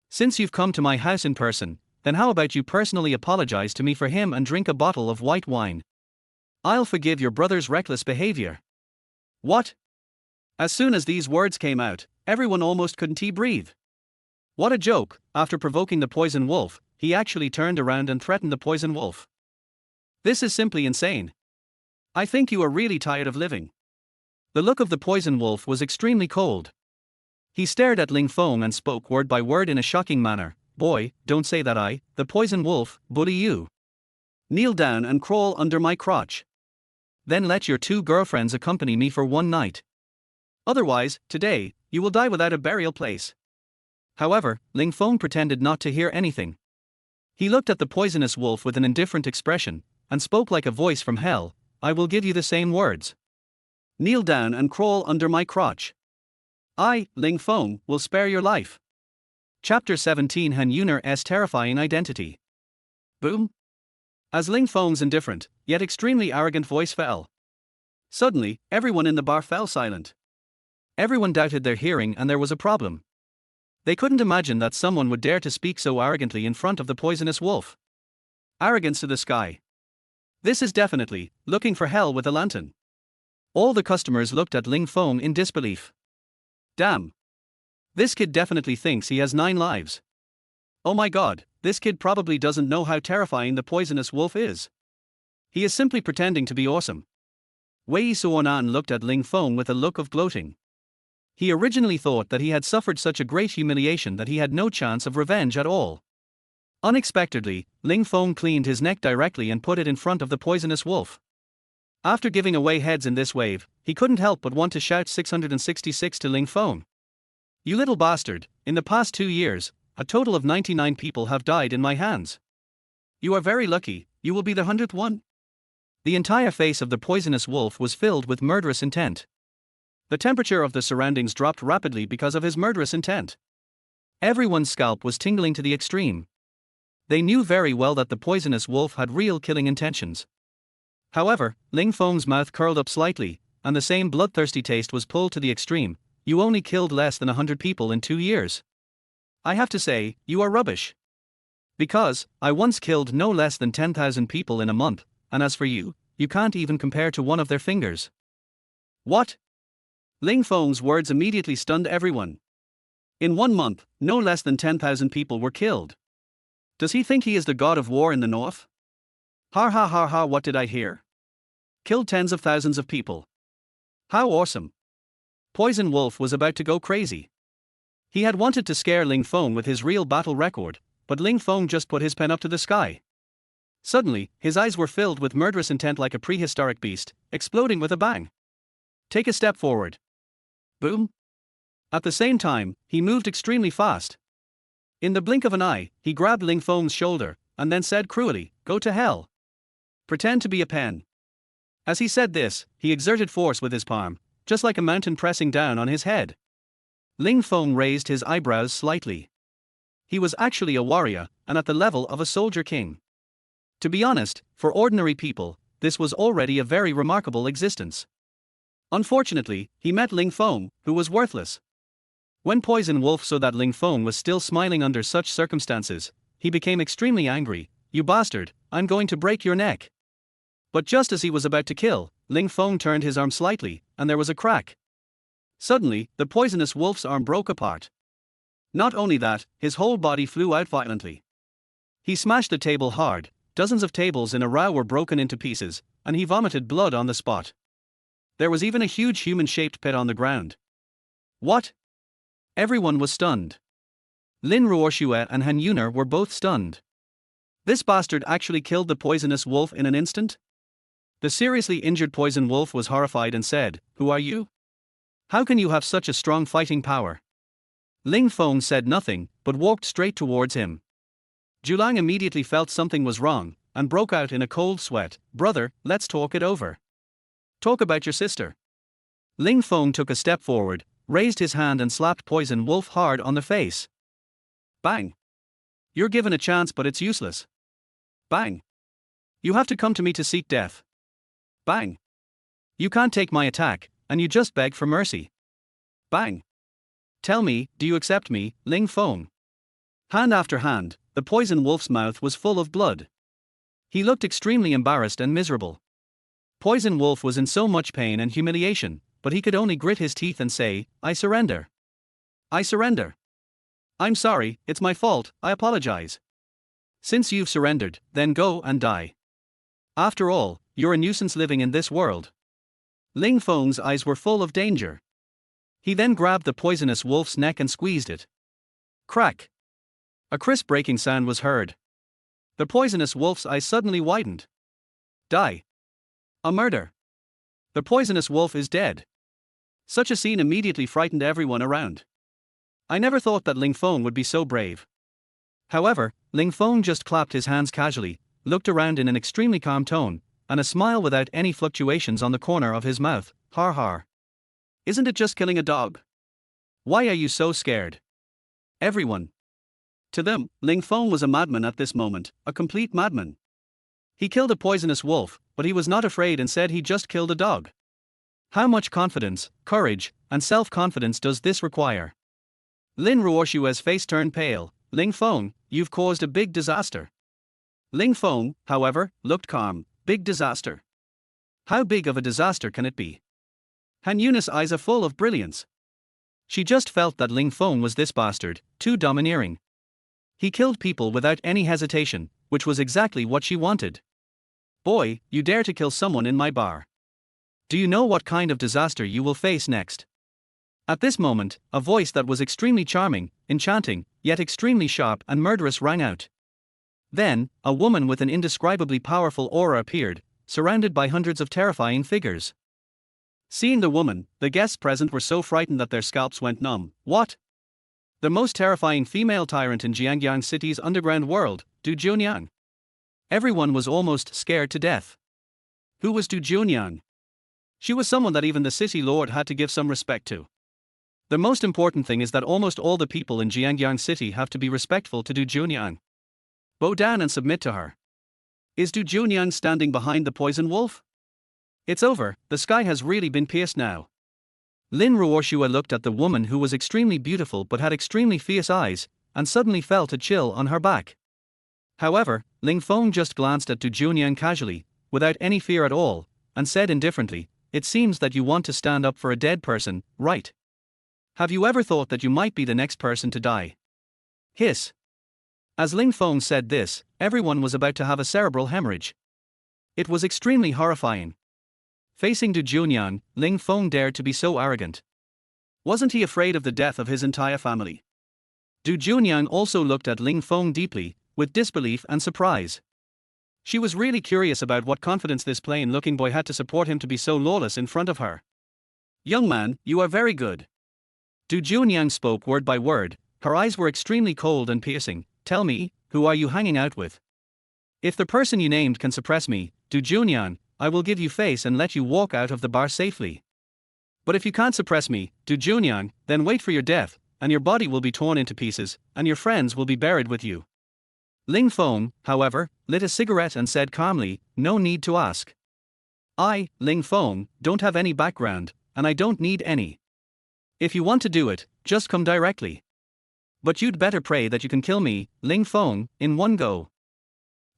Speaker 1: Since you've come to my house in person, then how about you personally apologize to me for him and drink a bottle of white wine? I'll forgive your brother's reckless behavior." What? As soon as these words came out, everyone almost couldn't breathe. What a joke! After provoking the poison wolf, he actually turned around and threatened the poison wolf. This is simply insane. I think you are really tired of living. The look of the poison wolf was extremely cold. He stared at Ling Feng and spoke word by word in a shocking manner. "Boy, don't say that I, the poison wolf, bully you. Kneel down and crawl under my crotch. Then let your 2 girlfriends accompany me for one night. Otherwise, today, you will die without a burial place." However, Ling Feng pretended not to hear anything. He looked at the poisonous wolf with an indifferent expression, and spoke like a voice from hell. "I will give you the same words. Kneel down and crawl under my crotch. I, Ling Feng, will spare your life." Chapter 17: Han Yunar's terrifying identity. Boom! As Ling Feng's indifferent, yet extremely arrogant voice fell, suddenly, everyone in the bar fell silent. Everyone doubted their hearing and there was a problem. They couldn't imagine that someone would dare to speak so arrogantly in front of the poisonous wolf. Arrogance to the sky. This is definitely looking for hell with a lantern. All the customers looked at Ling Feng in disbelief. Damn. This kid definitely thinks he has 9 lives. Oh my god, this kid probably doesn't know how terrifying the poisonous wolf is. He is simply pretending to be awesome. Wei Suonan looked at Ling Feng with a look of gloating. He originally thought that he had suffered such a great humiliation that he had no chance of revenge at all. Unexpectedly, Ling Feng cleaned his neck directly and put it in front of the poisonous wolf. After giving away heads in this wave, he couldn't help but want to shout 666 to Ling Feng. "You little bastard, in the past 2 years, a total of 99 people have died in my hands. You are very lucky, you will be the 100th one." The entire face of the poisonous wolf was filled with murderous intent. The temperature of the surroundings dropped rapidly because of his murderous intent. Everyone's scalp was tingling to the extreme. They knew very well that the poisonous wolf had real killing intentions. However, Ling Feng's mouth curled up slightly, and the same bloodthirsty taste was pulled to the extreme. "You only killed less than 100 people in 2 years. I have to say, you are rubbish. Because, I once killed no less than 10,000 people in a month, and as for you, you can't even compare to one of their fingers." What? Ling Feng's words immediately stunned everyone. In 1 month, no less than 10,000 people were killed. Does he think he is the god of war in the north? Ha ha ha ha, what did I hear? Killed tens of thousands of people. How awesome. Poison Wolf was about to go crazy. He had wanted to scare Ling Feng with his real battle record, but Ling Feng just put his pen up to the sky. Suddenly, his eyes were filled with murderous intent like a prehistoric beast, exploding with a bang. "Take a step forward." Boom. At the same time, he moved extremely fast. In the blink of an eye, he grabbed Ling Feng's shoulder, and then said cruelly, "Go to hell. Pretend to be a pen." As he said this, he exerted force with his palm, just like a mountain pressing down on his head. Ling Feng raised his eyebrows slightly. He was actually a warrior, and at the level of a soldier king. To be honest, for ordinary people, this was already a very remarkable existence. Unfortunately, he met Ling Feng, who was worthless. When Poison Wolf saw that Ling Feng was still smiling under such circumstances, he became extremely angry. "You bastard, I'm going to break your neck." But just as he was about to kill, Ling Feng turned his arm slightly, and there was a crack. Suddenly, the poisonous wolf's arm broke apart. Not only that, his whole body flew out violently. He smashed the table hard, dozens of tables in a row were broken into pieces, and he vomited blood on the spot. There was even a huge human-shaped pit on the ground. What? Everyone was stunned. Lin Ruoxue and Han Yuner were both stunned. This bastard actually killed the poisonous wolf in an instant? The seriously injured poison wolf was horrified and said, "Who are you? How can you have such a strong fighting power?" Ling Feng said nothing, but walked straight towards him. Julang immediately felt something was wrong, and broke out in a cold sweat. "Brother, let's talk it over. Talk about your sister." Ling Feng took a step forward, raised his hand and slapped Poison Wolf hard on the face. Bang! "You're given a chance, but it's useless." Bang! "You have to come to me to seek death." Bang! "You can't take my attack, and you just beg for mercy." Bang! "Tell me, do you accept me, Ling Feng?" Hand after hand, the Poison Wolf's mouth was full of blood. He looked extremely embarrassed and miserable. Poison Wolf was in so much pain and humiliation, but he could only grit his teeth and say, "I surrender. I surrender. I'm sorry, it's my fault, I apologize." "Since you've surrendered, then go and die. After all, you're a nuisance living in this world." Ling Feng's eyes were full of danger. He then grabbed the poisonous wolf's neck and squeezed it. Crack! A crisp breaking sound was heard. The poisonous wolf's eyes suddenly widened. Die! A murder! The poisonous wolf is dead. Such a scene immediately frightened everyone around. I never thought that Ling Feng would be so brave. However, Ling Feng just clapped his hands casually, looked around in an extremely calm tone, and a smile without any fluctuations on the corner of his mouth. Har har. "Isn't it just killing a dog? Why are you so scared?" Everyone. To them, Ling Feng was a madman at this moment, a complete madman. He killed a poisonous wolf, but he was not afraid and said he just killed a dog. How much confidence, courage, and self-confidence does this require? Lin Ruoxue's face turned pale. "Ling Feng, you've caused a big disaster." Ling Feng, however, looked calm. "Big disaster? How big of a disaster can it be?" Han Yunus' eyes are full of brilliance. She just felt that Ling Feng was this bastard, too domineering. He killed people without any hesitation, which was exactly what she wanted. "Boy, you dare to kill someone in my bar. Do you know what kind of disaster you will face next?" At this moment, a voice that was extremely charming, enchanting, yet extremely sharp and murderous rang out. Then, a woman with an indescribably powerful aura appeared, surrounded by hundreds of terrifying figures. Seeing the woman, the guests present were so frightened that their scalps went numb. What? The most terrifying female tyrant in Jiangyang City's underground world, Du Junyang. Everyone was almost scared to death. Who was Du Junyang? She was someone that even the city lord had to give some respect to. The most important thing is that almost all the people in Jiangyang City have to be respectful to Du Junyang. Bow down and submit to her. Is Du Junyang standing behind the poison wolf? It's over, the sky has really been pierced now. Lin Ruoxue looked at the woman who was extremely beautiful but had extremely fierce eyes, and suddenly felt a chill on her back. However, Ling Feng just glanced at Du Junyang casually, without any fear at all, and said indifferently, "It seems that you want to stand up for a dead person, right? Have you ever thought that you might be the next person to die?" Hiss. As Ling Feng said this, everyone was about to have a cerebral hemorrhage. It was extremely horrifying. Facing Du Junyang, Ling Feng dared to be so arrogant. Wasn't he afraid of the death of his entire family? Du Junyang also looked at Ling Feng deeply, with disbelief and surprise. She was really curious about what confidence this plain-looking boy had to support him to be so lawless in front of her. "Young man, you are very good." Du Junyang spoke word by word, her eyes were extremely cold and piercing. "Tell me, who are you hanging out with?" If the person you named can suppress me, Du Junyan, I will give you face and let you walk out of the bar safely. But if you can't suppress me, Du Junyan, then wait for your death, and your body will be torn into pieces, and your friends will be buried with you. Ling Feng, however, lit a cigarette and said calmly, no need to ask. I, Ling Feng, don't have any background, and I don't need any. If you want to do it, just come directly. But you'd better pray that you can kill me, Ling Feng, in one go.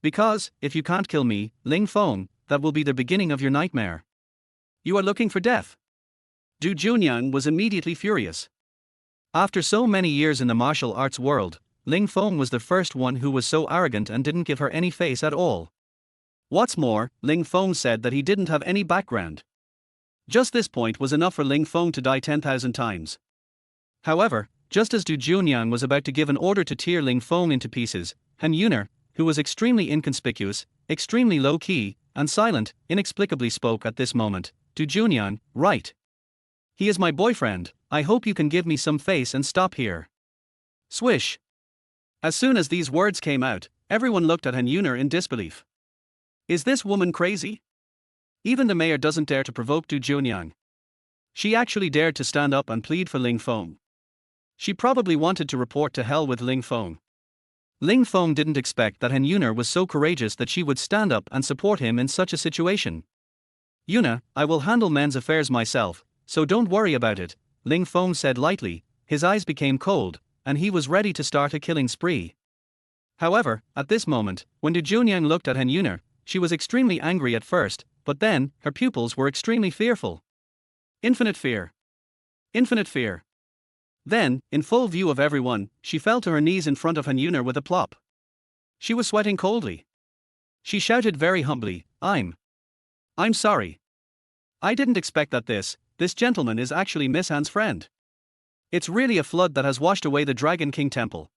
Speaker 1: Because, if you can't kill me, Ling Feng, that will be the beginning of your nightmare. You are looking for death. Du Junyan was immediately furious. After so many years in the martial arts world, Ling Feng was the first one who was so arrogant and didn't give her any face at all. What's more, Ling Feng said that he didn't have any background. Just this point was enough for Ling Feng to die 10,000 times. However, just as Du Junyan was about to give an order to tear Ling Feng into pieces, Han Yuner, who was extremely inconspicuous, extremely low-key, and silent, inexplicably spoke at this moment. Du Junyan, right. He is my boyfriend, I hope you can give me some face and stop here. Swish. As soon as these words came out, everyone looked at Han Yuner in disbelief. Is this woman crazy? Even the mayor doesn't dare to provoke Du Junyan. She actually dared to stand up and plead for Ling Feng. She probably wanted to report to hell with Ling Feng. Ling Feng didn't expect that Han Yuner was so courageous that she would stand up and support him in such a situation. Yuna, I will handle men's affairs myself, so don't worry about it, Ling Feng said lightly. His eyes became cold, and he was ready to start a killing spree. However, at this moment, when Du Junyan looked at Han Yuner, she was extremely angry at first, but then, her pupils were extremely fearful. Infinite fear. Infinite fear. Then, in full view of everyone, she fell to her knees in front of Han Yuner with a plop. She was sweating coldly. She shouted very humbly, I'm sorry. I didn't expect that this gentleman is actually Miss Han's friend. It's really a flood that has washed away the Dragon King Temple.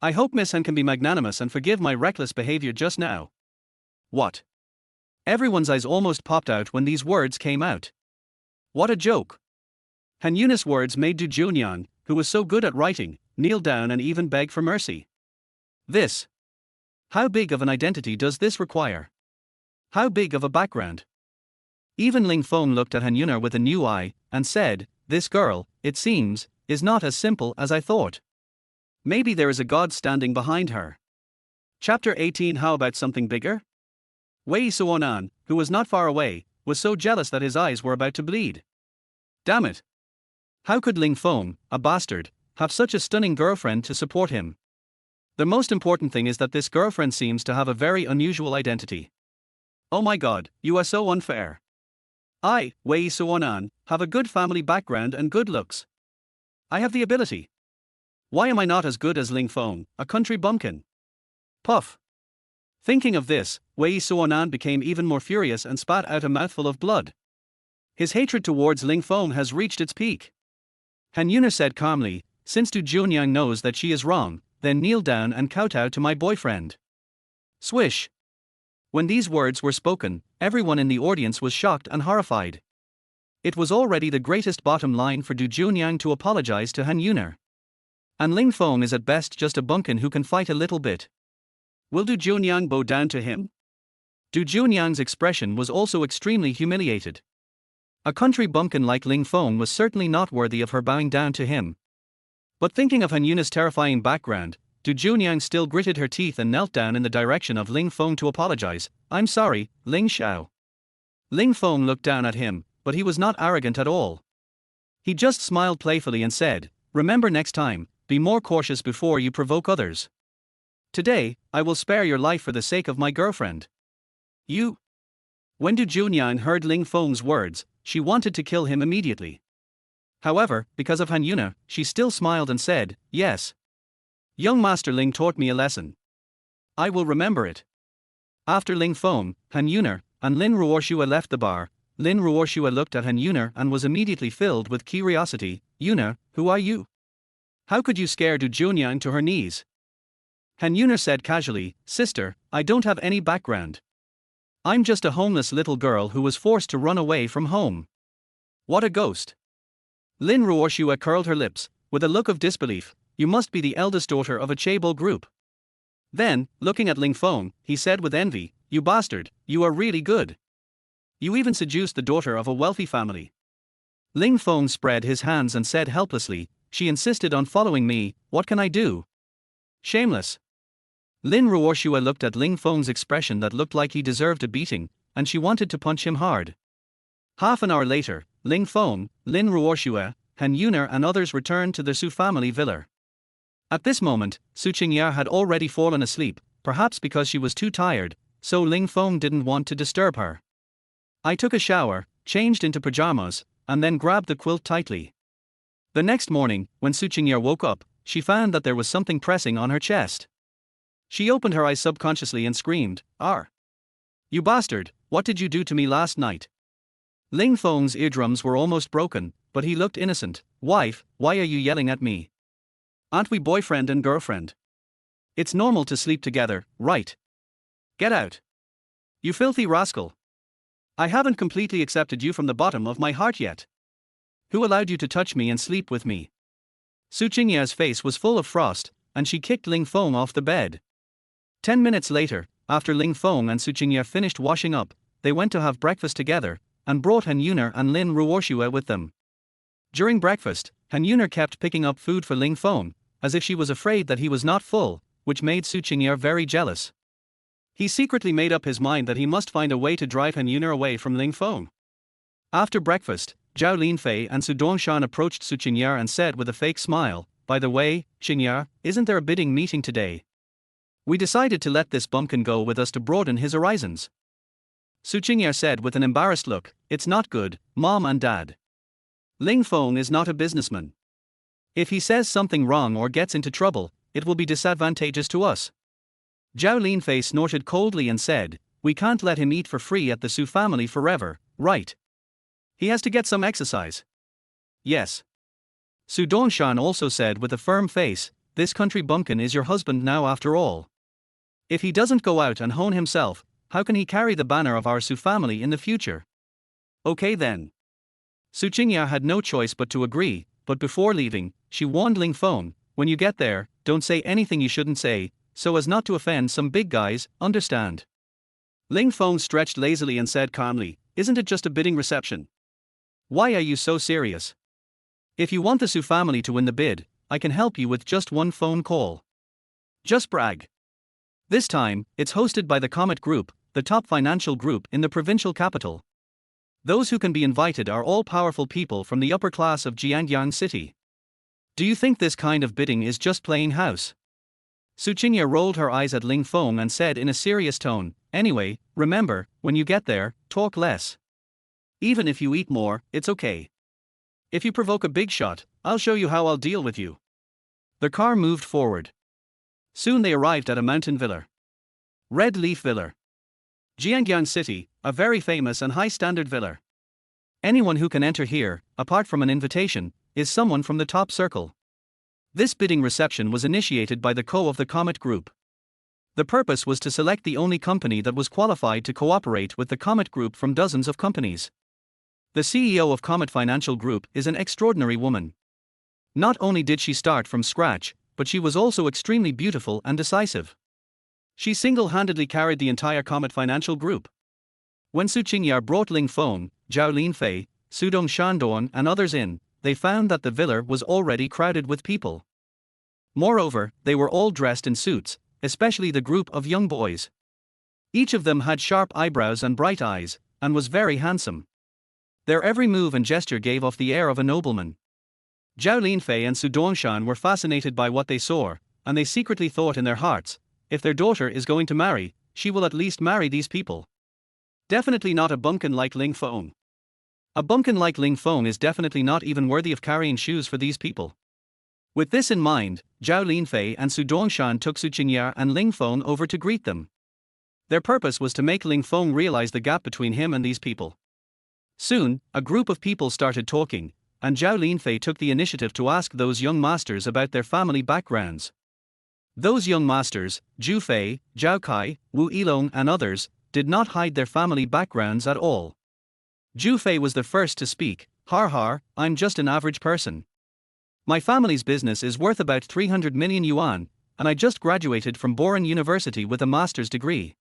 Speaker 1: I hope Miss Han can be magnanimous and forgive my reckless behavior just now. What? Everyone's eyes almost popped out when these words came out. What a joke. Han Yunus' words made Du Junyan, who was so good at writing, kneel down and even beg for mercy. This. How big of an identity does this require? How big of a background? Even Ling Feng looked at Han Yuner with a new eye, and said, this girl, it seems, is not as simple as I thought. Maybe there is a god standing behind her. Chapter 18. How about something bigger? Wei Suonan, who was not far away, was so jealous that his eyes were about to bleed. Damn it! How could Ling Feng, a bastard, have such a stunning girlfriend to support him? The most important thing is that this girlfriend seems to have a very unusual identity. Oh my god, you are so unfair. I, Wei Suonan, have a good family background and good looks. I have the ability. Why am I not as good as Ling Feng, a country bumpkin? Puff. Thinking of this, Wei Suonan became even more furious and spat out a mouthful of blood. His hatred towards Ling Feng has reached its peak. Han Yuner said calmly, since Du Junyan knows that she is wrong, then kneel down and kowtow to my boyfriend. Swish. When these words were spoken, everyone in the audience was shocked and horrified. It was already the greatest bottom line for Du Junyan to apologize to Han Yuner. And Ling Feng is at best just a bunkin who can fight a little bit. Will Du Junyan bow down to him? Du Junyan's expression was also extremely humiliated. A country bumpkin like Ling Feng was certainly not worthy of her bowing down to him. But thinking of Han Yunus' terrifying background, Du Junyan still gritted her teeth and knelt down in the direction of Ling Feng to apologize. I'm sorry, Ling Xiao. Ling Feng looked down at him, but he was not arrogant at all. He just smiled playfully and said, remember next time, be more cautious before you provoke others. Today, I will spare your life for the sake of my girlfriend. You. When Du Junyan heard Ling Feng's words, she wanted to kill him immediately. However, because of Han Yuner, she still smiled and said, yes. Young Master Ling taught me a lesson. I will remember it. After Ling Feng, Han Yuner, and Lin Ruoshua left the bar, Lin Ruoshua looked at Han Yuner and was immediately filled with curiosity. Yuner, who are you? How could you scare Du Junyan to her knees? Han Yuner said casually, sister, I don't have any background. I'm just a homeless little girl who was forced to run away from home. What a ghost. Lin Ruoshua curled her lips, with a look of disbelief. You must be the eldest daughter of a chaebol group. Then, looking at Ling Feng, he said with envy, "You bastard, you are really good. You even seduced the daughter of a wealthy family." Ling Feng spread his hands and said helplessly, "She insisted on following me, what can I do? Shameless." Lin Ruoshua looked at Ling Feng's expression that looked like he deserved a beating, and she wanted to punch him hard. Half an hour later, Ling Feng, Lin Ruoshua, Han Yuner and others returned to the Su family villa. At this moment, Su Qingya had already fallen asleep, perhaps because she was too tired, so Ling Feng didn't want to disturb her. I took a shower, changed into pajamas, and then grabbed the quilt tightly. The next morning, when Su Qingya woke up, she found that there was something pressing on her chest. She opened her eyes subconsciously and screamed, "Ar! You bastard, what did you do to me last night?" Ling Feng's eardrums were almost broken, but he looked innocent. "Wife, why are you yelling at me? Aren't we boyfriend and girlfriend? It's normal to sleep together, right? Get out. You filthy rascal. I haven't completely accepted you from the bottom of my heart yet. Who allowed you to touch me and sleep with me?" Su Qingya's face was full of frost, and she kicked Ling Feng off the bed. 10 minutes later, after Ling Feng and Su Qingya finished washing up, they went to have breakfast together, and brought Han Yuner and Lin Ruoshua with them. During breakfast, Han Yuner kept picking up food for Ling Feng, as if she was afraid that he was not full, which made Su Qingya very jealous. He secretly made up his mind that he must find a way to drive Han Yuner away from Ling Feng. After breakfast, Zhao Linfei and Su Dongshan approached Su Qingya and said with a fake smile, "By the way, Qingya, isn't there a bidding meeting today? We decided to let this bumpkin go with us to broaden his horizons." Su Qingya said with an embarrassed look, "It's not good, Mom and Dad. Ling Feng is not a businessman. If he says something wrong or gets into trouble, it will be disadvantageous to us." Zhao Linfei snorted coldly and said, "We can't let him eat for free at the Su family forever, right? He has to get some exercise." "Yes." Su Dongshan also said with a firm face, "This country bumpkin is your husband now after all. If he doesn't go out and hone himself, how can he carry the banner of our Su family in the future?" "Okay then." Su Qingya had no choice but to agree, but before leaving, she warned Ling Feng, "When you get there, don't say anything you shouldn't say, so as not to offend some big guys, understand?" Ling Feng stretched lazily and said calmly, "Isn't it just a bidding reception? Why are you so serious? If you want the Su family to win the bid, I can help you with just one phone call. Just brag." This time, it's hosted by the Comet Group, the top financial group in the provincial capital. Those who can be invited are all powerful people from the upper class of Jiangyang City. Do you think this kind of bidding is just playing house? Su Qingya rolled her eyes at Ling Feng and said in a serious tone, "Anyway, remember, when you get there, talk less. Even if you eat more, it's okay. If you provoke a big shot, I'll show you how I'll deal with you." The car moved forward. Soon they arrived at a mountain villa. Red Leaf Villa. Jiangyang City, a very famous and high-standard villa. Anyone who can enter here, apart from an invitation, is someone from the top circle. This bidding reception was initiated by the co of the Comet Group. The purpose was to select the only company that was qualified to cooperate with the Comet Group from dozens of companies. The CEO of Comet Financial Group is an extraordinary woman. Not only did she start from scratch, but she was also extremely beautiful and decisive. She single-handedly carried the entire Comet Financial Group. When Su Qingya brought Ling Feng, Zhao Linfei, Su Dongshan and others in, they found that the villa was already crowded with people. Moreover, they were all dressed in suits, especially the group of young boys. Each of them had sharp eyebrows and bright eyes, and was very handsome. Their every move and gesture gave off the air of a nobleman. Zhao Linfei and Su Dongshan were fascinated by what they saw, and they secretly thought in their hearts, if their daughter is going to marry, she will at least marry these people. Definitely not a bumpkin like Ling Feng. A bumpkin like Ling Feng is definitely not even worthy of carrying shoes for these people. With this in mind, Zhao Linfei and Su Dongshan took Su Qingya and Ling Feng over to greet them. Their purpose was to make Ling Feng realize the gap between him and these people. Soon, a group of people started talking, and Zhao Linfei took the initiative to ask those young masters about their family backgrounds. Those young masters, Zhu Fei, Zhao Kai, Wu Yilong and others, did not hide their family backgrounds at all. Zhu Fei was the first to speak. Har, I'm just an average person. My family's business is worth about 300 million yuan, and I just graduated from Boren University with a master's degree.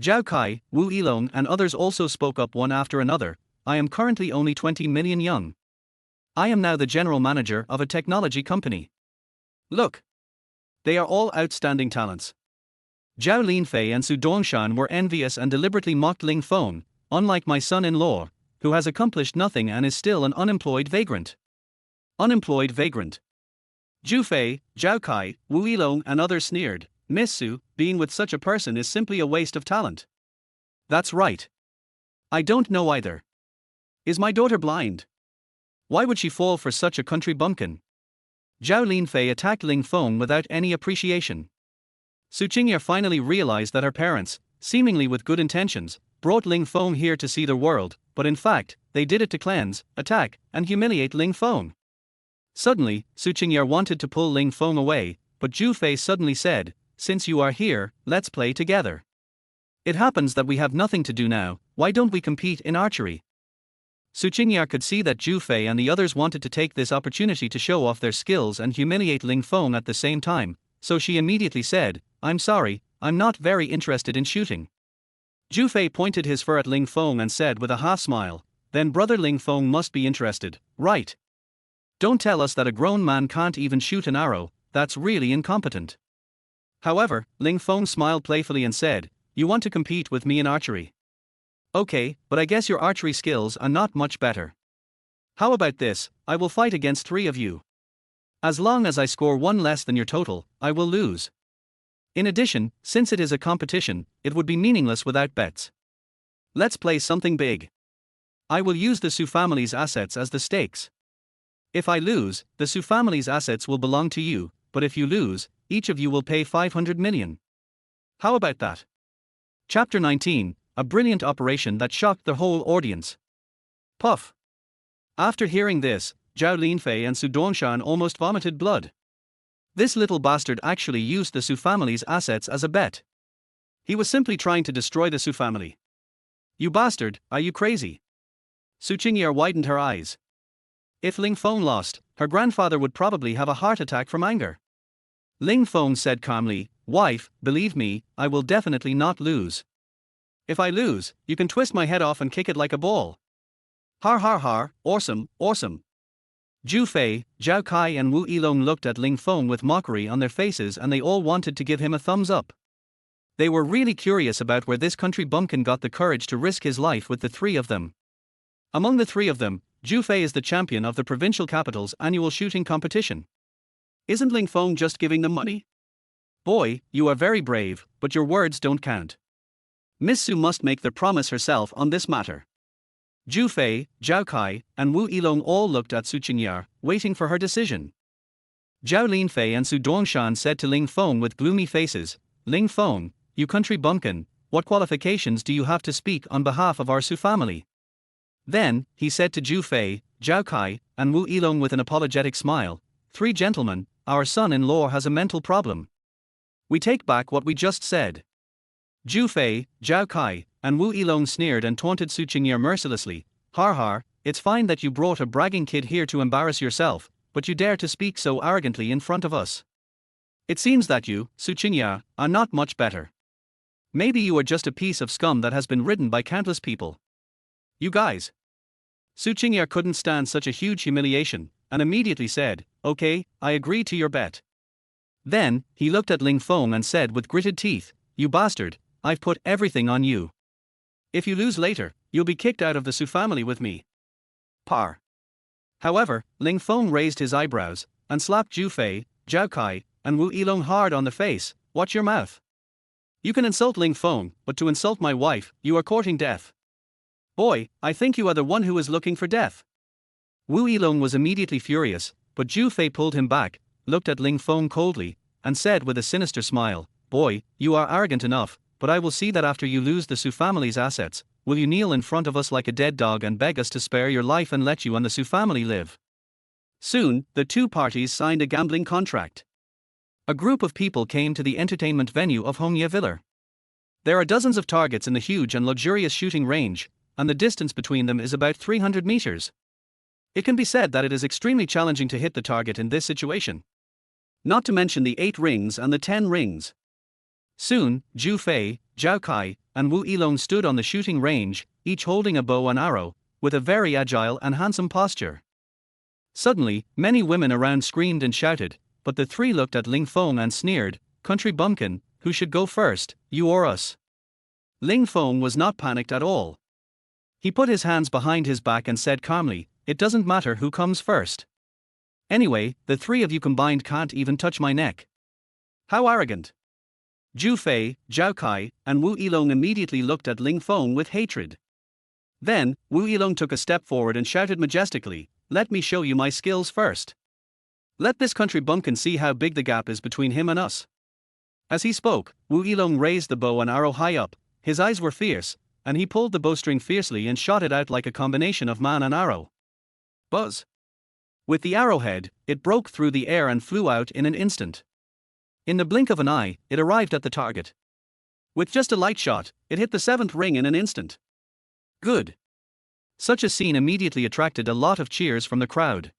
Speaker 1: Zhao Kai, Wu Yilong and others also spoke up one after another. I am currently only 20 million young. I am now the general manager of a technology company. Look. They are all outstanding talents. Zhao Linfei and Su Dongshan were envious and deliberately mocked Ling Feng, unlike my son-in-law, who has accomplished nothing and is still an unemployed vagrant. Unemployed vagrant. Zhu Fei, Zhao Kai, Wu Yilong and others sneered. Miss Su, being with such a person is simply a waste of talent. That's right. I don't know either. Is my daughter blind? Why would she fall for such a country bumpkin? Zhao Linfei attacked Ling Feng without any appreciation. Su Qingye finally realized that her parents, seemingly with good intentions, brought Ling Feng here to see the world, but in fact, they did it to cleanse, attack, and humiliate Ling Feng. Suddenly, Su Qingye wanted to pull Ling Feng away, but Zhu Fei suddenly said, "Since you are here, let's play together. It happens that we have nothing to do now, why don't we compete in archery?" Su Qingye could see that Zhu Fei and the others wanted to take this opportunity to show off their skills and humiliate Ling Feng at the same time, so she immediately said, "I'm sorry, I'm not very interested in shooting." Zhu Fei pointed his fur at Ling Feng and said with a half-smile, "Then brother Ling Feng must be interested, right? Don't tell us that a grown man can't even shoot an arrow, that's really incompetent." However, Ling Feng smiled playfully and said, "You want to compete with me in archery? Okay, but I guess your archery skills are not much better. How about this, I will fight against 3 of you. As long as I score 1 less than your total, I will lose. In addition, since it is a competition, it would be meaningless without bets. Let's play something big. I will use the Su family's assets as the stakes. If I lose, the Su family's assets will belong to you, but if you lose, each of you will pay 500 million. How about that?" Chapter 19, a brilliant operation that shocked the whole audience. Puff. After hearing this, Zhao Linfei and Su Dongshan almost vomited blood. This little bastard actually used the Su family's assets as a bet. He was simply trying to destroy the Su family. You bastard, are you crazy? Su Qingye widened her eyes. If Ling Feng lost, her grandfather would probably have a heart attack from anger. Ling Feng said calmly, "Wife, believe me, I will definitely not lose. If I lose, you can twist my head off and kick it like a ball." Har har har, awesome, awesome. Zhu Fei, Zhao Kai and Wu Yilong looked at Ling Feng with mockery on their faces and they all wanted to give him a thumbs up. They were really curious about where this country bumpkin got the courage to risk his life with the 3 of them. Among the 3 of them, Zhu Fei is the champion of the provincial capital's annual shooting competition. Isn't Ling Feng just giving them money? Boy, you are very brave, but your words don't count. Miss Su must make the promise herself on this matter. Zhu Fei, Zhao Kai, and Wu Yilong all looked at Su Qingye, waiting for her decision. Zhao Linfei and Su Dongshan said to Ling Feng with gloomy faces, "Ling Feng, you country bumpkin, what qualifications do you have to speak on behalf of our Su family?" Then, he said to Zhu Fei, Zhao Kai, and Wu Yilong with an apologetic smile, "3 gentlemen, our son-in-law has a mental problem. We take back what we just said." Zhu Fei, Zhao Kai, and Wu Yilong sneered and taunted Su Qingye mercilessly. "Har har, it's fine that you brought a bragging kid here to embarrass yourself, but you dare to speak so arrogantly in front of us. It seems that you, Su Qingye, are not much better. Maybe you are just a piece of scum that has been ridden by countless people. You guys." Su Qingye couldn't stand such a huge humiliation, and immediately said, "Okay, I agree to your bet." Then, he looked at Ling Feng and said with gritted teeth, "You bastard, I've put everything on you. If you lose later, you'll be kicked out of the Su family with me." Par. However, Ling Feng raised his eyebrows, and slapped Zhu Fei, Zhao Kai, and Wu Yilong hard on the face. "Watch your mouth. You can insult Ling Feng, but to insult my wife, you are courting death. Boy, I think you are the one who is looking for death." Wu Yilong was immediately furious, but Zhu Fei pulled him back, looked at Ling Feng coldly, and said with a sinister smile, "Boy, you are arrogant enough, but I will see that after you lose the Su family's assets, will you kneel in front of us like a dead dog and beg us to spare your life and let you and the Su family live?" Soon, the 2 parties signed a gambling contract. A group of people came to the entertainment venue of Hongye Villa. There are dozens of targets in the huge and luxurious shooting range, and the distance between them is about 300 meters. It can be said that it is extremely challenging to hit the target in this situation. Not to mention the 8 rings and the 10 rings. Soon, Zhu Fei, Zhao Kai, and Wu Yilong stood on the shooting range, each holding a bow and arrow, with a very agile and handsome posture. Suddenly, many women around screamed and shouted, but the three looked at Ling Feng and sneered, "Country bumpkin, who should go first, you or us?" Ling Feng was not panicked at all. He put his hands behind his back and said calmly, "It doesn't matter who comes first. Anyway, the three of you combined can't even touch my neck." How arrogant! Zhu Fei, Zhao Kai, and Wu Yilong immediately looked at Ling Feng with hatred. Then, Wu Yilong took a step forward and shouted majestically, "Let me show you my skills first. Let this country bumpkin see how big the gap is between him and us." As he spoke, Wu Yilong raised the bow and arrow high up, his eyes were fierce, and he pulled the bowstring fiercely and shot it out like a combination of man and arrow. Buzz! With the arrowhead, it broke through the air and flew out in an instant. In the blink of an eye, it arrived at the target. With just a light shot, it hit the 7th ring in an instant. Good! Such a scene immediately attracted a lot of cheers from the crowd.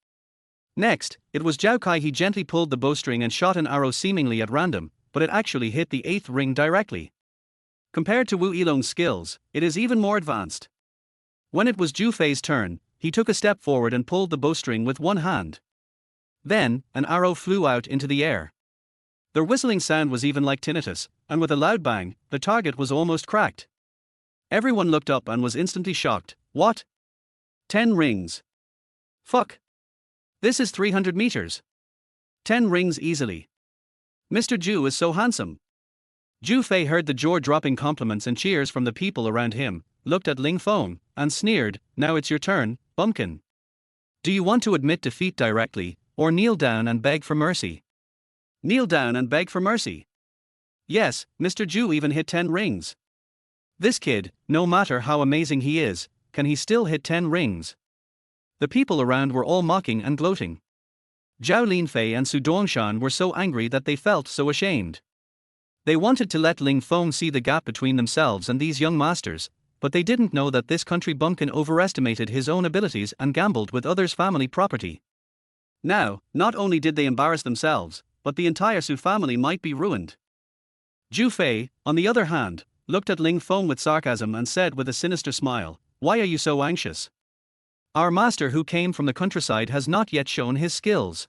Speaker 1: Next, it was Zhao Kai. He gently pulled the bowstring and shot an arrow seemingly at random, but it actually hit the 8th ring directly. Compared to Wu Yilong's skills, it is even more advanced. When it was Zhu Fei's turn, he took a step forward and pulled the bowstring with one hand. Then, an arrow flew out into the air. The whistling sound was even like tinnitus, and with a loud bang, the target was almost cracked. Everyone looked up and was instantly shocked. What? 10 rings. Fuck. This is 300 meters. 10 rings easily. Mr. Zhu is so handsome. Zhu Fei heard the jaw-dropping compliments and cheers from the people around him, looked at Ling Feng, and sneered, "Now it's your turn, bumpkin. Do you want to admit defeat directly, or kneel down and beg for mercy?" Kneel down and beg for mercy. Yes, Mr. Zhu even hit 10 rings. This kid, no matter how amazing he is, can he still hit 10 rings? The people around were all mocking and gloating. Zhao Linfei and Su Dongshan were so angry that they felt so ashamed. They wanted to let Ling Feng see the gap between themselves and these young masters, but they didn't know that this country bumpkin overestimated his own abilities and gambled with others' family property. Now, not only did they embarrass themselves, but the entire Su family might be ruined. Zhu Fei, on the other hand, looked at Ling Feng with sarcasm and said with a sinister smile, "Why are you so anxious? Our master who came from the countryside has not yet shown his skills.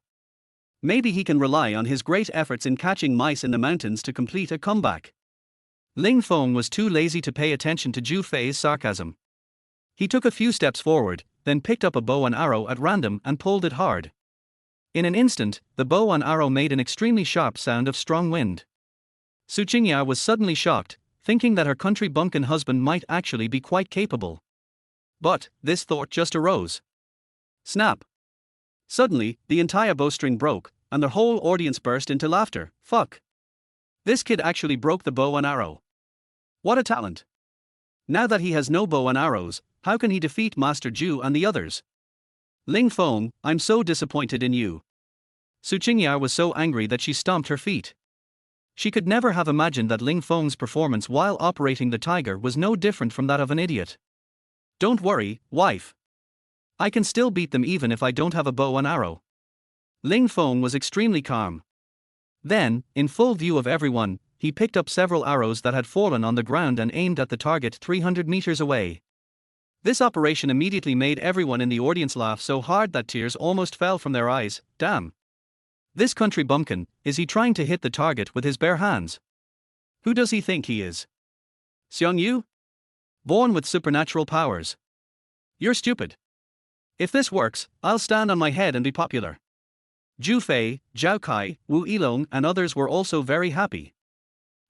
Speaker 1: Maybe he can rely on his great efforts in catching mice in the mountains to complete a comeback." Ling Feng was too lazy to pay attention to Zhu Fei's sarcasm. He took a few steps forward, then picked up a bow and arrow at random and pulled it hard. In an instant, the bow and arrow made an extremely sharp sound of strong wind. Su Qingya was suddenly shocked, thinking that her country bumpkin husband might actually be quite capable. But, this thought just arose. Snap! Suddenly, the entire bowstring broke, and the whole audience burst into laughter. Fuck! This kid actually broke the bow and arrow. What a talent! Now that he has no bow and arrows, how can he defeat Master Zhu and the others? Ling Feng, I'm so disappointed in you. Su Qingya was so angry that she stomped her feet. She could never have imagined that Ling Feng's performance while operating the tiger was no different from that of an idiot. Don't worry, wife. I can still beat them even if I don't have a bow and arrow. Ling Feng was extremely calm. Then, in full view of everyone, he picked up several arrows that had fallen on the ground and aimed at the target 300 meters away. This operation immediately made everyone in the audience laugh so hard that tears almost fell from their eyes. Damn! This country bumpkin, is he trying to hit the target with his bare hands? Who does he think he is? Xiang Yu? Born with supernatural powers. You're stupid. If this works, I'll stand on my head and be popular. Zhu Fei, Zhao Kai, Wu Yilong and others were also very happy.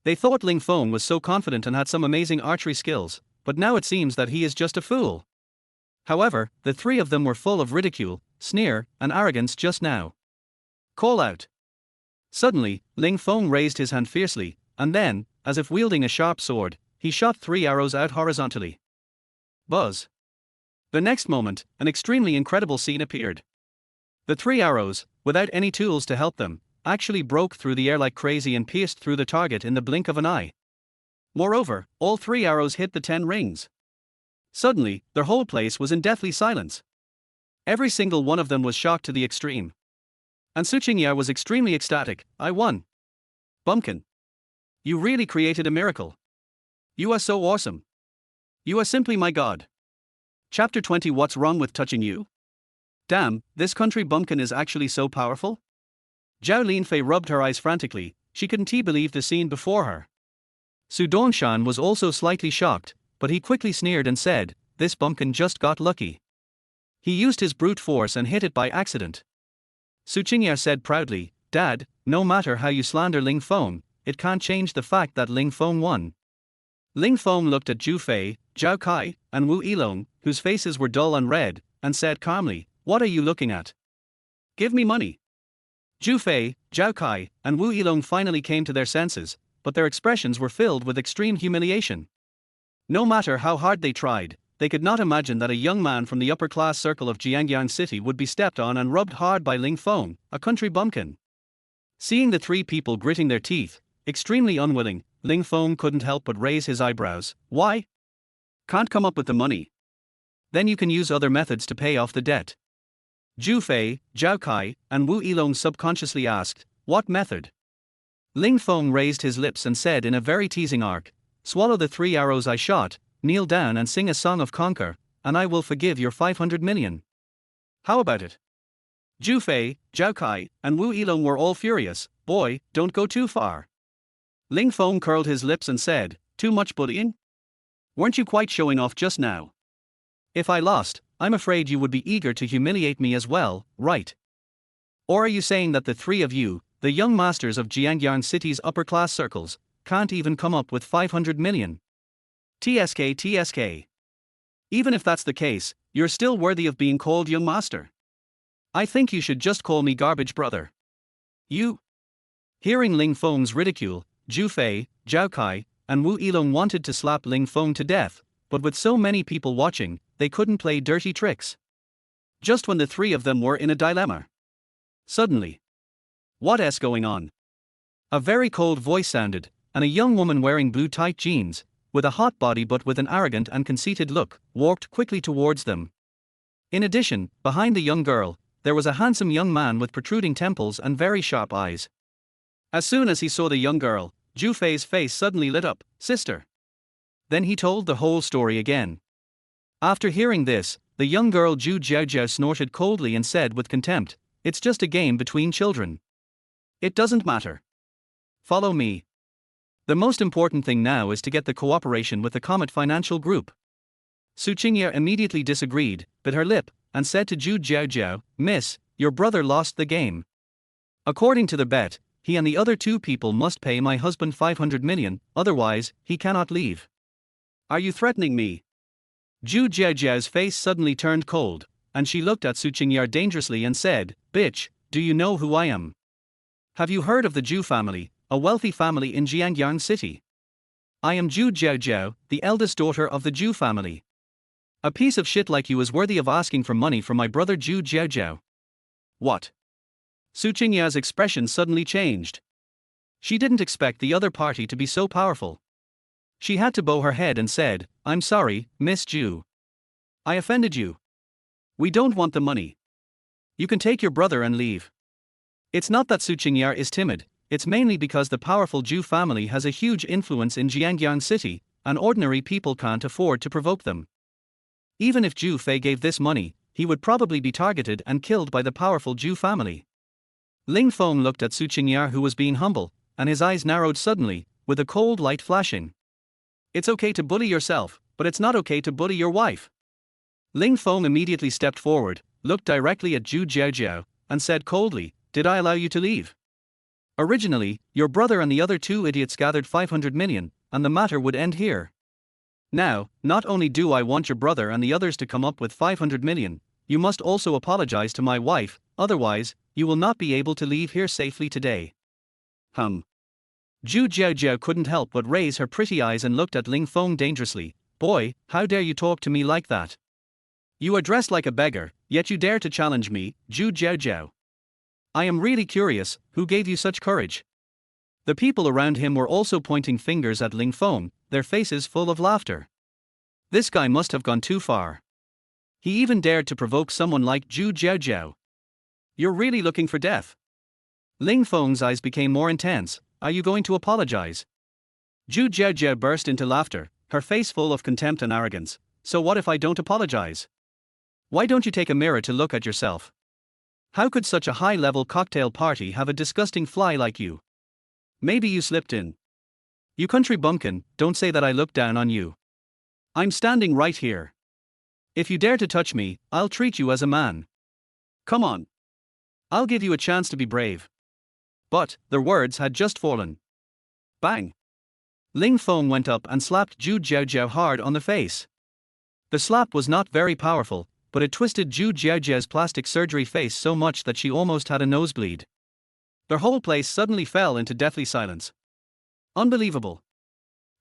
Speaker 1: They thought Ling Feng was so confident and had some amazing archery skills, but now it seems that he is just a fool. However, the three of them were full of ridicule, sneer, and arrogance just now. Call out. Suddenly, Ling Feng raised his hand fiercely, and then, as if wielding a sharp sword, he shot 3 arrows out horizontally. Buzz. The next moment, an extremely incredible scene appeared. The 3 arrows, without any tools to help them, actually broke through the air like crazy and pierced through the target in the blink of an eye. Moreover, all 3 arrows hit the 10 rings. Suddenly, their whole place was in deathly silence. Every single one of them was shocked to the extreme. And Su Qingya was extremely ecstatic. I won. Bumpkin. You really created a miracle. You are so awesome. You are simply my god. Chapter 20. What's wrong with touching you? Damn, this country bumpkin is actually so powerful? Zhao Linfei rubbed her eyes frantically, she couldn't believe the scene before her. Su Dongshan was also slightly shocked, but he quickly sneered and said, this bumpkin just got lucky. He used his brute force and hit it by accident. Su Qingya said proudly, Dad, no matter how you slander Ling Feng, it can't change the fact that Ling Feng won. Ling Feng looked at Zhu Fei, Zhao Kai, and Wu Yilong, whose faces were dull and red, and said calmly, what are you looking at? Give me money. Zhu Fei, Zhao Kai, and Wu Yilong finally came to their senses, but their expressions were filled with extreme humiliation. No matter how hard they tried, they could not imagine that a young man from the upper-class circle of Jiangyang City would be stepped on and rubbed hard by Ling Feng, a country bumpkin. Seeing the three people gritting their teeth, extremely unwilling, Ling Feng couldn't help but raise his eyebrows. Why? Can't come up with the money? Then you can use other methods to pay off the debt. Zhu Fei, Zhao Kai, and Wu Yilong subconsciously asked, what method? Ling Feng raised his lips and said in a very teasing arc, swallow the 3 arrows I shot, kneel down and sing a song of conquer, and I will forgive your 500 million. How about it? Zhu Fei, Zhao Kai, and Wu Yilong were all furious. Boy, don't go too far. Ling Feng curled his lips and said, too much bullying? Weren't you quite showing off just now? If I lost, I'm afraid you would be eager to humiliate me as well, right? Or are you saying that the three of you, the young masters of Jiangyang City's upper-class circles, can't even come up with 500 million? TSK. Even if that's the case, you're still worthy of being called young master. I think you should just call me garbage brother. You? Hearing Ling Feng's ridicule, Zhu Fei, Zhao Kai, and Wu Yilong wanted to slap Ling Feng to death, but with so many people watching, they couldn't play dirty tricks. Just when the three of them were in a dilemma. Suddenly. What's going on? A very cold voice sounded, and a young woman wearing blue tight jeans, with a hot body but with an arrogant and conceited look, walked quickly towards them. In addition, behind the young girl, there was a handsome young man with protruding temples and very sharp eyes. As soon as he saw the young girl, Zhu Fei's face suddenly lit up. Sister. Then he told the whole story again. After hearing this, the young girl Zhu Jiaojiao snorted coldly and said with contempt, it's just a game between children. It doesn't matter. Follow me. The most important thing now is to get the cooperation with the Comet Financial Group. Su Qingya immediately disagreed, bit her lip, and said to Zhu Jiaojiao, Miss, your brother lost the game. According to the bet, he and the other two people must pay my husband 500 million, otherwise, he cannot leave. Are you threatening me? Zhu Jiaojiao's face suddenly turned cold, and she looked at Su Qingya dangerously and said, Bitch, do you know who I am? Have you heard of the Zhu family, a wealthy family in Jiangyang City? I am Zhu Jiaojiao, the eldest daughter of the Zhu family. A piece of shit like you is worthy of asking for money from my brother Zhu Jiaojiao. What? Su Qingya's expression suddenly changed. She didn't expect the other party to be so powerful. She had to bow her head and said, I'm sorry, Miss Zhu. I offended you. We don't want the money. You can take your brother and leave. It's not that Su Qingya is timid, it's mainly because the powerful Zhu family has a huge influence in Jiangyang City, and ordinary people can't afford to provoke them. Even if Zhu Fei gave this money, he would probably be targeted and killed by the powerful Zhu family. Ling Feng looked at Su Qingya, who was being humble, and his eyes narrowed suddenly, with a cold light flashing. It's okay to bully yourself, but it's not okay to bully your wife. Ling Feng immediately stepped forward, looked directly at Zhu Jiaojiao, and said coldly, Did I allow you to leave? Originally, your brother and the other two idiots gathered 500 million, and the matter would end here. Now, not only do I want your brother and the others to come up with 500 million, you must also apologize to my wife, otherwise, you will not be able to leave here safely today. Zhu Jiaojiao couldn't help but raise her pretty eyes and looked at Ling Feng dangerously. Boy, how dare you talk to me like that? You are dressed like a beggar, yet you dare to challenge me, Zhu Jiaojiao. I am really curious, who gave you such courage? The people around him were also pointing fingers at Ling Feng, their faces full of laughter. This guy must have gone too far. He even dared to provoke someone like Zhu Jiaojiao. You're really looking for death. Ling Feng's eyes became more intense. Are you going to apologize? Zhu Jiajie burst into laughter, her face full of contempt and arrogance. So what if I don't apologize? Why don't you take a mirror to look at yourself? How could such a high-level cocktail party have a disgusting fly like you? Maybe you slipped in. You country bumpkin, don't say that I looked down on you. I'm standing right here. If you dare to touch me, I'll treat you as a man. Come on. I'll give you a chance to be brave. But, their words had just fallen. Bang! Ling Feng went up and slapped Zhu Jiajiao hard on the face. The slap was not very powerful, but it twisted Zhu Jiajiao's plastic surgery face so much that she almost had a nosebleed. Their whole place suddenly fell into deathly silence. Unbelievable.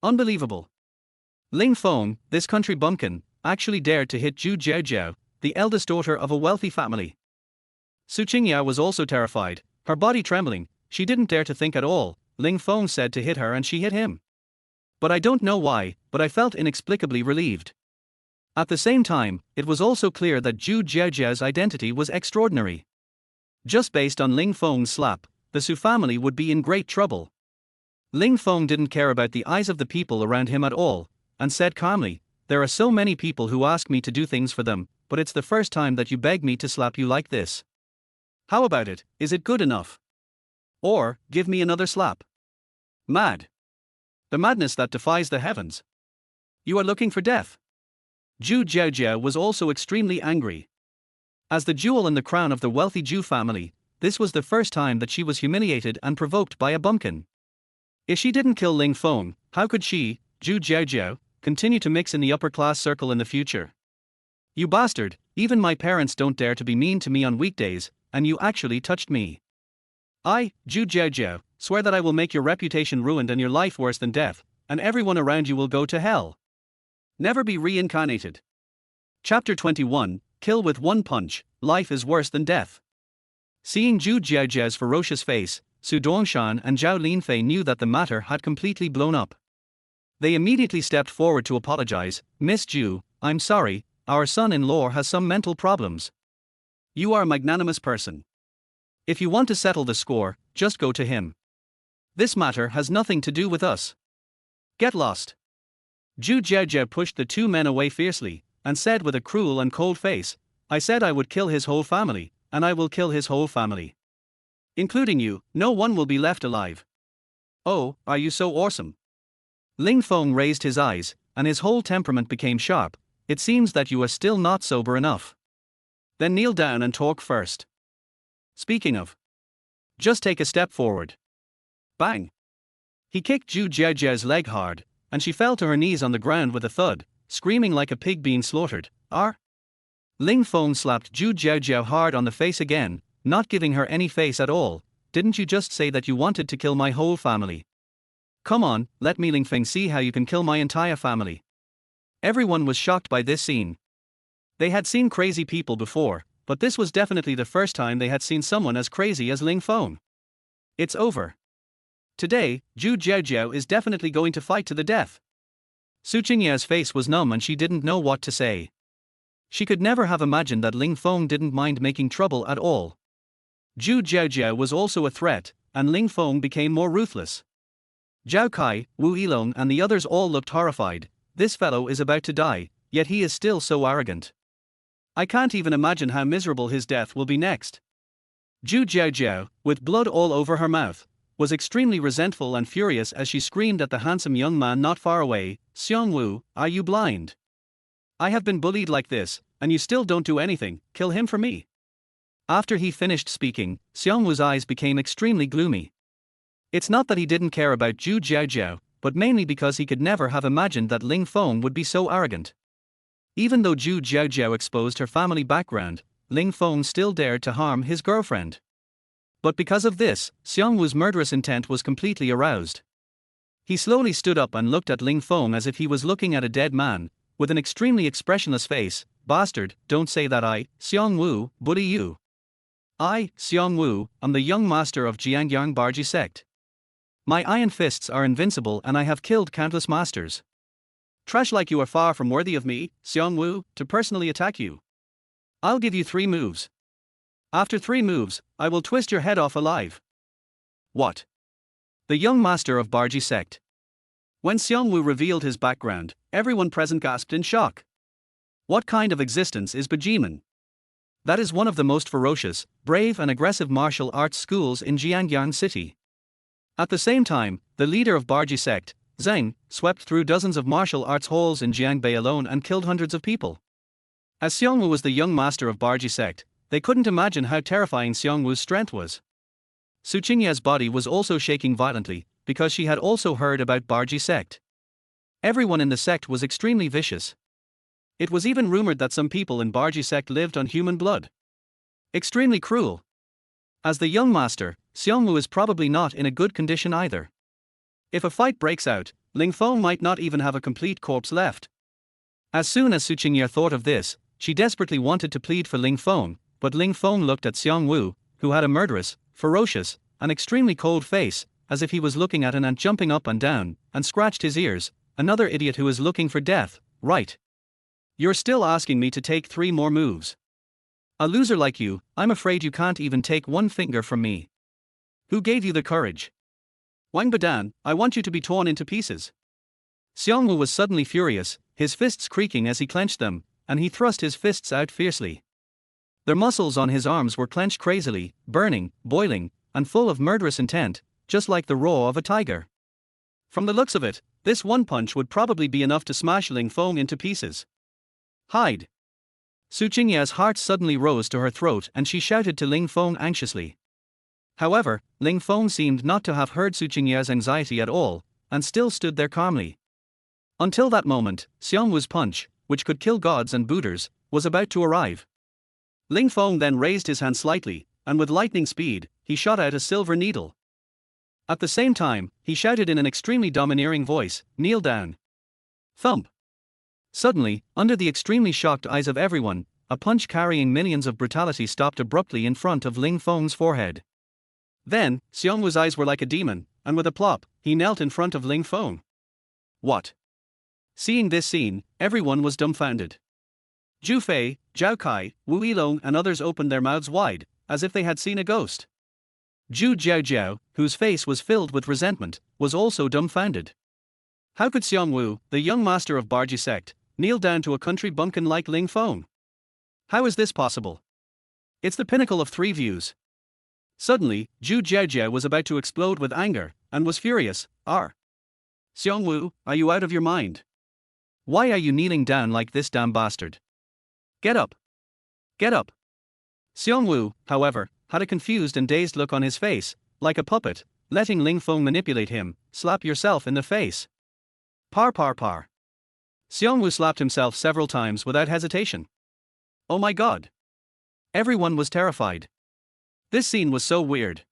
Speaker 1: Unbelievable. Ling Feng, this country bumpkin, actually dared to hit Zhu Jiajiao, the eldest daughter of a wealthy family. Su Qingyao was also terrified, her body trembling. She didn't dare to think at all. Ling Feng said to hit her and she hit him. But I don't know why, but I felt inexplicably relieved. At the same time, it was also clear that Zhu Jiajiao's identity was extraordinary. Just based on Ling Feng's slap, the Su family would be in great trouble. Ling Feng didn't care about the eyes of the people around him at all, and said calmly, "There are so many people who ask me to do things for them, but it's the first time that you beg me to slap you like this. How about it, is it good enough? Or, give me another slap." Mad. The madness that defies the heavens. You are looking for death. Zhu Jiajiao was also extremely angry. As the jewel in the crown of the wealthy Zhu family, this was the first time that she was humiliated and provoked by a bumpkin. If she didn't kill Ling Feng, how could she, Zhu Jiajiao, continue to mix in the upper-class circle in the future? You bastard, even my parents don't dare to be mean to me on weekdays, and you actually touched me. I, Zhu Jiajiao, swear that I will make your reputation ruined and your life worse than death, and everyone around you will go to hell. Never be reincarnated. Chapter 21, Kill with One Punch, Life is Worse Than Death. Seeing Zhu Jiajiao's ferocious face, Su Dongshan and Zhao Linfei knew that the matter had completely blown up. They immediately stepped forward to apologize. "Miss Zhu, I'm sorry, our son-in-law has some mental problems. You are a magnanimous person. If you want to settle the score, just go to him. This matter has nothing to do with us. Get lost." Zhu Jiajie pushed the two men away fiercely, and said with a cruel and cold face, "I said I would kill his whole family, and I will kill his whole family. Including you, no one will be left alive. Oh, are you so awesome?" Ling Feng raised his eyes, and his whole temperament became sharp. "It seems that you are still not sober enough. Then kneel down and talk first. Speaking of, just take a step forward." Bang! He kicked Zhu Jiajie's leg hard, and she fell to her knees on the ground with a thud, screaming like a pig being slaughtered. Ling Feng slapped Zhu Jiajie hard on the face again, not giving her any face at all. "Didn't you just say that you wanted to kill my whole family? Come on, let me Ling Feng see how you can kill my entire family." Everyone was shocked by this scene. They had seen crazy people before, but this was definitely the first time they had seen someone as crazy as Ling Feng. It's over. Today, Zhu Jiajiao is definitely going to fight to the death. Su Qingyao's face was numb and she didn't know what to say. She could never have imagined that Ling Feng didn't mind making trouble at all. Zhu Jiajiao was also a threat, and Ling Feng became more ruthless. Zhao Kai, Wu Yilong and the others all looked horrified. This fellow is about to die, yet he is still so arrogant. I can't even imagine how miserable his death will be next. Zhu Jiajiao, with blood all over her mouth, was extremely resentful and furious as she screamed at the handsome young man not far away, "Xiang Wu, are you blind? I have been bullied like this, and you still don't do anything. Kill him for me." After he finished speaking, Xiang Wu's eyes became extremely gloomy. It's not that he didn't care about Zhu Jiajiao, but mainly because he could never have imagined that Ling Feng would be so arrogant. Even though Zhu Jiajiao exposed her family background, Ling Feng still dared to harm his girlfriend. But because of this, Xiang Wu's murderous intent was completely aroused. He slowly stood up and looked at Ling Feng as if he was looking at a dead man, with an extremely expressionless face. "Bastard, don't say that I, Xiang Wu, bully you. I, Xiang Wu, am the young master of Jiangyang Barji sect. My iron fists are invincible and I have killed countless masters. Trash like you are far from worthy of me, Xiang Wu, to personally attack you. I'll give you 3 moves. After 3 moves, I will twist your head off alive." What? The young master of Barji sect. When Xiongwu revealed his background, everyone present gasped in shock. What kind of existence is Bajiman? That is one of the most ferocious, brave and aggressive martial arts schools in Jiangyan City. At the same time, the leader of Barji sect, Zheng, swept through dozens of martial arts halls in Jiangbei alone and killed hundreds of people. As Xiongwu was the young master of Barji sect, they couldn't imagine how terrifying Xiongwu's strength was. Su Qingya's body was also shaking violently, because she had also heard about Barji sect. Everyone in the sect was extremely vicious. It was even rumored that some people in Barji sect lived on human blood. Extremely cruel. As the young master, Xiongwu is probably not in a good condition either. If a fight breaks out, Ling Feng might not even have a complete corpse left. As soon as Su Qingya thought of this, she desperately wanted to plead for Ling Feng, but Ling Feng looked at Xiongwu, who had a murderous, ferocious, and extremely cold face, as if he was looking at an ant jumping up and down, and scratched his ears. Another idiot who is looking for death, right? You're still asking me to take 3 more moves. A loser like you, I'm afraid you can't even take 1 finger from me. Who gave you the courage? Wang Badan, I want you to be torn into pieces. Xiongwu was suddenly furious, his fists creaking as he clenched them, and he thrust his fists out fiercely. The muscles on his arms were clenched crazily, burning, boiling, and full of murderous intent, just like the roar of a tiger. From the looks of it, this one punch would probably be enough to smash Ling Feng into pieces. Hide! Su Qingya's heart suddenly rose to her throat and she shouted to Ling Feng anxiously. However, Ling Feng seemed not to have heard Su Qingya's anxiety at all, and still stood there calmly. Until that moment, Xiongwu's punch, which could kill gods and Buddhas, was about to arrive. Ling Feng then raised his hand slightly, and with lightning speed, he shot out a silver needle. At the same time, he shouted in an extremely domineering voice, "Kneel down." Thump! Suddenly, under the extremely shocked eyes of everyone, a punch carrying millions of brutality stopped abruptly in front of Ling Feng's forehead. Then, Xiongwu's eyes were like a demon, and with a plop, he knelt in front of Ling Feng. What? Seeing this scene, everyone was dumbfounded. Zhu Fei, Zhao Kai, Wu Yilong and others opened their mouths wide, as if they had seen a ghost. Zhu Jiaojiao, whose face was filled with resentment, was also dumbfounded. How could Xiongwu, the young master of Barji sect, kneel down to a country bumpkin like Ling Feng? How is this possible? It's the pinnacle of 3 views. Suddenly, Zhu Jiaojiao was about to explode with anger, and was furious. Xiongwu, are you out of your mind? Why are you kneeling down like this, damn bastard? Get up! Get up! Xiongwu, however, had a confused and dazed look on his face, like a puppet, letting Ling Feng manipulate him. Slap yourself in the face. Par. Xiongwu slapped himself several times without hesitation. Oh my god! Everyone was terrified. This scene was so weird.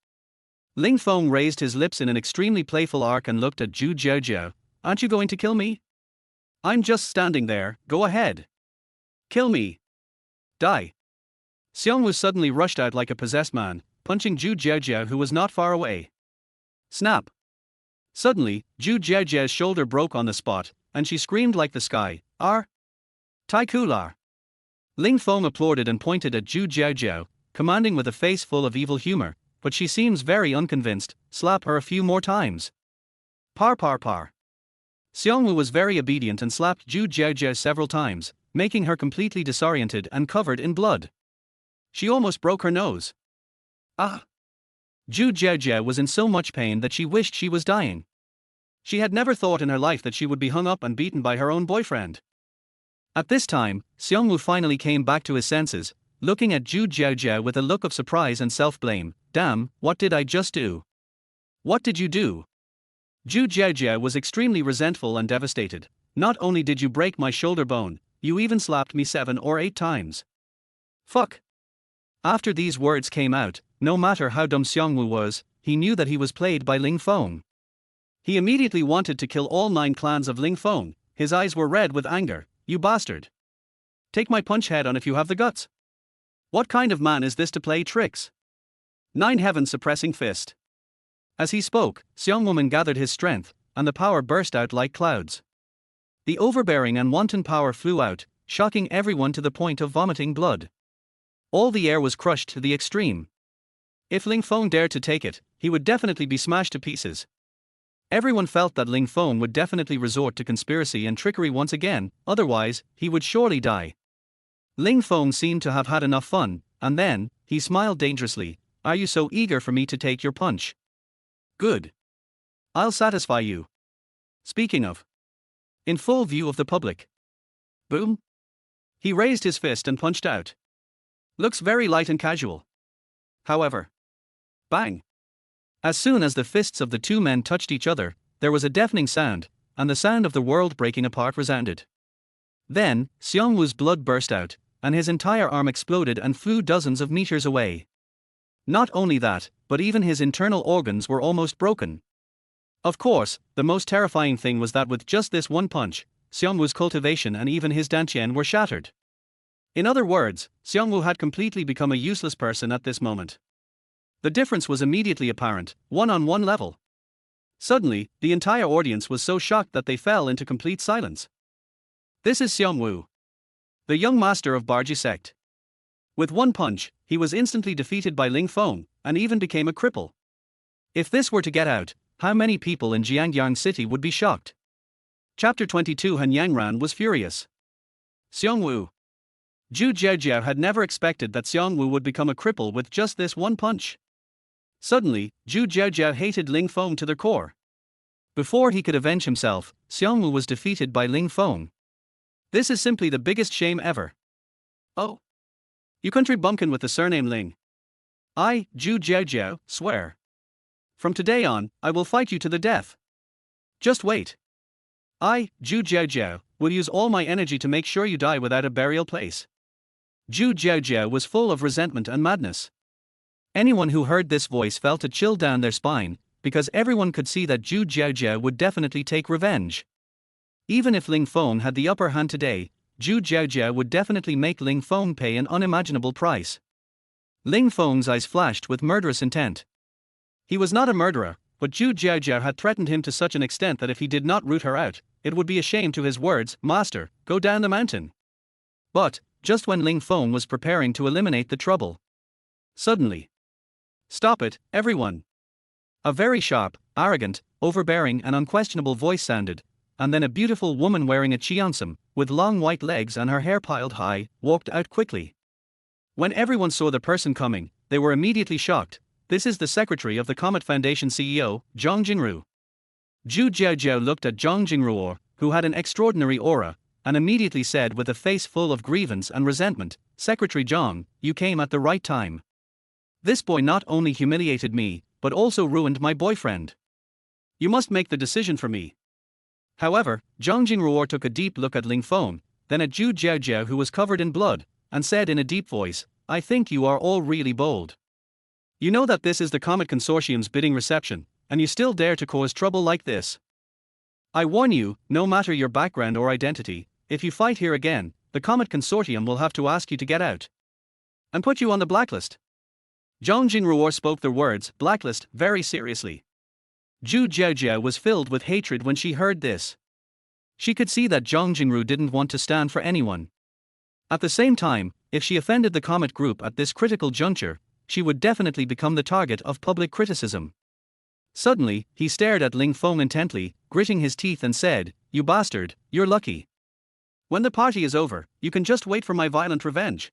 Speaker 1: Ling Feng raised his lips in an extremely playful arc and looked at Zhu Jiaojiao. Aren't you going to kill me? I'm just standing there, go ahead. Kill me. Die. Xiongwu suddenly rushed out like a possessed man, punching Zhu Jiaojiao who was not far away. Snap. Suddenly, Zhu Jiaojiao's shoulder broke on the spot, and she screamed like the sky, Tai Kular. Ling Feng applauded and pointed at Zhu Jiaojiao, commanding with a face full of evil humor, but she seems very unconvinced. Slap her a few more times. Par. Xiongwu was very obedient and slapped Zhu Jiaojiao several times, making her completely disoriented and covered in blood. She almost broke her nose. Zhu Jiaojiao was in so much pain that she wished she was dying. She had never thought in her life that she would be hung up and beaten by her own boyfriend. At this time, Xiongwu finally came back to his senses, looking at Zhu Jiaojiao with a look of surprise and self-blame. Damn, what did I just do? What did you do? Zhu Jiaojiao was extremely resentful and devastated. Not only did you break my shoulder bone, you even slapped me 7 or 8 times. Fuck. After these words came out, no matter how dumb Xiongwu was, he knew that he was played by Ling Feng. He immediately wanted to kill all 9 clans of Ling Feng. His eyes were red with anger. You bastard. Take my punch head on if you have the guts. What kind of man is this to play tricks? 9 heaven suppressing fist. As he spoke, Xiongwu gathered his strength, and the power burst out like clouds. The overbearing and wanton power flew out, shocking everyone to the point of vomiting blood. All the air was crushed to the extreme. If Ling Feng dared to take it, he would definitely be smashed to pieces. Everyone felt that Ling Feng would definitely resort to conspiracy and trickery once again, otherwise, he would surely die. Ling Feng seemed to have had enough fun, and then, he smiled dangerously. Are you so eager for me to take your punch? Good. I'll satisfy you. Speaking of. In full view of the public. Boom. He raised his fist and punched out. Looks very light and casual. However. Bang. As soon as the fists of the two men touched each other, there was a deafening sound, and the sound of the world breaking apart resounded. Then, Xiangwu's blood burst out, and his entire arm exploded and flew dozens of meters away. Not only that, but even his internal organs were almost broken. Of course, the most terrifying thing was that with just this one punch, Xiangwu's cultivation and even his dantian were shattered. In other words, Xiangwu had completely become a useless person at this moment. The difference was immediately apparent, one-on-one level. Suddenly, the entire audience was so shocked that they fell into complete silence. This is Xiangwu, the young master of Barji sect. With one punch, he was instantly defeated by Ling Feng, and even became a cripple. If this were to get out, how many people in Jiangyang City would be shocked? Chapter 22. Han Yangran was furious. Xiangwu. Zhu Jiajiao had never expected that Xiangwu would become a cripple with just this one punch. Suddenly, Zhu Jiajiao hated Ling Feng to their core. Before he could avenge himself, Xiangwu was defeated by Ling Feng. This is simply the biggest shame ever. Oh. You country bumpkin with the surname Ling. I, Zhu Jiajiao, swear. From today on, I will fight you to the death. Just wait. I, Zhu Jiajiao, will use all my energy to make sure you die without a burial place. Zhu Jiajiao was full of resentment and madness. Anyone who heard this voice felt a chill down their spine, because everyone could see that Zhu Jiajiao would definitely take revenge. Even if Ling Feng had the upper hand today, Zhu Jiajiao would definitely make Ling Feng pay an unimaginable price. Ling Feng's eyes flashed with murderous intent. He was not a murderer, but Zhu Jiajiao had threatened him to such an extent that if he did not root her out, it would be a shame to his words, "Master, go down the mountain." But, just when Ling Feng was preparing to eliminate the trouble, suddenly. Stop it, everyone. A very sharp, arrogant, overbearing and unquestionable voice sounded, and then a beautiful woman wearing a cheongsam, with long white legs and her hair piled high, walked out quickly. When everyone saw the person coming, they were immediately shocked. This is the secretary of the Comet Foundation CEO, Zhang Jingru. Zhu Jiajiao looked at Zhang Jingru, who had an extraordinary aura, and immediately said with a face full of grievance and resentment, "Secretary Zhang, you came at the right time. This boy not only humiliated me, but also ruined my boyfriend. You must make the decision for me." However, Zhang Jingru took a deep look at Ling Feng, then at Zhu Jiajiao, who was covered in blood, and said in a deep voice, "I think you are all really bold. You know that this is the Comet Consortium's bidding reception, and you still dare to cause trouble like this. I warn you, no matter your background or identity, if you fight here again, the Comet Consortium will have to ask you to get out and put you on the blacklist." Zhang Jingru spoke the words "blacklist" very seriously. Zhu Jiajiao was filled with hatred when she heard this. She could see that Zhang Jingru didn't want to stand for anyone. At the same time, if she offended the Comet Group at this critical juncture, she would definitely become the target of public criticism. Suddenly, he stared at Ling Feng intently, gritting his teeth and said, "You bastard, you're lucky. When the party is over, you can just wait for my violent revenge."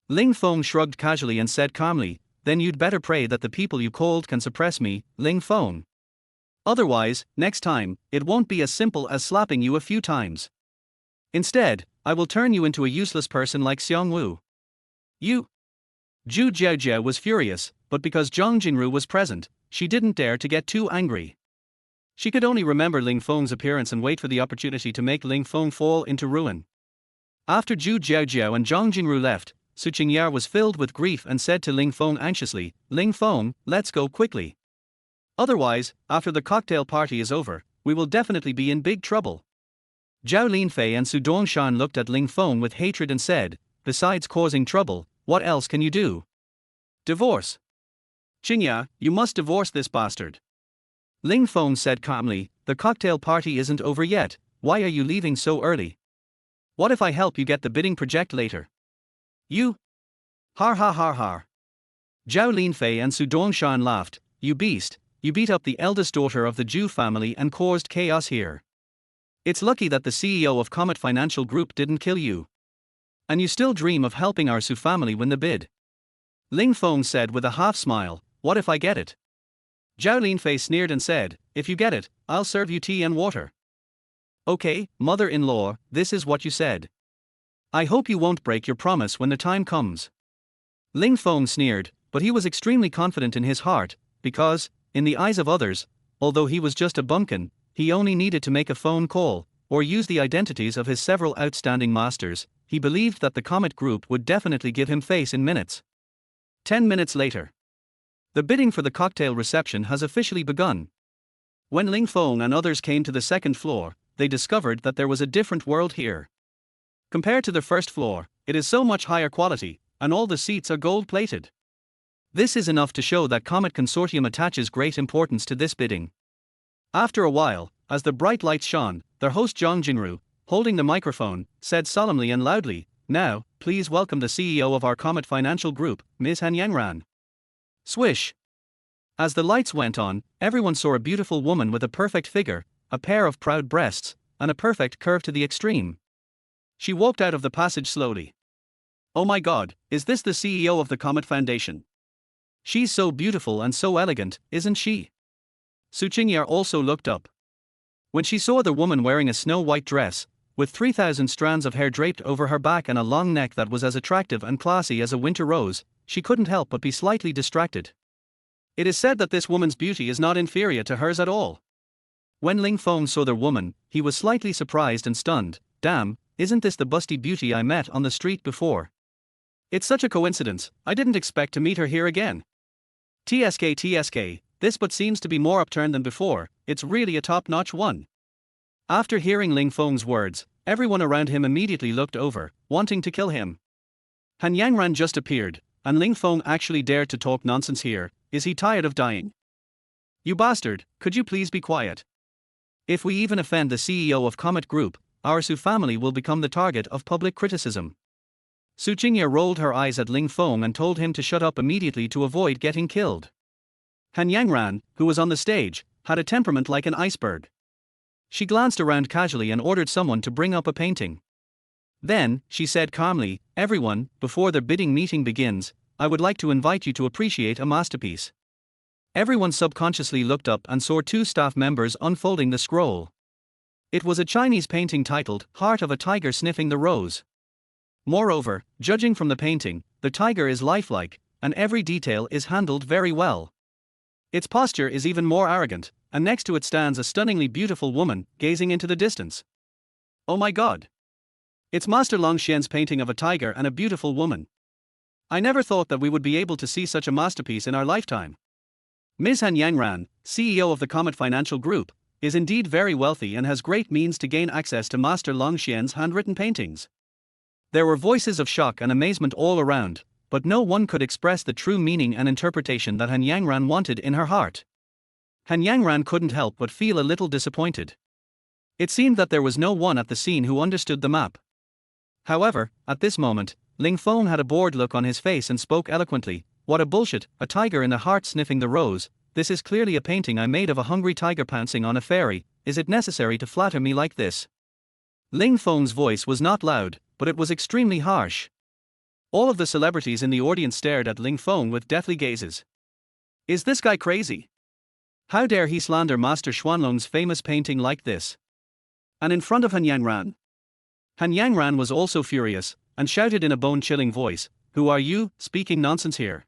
Speaker 1: Ling Feng shrugged casually and said calmly, "Then you'd better pray that the people you called can suppress me, Ling Feng. Otherwise, next time, it won't be as simple as slapping you a few times. Instead, I will turn you into a useless person like Xiangwu. You." Zhu Jiajiao was furious, but because Zhang Jingru was present, she didn't dare to get too angry. She could only remember Ling Feng's appearance and wait for the opportunity to make Ling Feng fall into ruin. After Zhu Jiajiao and Zhang Jingru left, Su Qingyar was filled with grief and said to Ling Feng anxiously, "Ling Feng, let's go quickly. Otherwise, after the cocktail party is over, we will definitely be in big trouble." Zhao Linfei and Su Dongshan looked at Ling Feng with hatred and said, "Besides causing trouble, what else can you do? Divorce. Qingyar, you must divorce this bastard." Ling Feng said calmly, "The cocktail party isn't over yet, why are you leaving so early? What if I help you get the bidding project later? You? Har har har har." Zhao Linfei and Su Dongshan laughed. You beast, you beat up the eldest daughter of the Zhu family and caused chaos here. It's lucky that the CEO of Comet Financial Group didn't kill you. And you still dream of helping our Su family win the bid. Ling Feng said with a half smile, what if I get it? Zhao Linfei sneered and said, if you get it, I'll serve you tea and water. Okay, mother-in-law, this is what you said. I hope you won't break your promise when the time comes. Ling Feng sneered, but he was extremely confident in his heart, because, in the eyes of others, although he was just a bumpkin, he only needed to make a phone call, or use the identities of his several outstanding masters. He believed that the Comet Group would definitely give him face in minutes. 10 minutes later. The bidding for the cocktail reception has officially begun. When Ling Feng and others came to the second floor, they discovered that there was a different world here. Compared to the first floor, it is so much higher quality, and all the seats are gold-plated. This is enough to show that Comet Consortium attaches great importance to this bidding. After a while, as the bright lights shone, their host Zhang Jinru, holding the microphone, said solemnly and loudly, now, please welcome the CEO of our Comet Financial Group, Ms. Han Yangran. Swish! As the lights went on, everyone saw a beautiful woman with a perfect figure, a pair of proud breasts, and a perfect curve to the extreme. She walked out of the passage slowly. Oh my god, is this the CEO of the Comet Foundation? She's so beautiful and so elegant, isn't she? Su Qingya also looked up. When she saw the woman wearing a snow-white dress, with 3,000 strands of hair draped over her back and a long neck that was as attractive and classy as a winter rose, she couldn't help but be slightly distracted. It is said that this woman's beauty is not inferior to hers at all. When Ling Feng saw the woman, he was slightly surprised and stunned. Damn, isn't this the busty beauty I met on the street before? It's such a coincidence, I didn't expect to meet her here again. TSK, this but seems to be more upturned than before, it's really a top-notch one. After hearing Ling Feng's words, everyone around him immediately looked over, wanting to kill him. Han Yangran just appeared, and Ling Feng actually dared to talk nonsense here. Is he tired of dying? You bastard, could you please be quiet? If we even offend the CEO of Comet Group, our Su family will become the target of public criticism. Su Qingya rolled her eyes at Ling Feng and told him to shut up immediately to avoid getting killed. Han Yangran, who was on the stage, had a temperament like an iceberg. She glanced around casually and ordered someone to bring up a painting. Then, she said calmly, everyone, before the bidding meeting begins, I would like to invite you to appreciate a masterpiece. Everyone subconsciously looked up and saw two staff members unfolding the scroll. It was a Chinese painting titled, Heart of a Tiger Sniffing the Rose. Moreover, judging from the painting, the tiger is lifelike, and every detail is handled very well. Its posture is even more arrogant, and next to it stands a stunningly beautiful woman, gazing into the distance. Oh my god! It's Master Long Xian's painting of a tiger and a beautiful woman. I never thought that we would be able to see such a masterpiece in our lifetime. Ms. Han Yangran, CEO of the Comet Financial Group, is indeed very wealthy and has great means to gain access to Master Long Xian's handwritten paintings. There were voices of shock and amazement all around, but no one could express the true meaning and interpretation that Han Yangran wanted in her heart. Han Yangran couldn't help but feel a little disappointed. It seemed that there was no one at the scene who understood the map. However, at this moment, Ling Feng had a bored look on his face and spoke eloquently. What a bullshit, a tiger in the heart sniffing the rose. This is clearly a painting I made of a hungry tiger pouncing on a fairy. Is it necessary to flatter me like this? Ling Feng's voice was not loud, but it was extremely harsh. All of the celebrities in the audience stared at Ling Feng with deathly gazes. Is this guy crazy? How dare he slander Master Xuanlong's famous painting like this? And in front of Han Yangran. Han Yangran was also furious, and shouted in a bone-chilling voice, who are you, speaking nonsense here?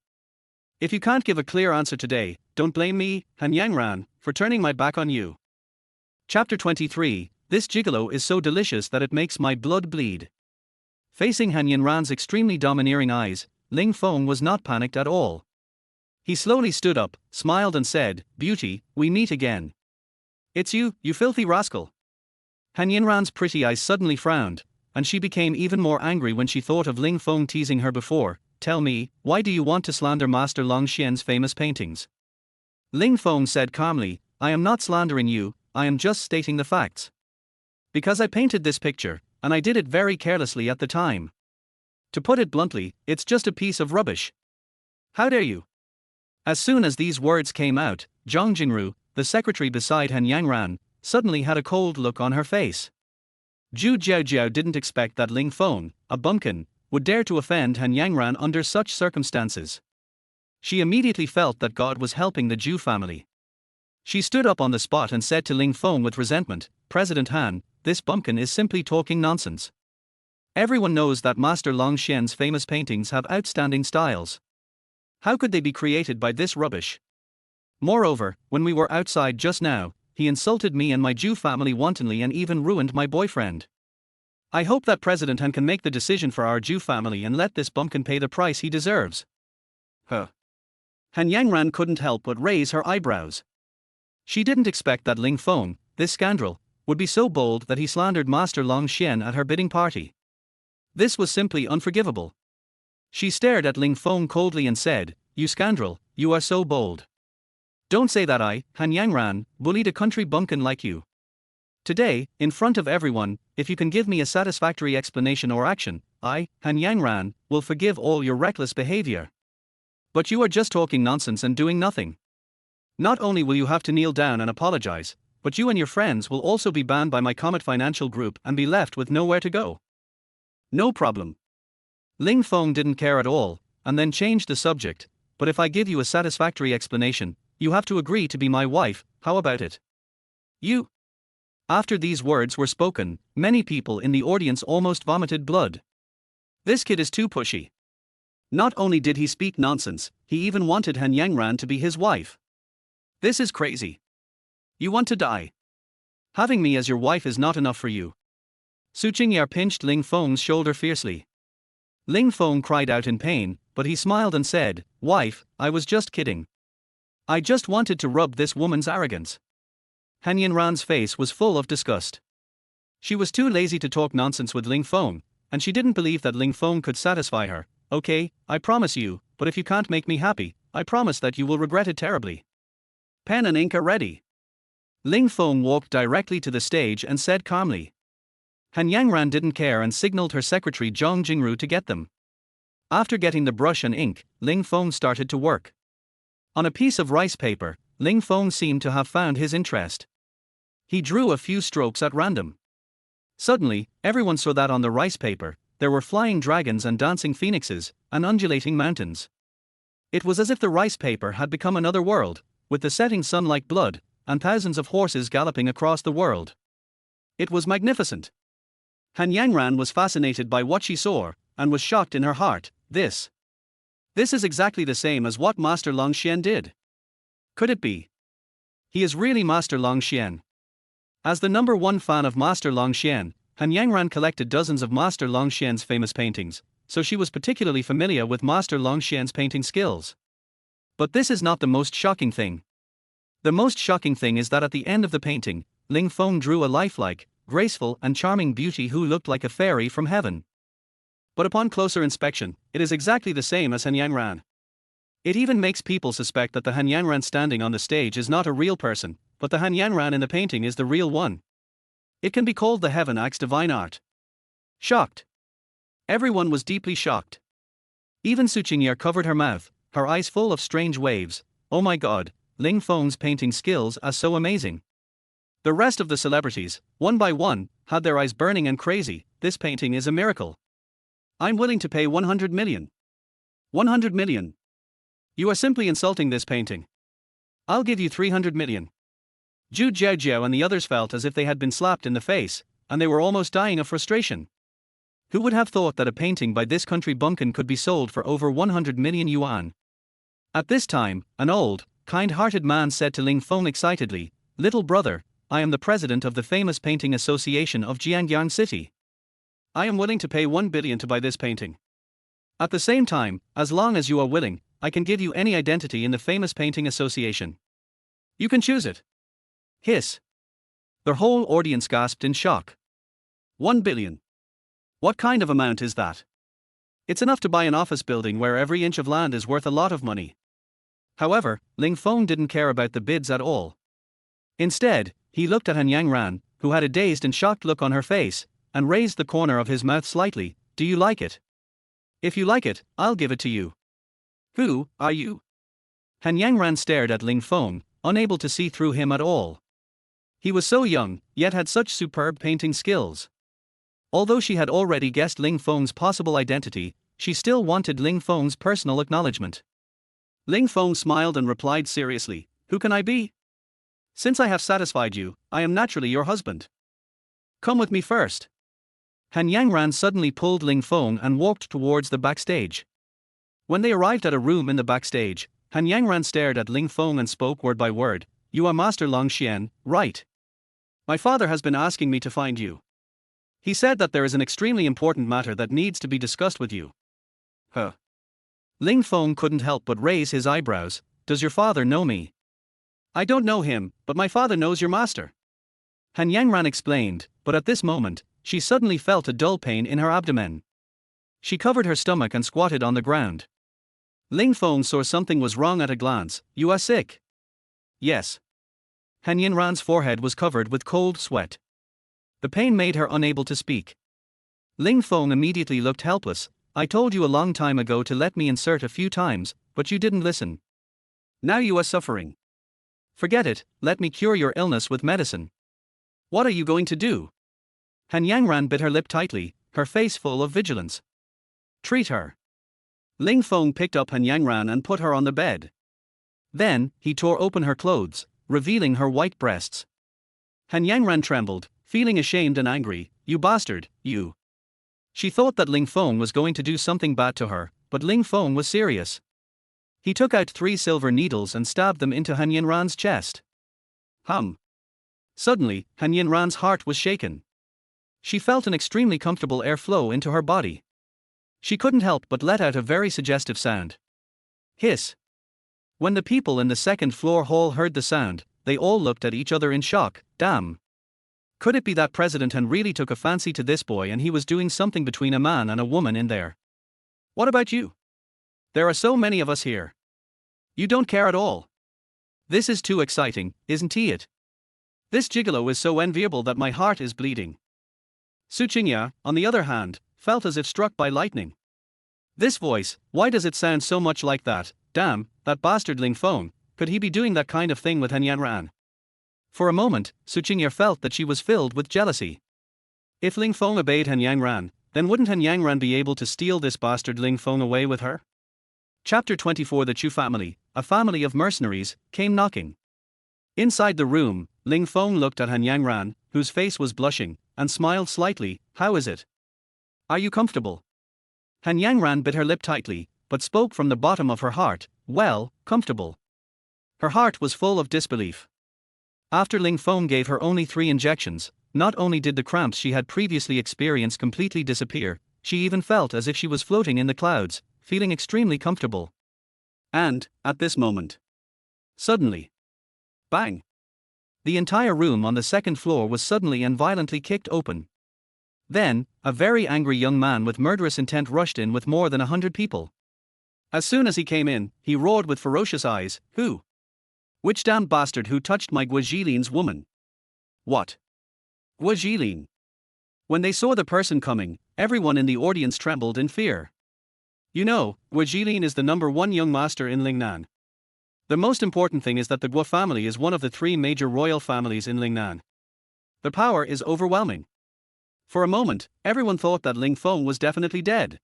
Speaker 1: If you can't give a clear answer today, don't blame me, Han Yangran, for turning my back on you. Chapter 23, This gigolo is so delicious that it makes my blood bleed. Facing Han Yangran's extremely domineering eyes, Ling Feng was not panicked at all. He slowly stood up, smiled and said, Beauty, we meet again. It's you, you filthy rascal. Han Yinran's pretty eyes suddenly frowned, and she became even more angry when she thought of Ling Feng teasing her before. Tell me, why do you want to slander Master Long Xian's famous paintings? Ling Feng said calmly, I am not slandering you, I am just stating the facts. Because I painted this picture, and I did it very carelessly at the time. To put it bluntly, it's just a piece of rubbish. How dare you? As soon as these words came out, Zhang Jingru, the secretary beside Han Yangran, suddenly had a cold look on her face. Zhu Jiaojiao didn't expect that Ling Feng, a bumpkin, would dare to offend Han Yangran under such circumstances. She immediately felt that God was helping the Zhu family. She stood up on the spot and said to Ling Feng with resentment, "President Han, this bumpkin is simply talking nonsense. Everyone knows that Master Long Xian's famous paintings have outstanding styles. How could they be created by this rubbish? Moreover, when we were outside just now, he insulted me and my Jew family wantonly and even ruined my boyfriend. I hope that President Han can make the decision for our Jew family and let this bumpkin pay the price he deserves." Huh. Han Yangran couldn't help but raise her eyebrows. She didn't expect that Ling Feng, this scoundrel, would be so bold that he slandered Master Long Xian at her bidding party. This was simply unforgivable. She stared at Ling Feng coldly and said, "You scoundrel, you are so bold. Don't say that I, Han Yangran, bullied a country bumpkin like you. Today, in front of everyone, if you can give me a satisfactory explanation or action, I, Han Yangran, will forgive all your reckless behavior. But you are just talking nonsense and doing nothing. Not only will you have to kneel down and apologize, but you and your friends will also be banned by my Comet Financial Group and be left with nowhere to go." "No problem." Ling Feng didn't care at all, and then changed the subject, "But if I give you a satisfactory explanation, you have to agree to be my wife, how about it?" "You?" After these words were spoken, many people in the audience almost vomited blood. This kid is too pushy. Not only did he speak nonsense, he even wanted Han Yangran to be his wife. This is crazy. You want to die. Having me as your wife is not enough for you. Su Qingyar pinched Ling Feng's shoulder fiercely. Ling Feng cried out in pain, but he smiled and said, "Wife, I was just kidding. I just wanted to rub this woman's arrogance." Han Yangran's face was full of disgust. She was too lazy to talk nonsense with Ling Feng, and she didn't believe that Ling Feng could satisfy her. "Okay, I promise you, but if you can't make me happy, I promise that you will regret it terribly. Pen and ink are ready." Ling Feng walked directly to the stage and said calmly. Han Yangran didn't care and signaled her secretary Zhang Jingru to get them. After getting the brush and ink, Ling Feng started to work. On a piece of rice paper, Ling Feng seemed to have found his interest. He drew a few strokes at random. Suddenly, everyone saw that on the rice paper, there were flying dragons and dancing phoenixes, and undulating mountains. It was as if the rice paper had become another world, with the setting sun like blood, and thousands of horses galloping across the world. It was magnificent. Han Yangran was fascinated by what she saw, and was shocked in her heart. This is exactly the same as what Master Long Xian did. Could it be? He is really Master Long Xian. As the number one fan of Master Long Xian, Han Yangran collected dozens of Master Long Xian's famous paintings, so she was particularly familiar with Master Long Xian's painting skills. But this is not the most shocking thing. The most shocking thing is that at the end of the painting, Ling Feng drew a lifelike, graceful and charming beauty who looked like a fairy from heaven. But upon closer inspection, it is exactly the same as Han Yangran. It even makes people suspect that the Han Yangran standing on the stage is not a real person, but the Han Yangran in the painting is the real one. It can be called the Heaven Act's divine art. Shocked. Everyone was deeply shocked. Even Su Qingyar covered her mouth, her eyes full of strange waves. "Oh my God, Ling Feng's painting skills are so amazing." The rest of the celebrities, one by one, had their eyes burning and crazy. "This painting is a miracle. I'm willing to pay 100 million. 100 million. You are simply insulting this painting. I'll give you 300 million. Zhu Jiaojiao and the others felt as if they had been slapped in the face, and they were almost dying of frustration. Who would have thought that a painting by this country bumpkin could be sold for over 100 million yuan? At this time, an old, kind-hearted man said to Ling Feng excitedly, "Little brother, I am the president of the famous painting association of Jiangyang City. I am willing to pay 1 billion to buy this painting. At the same time, as long as you are willing, I can give you any identity in the famous painting association. You can choose it." Hiss. The whole audience gasped in shock. 1 billion. What kind of amount is that? It's enough to buy an office building where every inch of land is worth a lot of money. However, Ling Feng didn't care about the bids at all. Instead, he looked at Han Yangran, who had a dazed and shocked look on her face, and raised the corner of his mouth slightly. "Do you like it? If you like it, I'll give it to you." Who are you? Han Yangran stared at Ling Feng, unable to see through him at all. He was so young, yet had such superb painting skills. Although she had already guessed Ling Feng's possible identity, she still wanted Ling Feng's personal acknowledgement. Ling Feng smiled and replied seriously, "Who can I be? Since I have satisfied you, I am naturally your husband. Come with me first." Han Yangran suddenly pulled Ling Feng and walked towards the backstage. When they arrived at a room in the backstage, Han Yangran stared at Ling Feng and spoke word by word, "You are Master Long Xian, right? My father has been asking me to find you. He said that there is an extremely important matter that needs to be discussed with you." Huh. Ling Feng couldn't help but raise his eyebrows. "Does your father know me?" "I don't know him, but my father knows your master," Han Yangran explained, but at this moment, she suddenly felt a dull pain in her abdomen. She covered her stomach and squatted on the ground. Ling Feng saw something was wrong at a glance. "You are sick?" "Yes." Han Yangran's forehead was covered with cold sweat. The pain made her unable to speak. Ling Feng immediately looked helpless. "I told you a long time ago to let me insert a few times, but you didn't listen. Now you are suffering. Forget it, let me cure your illness with medicine." "What are you going to do?" Han Yangran bit her lip tightly, her face full of vigilance. "Treat her." Ling Feng picked up Han Yangran and put her on the bed. Then, he tore open her clothes, revealing her white breasts. Han Yangran trembled, feeling ashamed and angry. "You bastard, you." She thought that Ling Feng was going to do something bad to her, but Ling Feng was serious. He took out 3 silver needles and stabbed them into Han Yangran's chest. Hum. Suddenly, Han Yangran's heart was shaken. She felt an extremely comfortable air flow into her body. She couldn't help but let out a very suggestive sound. Hiss. When the people in the second-floor hall heard the sound, they all looked at each other in shock. Damn. Could it be that President Han really took a fancy to this boy and he was doing something between a man and a woman in there? What about you? There are so many of us here. You don't care at all. This is too exciting, isn't it? This gigolo is so enviable that my heart is bleeding. Su Qingya, on the other hand, felt as if struck by lightning. This voice, why does it sound so much like that? Damn, that bastard Ling Feng, could he be doing that kind of thing with Han Yanran? For a moment, Su Qingya felt that she was filled with jealousy. If Ling Feng obeyed Han Yangran, then wouldn't Han Yangran be able to steal this bastard Ling Feng away with her? Chapter 24. The Chu family, a family of mercenaries, came knocking. Inside the room, Ling Feng looked at Han Yangran, whose face was blushing, and smiled slightly. "How is it? Are you comfortable?" Han Yangran bit her lip tightly, but spoke from the bottom of her heart. "Well, comfortable." Her heart was full of disbelief. After Ling Feng gave her only 3 injections, not only did the cramps she had previously experienced completely disappear, she even felt as if she was floating in the clouds, feeling extremely comfortable. And, at this moment, suddenly, bang! The entire room on the second floor was suddenly and violently kicked open. Then, a very angry young man with murderous intent rushed in with more than 100 people. As soon as he came in, he roared with ferocious eyes, "Who? Which damned bastard who touched my Gua Jilin's woman?" "What? Gua Jilin?" When they saw the person coming, everyone in the audience trembled in fear. You know, Gua Jilin is the #1 young master in Lingnan. The most important thing is that the Gua family is one of the 3 major royal families in Lingnan. The power is overwhelming. For a moment, everyone thought that Ling Feng was definitely dead.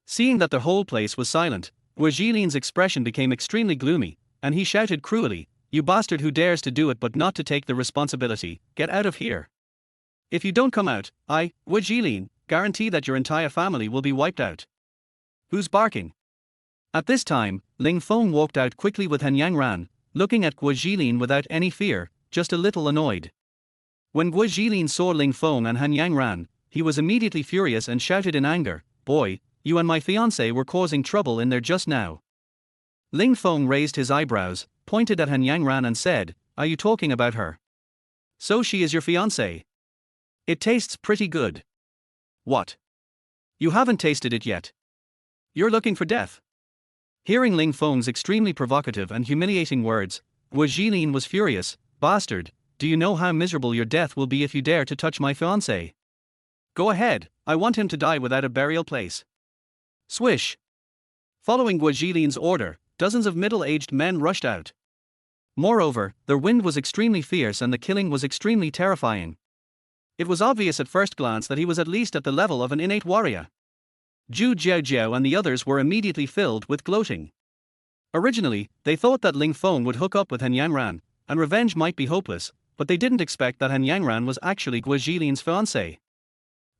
Speaker 1: Seeing that the whole place was silent, Gua Jilin's expression became extremely gloomy, and he shouted cruelly, "You bastard who dares to do it but not to take the responsibility, get out of here. If you don't come out, I, Gua Jilin, guarantee that your entire family will be wiped out." Who's barking? At this time, Ling Feng walked out quickly with Han Yangran, looking at Gua Jilin without any fear, just a little annoyed. When Gua Jilin saw Ling Feng and Han Yangran, he was immediately furious and shouted in anger, "Boy, you and my fiancé were causing trouble in there just now." Ling Feng raised his eyebrows, pointed at Han Yangran and said, "Are you talking about her? So she is your fiancé? It tastes pretty good." "What? You haven't tasted it yet. You're looking for death." Hearing Ling Feng's extremely provocative and humiliating words, Gua Jilin was furious. "Bastard, do you know how miserable your death will be if you dare to touch my fiancé? Go ahead, I want him to die without a burial place." Swish! Following Guo Jilin's order, dozens of middle-aged men rushed out. Moreover, their wind was extremely fierce and the killing was extremely terrifying. It was obvious at first glance that he was at least at the level of an innate warrior. Zhu Jiaojiao and the others were immediately filled with gloating. Originally, they thought that Ling Feng would hook up with Han Yangran, and revenge might be hopeless, but they didn't expect that Han Yangran was actually Guo Jilin's fiancé.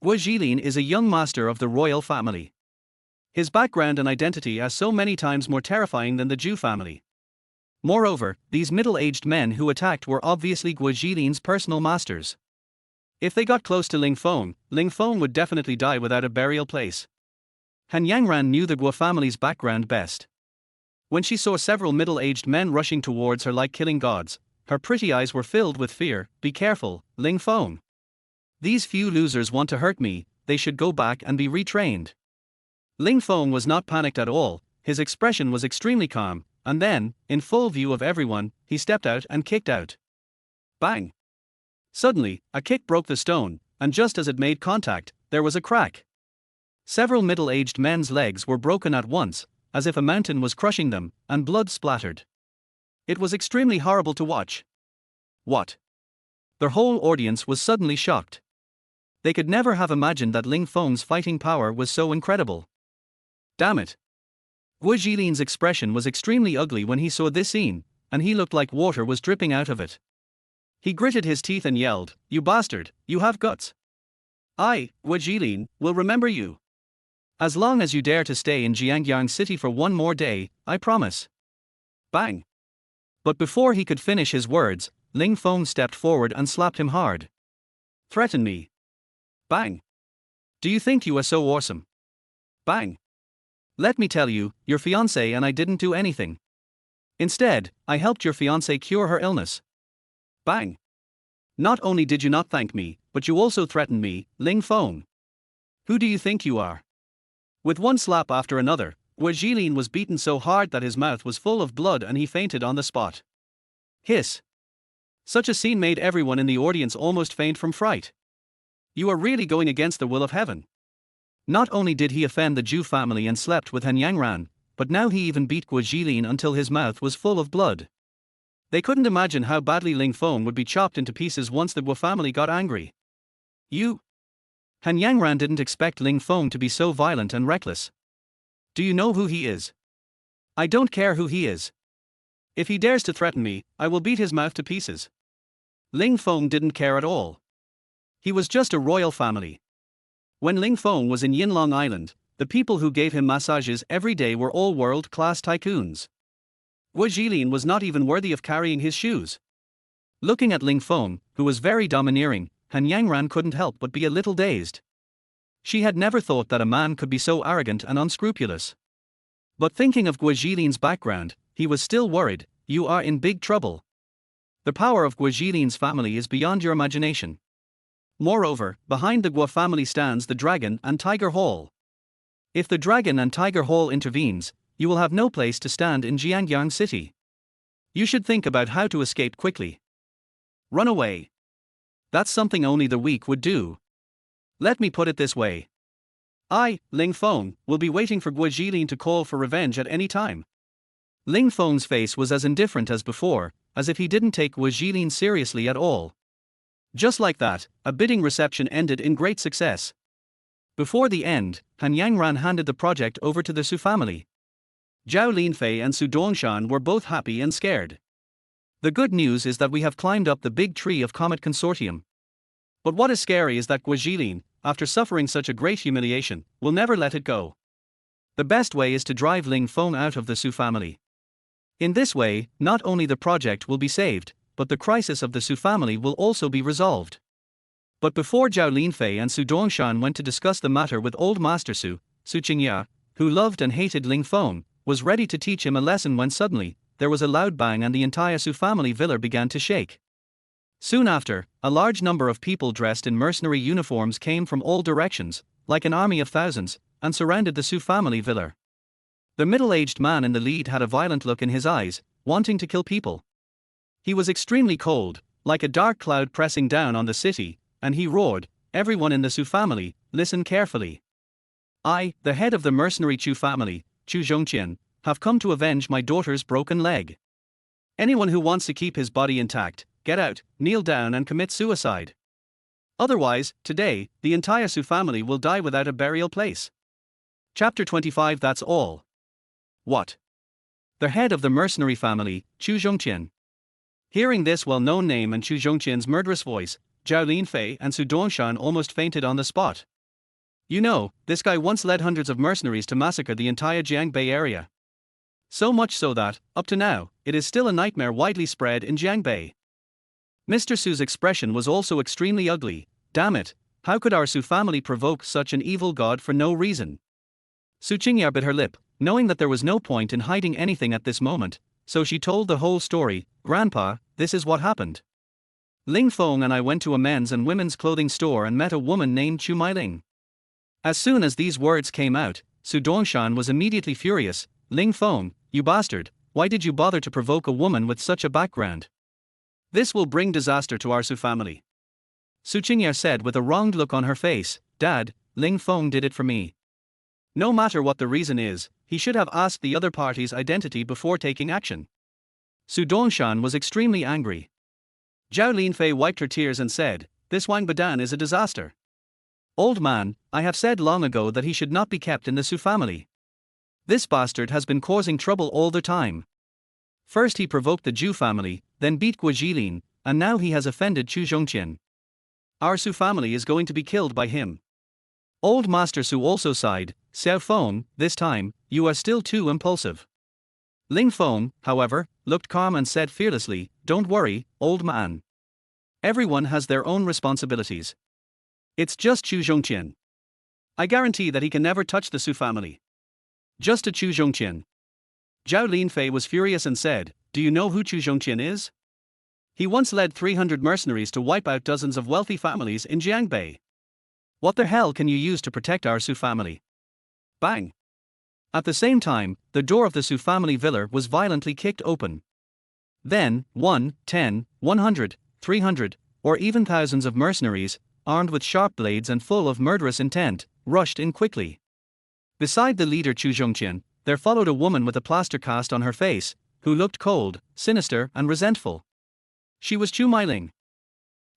Speaker 1: Guo Jilin is a young master of the royal family. His background and identity are so many times more terrifying than the Zhu family. Moreover, these middle-aged men who attacked were obviously Guo Jilin's personal masters. If they got close to Ling Feng would definitely die without a burial place. Han Yangran knew the Guo family's background best. When she saw several middle-aged men rushing towards her like killing gods, her pretty eyes were filled with fear. Be careful, Ling Feng. These few losers want to hurt me, they should go back and be retrained. Ling Feng was not panicked at all, his expression was extremely calm, and then, in full view of everyone, he stepped out and kicked out. Bang! Suddenly, a kick broke the stone, and just as it made contact, there was a crack. Several middle-aged men's legs were broken at once, as if a mountain was crushing them, and blood splattered. It was extremely horrible to watch. What? Their whole audience was suddenly shocked. They could never have imagined that Ling Feng's fighting power was so incredible. Damn it! Guo Jilin's expression was extremely ugly when he saw this scene, and he looked like water was dripping out of it. He gritted his teeth and yelled, "You bastard, you have guts. I, Guo Jilin, will remember you. As long as you dare to stay in Jiangyang City for one more day, I promise." Bang! But before he could finish his words, Ling Feng stepped forward and slapped him hard. "Threaten me." Bang! "Do you think you are so awesome?" Bang! "Let me tell you, your fiancée and I didn't do anything. Instead, I helped your fiancée cure her illness." Bang! "Not only did you not thank me, but you also threatened me, Ling Feng. Who do you think you are?" With one slap after another, Guo Jilin was beaten so hard that his mouth was full of blood and he fainted on the spot. Hiss! Such a scene made everyone in the audience almost faint from fright. You are really going against the will of heaven. Not only did he offend the Zhu family and slept with Han Yangran, but now he even beat Guo Jilin until his mouth was full of blood. They couldn't imagine how badly Ling Feng would be chopped into pieces once the Guo family got angry. Han Yangran didn't expect Ling Feng to be so violent and reckless. "Do you know who he is?" "I don't care who he is. If he dares to threaten me, I will beat his mouth to pieces." Ling Feng didn't care at all. He was just a royal family. When Ling Feng was in Yinlong Island, the people who gave him massages every day were all world-class tycoons. Guo Jilin was not even worthy of carrying his shoes. Looking at Ling Feng, who was very domineering, Han Yangran couldn't help but be a little dazed. She had never thought that a man could be so arrogant and unscrupulous. But thinking of Guo Jilin's background, he was still worried. You are in big trouble. The power of Guo Jilin's family is beyond your imagination. Moreover, behind the Guo family stands the Dragon and Tiger Hall. If the Dragon and Tiger Hall intervenes, you will have no place to stand in Jiangyang City. You should think about how to escape quickly. Run away. That's something only the weak would do. Let me put it this way. I, Ling Feng, will be waiting for Guo Jilin to call for revenge at any time. Ling Feng's face was as indifferent as before, as if he didn't take Guo Jilin seriously at all. Just like that, a bidding reception ended in great success. Before the end, Han Yangran handed the project over to the Su family. Zhao Linfei and Su Dongshan were both happy and scared. The good news is that we have climbed up the big tree of Comet Consortium. But what is scary is that Guo Jilin, after suffering such a great humiliation, will never let it go. The best way is to drive Ling Feng out of the Su family. In this way, not only the project will be saved, but the crisis of the Su family will also be resolved. But before Zhao Linfei and Su Dongshan went to discuss the matter with old Master Su Qingya, who loved and hated Ling Feng, was ready to teach him a lesson when suddenly, there was a loud bang and the entire Su family villa began to shake. Soon after, a large number of people dressed in mercenary uniforms came from all directions, like an army of thousands, and surrounded the Su family villa. The middle-aged man in the lead had a violent look in his eyes, wanting to kill people. He was extremely cold, like a dark cloud pressing down on the city, and he roared, "Everyone in the Su family, listen carefully. I, the head of the mercenary Chu family, Chu Zhongqian, have come to avenge my daughter's broken leg. Anyone who wants to keep his body intact, get out, kneel down and commit suicide. Otherwise, today, the entire Su family will die without a burial place. Chapter 25. That's all. What? The head of the mercenary family, Chu Zhongqian. Hearing this well-known name and Chu Zhongqian's murderous voice, Zhao Linfei and Su Dongshan almost fainted on the spot. You know, this guy once led hundreds of mercenaries to massacre the entire Jiangbei area. So much so that, up to now, it is still a nightmare widely spread in Jiangbei. Mr. Su's expression was also extremely ugly. Damn it, how could our Su family provoke such an evil god for no reason? Su Qingya bit her lip, knowing that there was no point in hiding anything at this moment, so she told the whole story. Grandpa, this is what happened. Ling Feng and I went to a men's and women's clothing store and met a woman named Chu Mailing. As soon as these words came out, Su Dongshan was immediately furious. Ling Feng, you bastard, why did you bother to provoke a woman with such a background? This will bring disaster to our Su family. Su Qingya said with a wronged look on her face. Dad, Ling Feng did it for me. No matter what the reason is, he should have asked the other party's identity before taking action. Su Dongshan was extremely angry. Zhao Linfei wiped her tears and said, this Wang Badan is a disaster. Old man, I have said long ago that he should not be kept in the Su family. This bastard has been causing trouble all the time. First he provoked the Zhu family, then beat Guo Jilin, and now he has offended Chu Zhongqian. Our Su family is going to be killed by him. Old Master Su also sighed. Xiao Feng, this time, you are still too impulsive. Ling Feng, however, looked calm and said fearlessly, don't worry, old man. Everyone has their own responsibilities. It's just Chu Zhongqian. I guarantee that he can never touch the Su family. Just a Chu Zhongqian. Zhao Linfei was furious and said, do you know who Chu Zhongqian is? He once led 300 mercenaries to wipe out dozens of wealthy families in Jiangbei. What the hell can you use to protect our Su family? Bang! At the same time, the door of the Su family villa was violently kicked open. Then, 1, 10, 100, 300, or even thousands of mercenaries, armed with sharp blades and full of murderous intent, rushed in quickly. Beside the leader Chu Zhongqian, there followed a woman with a plaster cast on her face, who looked cold, sinister and resentful. She was Chu Mailing.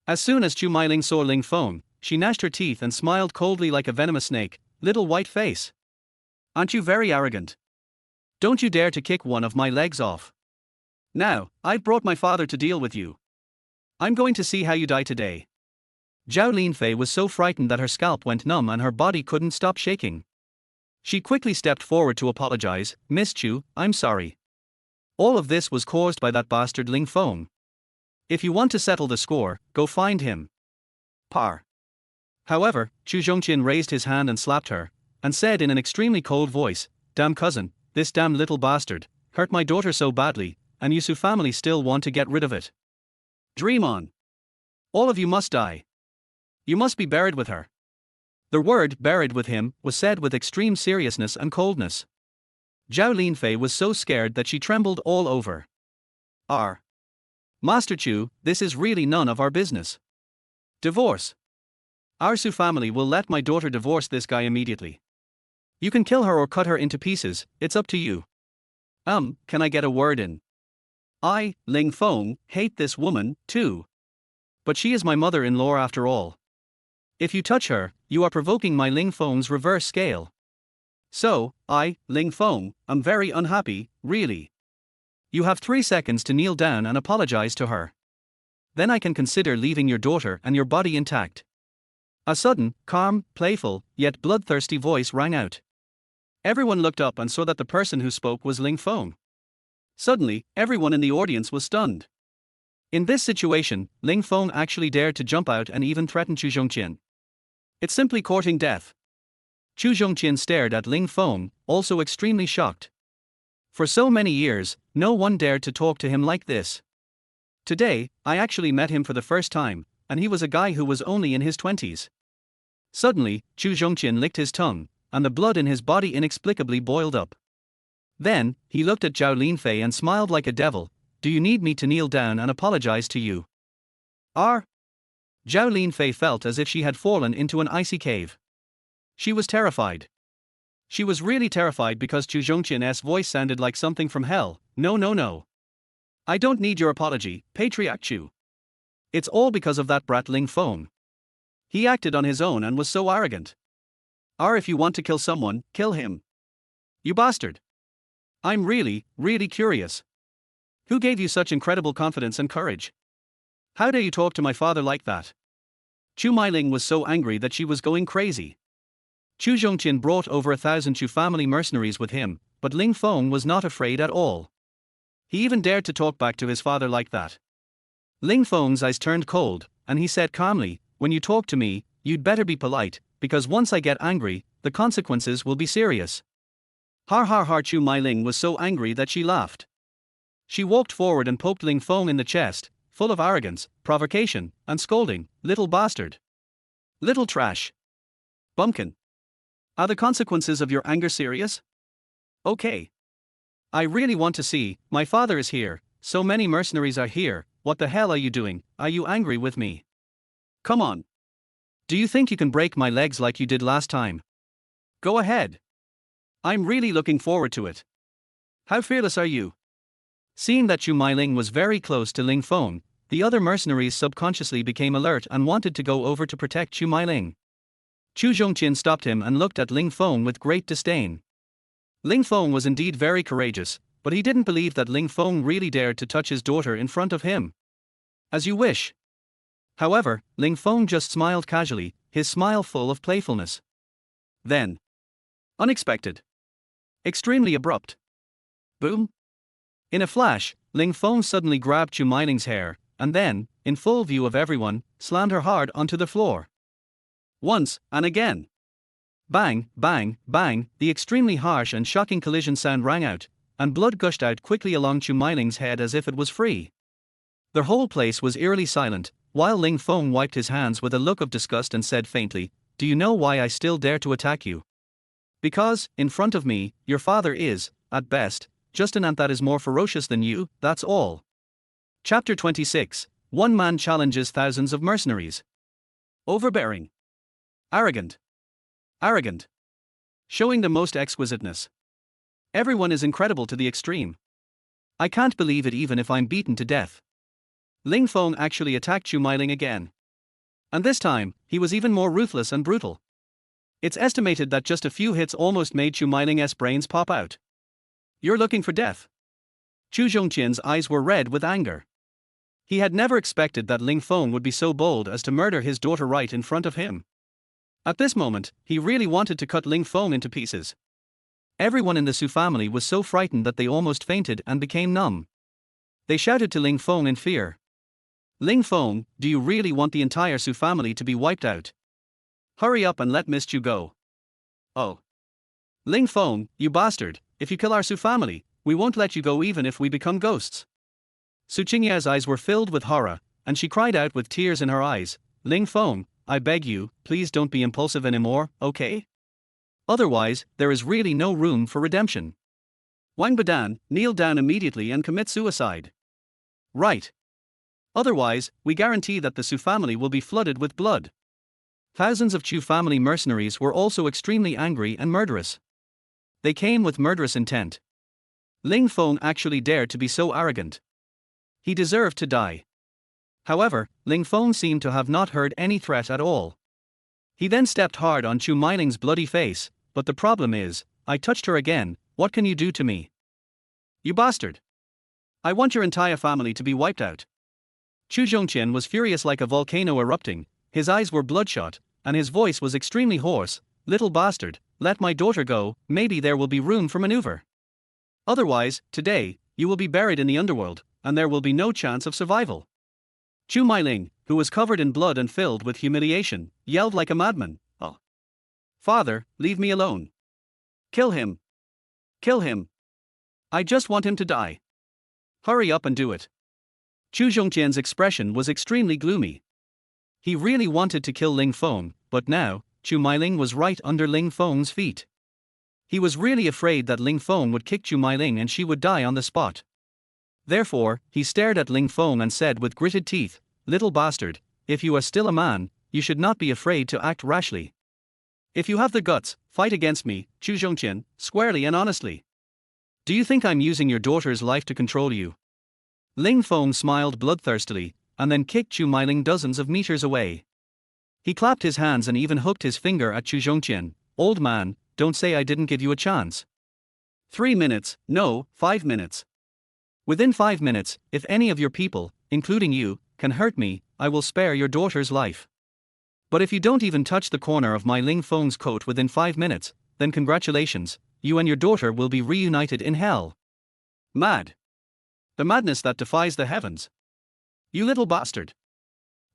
Speaker 1: As soon as Chu Mailing saw Ling Feng, she gnashed her teeth and smiled coldly like a venomous snake. Little white face. Aren't you very arrogant? Don't you dare to kick one of my legs off. Now, I've brought my father to deal with you. I'm going to see how you die today. Zhao Linfei was so frightened that her scalp went numb and her body couldn't stop shaking. She quickly stepped forward to apologize. Miss Chu, I'm sorry. All of this was caused by that bastard Ling Feng. If you want to settle the score, go find him. Par. However, Chu Zhongqian raised his hand and slapped her, and said in an extremely cold voice, damn cousin, this damn little bastard, hurt my daughter so badly, and you Su family still want to get rid of it. Dream on. All of you must die. You must be buried with her. The word buried with him was said with extreme seriousness and coldness. Zhao Linfei was so scared that she trembled all over. Master Chu, this is really none of our business. Divorce. Our Su family will let my daughter divorce this guy immediately. You can kill her or cut her into pieces, it's up to you. Can I get a word in? I, Ling Feng, hate this woman, too. But she is my mother-in-law after all. If you touch her, you are provoking my Ling Feng's reverse scale. So, I, Ling Feng, am very unhappy, really. You have 3 seconds to kneel down and apologize to her. Then I can consider leaving your daughter and your body intact. A sudden, calm, playful, yet bloodthirsty voice rang out. Everyone looked up and saw that the person who spoke was Ling Feng. Suddenly, everyone in the audience was stunned. In this situation, Ling Feng actually dared to jump out and even threaten Chu Zhongqian. It's simply courting death. Chu Zhongqian stared at Ling Feng, also extremely shocked. For so many years, no one dared to talk to him like this. Today, I actually met him for the first time, and he was a guy who was only in his 20s. Suddenly, Chu Zhongqian licked his tongue, and the blood in his body inexplicably boiled up. Then, he looked at Zhao Linfei and smiled like a devil. Do you need me to kneel down and apologize to you? Zhao Linfei felt as if she had fallen into an icy cave. She was terrified. She was really terrified because Chu Zhongqian's voice sounded like something from hell. No, no, no. I don't need your apology, Patriarch Chu. It's all because of that brat Ling Feng. He acted on his own and was so arrogant. If you want to kill someone, kill him. You bastard. I'm really, really curious. Who gave you such incredible confidence and courage? How dare you talk to my father like that? Chu Mailing was so angry that she was going crazy. Chu Zhongqian brought over 1,000 Chu family mercenaries with him, but Ling Feng was not afraid at all. He even dared to talk back to his father like that. Ling Feng's eyes turned cold, and he said calmly, when you talk to me, you'd better be polite, because once I get angry, the consequences will be serious. Har har har. Chu Mailing was so angry that she laughed. She walked forward and poked Ling Feng in the chest, full of arrogance, provocation, and scolding. Little bastard. Little trash. Bumpkin. Are the consequences of your anger serious? Okay. I really want to see. My father is here, so many mercenaries are here. What the hell are you doing? Are you angry with me? Come on. Do you think you can break my legs like you did last time? Go ahead. I'm really looking forward to it. How fearless are you? Seeing that Chu Mailing was very close to Ling Feng, the other mercenaries subconsciously became alert and wanted to go over to protect Chu Mailing. Chu Zhongqian stopped him and looked at Ling Feng with great disdain. Ling Feng was indeed very courageous, but he didn't believe that Ling Feng really dared to touch his daughter in front of him. As you wish. However, Ling Feng just smiled casually, his smile full of playfulness. Then. Unexpected. Extremely abrupt. Boom. In a flash, Ling Feng suddenly grabbed Chu Mailing's hair, and then, in full view of everyone, slammed her hard onto the floor. Once, and again. Bang, bang, bang, the extremely harsh and shocking collision sound rang out, and blood gushed out quickly along Chu Mailing's head as if it was free. The whole place was eerily silent, while Ling Feng wiped his hands with a look of disgust and said faintly, "Do you know why I still dare to attack you? Because, in front of me, your father is, at best, just an ant that is more ferocious than you, that's all." Chapter 26. One man challenges thousands of mercenaries. Overbearing. Arrogant. Arrogant. Showing the most exquisiteness. Everyone is incredible to the extreme. I can't believe it even if I'm beaten to death. Ling Feng actually attacked Chu Mailing again. And this time, he was even more ruthless and brutal. It's estimated that just a few hits almost made Chu Mailing's brains pop out. You're looking for death. Chu Zhongqian's eyes were red with anger. He had never expected that Ling Feng would be so bold as to murder his daughter right in front of him. At this moment, he really wanted to cut Ling Feng into pieces. Everyone in the Su family was so frightened that they almost fainted and became numb. They shouted to Ling Feng in fear. Ling Feng, do you really want the entire Su family to be wiped out? Hurry up and let Miss Chu go. Oh. Ling Feng, you bastard, if you kill our Su family, we won't let you go even if we become ghosts. Su Qingya's eyes were filled with horror, and she cried out with tears in her eyes, Ling Feng, I beg you, please don't be impulsive anymore, okay? Otherwise, there is really no room for redemption. Wang Badan, kneel down immediately and commit suicide. Right. Otherwise, we guarantee that the Su family will be flooded with blood. Thousands of Chu family mercenaries were also extremely angry and murderous. They came with murderous intent. Ling Feng actually dared to be so arrogant. He deserved to die. However, Ling Feng seemed to have not heard any threat at all. He then stepped hard on Chu Mailing's bloody face, but the problem is, I touched her again, what can you do to me? You bastard! I want your entire family to be wiped out. Chu Zhongqian was furious like a volcano erupting, his eyes were bloodshot, and his voice was extremely hoarse, little bastard, let my daughter go, maybe there will be room for maneuver. Otherwise, today, you will be buried in the underworld, and there will be no chance of survival. Chu Mailing, who was covered in blood and filled with humiliation, yelled like a madman, Oh. Father, leave me alone. Kill him. Kill him. I just want him to die. Hurry up and do it. Chu Zhongqian's expression was extremely gloomy. He really wanted to kill Ling Feng, but now, Chu Mailing was right under Ling Feng's feet. He was really afraid that Ling Feng would kick Chu Mailing and she would die on the spot. Therefore, he stared at Ling Feng and said with gritted teeth, Little bastard, if you are still a man, you should not be afraid to act rashly. If you have the guts, fight against me, Chu Zhongqian, squarely and honestly. Do you think I'm using your daughter's life to control you? Ling Feng smiled bloodthirstily, and then kicked Chu Mailing dozens of meters away. He clapped his hands and even hooked his finger at Chu Zhongqian. Old man, don't say I didn't give you a chance. 3 minutes, no, 5 minutes. Within 5 minutes, if any of your people, including you, can hurt me, I will spare your daughter's life. But if you don't even touch the corner of my Ling Feng's coat within 5 minutes, then congratulations, you and your daughter will be reunited in hell. Mad. The madness that defies the heavens. You little bastard.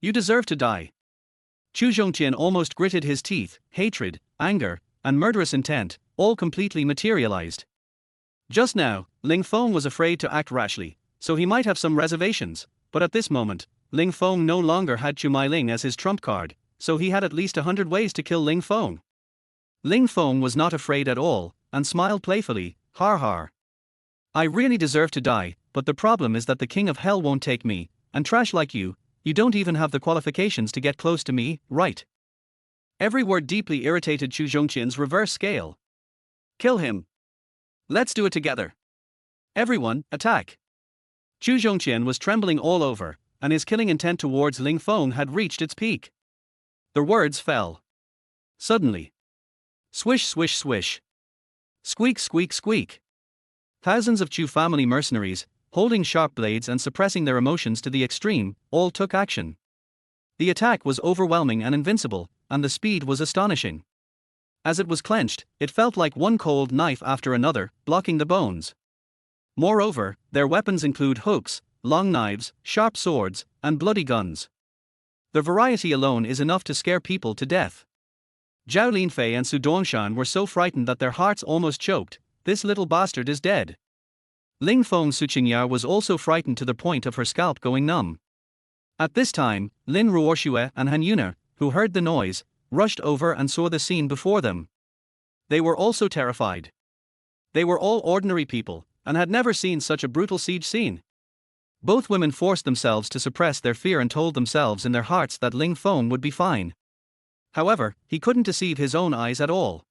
Speaker 1: You deserve to die. Chu Zhongqian almost gritted his teeth. Hatred, anger, and murderous intent, all completely materialized. Just now, Ling Feng was afraid to act rashly, so he might have some reservations, but at this moment, Ling Feng no longer had Chu Mailing as his trump card, so he had at least 100 ways to kill Ling Feng. Ling Feng was not afraid at all, and smiled playfully. Har har. I really deserve to die, but the problem is that the king of hell won't take me, and trash like you don't even have the qualifications to get close to me, right? Every word deeply irritated Chu Zhongqian's reverse scale. Kill him. Let's do it together. Everyone, attack. Chu Zhongqian was trembling all over, and his killing intent towards Ling Feng had reached its peak. The words fell. Suddenly. Swish swish swish. Squeak squeak squeak. Thousands of Chu family mercenaries, holding sharp blades and suppressing their emotions to the extreme, all took action. The attack was overwhelming and invincible, and the speed was astonishing. As it was clenched, it felt like one cold knife after another, blocking the bones. Moreover, their weapons include hooks, long knives, sharp swords, and bloody guns. The variety alone is enough to scare people to death. Zhao Linfei and Su Dongshan were so frightened that their hearts almost choked. This little bastard is dead. Ling Feng Su Qingya was also frightened to the point of her scalp going numb. At this time, Lin Ruoxue and Han Yuna, who heard the noise, rushed over and saw the scene before them. They were also terrified. They were all ordinary people, and had never seen such a brutal siege scene. Both women forced themselves to suppress their fear and told themselves in their hearts that Ling Feng would be fine. However, he couldn't deceive his own eyes at all.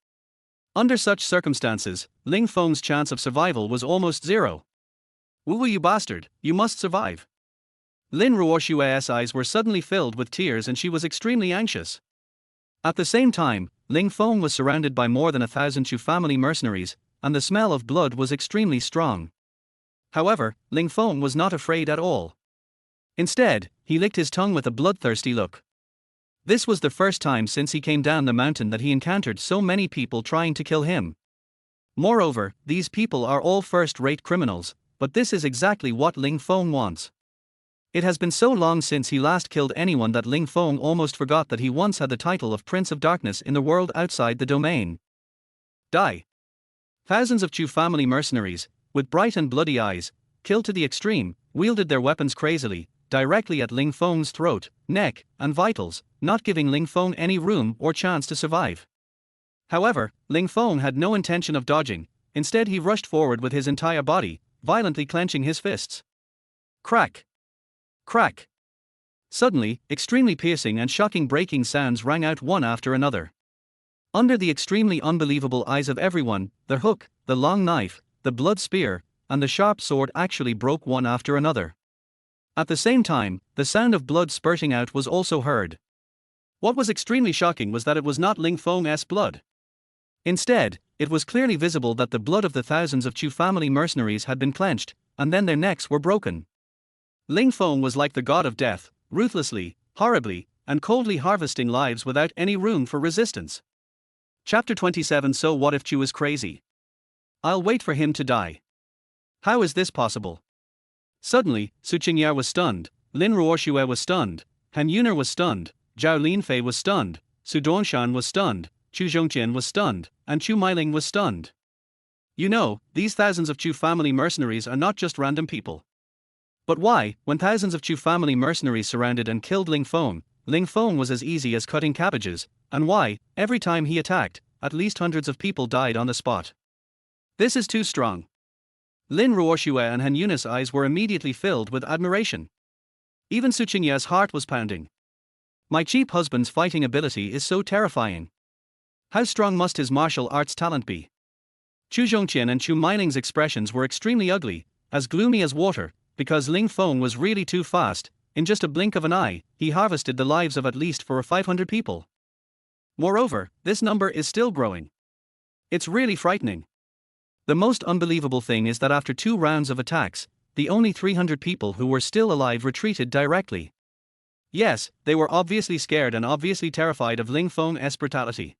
Speaker 1: Under such circumstances, Ling Feng's chance of survival was almost zero. Wu you bastard, you must survive. Lin Ruoxue's eyes were suddenly filled with tears and she was extremely anxious. At the same time, Ling Feng was surrounded by more than 1,000 Chu family mercenaries, and the smell of blood was extremely strong. However, Ling Feng was not afraid at all. Instead, he licked his tongue with a bloodthirsty look. This was the first time since he came down the mountain that he encountered so many people trying to kill him. Moreover, these people are all first-rate criminals, but this is exactly what Ling Feng wants. It has been so long since he last killed anyone that Ling Feng almost forgot that he once had the title of Prince of Darkness in the world outside the domain. Die. Thousands of Chu family mercenaries, with bright and bloody eyes, killed to the extreme, wielded their weapons crazily, directly at Ling Feng's throat, neck, and vitals, not giving Ling Feng any room or chance to survive. However, Ling Feng had no intention of dodging, instead he rushed forward with his entire body, violently clenching his fists. Crack! Crack! Suddenly, extremely piercing and shocking breaking sounds rang out one after another. Under the extremely unbelievable eyes of everyone, the hook, the long knife, the blood spear, and the sharp sword actually broke one after another. At the same time, the sound of blood spurting out was also heard. What was extremely shocking was that it was not Ling Feng's blood. Instead, it was clearly visible that the blood of the thousands of Chu family mercenaries had been clenched, and then their necks were broken. Ling Feng was like the god of death, ruthlessly, horribly, and coldly harvesting lives without any room for resistance. Chapter 27. So what if Chu is crazy? I'll wait for him to die. How is this possible? Suddenly, Su Qingya was stunned, Lin Ruoxue was stunned, Han Yuna was stunned, Zhao Linfei was stunned, Su Dongshan was stunned, Chu Zhongqian was stunned, and Chu Mailing was stunned. You know, these thousands of Chu family mercenaries are not just random people. But why, when thousands of Chu family mercenaries surrounded and killed Ling Feng was as easy as cutting cabbages, and why, every time he attacked, at least hundreds of people died on the spot? This is too strong. Lin Ruoxue and Han Yuna's eyes were immediately filled with admiration. Even Su Qingya's heart was pounding. My cheap husband's fighting ability is so terrifying. How strong must his martial arts talent be? Chu Zhongqian and Chu Mailing's expressions were extremely ugly, as gloomy as water, because Ling Feng was really too fast. In just a blink of an eye, he harvested the lives of at least 500 people. Moreover, this number is still growing. It's really frightening. The most unbelievable thing is that after 2 rounds of attacks, the only 300 people who were still alive retreated directly. Yes, they were obviously scared and obviously terrified of Ling Feng's brutality.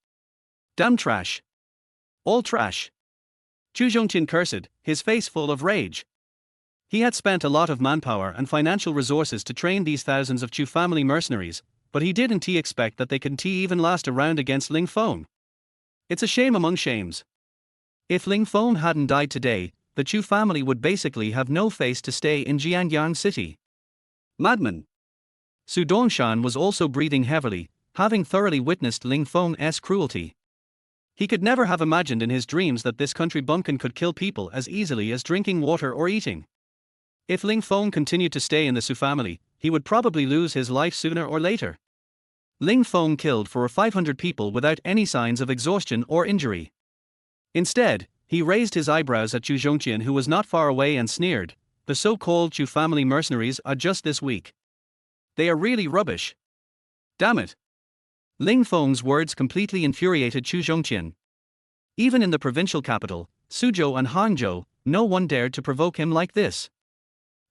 Speaker 1: Damn trash. All trash. Chu Zhongqian cursed, his face full of rage. He had spent a lot of manpower and financial resources to train these thousands of Chu family mercenaries, but he didn't expect that they could even last a round against Ling Feng. It's a shame among shames. If Ling Feng hadn't died today, the Chu family would basically have no face to stay in Jiangyang City. Madman. Su Dongshan was also breathing heavily, having thoroughly witnessed Ling Feng's cruelty. He could never have imagined in his dreams that this country bumpkin could kill people as easily as drinking water or eating. If Ling Feng continued to stay in the Su family, he would probably lose his life sooner or later. Ling Feng killed 500 people without any signs of exhaustion or injury. Instead, he raised his eyebrows at Chu Zhongqian, who was not far away, and sneered, "The so-called Chu family mercenaries are just this weak. They are really rubbish. Damn it." Ling Feng's words completely infuriated Chu Zhongqian. Even in the provincial capital, Suzhou and Hangzhou, no one dared to provoke him like this.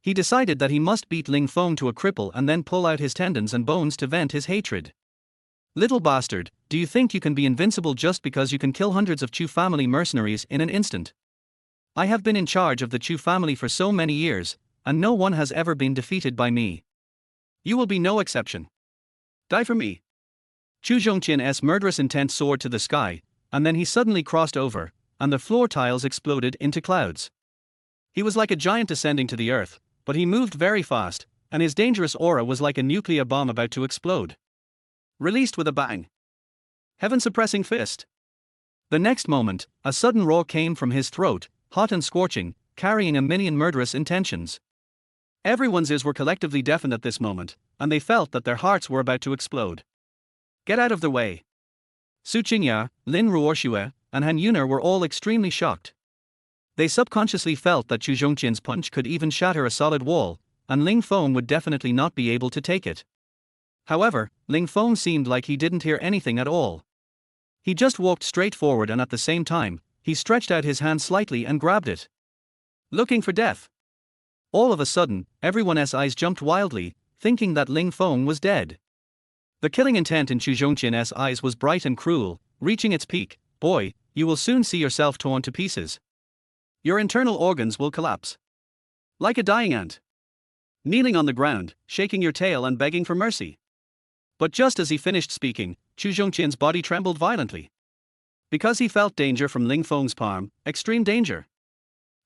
Speaker 1: He decided that he must beat Ling Feng to a cripple and then pull out his tendons and bones to vent his hatred. Little bastard, do you think you can be invincible just because you can kill hundreds of Chu family mercenaries in an instant? I have been in charge of the Chu family for so many years, and no one has ever been defeated by me. You will be no exception. Die for me. Chu Zhongqian's murderous intent soared to the sky, and then he suddenly crossed over, and the floor tiles exploded into clouds. He was like a giant descending to the earth, but he moved very fast, and his dangerous aura was like a nuclear bomb about to explode. Released with a bang. Heaven-suppressing fist. The next moment, a sudden roar came from his throat, hot and scorching, carrying a million murderous intentions. Everyone's ears were collectively deafened at this moment, and they felt that their hearts were about to explode. Get out of the way. Su Qingya, Lin Ruoxue, and Han Yuner were all extremely shocked. They subconsciously felt that Chu Zhongqian's punch could even shatter a solid wall, and Ling Feng would definitely not be able to take it. However, Ling Feng seemed like he didn't hear anything at all. He just walked straight forward, and at the same time, he stretched out his hand slightly and grabbed it. Looking for death. All of a sudden, everyone's eyes jumped wildly, thinking that Ling Feng was dead. The killing intent in Chu Zhongqian's eyes was bright and cruel, reaching its peak. Boy, you will soon see yourself torn to pieces. Your internal organs will collapse. Like a dying ant. Kneeling on the ground, shaking your tail and begging for mercy. But just as he finished speaking, Chu Zhongqian's body trembled violently. Because he felt danger from Ling Feng's palm, extreme danger.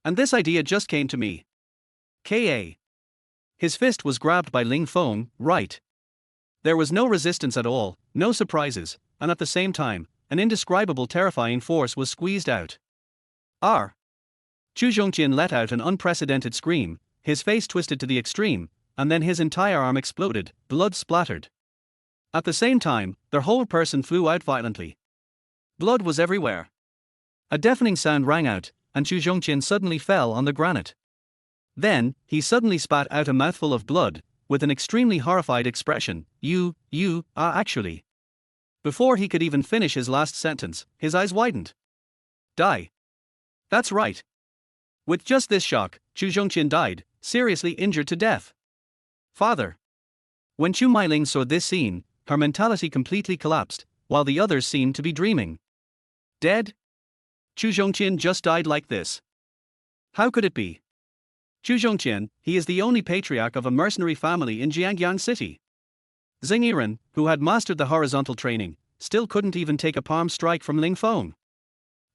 Speaker 1: And this idea just came to me. Ka. His fist was grabbed by Ling Feng, right. There was no resistance at all, no surprises, and at the same time, an indescribable terrifying force was squeezed out. R. Chu Zhongqian let out an unprecedented scream, his face twisted to the extreme, and then his entire arm exploded, blood splattered. At the same time, their whole person flew out violently. Blood was everywhere. A deafening sound rang out, and Chu Zhongqian suddenly fell on the granite. Then, he suddenly spat out a mouthful of blood, with an extremely horrified expression. You, actually. Before he could even finish his last sentence, his eyes widened. Die. That's right. With just this shock, Chu Zhongqian died, seriously injured to death. Father. When Chu Mailing saw this scene, her mentality completely collapsed, while the others seemed to be dreaming. Dead? Chu Zhongqian just died like this. How could it be? Chu Zhongqian, he is the only patriarch of a mercenary family in Jiangyang City. Xing Yiren, who had mastered the horizontal training, still couldn't even take a palm strike from Ling Feng.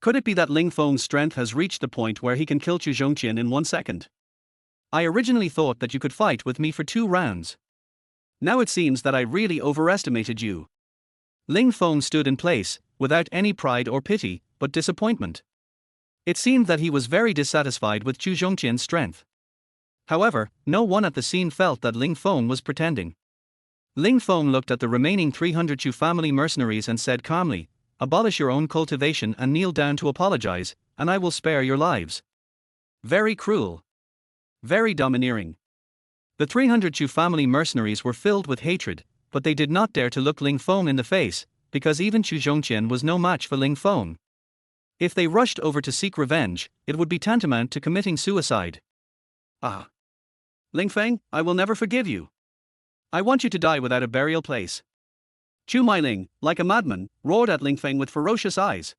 Speaker 1: Could it be that Ling Feng's strength has reached the point where he can kill Chu Zhongqian in 1 second? I originally thought that you could fight with me for 2 rounds. Now it seems that I really overestimated you. Ling Feng stood in place, without any pride or pity, but disappointment. It seemed that he was very dissatisfied with Chu Zhongqian's strength. However, no one at the scene felt that Ling Feng was pretending. Ling Feng looked at the remaining 300 Chu family mercenaries and said calmly, abolish your own cultivation and kneel down to apologize, and I will spare your lives. Very cruel. Very domineering. The 300 Chu family mercenaries were filled with hatred, but they did not dare to look Ling Feng in the face, because even Chu Zhongqian was no match for Ling Feng. If they rushed over to seek revenge, it would be tantamount to committing suicide. Ah! Ling Feng, I will never forgive you. I want you to die without a burial place. Chu Mailing, like a madman, roared at Ling Feng with ferocious eyes.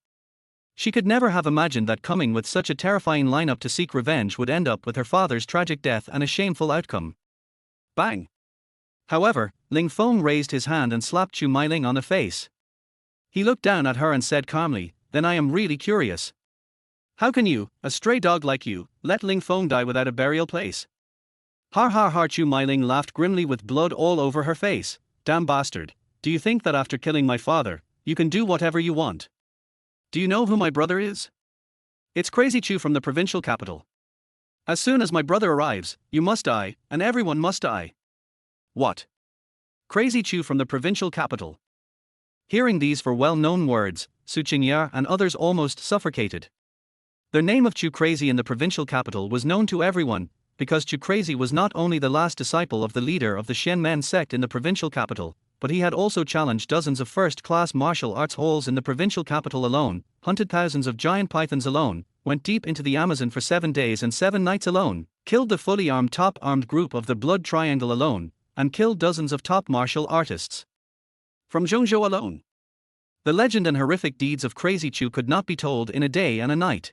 Speaker 1: She could never have imagined that coming with such a terrifying lineup to seek revenge would end up with her father's tragic death and a shameful outcome. Bang! However, Ling Feng raised his hand and slapped Chu Mailing on the face. He looked down at her and said calmly, "Then I am really curious. How can you, a stray dog like you, let Ling Feng die without a burial place?" Har har har. Chu Mailing laughed grimly with blood all over her face. "Damn bastard, do you think that after killing my father, you can do whatever you want? Do you know who my brother is? It's Crazy Chu from the provincial capital. As soon as my brother arrives, you must die, and everyone must die." What? Crazy Chu from the provincial capital? Hearing these well-known words, Su Qingya and others almost suffocated. The name of Chu Crazy in the provincial capital was known to everyone, because Chu Crazy was not only the last disciple of the leader of the Shen Men sect in the provincial capital, but he had also challenged dozens of first-class martial arts halls in the provincial capital alone, hunted thousands of giant pythons alone, went deep into the Amazon for 7 days and 7 nights alone, killed the fully armed top-armed group of the Blood Triangle alone, and killed dozens of top martial artists from Zhongzhou alone. The legend and horrific deeds of Crazy Chu could not be told in a day and a night.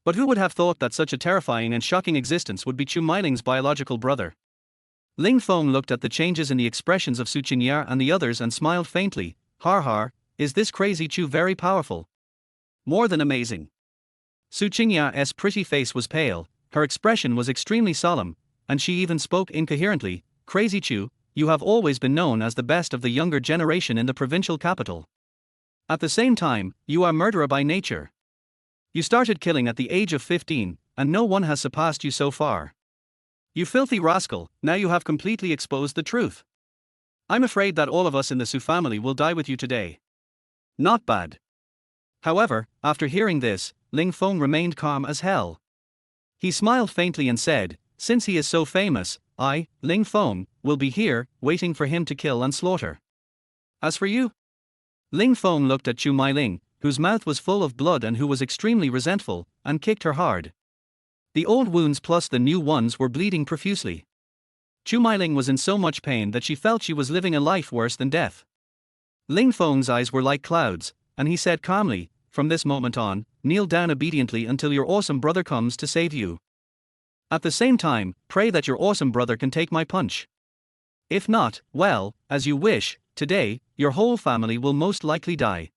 Speaker 1: But who would have thought that such a terrifying and shocking existence would be Chu Mailing's biological brother? Ling Feng looked at the changes in the expressions of Su Qingya and the others and smiled faintly. Har har, is this Crazy Chu very powerful? More than amazing. Su Qingya's pretty face was pale, her expression was extremely solemn, and she even spoke incoherently. "Crazy Chu, you have always been known as the best of the younger generation in the provincial capital. At the same time, you are murderer by nature. You started killing at the age of 15, and no one has surpassed you so far. You filthy rascal, now you have completely exposed the truth. I'm afraid that all of us in the Su family will die with you today." Not bad. However, after hearing this, Ling Feng remained calm as hell. He smiled faintly and said, "Since he is so famous, I, Ling Feng, will be here, waiting for him to kill and slaughter. As for you?" Ling Feng looked at Chu Mailing, whose mouth was full of blood and who was extremely resentful, and kicked her hard. The old wounds plus the new ones were bleeding profusely. Chu Mailing was in so much pain that she felt she was living a life worse than death. Ling Feng's eyes were like clouds, and he said calmly, "From this moment on, kneel down obediently until your awesome brother comes to save you. At the same time, pray that your awesome brother can take my punch. If not, well, as you wish, today, your whole family will most likely die."